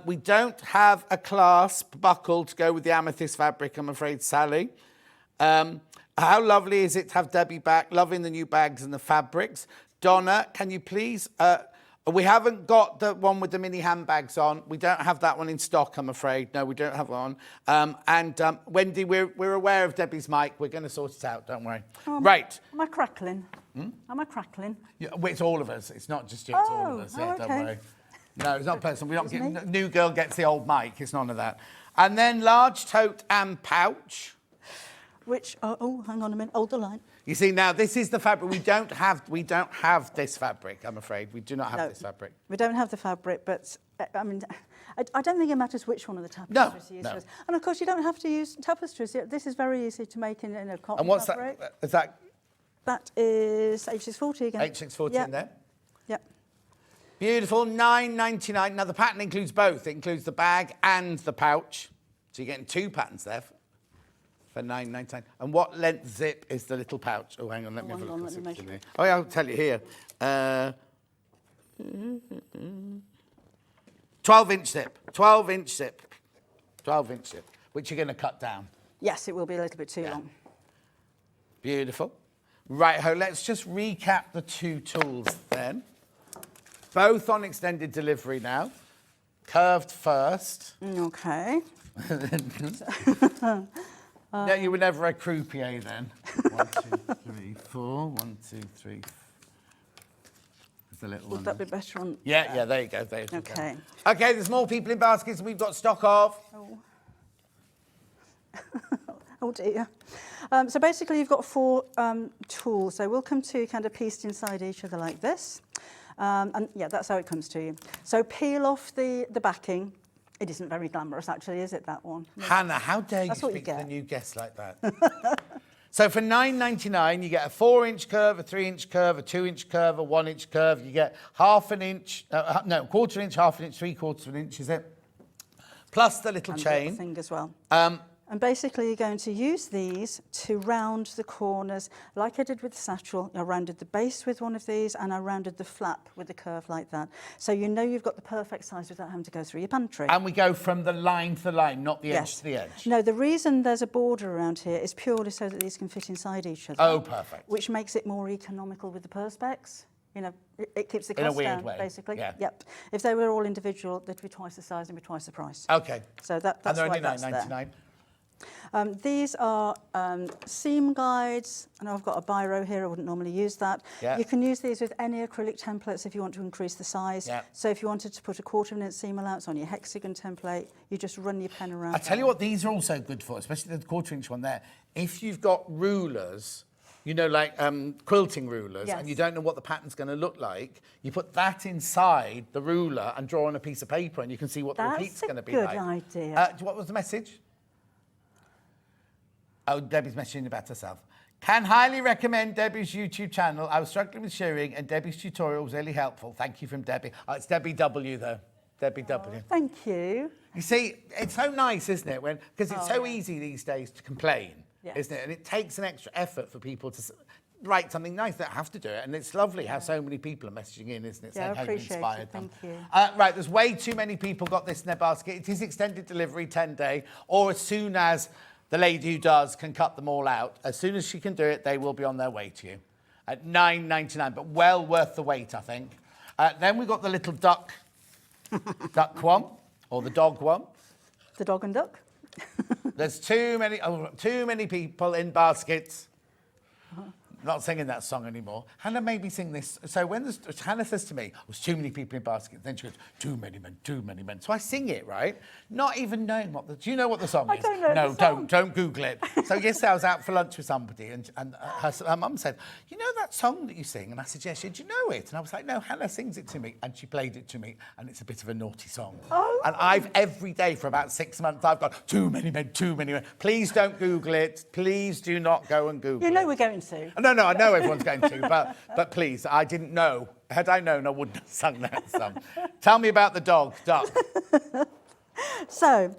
We don't have a clasp buckle to go with the amethyst fabric, I'm afraid, Sally. How lovely is it to have Debbie back, loving the new bags and the fabrics. Donna, can you please... we haven't got the one with the mini handbags on. We don't have that one in stock, I'm afraid. No, we don't have one. Wendy, we're aware of Debbie's mic. We're going to sort it out, don't worry. Right. Am I crackling? Am I crackling? Yeah, well, it's all of us. It's not just you, it's all of us. Yeah, okay. Don't worry. No, it's not personal. We don't get, new girl gets the old mic. It's none of that. And then large tote and pouch. Which, oh, hang on a minute. Hold the line. You see, now this is the fabric. We don't have this fabric, I'm afraid. We do not have this fabric. We don't have the fabric, but I mean, I don't think it matters which one of the tapestries you use. And of course, you don't have to use tapestries. This is very easy to make in a cotton and what's fabric. That? Is that? That is H640 again. H640 in there? Yep. Beautiful, £9.99. Now, the pattern includes both. It includes the bag and the pouch. So you're getting two patterns there. For £9.99. And what length zip is the little pouch? Oh, hang on, let me have a look. Oh, yeah, I'll tell you here. 12-inch zip. 12-inch zip. 12-inch zip, which you're going to cut down. Yes, it will be a little bit too long. Beautiful. Right-ho, let's just recap the two tools then. Both on extended delivery now. Curved first. Okay. No, you were never a croupier then. 1, 2, 3, 4. 1, 2, 3. There's a little one. Would that be better on? Yeah, there you go. There you Okay. Go. Okay, there's more people in baskets we've got stock of. Oh. Oh dear. So basically you've got 4 tools. They will come to kind of pieced inside each other like this. And yeah, that's how it comes to you. So peel off the backing. It isn't very glamorous, actually, is it, that one? Hannah, how dare you speak to the new guests like that? So for £9.99, you get a 4-inch curve, a 3-inch curve, a 2-inch curve, a 1-inch curve. You get quarter inch, half an inch, 3/4 of an inch, is it? Plus the little chain. And thing as well. And basically, you're going to use these to round the corners, like I did with the satchel. I rounded the base with one of these, and I rounded the flap with a curve like that. So you know you've got the perfect size without having to go through your pantry. And we go from the line to the line, not the edge to the edge. No, the reason there's a border around here is purely so that these can fit inside each other. Oh, perfect. Which makes it more economical with the perspex. you know, it keeps the In a cost weird down, way, basically. yeah. Yep. If they were all individual, they'd be twice the size and be twice the price. Okay. So that's and they're why only that's there. £9.99. These are seam guides. I know I've got a biro here, I wouldn't normally use that. Yeah. You can use these with any acrylic templates if you want to increase the size. Yeah. So if you wanted to put a 1/4 inch seam allowance on your hexagon template, you just run your pen around. I tell you what, these are also good for, especially the 1/4 inch one there. If you've got rulers, you know, like quilting rulers, and you Yes. don't know what the pattern's going to look like, you put that inside the ruler and draw on a piece of paper, and you can see what the That's repeat's a going to be good like. idea. What was the message? Oh, Debbie's messaging about herself. Can highly recommend Debbie's YouTube channel. I was struggling with shirring, and Debbie's tutorial was really helpful. Thank you from Debbie. Oh, it's Debbie W, though. Debbie W. Thank you. You see, it's so nice, isn't it? Because it's so yeah. easy these days to complain, Yes. isn't it? And it takes an extra effort for people to write something nice. They don't have to do it. And it's lovely how so many people are messaging in, isn't it? Yeah, I Saying how you appreciate it. inspired them. Thank you. Right, there's way too many people got this in their basket. It is extended delivery, 10-day, or as soon as the lady who does can cut them all out. As soon as she can do it, they will be on their way to you at £9.99, but well worth the wait, I think. Then we've got the little duck one, or the dog one. The dog and duck. There's too many people in baskets. Not singing that song anymore. Hannah made me sing this. So when Hannah says to me, there's too many people in baskets, then she goes, too many men, too many men. So I sing it, right? Not even knowing do you know what the song is? I don't know No, the song. don't Google it. So yesterday I was out for lunch with somebody and her mum said, you know that song that you sing? And I said, yes, did you know it? And I was like, no, Hannah sings it to me. And she played it to me, and it's a bit of a naughty song. Oh. And every day for about 6 months, I've got too many men, too many men. Please don't Google it. Please do not go and Google it. You know we're going to. No, I know everyone's going to, but please, I didn't know. Had I known, I wouldn't have sung that song. Tell me about the duck. So,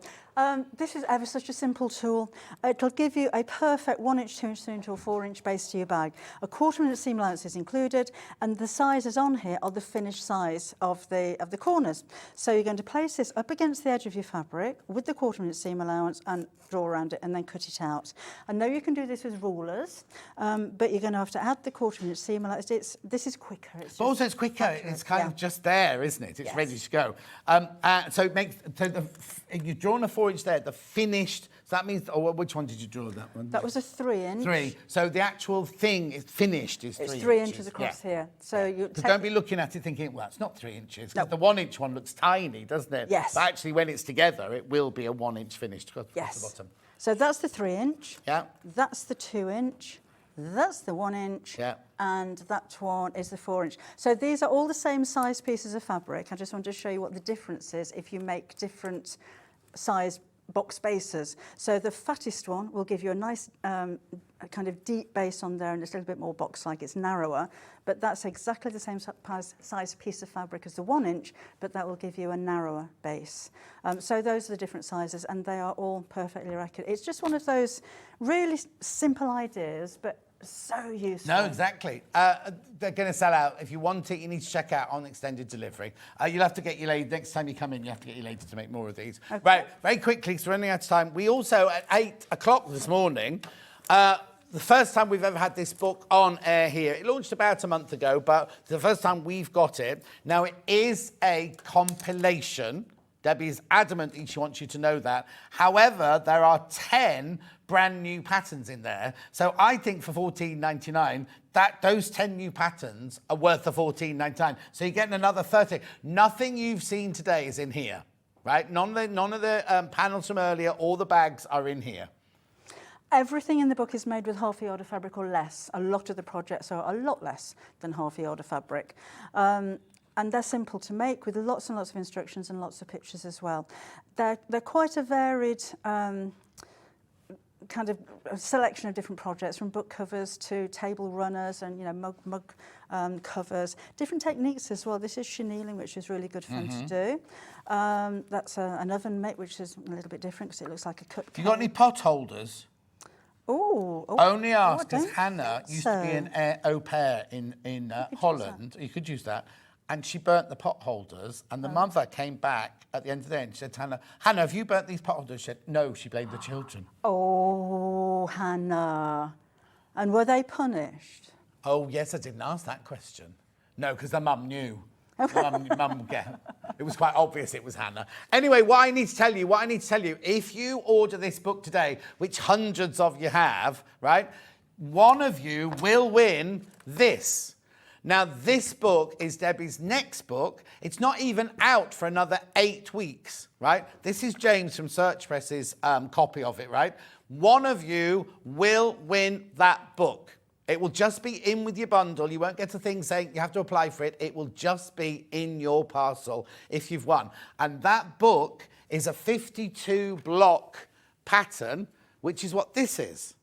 this is ever such a simple tool. It'll give you a perfect 1 inch, 2 inch, 3 inch or 4 inch base to your bag. A 1/4 inch seam allowance is included, and the sizes on here are the finished size of the corners. So you're going to place this up against the edge of your fabric with the 1/4 inch seam allowance and draw around it and then cut it out. I know you can do this with rulers, but you're going to have to add the 1/4 inch seam allowance. This is quicker. But also it's quicker. It's kind of just there, isn't it? It's Yes. ready to go. So it makes you've drawn a 4 inch there. The finished. So that means. Oh, which one did you draw? That one. That was a 3 inch. 3. So the actual thing is finished is 3 It's inches. 3 inches across here. So you So don't be looking at it thinking, well, it's not 3 inches. 'Cause No. the 1 inch one looks tiny, doesn't it? Yes. But actually, when it's together, it will be a 1 inch finished across the Yes. bottom. So that's the 3 inch. Yeah. That's the 2 inch. That's the 1 inch. Yeah. And that one is the 4 inch. So these are all the same size pieces of fabric. I just want to show you what the difference is if you make different size box bases. So the fattest one will give you a nice kind of deep base on there, and it's a little bit more box-like. It's narrower, but that's exactly the same size piece of fabric as the 1 inch, but that will give you a narrower base. So those are the different sizes, and they are all perfectly accurate. It's just one of those really simple ideas, but so useful. No, exactly. They're going to sell out. If you want it, you need to check out on extended delivery. You'll have to get your lady, next time you come in, you have to get your lady to make more of these. Okay. Right, very quickly, because we're running out of time. We also, at 8 o'clock this morning, the first time we've ever had this book on air here. It launched about a month ago, but it's the first time we've got it. Now, it is a compilation. Debbie is adamant that she wants you to know that. However, there are 10 brand new patterns in there. So I think for $14.99, that those 10 new patterns are worth the $14.99. So you're getting another 30. Nothing you've seen today is in here, right? None of the panels from earlier or the bags are in here. Everything in the book is made with half a yard of fabric or less. A lot of the projects are a lot less than half a yard of fabric. And they're simple to make with lots and lots of instructions and lots of pictures as well. They're quite a varied kind of selection of different projects, from book covers to table runners and mug covers. Different techniques as well. This is chenilling, which is really good fun to do. That's an oven mate, which is a little bit different because it looks like a cupcake. You got any pot holders? Oh, Only ask I because don't Hannah think used to be so. an au pair in Holland. You could use that. And she burnt the pot holders, and the mother came back at the end of the day and she said to Hannah, "Hannah, have you burnt these pot holders?" She said, "No," she blamed the children. Oh, Hannah. And were they punished? Oh, yes, I didn't ask that question. No, because the mum knew. It was quite obvious it was Hannah. Anyway, what I need to tell you, if you order this book today, which hundreds of you have, right, one of you will win this. Now, this book is Debbie's next book. It's not even out for another 8 weeks, right? This is James from Search Press's copy of it, right? One of you will win that book. It will just be in with your bundle. You won't get a thing saying you have to apply for it. It will just be in your parcel if you've won. And that book is a 52-block pattern, which is what this is.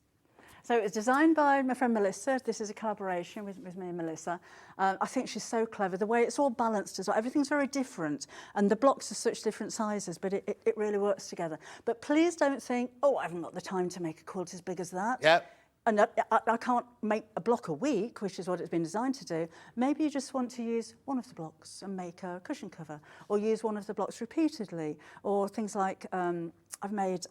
So it was designed by my friend Melissa. This is a collaboration with me and Melissa. I think she's so clever. The way it's all balanced as well. Everything's very different. And the blocks are such different sizes, but it really works together. But please don't think, oh, I haven't got the time to make a quilt as big as that. Yep. And I can't make a block a week, which is what it's been designed to do. Maybe you just want to use one of the blocks and make a cushion cover, or use one of the blocks repeatedly, or things like I've made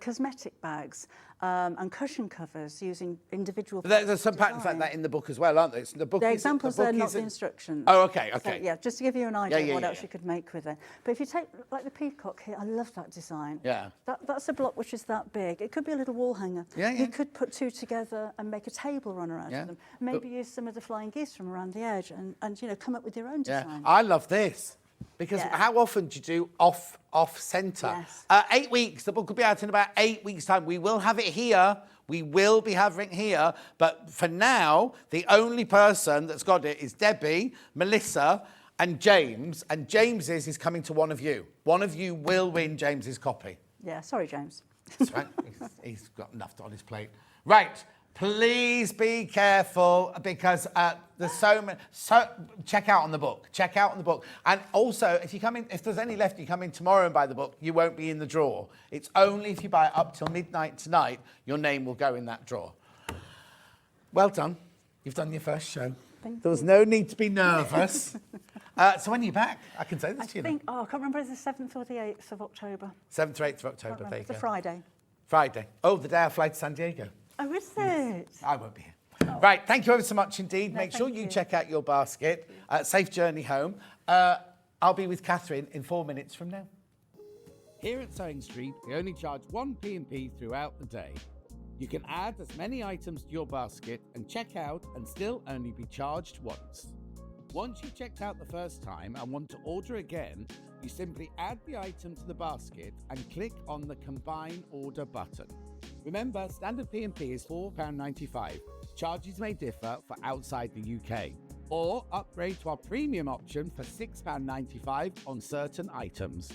cosmetic bags and cushion covers using individual. But there's some patterns like that in the book as well, aren't there? The examples are not the instructions. Oh, okay. So, yeah, just to give you an idea of what else yeah. you could make with it. But if you take like the peacock here, I love that design. Yeah. That's a block which is that big. It could be a little wall hanger. Yeah, yeah. You could put two together and make a table runner out of them. Maybe use some of the flying geese from around the edge and you know, come up with your own design. I love this. Because how often do you do off centre? Yes. 8 weeks. The book will be out in about 8 weeks' time. We will have it here. We will be having it here. But for now, the only person that's got it is Debbie, Melissa, and James. And James's is coming to one of you. One of you will win James's copy. Yeah, sorry, James. That's right. He's got enough on his plate. Right. Please be careful because there's so many. So check out on the book. Check out on the book. And also, if you come in, if there's any left, you come in tomorrow and buy the book. You won't be in the draw. It's only if you buy it up till midnight tonight, your name will go in that draw. Well done. You've done your first show. There was no need to be nervous. So when are you back? I can say this to you. I can't remember if it's the 7th or the 8th of October. 7th or 8th of October. There you It's go. a Friday. Friday. Oh, the day I fly to San Diego. Oh, is it? I won't be here. Oh. Right, thank you ever so much indeed. No, Make sure thank you you. check out your basket. Safe journey home. I'll be with Katharine in 4 minutes from now. Here at Sewing Street, we only charge 1 P&P throughout the day. You can add as many items to your basket and check out and still only be charged once. Once you've checked out the first time and want to order again, you simply add the item to the basket and click on the Combine Order button. Remember, standard P&P is £4.95. Charges may differ for outside the UK. Or upgrade to our premium option for £6.95 on certain items.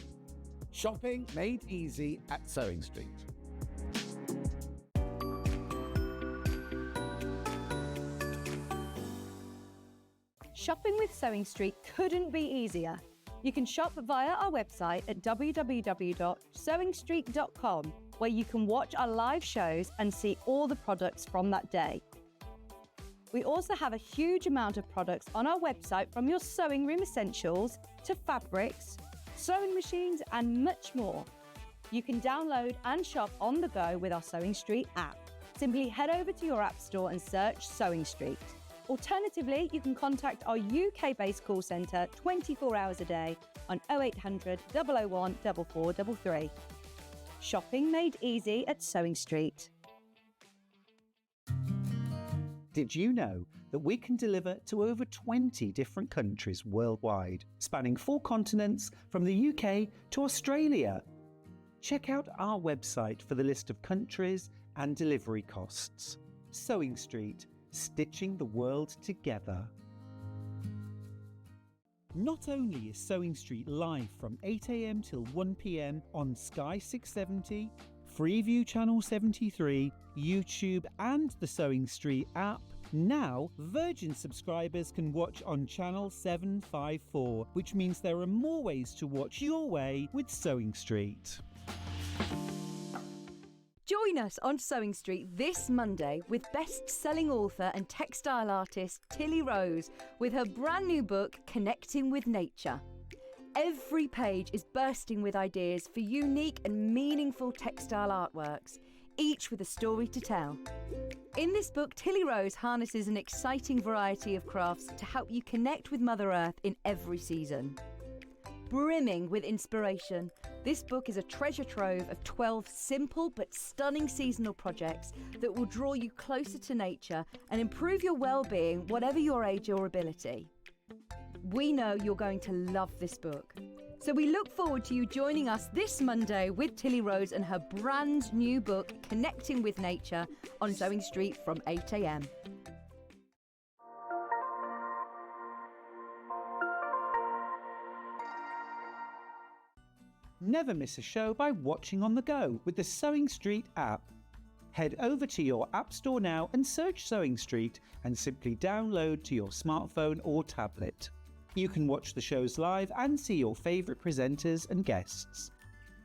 Shopping made easy at Sewing Street. Shopping with Sewing Street couldn't be easier. You can shop via our website at www.sewingstreet.com, where you can watch our live shows and see all the products from that day. We also have a huge amount of products on our website, from your sewing room essentials to fabrics, sewing machines and much more. You can download and shop on the go with our Sewing Street app. Simply head over to your app store and search Sewing Street. Alternatively, you can contact our UK-based call centre 24 hours a day on 0800 001 4433. Shopping made easy at Sewing Street. Did you know that we can deliver to over 20 different countries worldwide, spanning 4 continents from the UK to Australia? Check out our website for the list of countries and delivery costs. Sewing Street, stitching the world together. Not only is Sewing Street live from 8 AM till 1 PM on Sky 670, Freeview Channel 73, YouTube and the Sewing Street app, now Virgin subscribers can watch on Channel 754, which means there are more ways to watch your way with Sewing Street. Join us on Sewing Street this Monday with best-selling author and textile artist Tilly Rose with her brand new book, Connecting with Nature. Every page is bursting with ideas for unique and meaningful textile artworks. each with a story to tell. In this book, Tilly Rose harnesses an exciting variety of crafts to help you connect with Mother Earth in every season. Brimming with inspiration, this book is a treasure trove of 12 simple but stunning seasonal projects that will draw you closer to nature and improve your well-being, whatever your age or ability. We know you're going to love this book. So we look forward to you joining us this Monday with Tilly Rose and her brand new book, Connecting with Nature, on Sewing Street from 8 a.m. Never miss a show by watching on the go with the Sewing Street app. Head over to your App Store now and search Sewing Street and simply download to your smartphone or tablet. You can watch the shows live and see your favourite presenters and guests.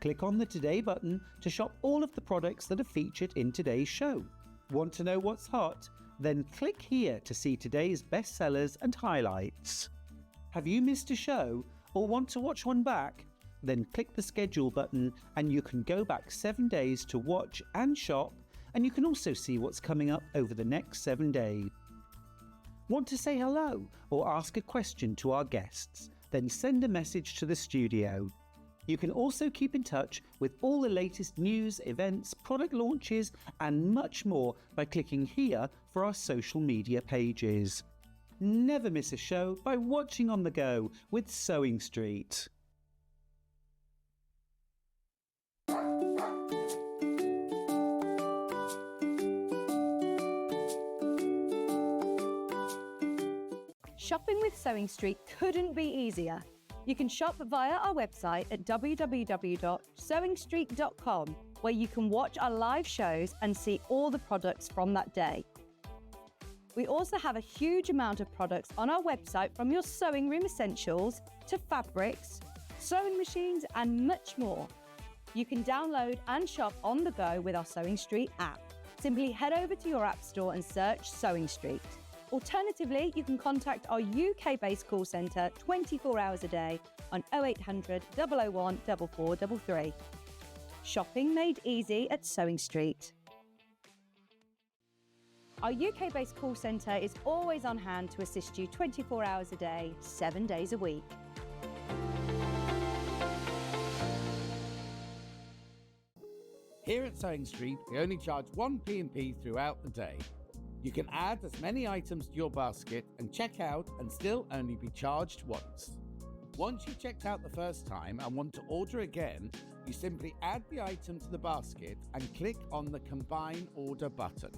Click on the Today button to shop all of the products that are featured in today's show. Want to know what's hot? Then click here to see today's bestsellers and highlights. Have you missed a show or want to watch one back? Then click the schedule button and you can go back 7 days to watch and shop, and you can also see what's coming up over the next 7 days. Want to say hello or ask a question to our guests? Then send a message to the studio. You can also keep in touch with all the latest news, events, product launches and much more by clicking here for our social media pages. Never miss a show by watching on the go with Sewing Street. Shopping with Sewing Street couldn't be easier. You can shop via our website at www.sewingstreet.com, where you can watch our live shows and see all the products from that day. We also have a huge amount of products on our website, from your sewing room essentials to fabrics, sewing machines and much more. You can download and shop on the go with our Sewing Street app. Simply head over to your app store and search Sewing Street. Alternatively, you can contact our UK-based call centre 24 hours a day on 0800 001 4433. Shopping made easy at Sewing Street. Our UK-based call centre is always on hand to assist you 24 hours a day, 7 days a week. Here at Sewing Street, we only charge 1 P&P throughout the day. You can add as many items to your basket and check out and still only be charged once. Once you've checked out the first time and want to order again, you simply add the item to the basket and click on the Combine Order button.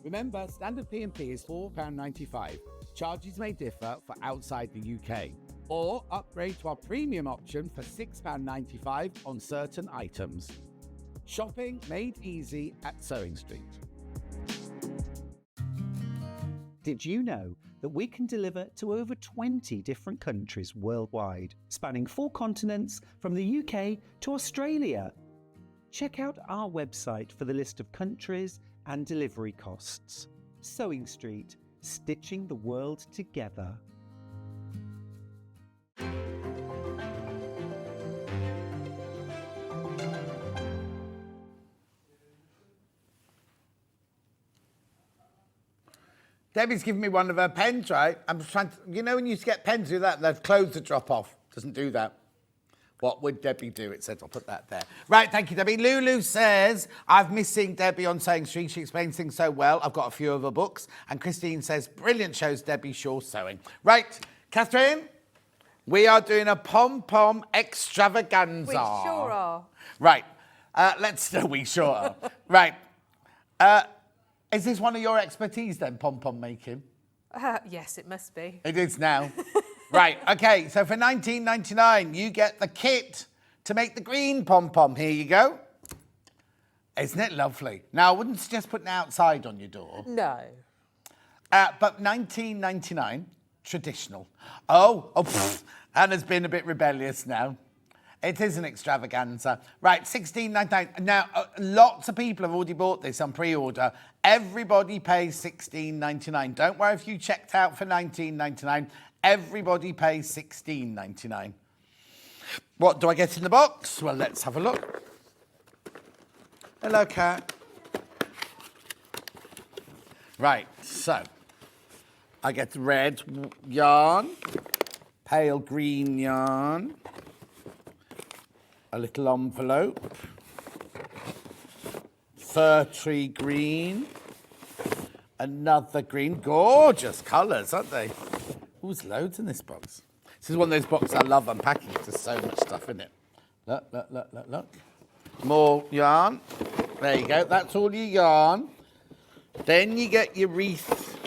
Remember, standard P&P is £4.95. Charges may differ for outside the UK. Or upgrade to our premium option for £6.95 on certain items. Shopping made easy at Sewing Street. Did you know that we can deliver to over 20 different countries worldwide, spanning 4 continents from the UK to Australia? Check out our website for the list of countries and delivery costs. Sewing Street, stitching the world together. Debbie's giving me one of her pens, right? I'm trying to, you know when you get pens do that, they've closed the drop off. Doesn't do that. What would Debbie do? It says, I'll put that there. Right, thank you, Debbie. Lulu says, I've missed seeing Debbie on Sewing Street. She explains things so well. I've got a few of her books. And Christine says, brilliant shows, Debbie Shaw sewing. Right, Catherine, we are doing a pom-pom extravaganza. We sure are. Right, we sure are. Right. Is this one of your expertise then, pom-pom making? Yes, it must be. It is now. Right, okay, so for $19.99, you get the kit to make the green pom-pom. Here you go. Isn't it lovely? Now, I wouldn't suggest putting it outside on your door. No. But $19.99, traditional. Anna's been a bit rebellious now. It is an extravaganza. Right, $16.99. Now, lots of people have already bought this on pre-order. Everybody pays $16.99. Don't worry if you checked out for $19.99. Everybody pays $16.99. What do I get in the box? Well, let's have a look. Hello, Kat. Right, so I get red yarn, pale green yarn, a little envelope, fir tree green, another green. Gorgeous colours, aren't they? Ooh, there's loads in this box. This is one of those boxes I love unpacking. There's so much stuff in it. Look, look, look, look, look. More yarn. There you go. That's all your yarn. Then you get your wreath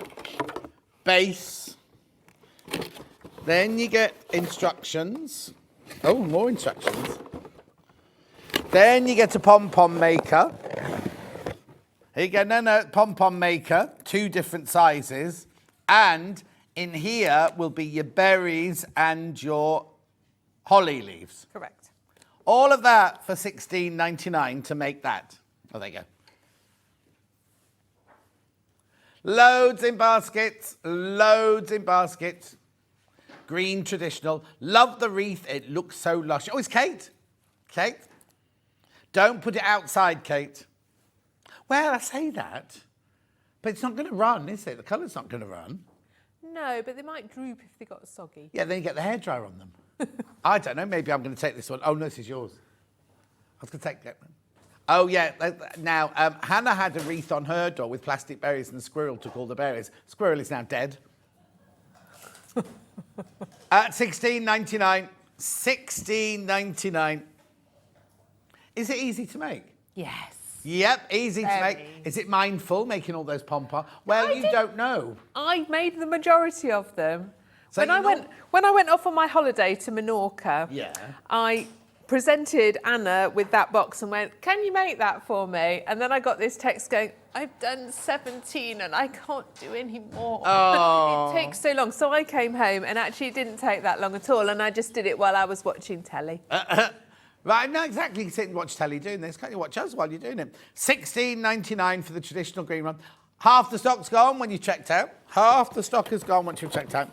base. Then you get instructions. Oh, more instructions. Then you get a pom-pom maker. Here you go. No, pom-pom maker. 2 different sizes. And in here will be your berries and your holly leaves. Correct. All of that for $16.99 to make that. Oh, there you go. Loads in baskets, loads in baskets. Green traditional. Love the wreath. It looks so lush. Oh, it's Kate. Kate. Don't put it outside, Kate. Well, I say that, but it's not going to run, is it? The colour's not going to run. No, but they might droop if they got soggy. Yeah, then you get the hairdryer on them. I don't know. Maybe I'm going to take this one. Oh, no, this is yours. I was going to take that one. Oh, yeah. Now, Hannah had a wreath on her door with plastic berries and the squirrel took all the berries. Squirrel is now dead. At $16.99. $16.99. Is it easy to make? Yes. Yep, easy to make. Is it mindful, making all those pom-poms? Well, you don't know. I made the majority of them. So when I went off on my holiday to Menorca, I presented Anna with that box and went, can you make that for me? And then I got this text going, I've done 17 and I can't do any more. Oh. It takes so long. So I came home and actually it didn't take that long at all. And I just did it while I was watching telly. Right, no, exactly. You sit and watch telly doing this. Can't you watch us while you're doing it? $16.99 for the traditional green one. Half the stock's gone when you checked out. Half the stock is gone once you've checked out.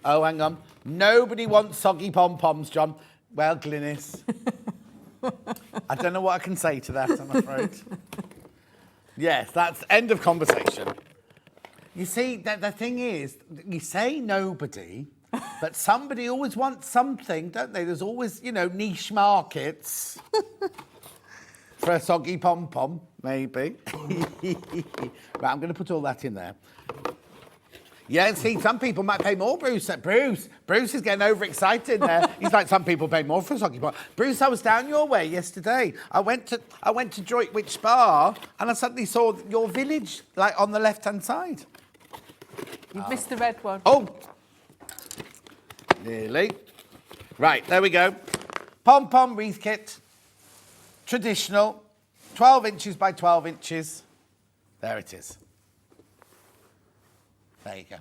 Oh, hang on. Nobody wants soggy pom-poms, John. Well, Glynis. I don't know what I can say to that, I'm afraid. Yes, that's end of conversation. You see, the thing is, you say nobody, but somebody always wants something, don't they? There's always, you know, niche markets for a soggy pom-pom, maybe. Right, I'm going to put all that in there. Yeah, see, some people might pay more, Bruce. Bruce is getting overexcited there. He's like, some people pay more for a soggy pom. Bruce, I was down your way yesterday. I went to Droitwich Spa, and I suddenly saw your village, like, on the left-hand side. You've missed the red one. Oh! Nearly. Right, there we go. Pom-pom wreath kit. Traditional. 12 inches by 12 inches. There it is. There you go.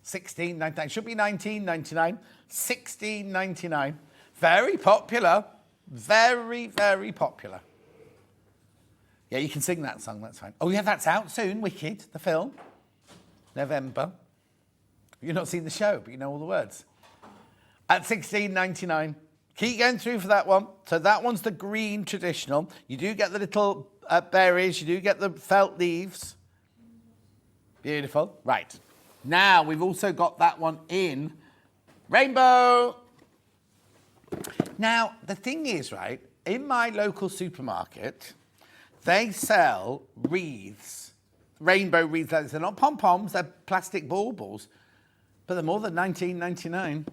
$16.99. Should be $19.99. $16.99. Very popular. Very, very popular. Yeah, you can sing that song, that's fine. Oh, yeah, that's out soon. Wicked, the film. November. You've not seen the show, but you know all the words. At $16.99. Keep going through for that one. So that one's the green traditional. You do get the little berries. You do get the felt leaves. Beautiful. Right. Now, we've also got that one in rainbow. Now, the thing is, right, in my local supermarket, they sell wreaths, rainbow wreaths. They're not pom-poms, they're plastic baubles, but they're more than $19.99.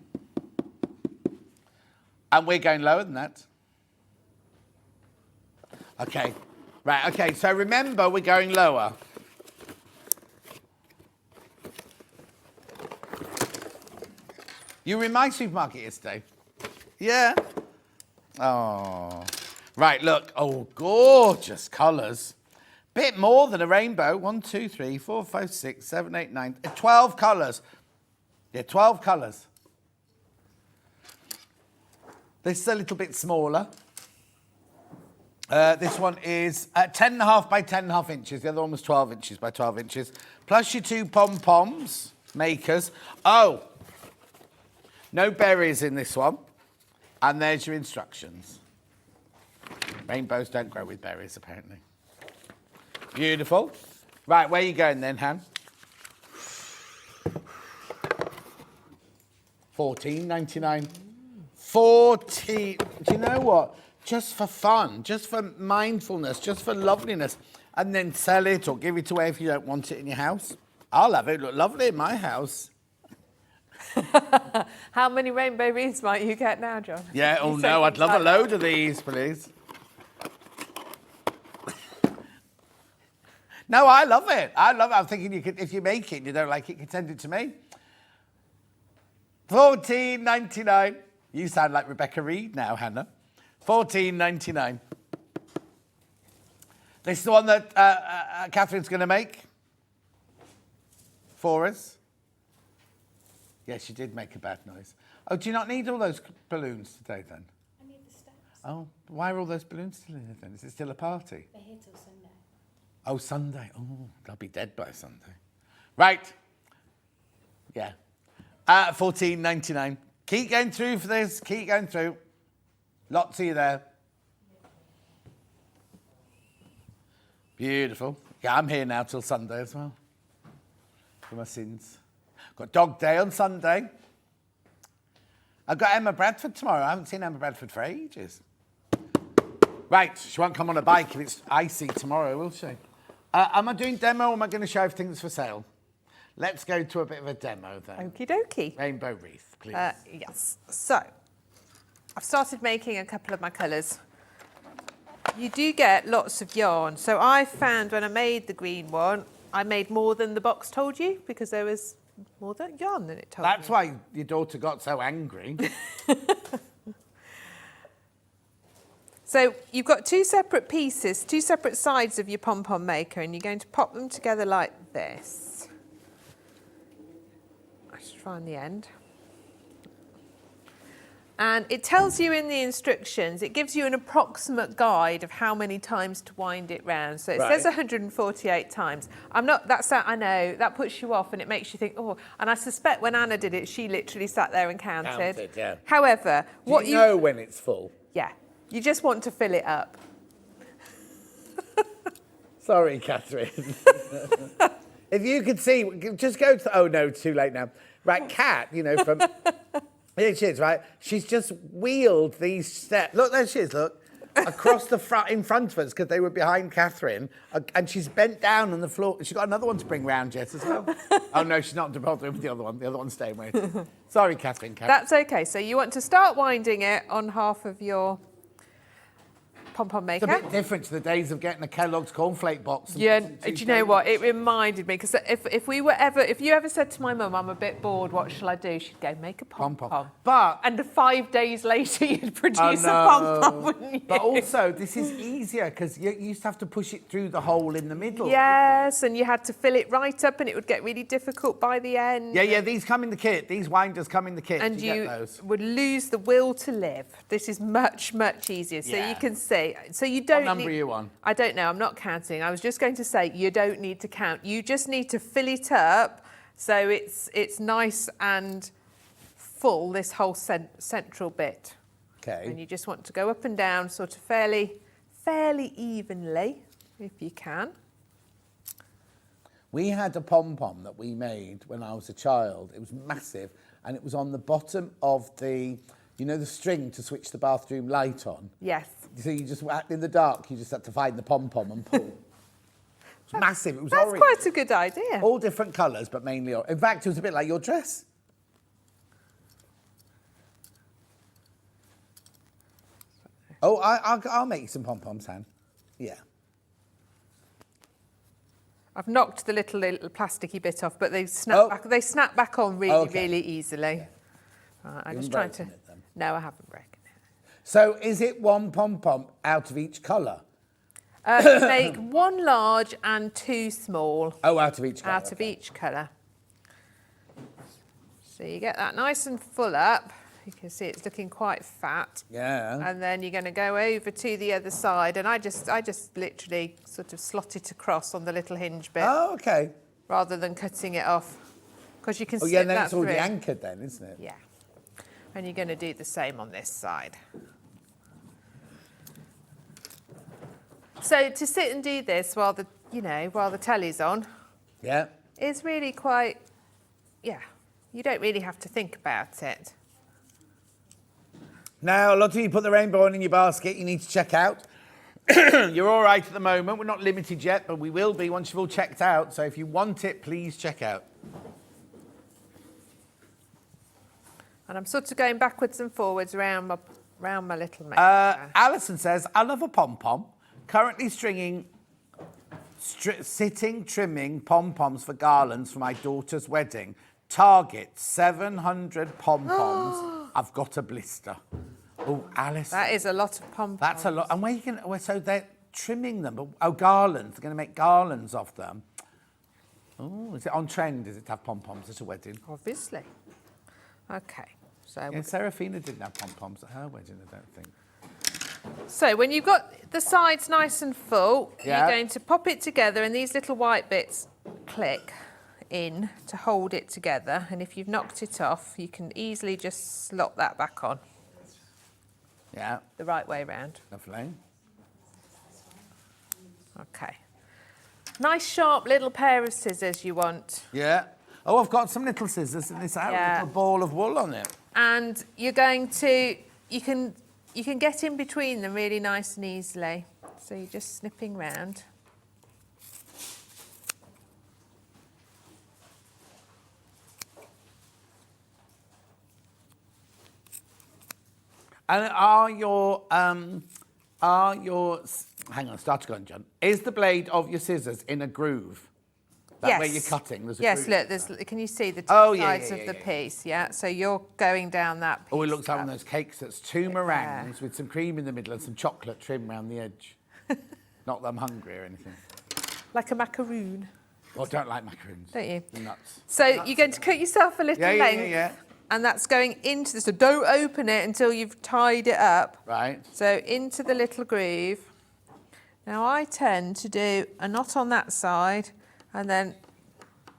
And we're going lower than that. Okay. Right, okay, so remember, we're going lower. You were in my supermarket yesterday? Yeah. Oh. Right, look. Oh, gorgeous colours. Bit more than a rainbow. 1, 2, 3, 4, 5, 6, 7, 8, 9. 12 colours. Yeah, 12 colours. This is a little bit smaller. This one is 10.5 by 10.5 inches. The other one was 12 inches by 12 inches. Plus your 2 pom-poms makers. Oh. No berries in this one. And there's your instructions. Rainbows don't grow with berries, apparently. Beautiful. Right, where are you going then, Han? $14.99. 14. Do you know what? Just for fun, just for mindfulness, just for loveliness, and then sell it or give it away if you don't want it in your house. I'll have it look lovely in my house. How many rainbow wreaths might you get now, John? Yeah, oh no, I'd love a load of these, please. No, I love it. I love it. I'm thinking you could, if you make it and you don't like it, you can send it to me. $14.99. You sound like Rebecca Reed now, Hannah. $14.99. This is the one that Catherine's going to make for us. Yes, she did make a bad noise. Oh, do you not need all those balloons today then? I need the steps. Oh, why are all those balloons still in here then? Is it still a party? They're here till Sunday. Oh, Sunday. Oh, they'll be dead by Sunday. Right. Yeah. $14.99. Keep going through for this. Keep going through. Lots of you there. Beautiful. Yeah, I'm here now till Sunday as well. For my sins. Got Dog Day on Sunday. I've got Emma Bradford tomorrow. I haven't seen Emma Bradford for ages. Right, she won't come on a bike if it's icy tomorrow, will she? Am I doing demo or am I going to show everything that's for sale? Let's go to a bit of a demo then. Okie dokie. Rainbow wreath, please. Yes. So, I've started making a couple of my colours. You do get lots of yarn. So I found when I made the green one, I made more than the box told you because there was more yarn than it told That's me. why your daughter got so angry. So you've got two separate pieces, two separate sides of your pom-pom maker, and you're going to pop them together like this. Let's find the end. And it tells you in the instructions, it gives you an approximate guide of how many times to wind it round. So it says 148 times. I know, that puts you off and it makes you think, oh, and I suspect when Anna did it, she literally sat there and counted. Yeah. However, Do you know when it's full? Yeah, you just want to fill it up. Sorry, Catherine. If you could see, just go to, oh no, too late now. Right, Kat, you know, from... Here she is, right? She's just wheeled these steps. Look, there she is, look. Across the front, in front of us, because they were behind Catherine. And she's bent down on the floor. She's got another one to bring round yet as well. Oh, no, she's not bothering with the other one. The other one's staying with. Sorry, Catherine. That's okay. So you want to start winding it on half of your pom-pom maker. It's a bit different to the days of getting a Kellogg's cornflake box. Yeah, do you know what? It reminded me, because if you ever said to my mum, I'm a bit bored, what shall I do? She'd go, make a pom-pom. But... And 5 days later, you'd produce a pom-pom, wouldn't you? But also, this is easier, because you used to have to push it through the hole in the middle. Yes, and you had to fill it right up, and it would get really difficult by the end. Yeah, these come in the kit. These winders come in the kit. And you get those. Would lose the will to live. This is much, much easier. So you can see. So you don't What number are you on? I don't know. I'm not counting. I was just going to say you don't need to count. You just need to fill it up so it's nice and full, this whole central bit. Okay. And you just want to go up and down sort of fairly evenly, if you can. We had a pom-pom that we made when I was a child. It was massive, and it was on the bottom of the, you know, the string to switch the bathroom light on. Yes. So you just, in the dark, you just had to find the pom-pom and pull. It was massive. It was That's orange. quite a good idea. All different colours, but mainly orange. In fact, it was a bit like your dress. Oh, I'll make you some pom-poms, Han. Yeah. I've knocked the little plasticky bit off, but they snap back. They snap back on really easily. Right, I'm just trying to. No, I haven't broken it. So, is it one pom-pom out of each colour? Make one large and two small. Oh, out of each colour. Out of each colour. So you get that nice and full up. You can see it's looking quite fat. Yeah. And then you're going to go over to the other side, and I just literally sort of slot it across on the little hinge bit. Oh, okay. Rather than cutting it off, because you can slip yeah, then that it's already through. anchored then, isn't it? Yeah. And you're going to do the same on this side. So to sit and do this while the you know, while the telly's on, Yeah. is really quite, yeah, you don't really have to think about it. Now, a lot of you put the rainbow on in your basket. You need to check out. You're all right at the moment. We're not limited yet, but we will be once you've all checked out. So if you want it, please check out. And I'm sort of going backwards and forwards around my little mate. Alison says, I love a pom-pom. Currently sitting trimming pom-poms for garlands for my daughter's wedding. Target 700 pom-poms. I've got a blister. Oh, Alice. That is a lot of pom-poms. That's a lot. And where you can, so they're trimming them. But, garlands. They're going to make garlands of them. Oh, is it on trend? Is it to have pom-poms at a wedding? Obviously. Okay. So, Yeah, Serafina didn't have pom-poms at her wedding, I don't think. So when you've got the sides nice and full, Yeah. you're going to pop it together and these little white bits click in to hold it together. And if you've knocked it off, you can easily just slot that back on Yeah, the right way round. lovely. Okay. Nice sharp little pair of scissors you want. Yeah. Oh, I've got some little scissors and this out Yeah. with a ball of wool on it. And you're going to, you can get in between them really nice and easily. So you're just snipping round. And hang on, start again, John. Is the blade of your scissors in a groove? That where you're cutting, there's a yes, groove. look, can you see the two Oh, yeah, sides yeah, of the yeah. piece? Yeah, so you're going down that piece. Oh, it looks like one up. of those cakes that's two meringues with some cream in the middle and some chocolate trim around the edge. Not that I'm hungry or anything. Like a macaroon, I don't like macaroons. don't you? They're nuts. So you're going to cut yourself a little length, Yeah. and that's going into the, so don't open it until you've tied it up. Right. So into the little groove. Now I tend to do a knot on that side and then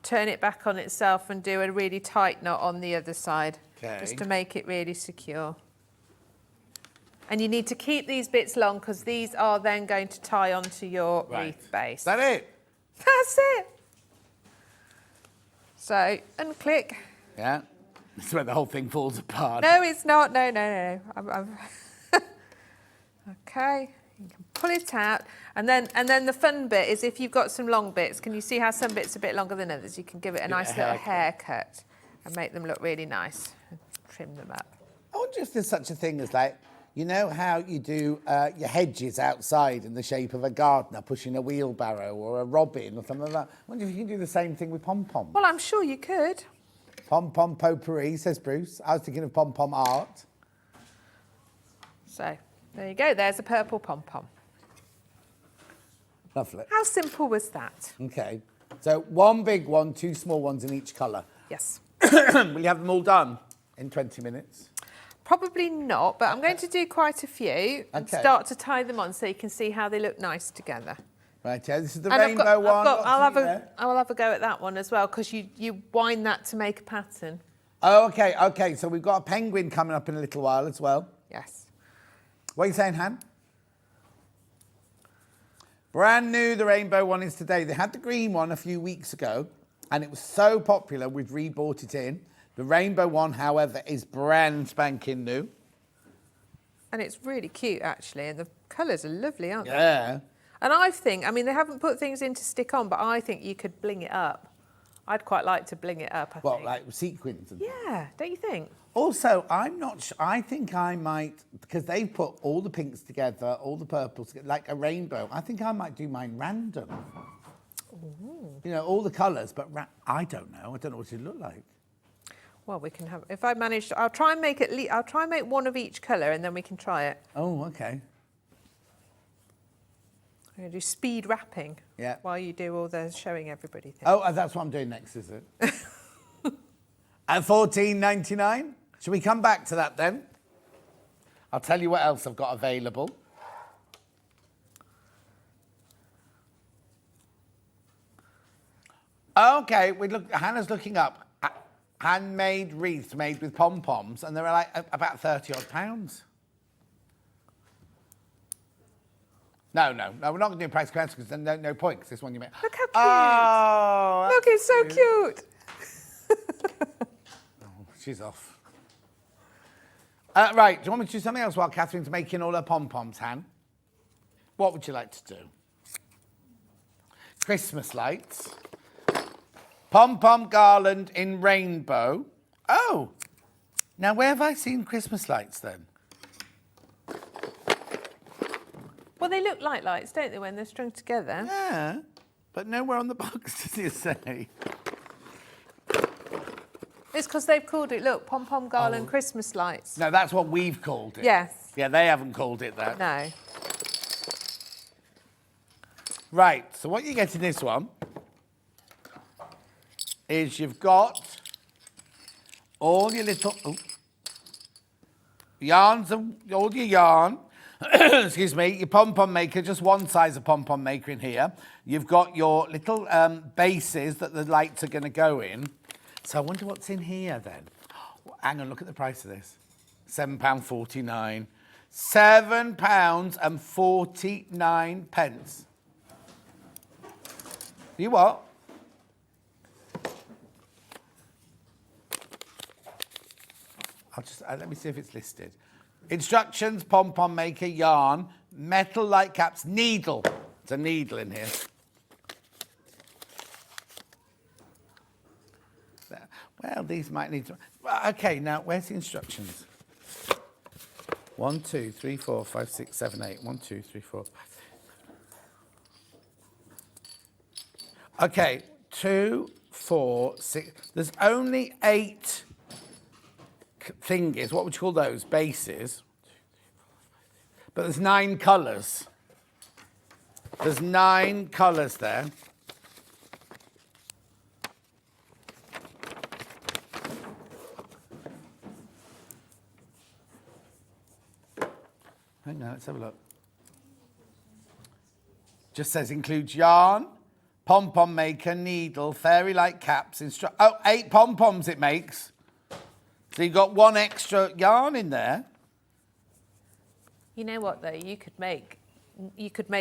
turn it back on itself and do a really tight knot on the other side, just to make it really secure. And you need to keep these bits long because these are then going to tie onto your wreath base. Is that it? That's it. So, unclick. Yeah. This is where the whole thing falls apart. No, it's not. No. Okay. You can pull it out, and then the fun bit is if you've got some long bits. Can you see how some bits are a bit longer than others? You can give it a nice little haircut and make them look really nice. And trim them up. I wonder if there's such a thing as like, you know how you do your hedges outside in the shape of a gardener pushing a wheelbarrow or a robin or something like that. I wonder if you can do the same thing with pom-poms. Well, I'm sure you could. Pom-pom potpourri, says Bruce. I was thinking of pom-pom art. So, there you go. There's a purple pom-pom. Lovely. How simple was that? Okay. So one big one, two small ones in each colour. Yes. Will you have them all done in 20 minutes? Probably not, but I'm going to do quite a few and start to tie them on so you can see how they look nice together. Right, yeah, this is the And rainbow one. I'll have a go at that one as well because you wind that to make a pattern. Oh, okay. So we've got a penguin coming up in a little while as well. Yes. What are you saying, Han? Brand new, the rainbow one is today. They had the green one a few weeks ago, and it was so popular, we've rebought it in. The rainbow one, however, is brand spanking new. And it's really cute, actually, and the colours are lovely, aren't they? Yeah. And I think, I mean, they haven't put things in to stick on, but I think you could bling it up. I'd quite like to bling it up, I think. Like sequins and Yeah, don't you think? Also, I'm not sure, I think I might, because they've put all the pinks together, all the purples together, like a rainbow. I think I might do mine random. Ooh. You know, all the colours, but I don't know. I don't know what it look like. Well, we can have, if I manage to, I'll try and make one of each colour and then we can try it. Oh, okay. I'm going to do speed wrapping while you do all the showing everybody things. Oh, that's what I'm doing next, is it? At $14.99? Shall we come back to that then? I'll tell you what else I've got available. Okay, Hannah's looking up handmade wreaths made with pom-poms, and they're like about £30 odd. No, we're not going to do price comparison because there's no point because this one you make. Look how cute. Oh, Look, it's so cute. she's off. Right, do you want me to do something else while Catherine's making all her pom-poms, Han? What would you like to do? Christmas lights. Pom-pom garland in rainbow. Oh, now where have I seen Christmas lights then? Well, they look like lights, don't they, when they're strung together? Yeah, but nowhere on the box does it say. It's because they've called it, look, pom-pom garland Christmas lights. No, that's what we've called it. Yes. Yeah, they haven't called it that. No. Right, so what you get in this one is you've got all your little yarns, all your yarn, excuse me, your pom-pom maker, just one size of pom-pom maker in here. You've got your little bases that the lights are going to go in. So I wonder what's in here then. Hang on, look at the price of this. £7.49. £7.49. You what? I'll just let me see if it's listed. Instructions: pom-pom maker, yarn, metal light caps, needle. There's a needle in here. Well, these might need to. Okay, now where's the instructions? 1, 2, 3, 4, 5, 6, 7, 8. 1, 2, 3, 4, 5, 6. Okay, 2, 4, 6. There's only 8 thingies. What would you call those? Bases. But there's 9 colours. There's 9 colours there. Hang on, let's have a look. Just says includes yarn, pom-pom maker, needle, fairy light caps, 8 pom-poms it makes. So you've got 1 extra yarn in there. You know what, though? You could make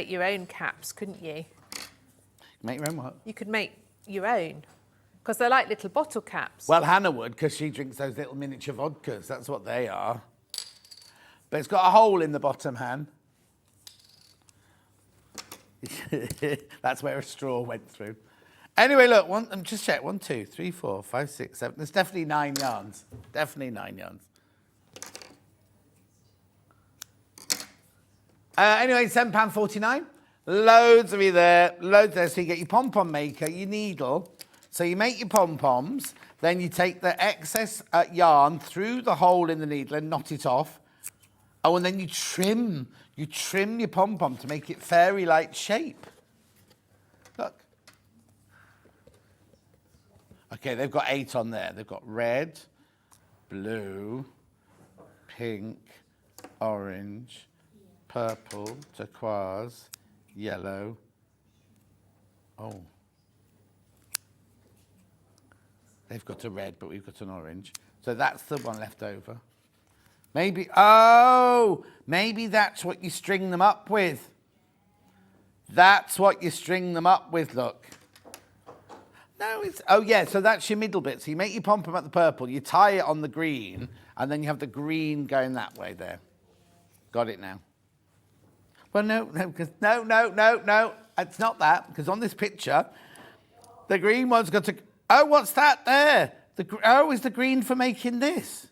your own caps, couldn't you? Make your own what? You could make your own. Because they're like little bottle caps. Well, Hannah would, because she drinks those little miniature vodkas. That's what they are. But it's got a hole in the bottom, Han. That's where a straw went through. Anyway, look, just check. 1, 2, 3, 4, 5, 6, 7. There's definitely 9 yarns. Definitely 9 yarns. Anyway, £7.49. Loads of you there. Loads there. So you get your pom-pom maker, your needle. So you make your pom-poms. Then you take the excess yarn through the hole in the needle and knot it off. Oh, and then you trim your pom-pom to make it fairy-like shape. Look. Okay, they've got 8 on there. They've got red, blue, pink, orange, purple, turquoise, yellow. Oh. They've got a red, but we've got an orange. So that's the one left over. Maybe that's what you string them up with. That's what you string them up with, look. No, so that's your middle bit. So you make your pom-pom at the purple, you tie it on the green, and then you have the green going that way there. Got it now. Well, no, it's not that, because on this picture, the green one's got to... Oh, what's that there? Is the green for making this?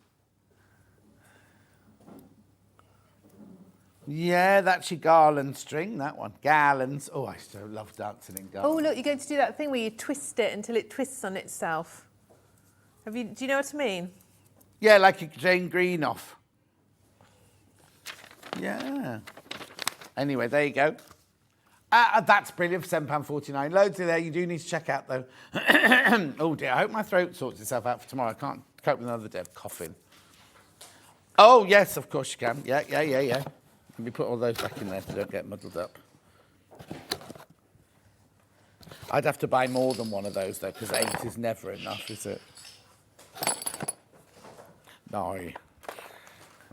Yeah, that's your garland string, that one. Garlands. Oh, I so love dancing in garlands. Oh, look, you're going to do that thing where you twist it until it twists on itself. Do you know what I mean? Yeah, like you drain green off. Yeah. Anyway, there you go. That's brilliant for £7.49. Loads of there. You do need to check out, though. Oh, dear. I hope my throat sorts itself out for tomorrow. I can't cope with another day of coughing. Oh, yes, of course you can. Yeah. Let me put all those back in there so they don't get muddled up. I'd have to buy more than one of those, though, because 8 is never enough, is it? No.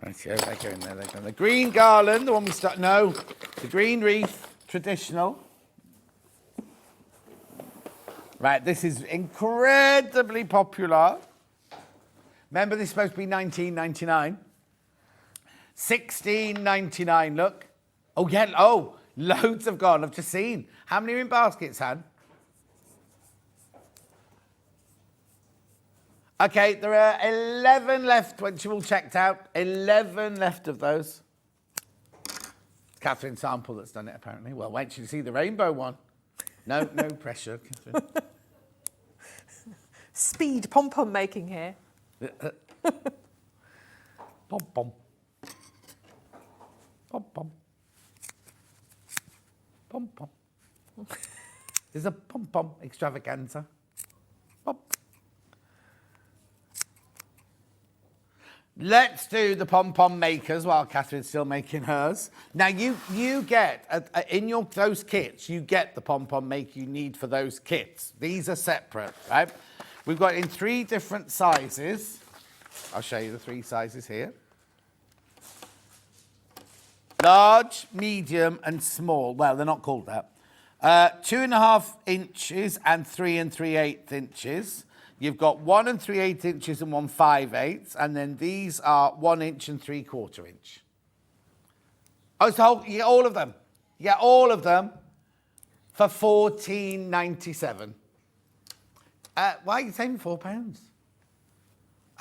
Right, Right, yeah, they go in there, they go in there. Green garland, the one we start. No, the green wreath, traditional. Right, this is incredibly popular. Remember, this is supposed to be $19.99. $16.99, look. Oh, yeah, oh, loads have gone. I've just seen. How many are in baskets, Han? Okay, there are 11 left once you've all checked out. 11 left of those. Katharine Sample that's done it, apparently. Well, wait till you see the rainbow one. No pressure, Katharine. Speed pom-pom making here. Pom-pom. Pom-pom. Pom-pom. There's a pom-pom extravaganza. Pom. Let's do the pom-pom makers while Catherine's still making hers. Now, you get, in those kits, you get the pom-pom maker you need for those kits. These are separate, right? We've got in 3 different sizes. I'll show you the 3 sizes here. Large, medium, and small. Well, they're not called that. 2.5 inches and 3 3/8 inches. You've got 1 3/8 inches and 1 5/8, and then these are 1 inch and 3/4 inch. Oh, so you get all of them. You get all of them for £14.97. Why are you saving £4?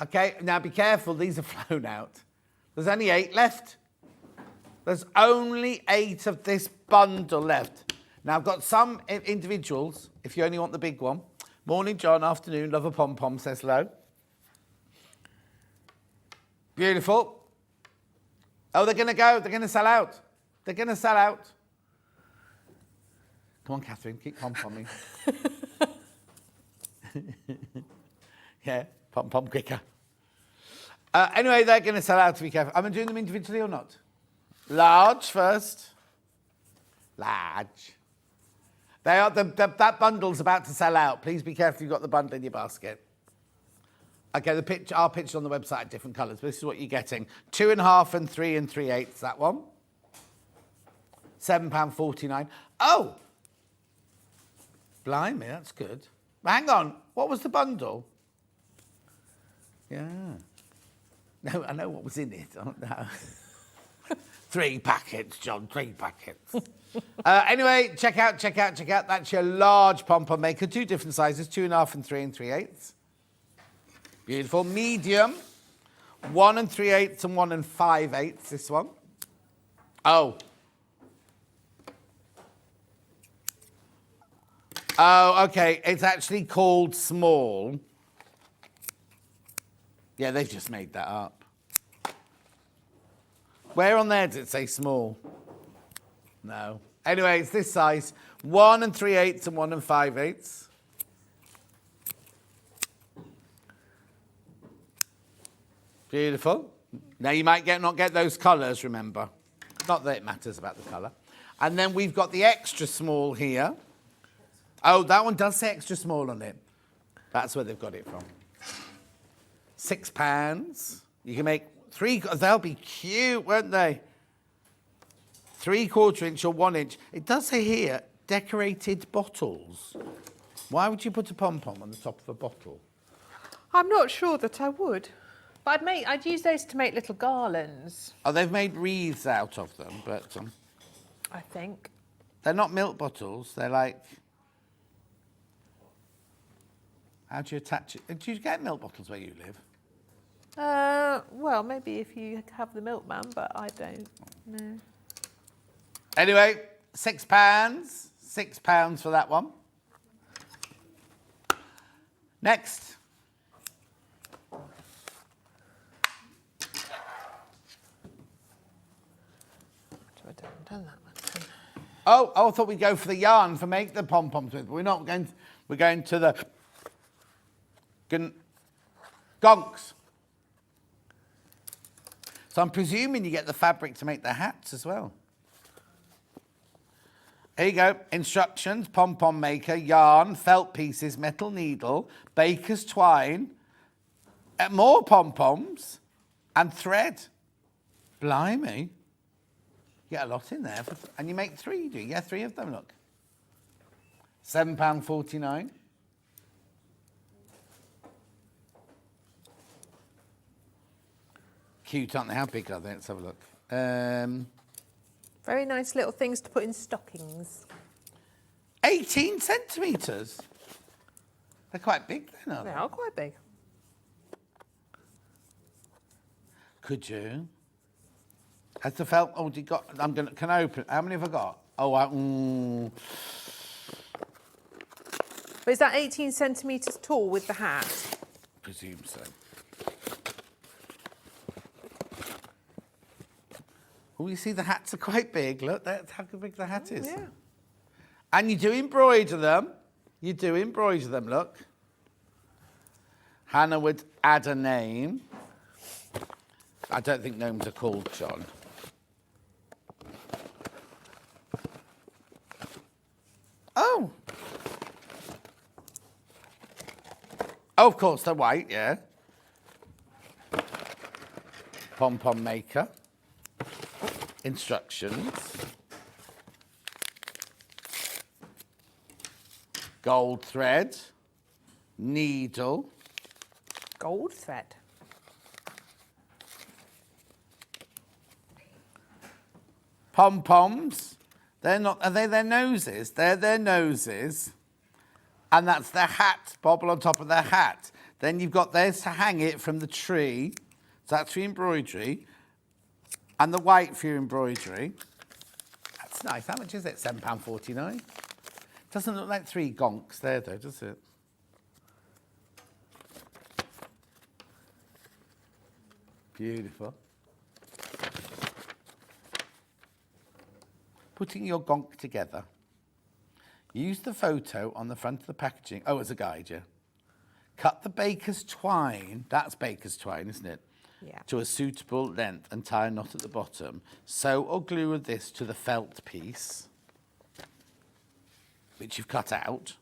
Okay, now be careful. These are flown out. There's only 8 left. There's only 8 of this bundle left. Now, I've got some individuals, if you only want the big one. Morning, John. Afternoon. Love a pom-pom, says hello. Beautiful. Oh, they're going to go. They're going to sell out. They're going to sell out. Come on, Katharine. Keep pom-pomming. Yeah, pom-pom quicker. Anyway, they're going to sell out, to be careful. Am I doing them individually or not? Large first. Large. They are that bundle's about to sell out. Please be careful you've got the bundle in your basket. Okay, our picture on the website are different colours, but this is what you're getting. 2.5 and 3 3/8, that one. £7.49. Oh! Blimey, that's good. Hang on, what was the bundle? Yeah. No, I know what was in it. Oh, no. 3 packets, John, 3 packets. Anyway, check out. That's your large pom-pom maker. 2 different sizes, 2.5 and 3 3/8. Beautiful. Medium, 1 3/8 and 1 5/8, this one. Oh, okay. It's actually called small. Yeah, they've just made that up. Where on there does it say small? No. Anyway, it's this size. 1 3/8 and 1 5/8. Beautiful. Now, you might not get those colours, remember. Not that it matters about the colour. And then we've got the extra small here. Oh, that one does say extra small on it. That's where they've got it from. £6. You can make 3, they'll be cute, won't they? 3/4 inch or 1 inch. It does say here, decorated bottles. Why would you put a pom-pom on the top of a bottle? I'm not sure that I would. But I'd use those to make little garlands. Oh, they've made wreaths out of them, but I think. They're not milk bottles. They're like... How do you attach it? Do you get milk bottles where you live? Well, maybe if you have the milkman, but I don't. No. Anyway, £6. £6 for that one. Next. I haven't done that one. Oh, I thought we'd go for the yarn for make the pom-poms with. But we're not going. We're going to the gonks. So I'm presuming you get the fabric to make the hats as well. Here you go. Instructions: pom-pom maker, yarn, felt pieces, metal needle, baker's twine, more pom-poms, and thread. Blimey. You get a lot in there. And you make 3, do you? Yeah, 3 of them, look. £7.49. Cute, aren't they? How big are they? Let's have a look. Very nice little things to put in stockings. 18 centimetres. They're quite big then, aren't They they? are quite big. Could you? Has the felt? Oh, you got? Can I open? How many have I got? Oh, But is that 18 centimetres tall with the hat? presume so. Oh, you see the hats are quite big. Look, that's how big the hat is. Yeah. And you do embroider them. You do embroider them, look. Hannah would add a name. I don't think gnomes are called John. Oh. Oh, of course, they're white, yeah. Pom-pom maker. Instructions. Gold thread. Needle. Gold thread. Pom-poms. They're not, are they their noses? They're their noses. And that's their hat, bobble on top of their hat. Then you've got theirs to hang it from the tree. So that's for your embroidery. And the white for your embroidery. That's nice. How much is it? £7.49. Doesn't look like 3 gonks there, though, does it? Beautiful. Putting your gonk together. Use the photo on the front of the packaging. Oh, as a guide, yeah. Cut the baker's twine. That's baker's twine, isn't it? Yeah. To a suitable length and tie a knot at the bottom. Sew or glue this to the felt piece, which you've cut out.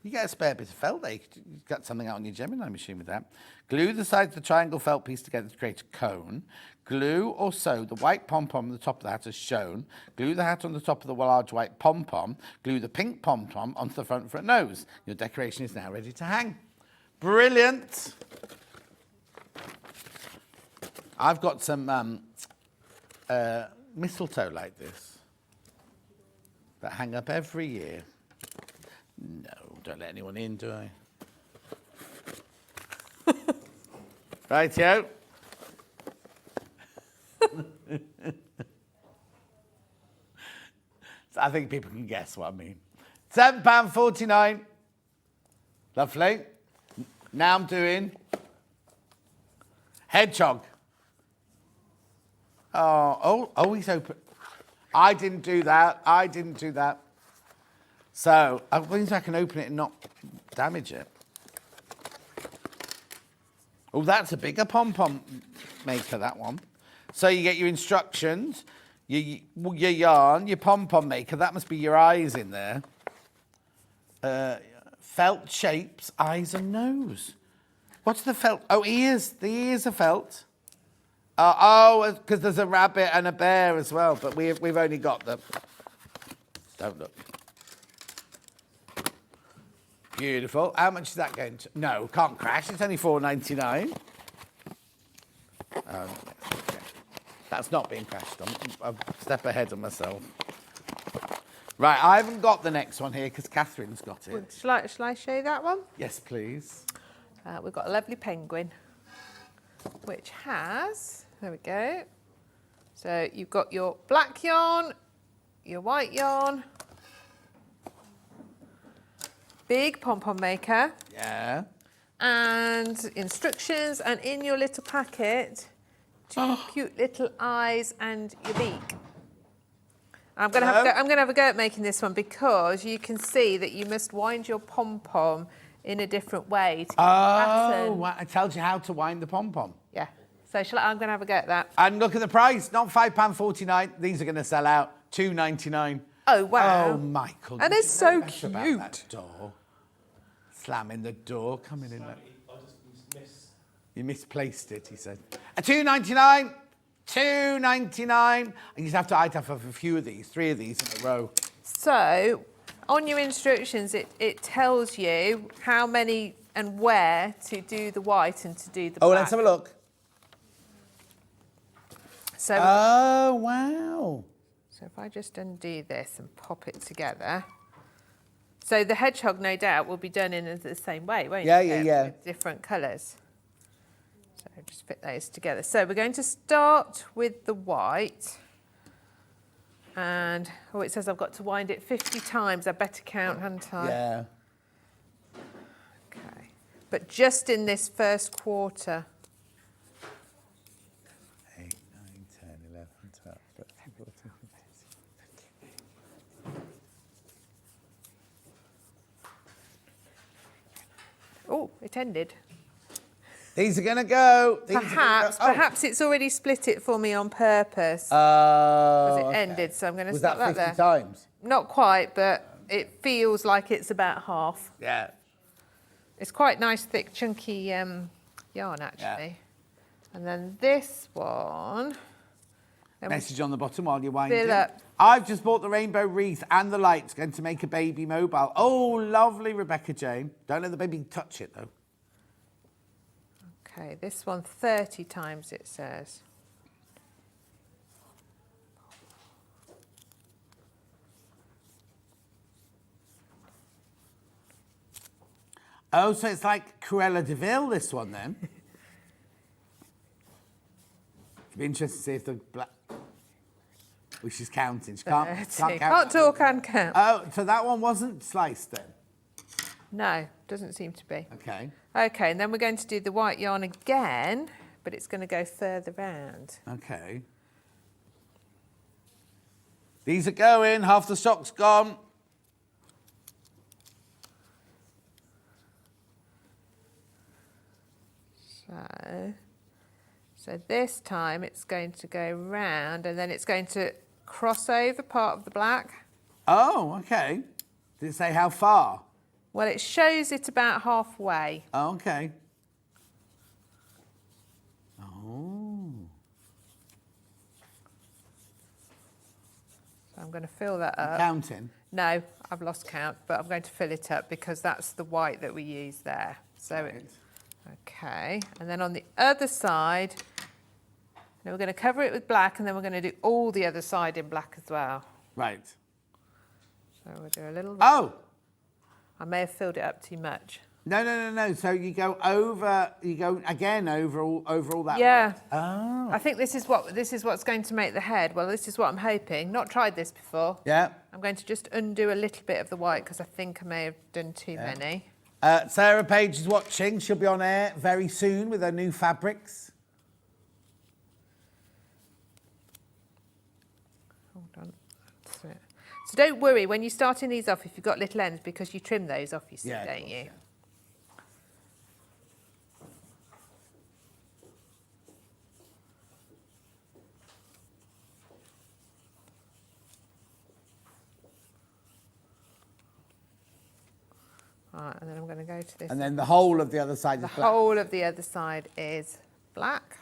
You get a spare bit of felt there. You could cut something out on your Gemini machine with that. Glue the sides of the triangle felt piece together to create a cone. Glue or sew the white pom-pom on the top of the hat as shown. Glue the hat on the top of the large white pom-pom. Glue the pink pom-pom onto the front nose. Your decoration is now ready to hang. Brilliant. I've got some mistletoe like this that hang up every year. No, don't let anyone in, do I? Rightio. So I think people can guess what I mean. £7.49. Lovely. Now I'm doing hedgehog. Oh, he's open. I didn't do that. So, that means I can open it and not damage it. Oh, that's a bigger pom-pom maker, that one. So you get your instructions, your yarn, your pom-pom maker. That must be your eyes in there. Felt shapes, eyes and nose. What's the felt? Oh, ears. The ears are felt. Because there's a rabbit and a bear as well, but we've only got the... Don't look. Beautiful. How much is that going to... No, can't crash. It's only £4.99. Okay. That's not being crashed. I'm a step ahead of myself. Right, I haven't got the next one here because Catherine's got it. Shall I show you that one? Yes, please. We've got a lovely penguin, which has... There we go. So you've got your black yarn, your white yarn, big pom-pom maker. Yeah. And instructions, and in your little packet, 2 cute little eyes and your beak. I'm going to have a go at making this one because you can see that you must wind your pom-pom in a different way to get the pattern. Well, it tells you how to wind the pom-pom. Yeah. So I'm going to have a go at that. And look at the price, not £5.49. These are going to sell out £2.99. Oh, wow. Oh, Michael. And it's so Think about cute. that door. Slamming the door, coming in. You misplaced it, he said. £2.99. £2.99. And you just have to, I'd have a few of these, 3 of these in a row. So, on your instructions, it tells you how many and where to do the white and to do the black. Oh, let's have a look. So, Oh, wow. so if I just undo this and pop it together. So the hedgehog, no doubt, will be done in the same way, won't Yeah, it? yeah, yeah. With different colours. So just fit those together. So we're going to start with the white. And, oh, it says I've got to wind it 50 times. I better count, hadn't I? Yeah. Okay. But just in this first quarter. 8, 9, 10, 11, 12, 13, 14, 15. Oh, it ended. These are going to go. These are gonna Perhaps, go. Oh. perhaps it's already split it for me on purpose. Oh, Because it okay. ended, so I'm going to Was stop that that 50 there. times? Not quite, but it feels like it's about half. Yeah. It's quite nice, thick, chunky yarn, actually. And then this one. then we Message on the bottom while you're winding. fill up. I've just bought the rainbow wreath and the lights, going to make a baby mobile. Oh, lovely, Rebecca Jane. Don't let the baby touch it, though. Okay, this one 30 times it says. Oh, so it's like Cruella de Vil, this one, then. It'd be interesting to see if the black... Well, she's counting. She can't count. Can't talk and count. Oh, so that one wasn't sliced, then? No, doesn't seem to be. Okay. Okay, and then we're going to do the white yarn again, but it's going to go further round. Okay. These are going. Half the stock's gone. So this time it's going to go round and then it's going to cross over part of the black. Oh, okay. Did it say how far? Well, it shows it about halfway. Oh, okay. Oh. So I'm going to fill that up. Counting? No, I've lost count, but I'm going to fill it up because that's the white that we use there. So, Right. Okay, and then on the other side, now we're going to cover it with black and then we're going to do all the other side in black as well. Right. So we'll do a little... Oh! I may have filled it up too much. No. So you go over, you go again over all that. Yeah. White. Oh. I think this is what's going to make the head. Well, this is what I'm hoping. Not tried this before. Yeah. I'm going to just undo a little bit of the white because I think I may have done too many. Sarah Page is watching. She'll be on air very soon with her new fabrics. Hold on. That's it. So don't worry when you're starting these off if you've got little ends because you trim those off, you see, Yeah, of don't course, you? yeah. Right, and then I'm going to go to this. And then the whole of the other side The is black. whole of the other side is black.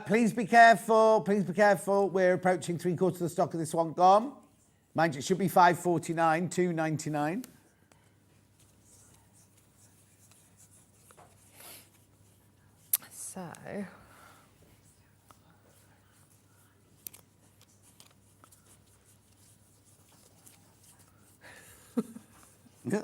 Please be careful. Please be careful. We're approaching 3/4 of the stock of this one gone. Mind you, it should be £5.49, £2.99. So, Yeah.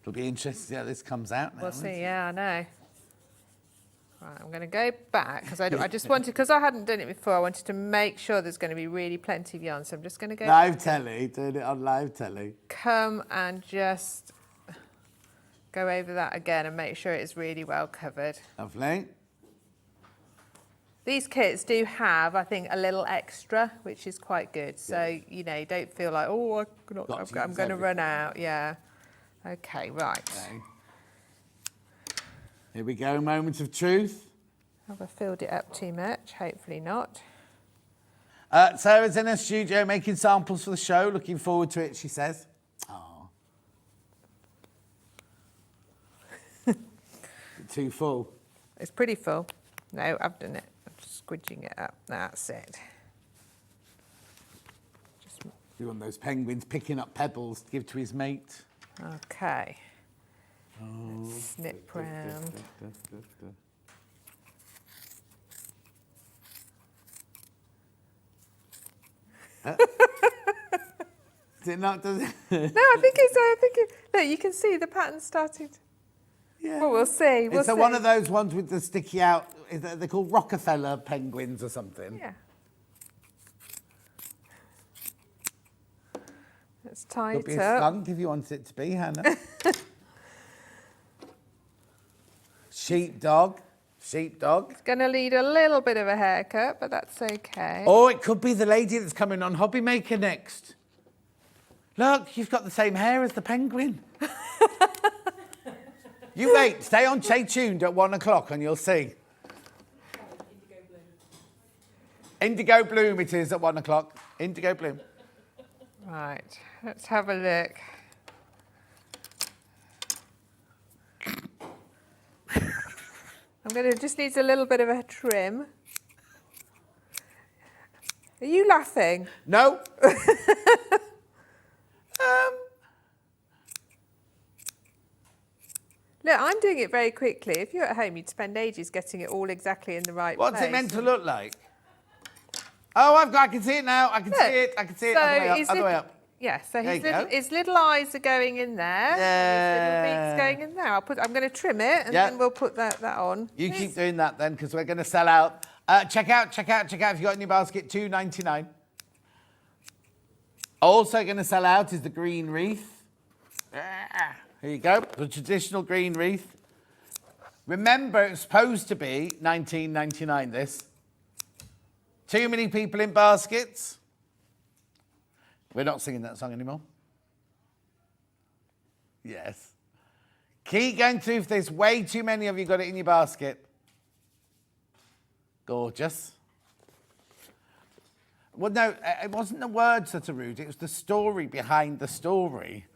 It'll be interesting to see how this comes out now. we'll isn't see. it? Yeah, I know. Right, I'm going to go back because I just wanted, because I hadn't done it before, I wanted to make sure there's going to be really plenty of yarn. So I'm just going to go Live telly, doing it on live telly. come and just go over that again and make sure it's really well covered. Lovely. These kits do have, I think, a little extra, which is quite good. So, you know, don't feel like, oh, I'm going to run out. Yeah. Okay, right. Okay. Here we go, moment of truth. Have I filled it up too much? Hopefully not. Sarah's in her studio making samples for the show. Looking forward to it, she says. Oh. Too full. It's pretty full. No, I've done it. I'm just squidging it up. That's it. Just You want those penguins picking up pebbles to give to his mate. okay. Oh. Let's snip round. Is it not? Does it? No, I think it's. Look, you can see the pattern starting. Yeah. Well, we'll see. We'll It's see. one of those ones with the sticky out. They're called Rockefeller penguins or something. Yeah. Let's tie Could be it a up. skunk if you want it to be, Hannah. Sheepdog. Sheepdog. It's going to need a little bit of a haircut, but that's okay. Or it could be the lady that's coming on Hobby Maker next. Look, you've got the same hair as the penguin. You wait, stay tuned at 1 o'clock and you'll see. Indigo Bloom it is at 1 o'clock. Indigo Bloom. Right, let's have a look. Just needs a little bit of a trim. Are you laughing? No. Look, I'm doing it very quickly. If you're at home, you'd spend ages getting it all exactly in the right What's place. it meant to look like? Oh, I can see it now. I can see it. I can see it. So Other way up. is Other it- way up. Yeah, so There you go. his little eyes are going in there. Yeah. His little beak's going in there. I'm going to trim it and Yeah. then we'll put that on. You keep doing that then, because we're going to sell out. Check out. If you got in your basket, $2.99. Also going to sell out is the green wreath. Here you go, the traditional green wreath. Remember, it's supposed to be $19.99. This. Too many people in baskets. We're not singing that song anymore. Yes. Keep going through if there's way too many of you got it in your basket. Gorgeous. Well, no, it wasn't the words that are rude. It was the story behind the story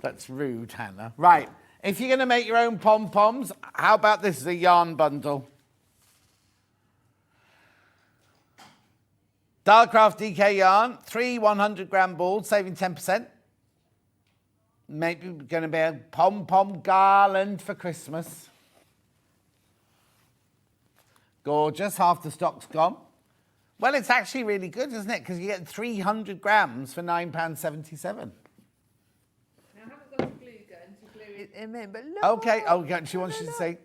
that's rude, Hannah. Right. If you're going to make your own pom-poms, how about this as a yarn bundle? Darcraft DK yarn, 3 100-gram balls, saving 10%. Maybe going to be a pom-pom garland for Christmas. Gorgeous, half the stock's gone. Well, it's actually really good, isn't it? Because you get 300 grams for £9.77. Now, I haven't got a glue gun to glue it in, but look. Okay, she wants you to see.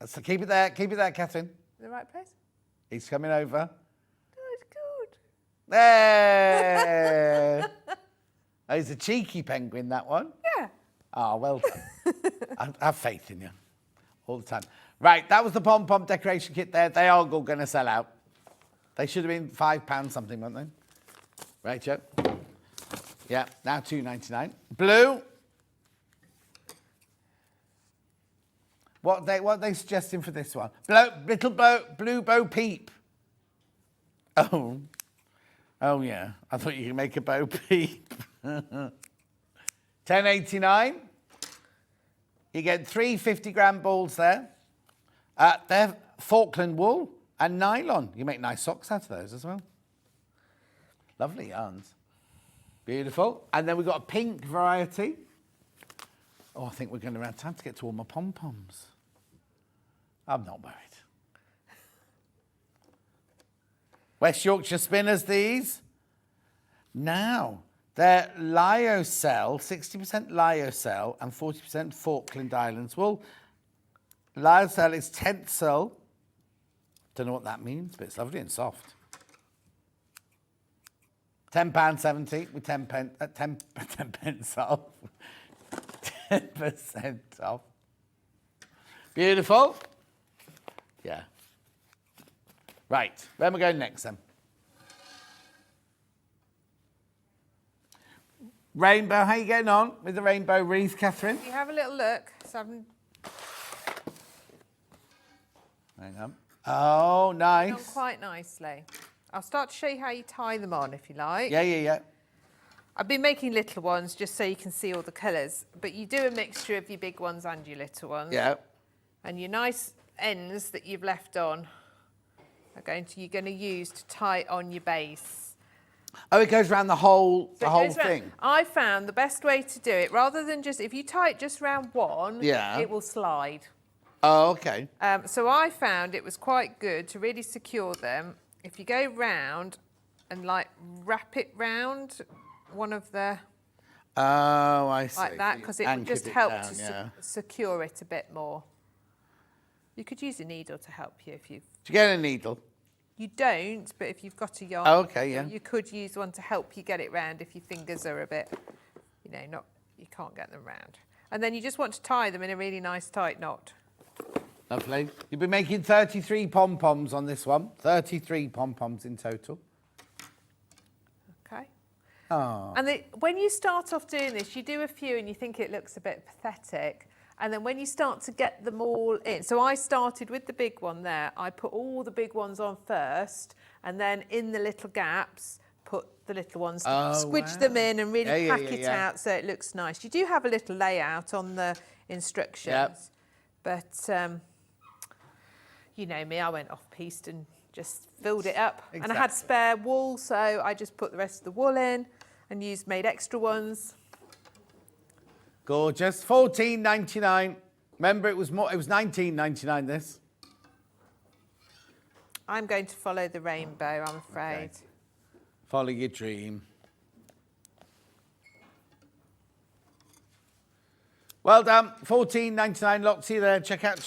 So keep it there, Catherine. The right place? He's coming over. Good. There! Oh, he's a cheeky penguin, that one. Yeah. Ah, well done. I have faith in you all the time. Right, that was the pom-pom decoration kit there. They are all going to sell out. They should have been £5 something, weren't they? Right, Joe? Yeah, now $2.99. Blue. What are they suggesting for this one? Blue Bo Peep. Oh, yeah. I thought you could make a Bo Peep. $10.89. You get 3 50-gram balls there. They're Falkland wool and nylon. You make nice socks out of those as well. Lovely yarns. Beautiful. And then we've got a pink variety. Oh, I think we're going to have time to get to all my pom-poms. I'm not worried. West Yorkshire spinners, these. Now, they're lyocell, 60% lyocell and 40% Falkland Islands wool. Lyocell is tencel. Don't know what that means, but it's lovely and soft. £10.70 with 10 pence off. 10% off. Beautiful. Yeah. Right, where am I going next then? Rainbow, how are you getting on with the rainbow wreath, Catherine? You have a little look. So I'm Hang on. Oh, done nice. quite nicely. I'll start to show you how you tie them on, if you like. Yeah. I've been making little ones just so you can see all the colours, but you do a mixture of your big ones and your little ones. Yeah. And your nice ends that you've left on you're going to use to tie on your base. Oh, it goes around the whole So it goes round. thing. I found the best way to do it, rather than just, if you tie it just round one, Yeah. it will slide. Oh, okay. So I found it was quite good to really secure them. If you go round and like wrap it round one of the, Oh, I see. like that, because it would Anchored just it help down, to yeah. secure it a bit more. You could use a needle to help you if you. Do you get a needle? You don't, but if you've got a yarn, Oh, okay, yeah. you could use one to help you get it round if your fingers are a bit, you can't get them round. And then you just want to tie them in a really nice tight knot. Lovely. You've been making 33 pom-poms on this one. 33 pom-poms in total. Okay. Oh. And when you start off doing this, you do a few and you think it looks a bit pathetic. And then when you start to get them all in, so I started with the big one there. I put all the big ones on first, and then in the little gaps, put the little ones to squidge them in and really pack it out so it looks nice. You do have a little layout on the instructions, but you know me, I went off-piste and just filled it up. Exactly. And I had spare wool, so I just put the rest of the wool in and made extra ones. Gorgeous. $14.99. Remember, it was $19.99 this. I'm going to follow the rainbow, I'm afraid. Okay. Follow your dream. Well done. $14.99. Look, see you there. Check out.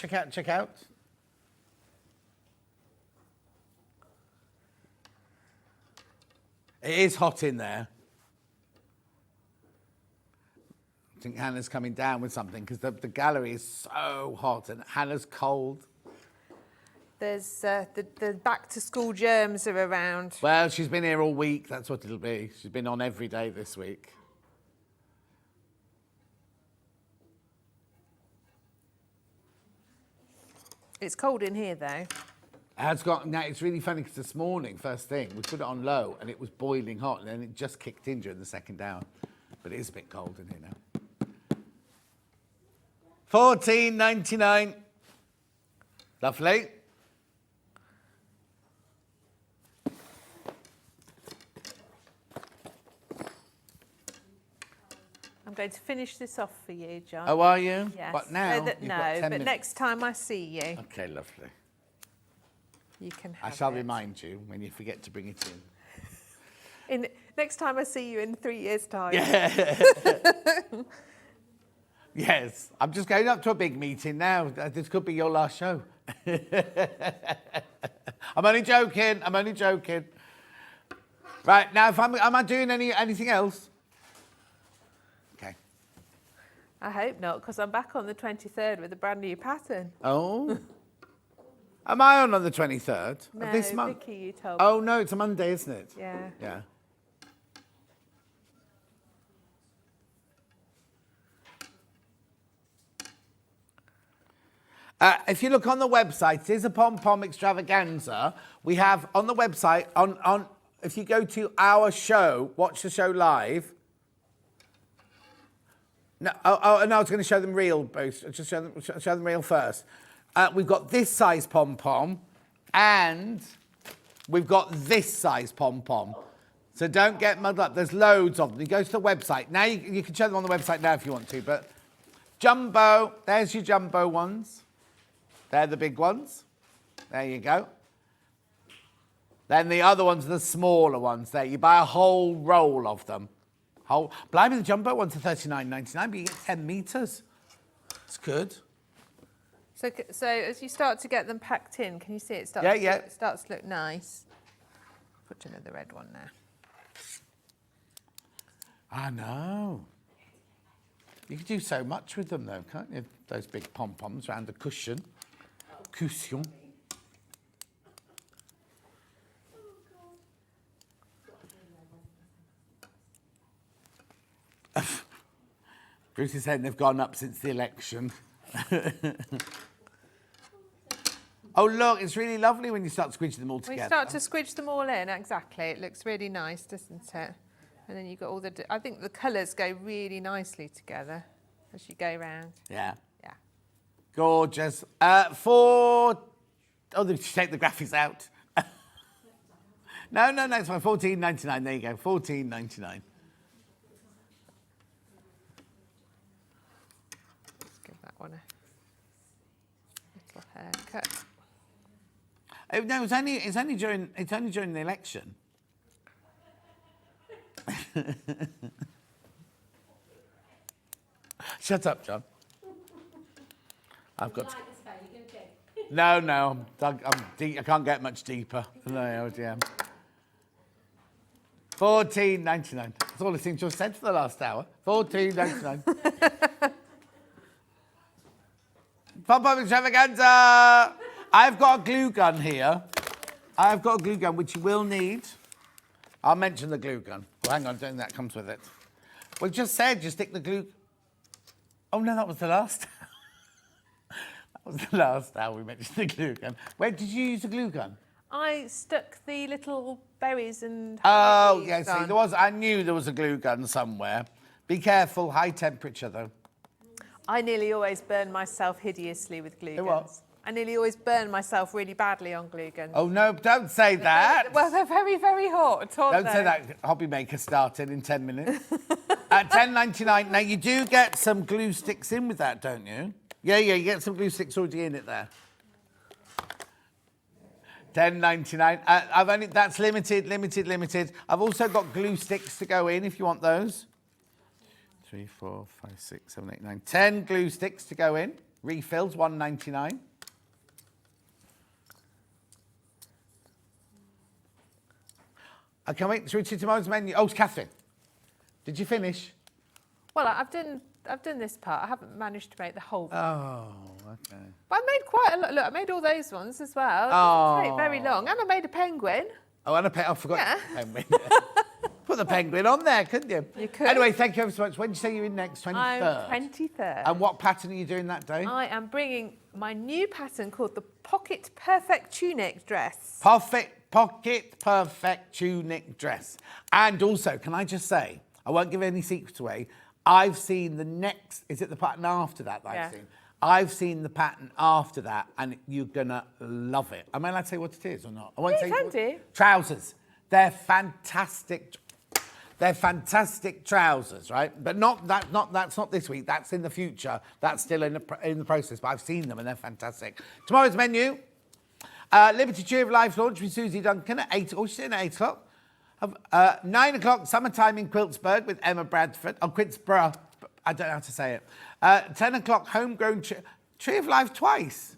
It is hot in there. I think Hannah's coming down with something because the gallery is so hot and Hannah's cold. There's the back-to-school germs are around. Well, she's been here all week. That's what it'll be. She's been on every day this week. It's cold in here, though. Now, it's really funny because this morning, first thing, we put it on low and it was boiling hot and then it just kicked in during the second hour. But it is a bit cold in here now. $14.99. Lovely. I'm going to finish this off for you, John. Oh, are you? Yes. But now? No, You've got 10 but minutes. next time I see you, Okay, lovely. you can I have shall it. remind you when you forget to bring it in. Next time I see you in 3 years' time. Yes, I'm just going up to a big meeting now. This could be your last show. I'm only joking. Right, now, am I doing anything else? Okay. I hope not, because I'm back on the 23rd with a brand new pattern. Oh. Am I on the 23rd of this month? Vicky, you told me. Oh, no, it's a Monday, isn't it? Yeah. Yeah. If you look on the website, it is a pom-pom extravaganza. We have on the website, if you go to our show, watch the show live. No, no, I was going to show them real, Bruce. Just show them real first. We've got this size pom-pom, and we've got this size pom-pom. So don't get muddled up. There's loads of them. You go to the website. Now you can show them on the website now if you want to, but jumbo, there's your jumbo ones. They're the big ones. There you go. Then the other ones are the smaller ones there. You buy a whole roll of them. Blimey, the jumbo ones are $39.99, but you get 10 metres. It's good. So as you start to get them packed in, can you see it starts? It starts to look nice. Put another red one there. I know. You could do so much with them, though, can't you? Those big pom-poms around the cushion. Cushion. Bruce is saying they've gone up since the election. Oh, look, it's really lovely when you start squidging them all We together. start to squidge them all in, exactly. It looks really nice, doesn't it? And then you've got all the... I think the colours go really nicely together as you go round. Yeah. Yeah. Gorgeous. Oh, they should take the graphics out. No, it's fine. $14.99. There you go. $14.99. Let's give that one a little haircut. No, it's only during the election. Shut up, John. I've got. No, I'm deep. I can't get much deeper. No, yeah. $14.99. That's all I seem to have said for the last hour. $14.99. Pom Pom extravaganza. I've got a glue gun here. I've got a glue gun which you will need. I'll mention the glue gun. Well, hang on, I don't think that comes with it. Well, it just said you stick the glue. Oh no, that was the last. That was the last time we mentioned the glue gun. Where did you use the glue gun? I stuck the little berries and... Oh, yeah, see, I knew there was a glue gun somewhere. Be careful, high temperature though. I nearly always burn myself hideously with glue You guns. what? I nearly always burn myself really badly on glue guns. Oh no, don't say that. Well, they're very, very hot, aren't Don't say that. Hobby maker started in 10 minutes. At $10.99. Now, you do get some glue sticks in with that, don't you? Yeah, you get some glue sticks already in it there. $10.99. That's limited. I've also got glue sticks to go in if you want those. 3, 4, 5, 6, 7, 8, 9, 10 glue sticks to go in. Refills, $1.99. I can't wait through to tomorrow's menu. Oh, Catherine, did you finish? Well, I've done this part. I haven't managed to make the whole. Oh, okay. But I made quite a lot. Look, I made all those ones as well. It doesn't take very long. And I made a penguin. Oh, and I forgot Yeah. the penguin. Put the penguin on there, couldn't you? You could. Anyway, thank you ever so much. When did you say you're in next? 23rd? I'm 23rd. And what pattern are you doing that day? I am bringing my new pattern called the Pocket Perfect Tunic Dress. Pocket perfect tunic dress. And also, can I just say, I won't give any secrets away, I've seen the next, is it the pattern after that Yeah. I've seen? I've seen the pattern after that, and you're gonna love it. Am I allowed to say what it is or not? I won't You can do. Trousers. They're fantastic. They're fantastic trousers, right? But that's not this week. That's in the future. That's still in the process. But I've seen them and they're fantastic. Tomorrow's menu: Liberty Tree of Life launch with Susie Duncan at 8. Oh, she's in at 8 o'clock. 9 o'clock, Summertime in Quiltsburg with Emma Bradford. Oh, Quiltsborough. I don't know how to say it. 10 o'clock, Homegrown Tree of Life twice.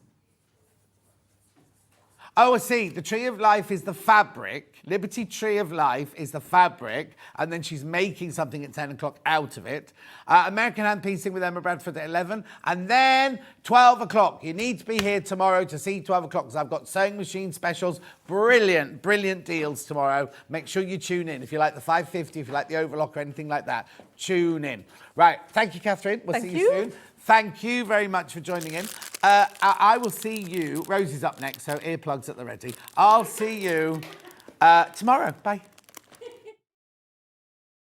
Oh, I see. The Tree of Life is the fabric. Liberty Tree of Life is the fabric. And then she's making something at 10 o'clock out of it. American Hand Piecing with Emma Bradford at 11. And then 12 o'clock. You need to be here tomorrow to see 12 o'clock because I've got sewing machine specials. Brilliant, brilliant deals tomorrow. Make sure you tune in. If you like the 550, if you like the overlock or anything like that, tune in. Right. Thank you, Catherine. We'll see you soon. Thank you very much for joining in. I will see you. Rosie's up next, so earplugs at the ready. I'll see you tomorrow. Bye.